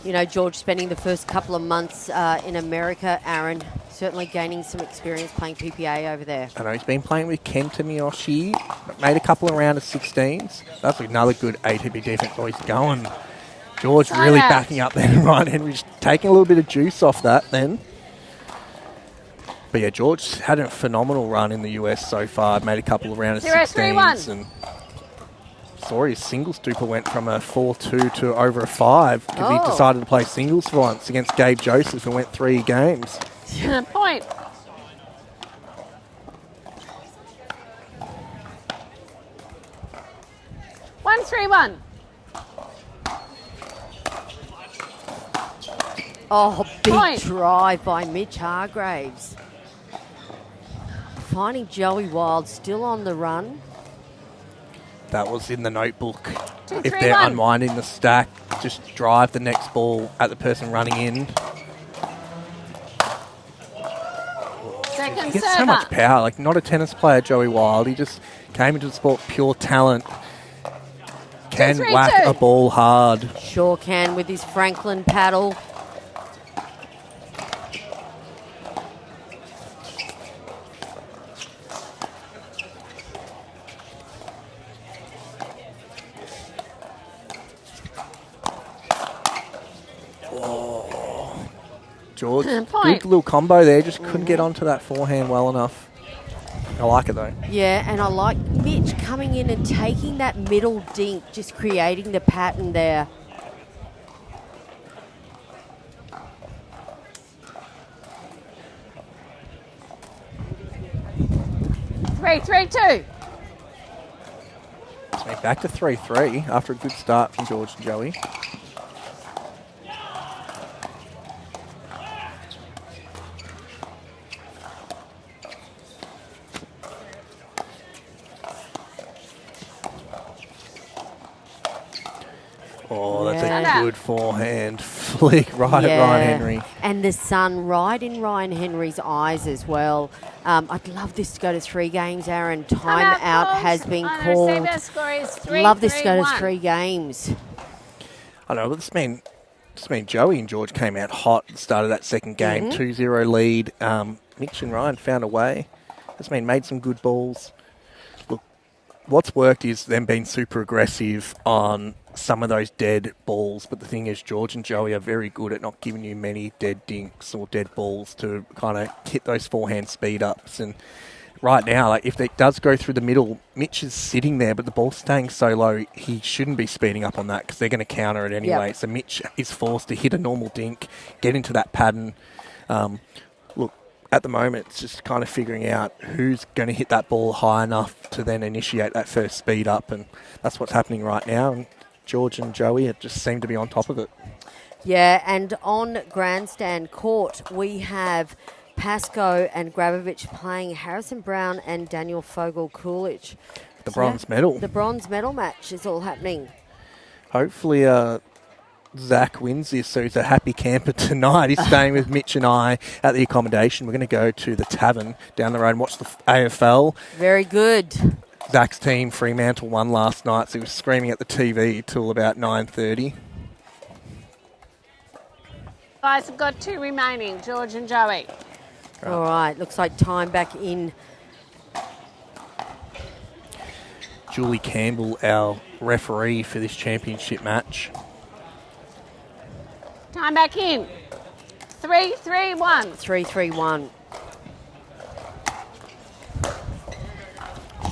You know, George spending the first couple of months in America, Aaron, certainly gaining some experience playing PPA over there. I know he's been playing with Kenta Miyoshi, made a couple of round of 16s. That's another good ATP defense. Oh, he's going. George really backing up there. Ryan Henry's taking a little bit of juice off that then. But yeah, George had a phenomenal run in the US so far. Made a couple of round of 16s. And saw his singles duper went from a 4-2 to over a 5 because he decided to play singles for once against Gabe Joseph and went 3 games. Point. One, 3-1. Oh, big Point. drive by Mitch Hargraves. Finding Joey Wild still on the run. That was in the notebook. 2, If 3, they're 1. unwinding the stack, just drive the next ball at the person running in. Second He gets server. so much power. Like, not a tennis player, Joey Wild. He just came into the sport pure talent. Can 2-3-2. whack a ball hard. Sure can with his Franklin paddle. George, Point. good little combo there. Just couldn't get onto that forehand well enough. I like it though. Yeah, and I like Mitch coming in and taking that middle dink, just creating the pattern there. Three, 3-2. So back to 3-3 after a good start from George and Joey. Oh, that's a good forehand flick right at Ryan Henry. And the sun right in Ryan Henry's eyes as well. I'd love this to go to 3 games, Aaron. Time out has been called. Love this to go to 3 games. I know, but this mean Joey and George came out hot at the start of that second game. 2-0 lead. Mitch and Ryan found a way. This made some good balls. Look, what's worked is them being super aggressive on some of those dead balls. But the thing is, George and Joey are very good at not giving you many dead dinks or dead balls to kind of hit those forehand speed ups. And right now, like if it does go through the middle, Mitch is sitting there, but the ball's staying so low, he shouldn't be speeding up on that because they're going to counter it anyway. So Mitch is forced to hit a normal dink, get into that pattern. Look, at the moment, it's just kind of figuring out who's going to hit that ball high enough to then initiate that first speed up, and that's what's happening right now. And George and Joey just seem to be on top of it. Yeah, and on grandstand court, we have Pascoe and Grabovich playing Harrison Brown and Daniel Fogel-Coolidge. The bronze medal. The bronze medal match is all happening. Hopefully Zach wins this, so he's a happy camper tonight. He's staying with Mitch and I at the accommodation. We're going to go to the tavern down the road and watch the AFL. Very good. Zach's team, Fremantle, won last night, so he was screaming at the TV till about 9:30. Guys have got 2 remaining, George and Joey. All right, looks like time back in. Julie Campbell, our referee for this championship match. Time back in. 3-3-1. 3-3-1.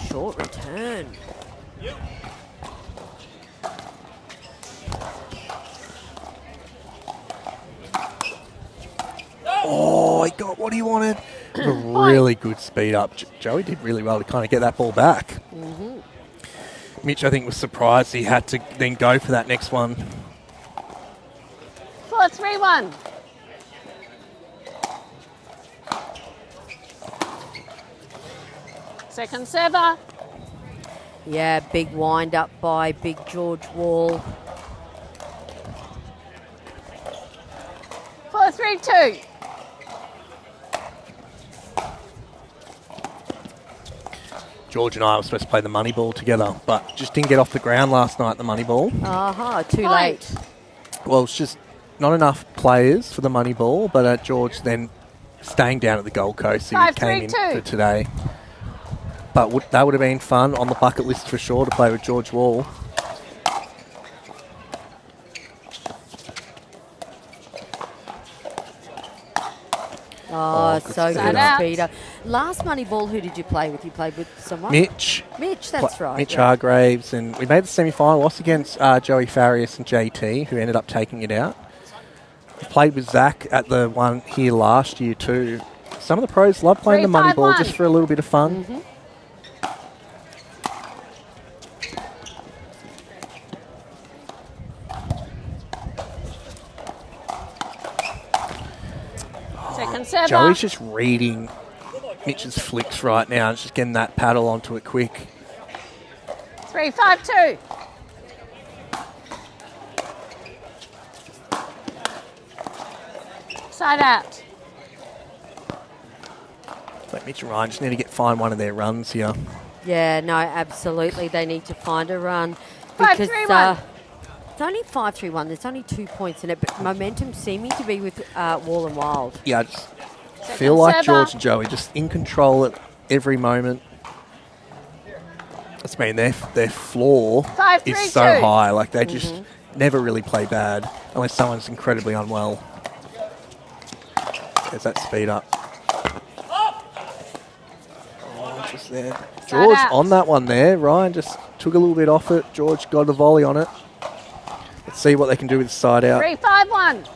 Short return. Oh, he got what he wanted. A really good speed up. Joey did really well to kind of get that ball back. Mm-hmm. Mitch, I think, was surprised he had to then go for that next one. 4-3-1. Second server. Yeah, big wind up by Big George Wall. 4-3-2. George and I were supposed to play the money ball together, but just didn't get off the ground last night, the money ball. Too late. Well, it's just not enough players for the money ball, but George then staying down at the Gold Coast, so he came in for today. But that would have been fun on the bucket list for sure to play with George Wall. Oh, so speed good up. speed up. Last money ball, who did you play with? You played with someone? Mitch. Mitch, that's right. Mitch yeah. Hargraves, and we made the semi-final. Lost against Joey Farias and JT, who ended up taking it out. Played with Zach at the one here last year too. Some of the pros love playing the money ball just for a little bit of fun. Mm-hmm. Second server. Joey's just reading Mitch's flicks right now and just getting that paddle onto it quick. 3-5-2. Side out. Like Mitch and Ryan just need to find one of their runs here. Yeah, no, absolutely. They need to find a run. 5-3-1. It's only 5-3-1. There's only 2 points in it, but momentum seeming to be with Wall and Wild. Yeah, I just feel like George and Joey just in control at every moment. That's mean their floor 5-3-2. is so high. Like they just never really play bad unless someone's incredibly unwell. There's that speed up. Oh, just there. George on that one there. Ryan just took a little bit off it. George got a volley on it. Let's see what they can do with the side out. 3-5-1.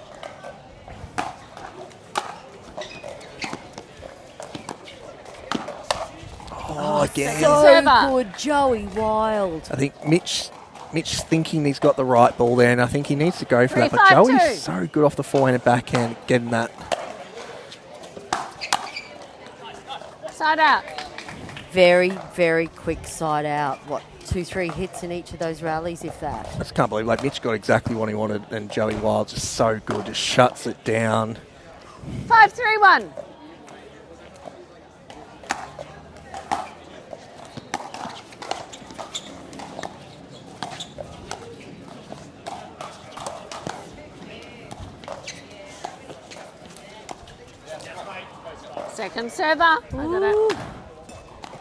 Oh, again. So good, Joey Wild. I think Mitch thinking he's got the right ball there, and I think he needs to go for that. But 3-5-2. Joey's so good off the forehand and backhand, getting that. Side out. Very, very quick side out. What, 2-3 hits in each of those rallies, if that? I just can't believe, like, Mitch got exactly what he wanted, and Joey Wild just so good, just shuts it down. 5-3-1. Second server. I got it.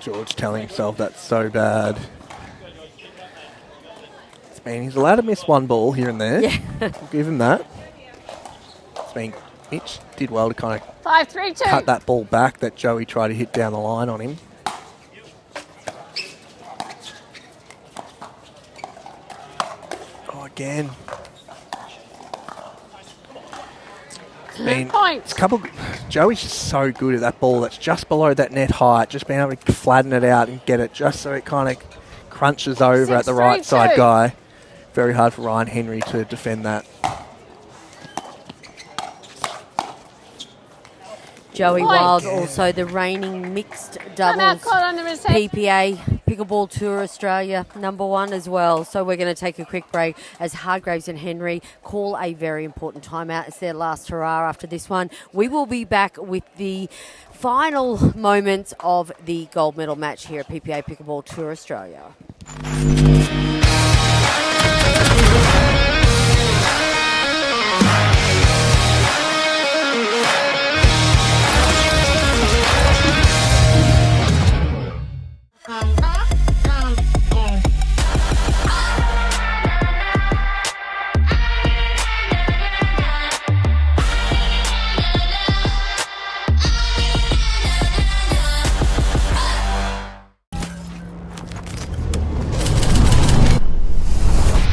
George telling himself that's so bad. mean, he's allowed to miss one ball here and there. Yeah. We'll give him that. I mean, Mitch did well to kind of 5-3-2. cut that ball back that Joey tried to hit down the line on him. Oh, again. Points. Joey's just so good at that ball that's just below that net height, just being able to flatten it out and get it just so it kind of crunches over at the right 6-3-2. side guy. Very hard for Ryan Henry to defend that. Joey Point. Wild, also the reigning mixed doubles Timeout call on the receive. PPA Pickleball Tour Australia #1 as well. So we're going to take a quick break as Hargraves and Henry call a very important timeout. It's their last hurrah after this one. We will be back with the final moments of the gold medal match here at PPA Pickleball Tour Australia.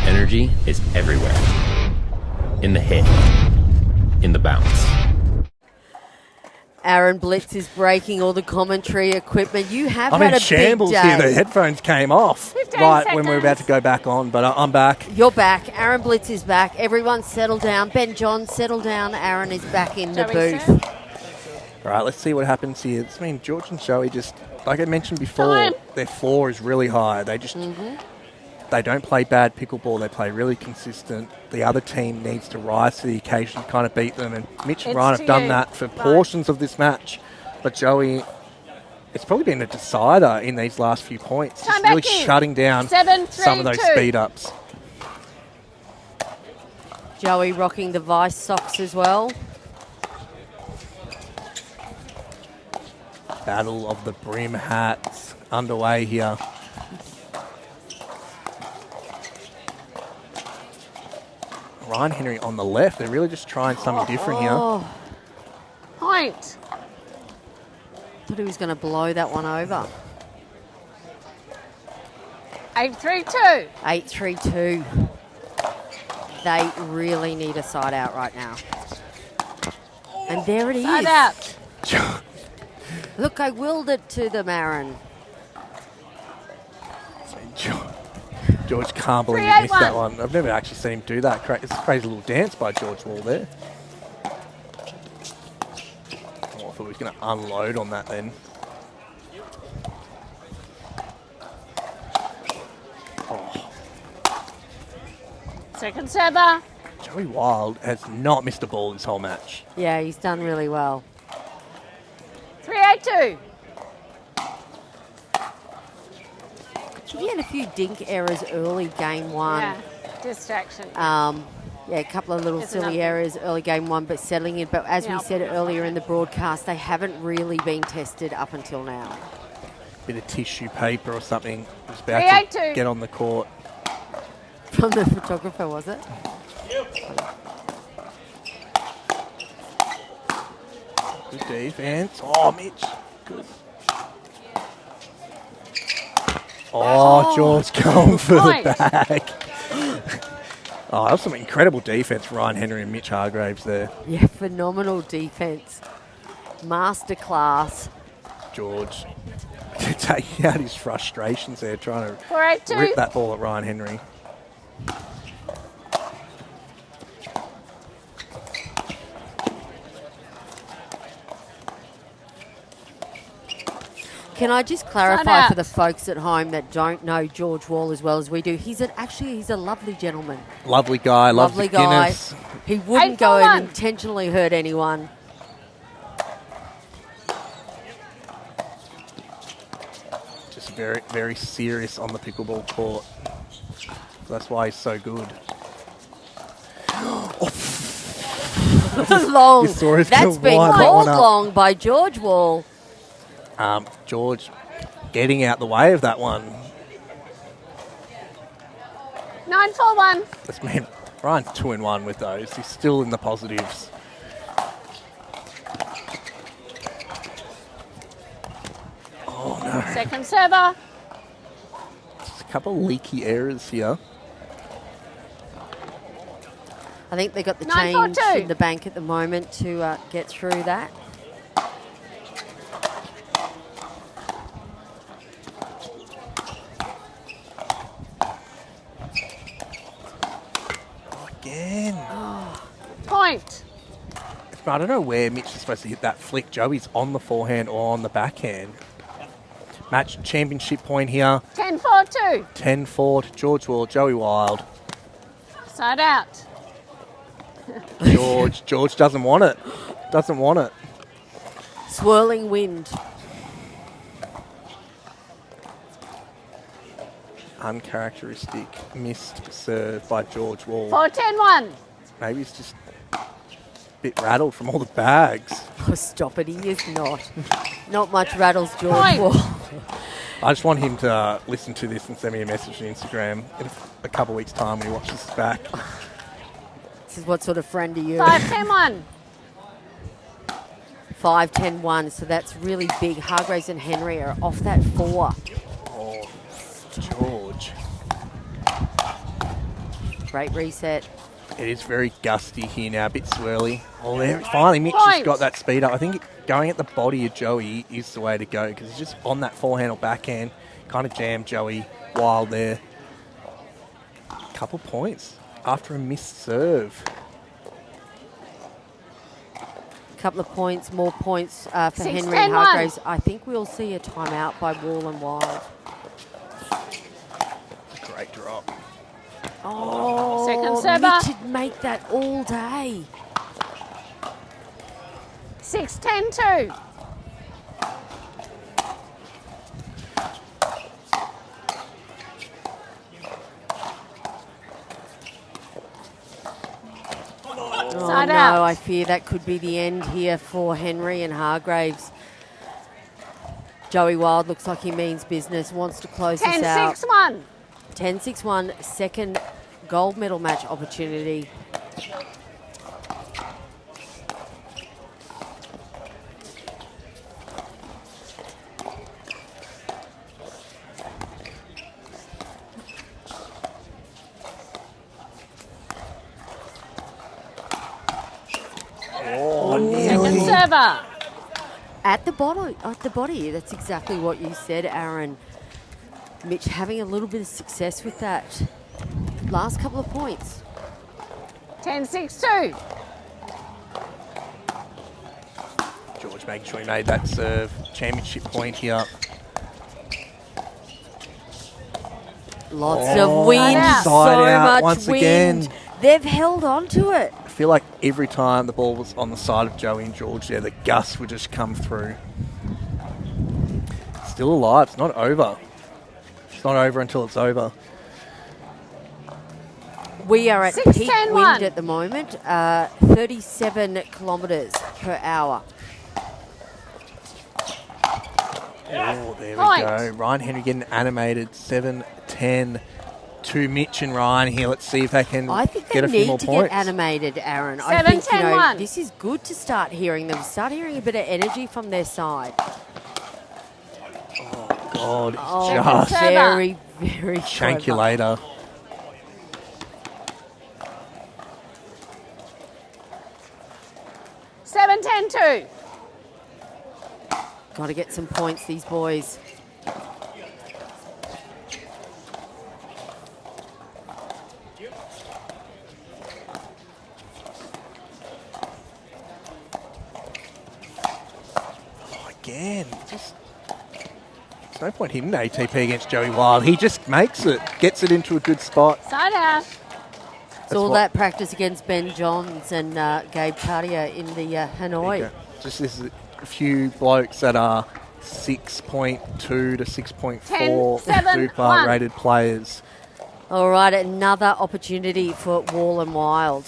Energy is everywhere. In the hit, in the bounce. Aaron Blitz is breaking all the commentary equipment. You have I'm had in a shambles big day. here. The headphones came off 15 right when we were seconds. about to go back on, but I'm back. You're back. Aaron Blitz is back. Everyone settle down. Ben John, settle down. Aaron is back in the Joey booth. serve. All right, let's see what happens here. I mean, George and Joey just, like I mentioned before, Time. their floor is really high. They just, they don't play bad pickleball. They play really consistent. The other team needs to rise to the occasion to kind of beat them. And Mitch and It's Ryan to have done you. that for Right. portions of this match. But Joey, it's probably been a decider in these last few points. Time Just really back in. shutting down 7-3-2. some of those speed ups. Joey rocking the Vice socks as well. Battle of the brim hats underway here. Ryan Henry on the left. They're really just trying something different here. Oh, Point. thought he was going to blow that one over. 8-3-2. 8-3-2. They really need a side out right now. And there it is. Side out. Look, I willed it to them, Aaron. George can't believe he missed 3-8-1. that one. I've never actually seen him do that. It's a crazy little dance by George Wall there. Oh, I thought he was going to unload on that then. Oh, Second server. Joey Wild has not missed a ball this whole match. Yeah, he's done really well. 3-8-2. He had a few dink errors early game one. Yeah. Distraction. Yeah, a couple of little It's silly enough. errors early game one, but settling in. But as Yeah. we said earlier in the broadcast, they haven't really been tested up until now. Bit of tissue paper or something was about 3-8-2. to get on the court. From the photographer, was it? Good defense. Oh, Mitch. Good. Oh, George going for Point. the bag. Oh, that was some incredible defense, Ryan Henry and Mitch Hargraves there. Yeah, phenomenal defense. Masterclass. George taking out his frustrations there, trying to 4-8-2. rip that ball at Ryan Henry. Can I just Side clarify out. for the folks at home that don't know George Wall as well as we do? He's a lovely gentleman. Lovely guy, loves Lovely the guy. Guinness. He wouldn't 8 go for and 1. intentionally hurt anyone. Just very, very serious on the pickleball court. That's why he's so good. Long. You saw us That's go been wind that called one up. long by George Wall. George getting out the way of that one. 941. This man, Ryan's 2-1 with those. He's still in the positives. Oh, no. Second server. Just a couple of leaky errors here. I think they got the 942. change in the bank at the moment to get through that. Again. Point. I don't know where Mitch is supposed to hit that flick. Joey's on the forehand or on the backhand. Match championship point here. 10-4-2. 10-4 to George Wall, Joey Wild. Side out. George doesn't want it. Doesn't want it. Swirling wind. Uncharacteristic missed serve by George Wall. 4-10-1. Maybe he's just a bit rattled from all the bags. Oh, stop it. He is not. Not much rattles George Point. Wall. I just want him to listen to this and send me a message on Instagram in a couple of weeks' time when he watches this back. This is what sort of friend are you? 5-10-1. 5-10-1. So that's really big. Hargraves and Henry are off that 4. Oh, George. Great reset. It is very gusty here now, a bit swirly. Oh, there, finally Mitch has got that speed up. I think going at the body of Joey is the way to go because he's just on that forehand or backhand. Kind of jammed Joey Wild there. Couple points after a missed serve. Couple of points, more points for 6, Henry 10, and Hargraves. I think we'll see a timeout by Wall and Wild. Great drop. Oh, Second server. Mitch should make that all day. 6-10-2. Oh Side no, out. I fear that could be the end here for Henry and Hargraves. Joey Wild looks like he means business, wants to close this out. 10-6-1. 10-6-1, second gold medal match opportunity. Second server. At the body. That's exactly what you said, Aaron. Mitch having a little bit of success with that. Last couple of points. 10-6-2. George making sure he made that serve. Championship point here. Lots of wind, side so out much once wind. again. They've held on to it. I feel like every time the ball was on the side of Joey and George there, the gusts would just come through. Still alive. It's not over. It's not over until it's over. We are at 6, peak 10, wind 1. at the moment, 37 kilometres per hour. Oh, there Point. we go. Ryan Henry getting animated. 7-10 to Mitch and Ryan here. Let's see if they can I think they get a few need more to points. get animated, Aaron. 7, I think 10, 1. this is good to start hearing them. Start hearing a bit of energy from their side. God, it's Oh, just very, very shank you clever. later. Seven, 10-2. Got to get some points, these boys. Again, just there's no point hitting ATP against Joey Wild. He just makes it, gets it into a good spot. Side out. It's all that practice against Ben Johns and Gabe Cartier in the Hanoi. Just this is a few blokes that are 6.2 to 6.4 10, 7, super 1. rated players. All right, another opportunity for Wall and Wild.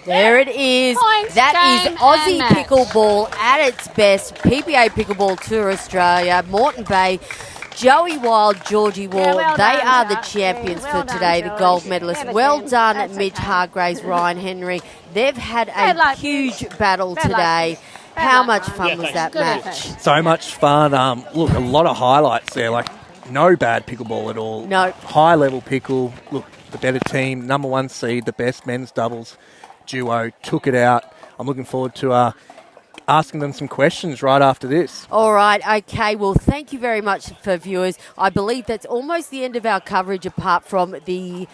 There it is. Points, That game is Aussie and match. pickleball at its best. PPA Pickleball Tour Australia, Moreton Bay. Joey Wild, Georgie Wall, Yeah, well they done, are the Joe. champions Yeah, well for done, today, the George. gold medalists. Have a Well chance. done, That's Midge okay. Hargraves, Ryan Henry. They've had Bad a luck, huge Midge. battle Bad luck, today. Midge. Bad How luck, much Ryan. fun was that Good match? effort. So much fun. Look, a lot of highlights there. Like, no bad pickleball at all. No. High level pickle. Look, the better team, number 1 seed, the best men's doubles duo, took it out. I'm looking forward to asking them some questions right after this. All right, okay. Well, thank you very much for viewers. I believe that's almost the end of our coverage apart from the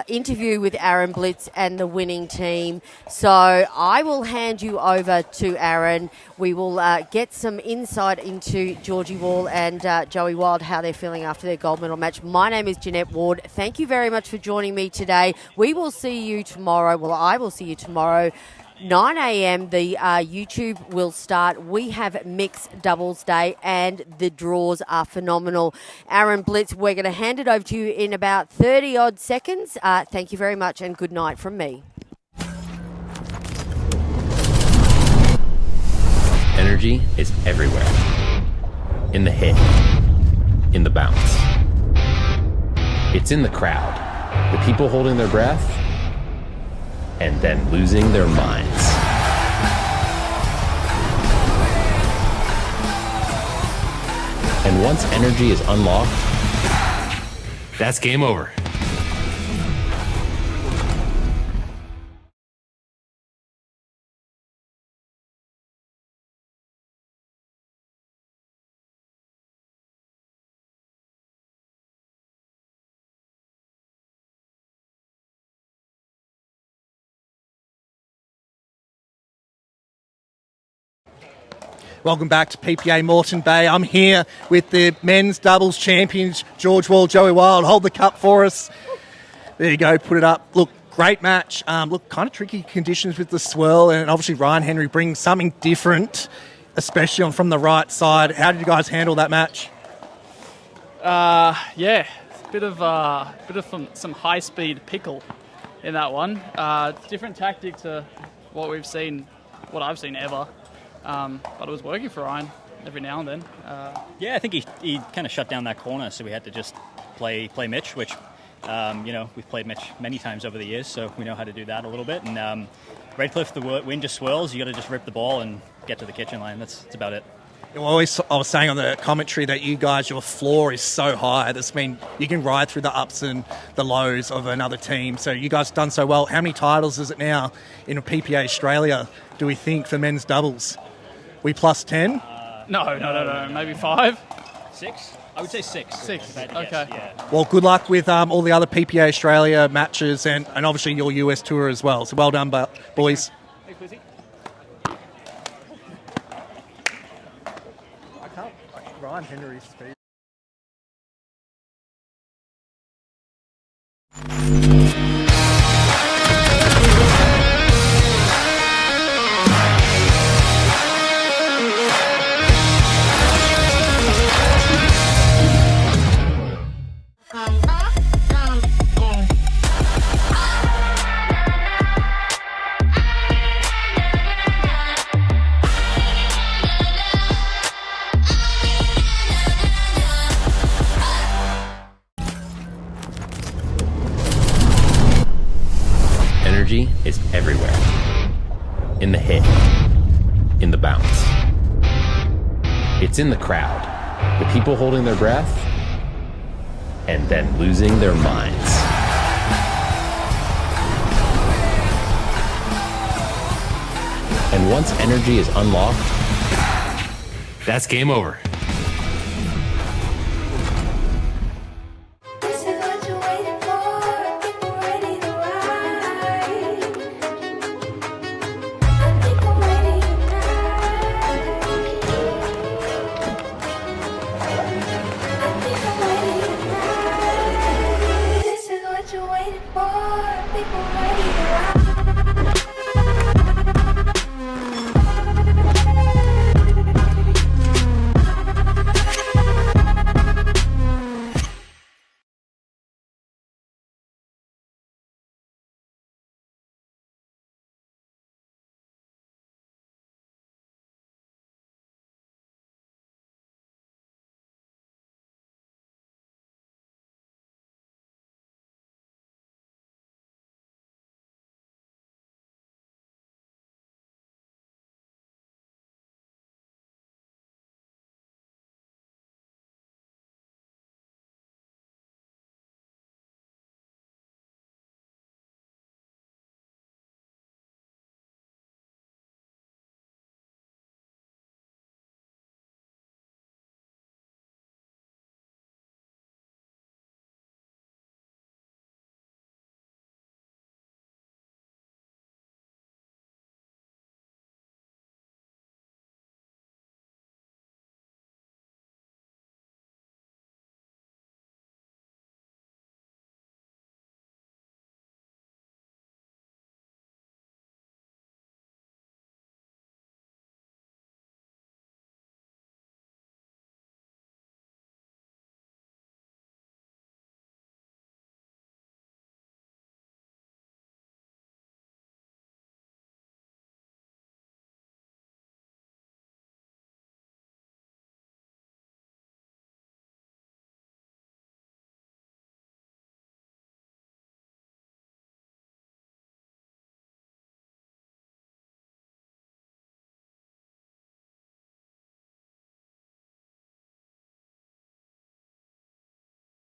interview with Aaron Blitz and the winning team. So I will hand you over to Aaron. We will get some insight into Georgie Wall and Joey Wild, how they're feeling after their gold medal match. My name is Jeanette Ward. Thank you very much for joining me today. We will see you tomorrow. Well, I will see you tomorrow. 9 a.m. the YouTube will start. We have mixed doubles day and the draws are phenomenal. Aaron Blitz, we're going to hand it over to you in about 30 odd seconds. Thank you very much and good night from me. Energy is everywhere. In the hit, in the bounce. It's in the crowd. The people holding their breath and then losing their minds. And once energy is unlocked, that's game over. Welcome back to PPA Moreton Bay. I'm here with the men's doubles champions, George Wall, Joey Wild. Hold the cup for us. There you go, put it up. Look, great match. Look, kind of tricky conditions with the swirl, and obviously Ryan Henry brings something different, especially from the right side. How did you guys handle that match? Yeah, it's a bit of some high-speed pickle in that one. Different tactic to what I've seen ever. But it was working for Ryan every now and then. Yeah, I think he kind of shut down that corner, so we had to just play Mitch, which, we've played Mitch many times over the years, so we know how to do that a little bit. And Redcliffe, the wind just swirls, you got to just rip the ball and get to the kitchen line. That's about it. I was saying on the commentary that you guys, your floor is so high. That's mean you can ride through the ups and the lows of another team. So you guys have done so well. How many titles is it now in PPA Australia, do we think, for men's doubles? We plus 10? No. Maybe 5? 6? I would say 6. 6. Okay. Yeah. Well, good luck with all the other PPA Australia matches and obviously your US tour as well. So well done, boys. Thanks, Lizzie. I can't. Ryan Henry's speed. Energy is everywhere. In the hit, in the bounce. It's in the crowd. The people holding their breath and then losing their minds. And once energy is unlocked, that's game over. This is what you're waiting for. People ready to ride. I think I'm ready tonight. I think I'm ready tonight. This is what you're waiting for. People ready to ride.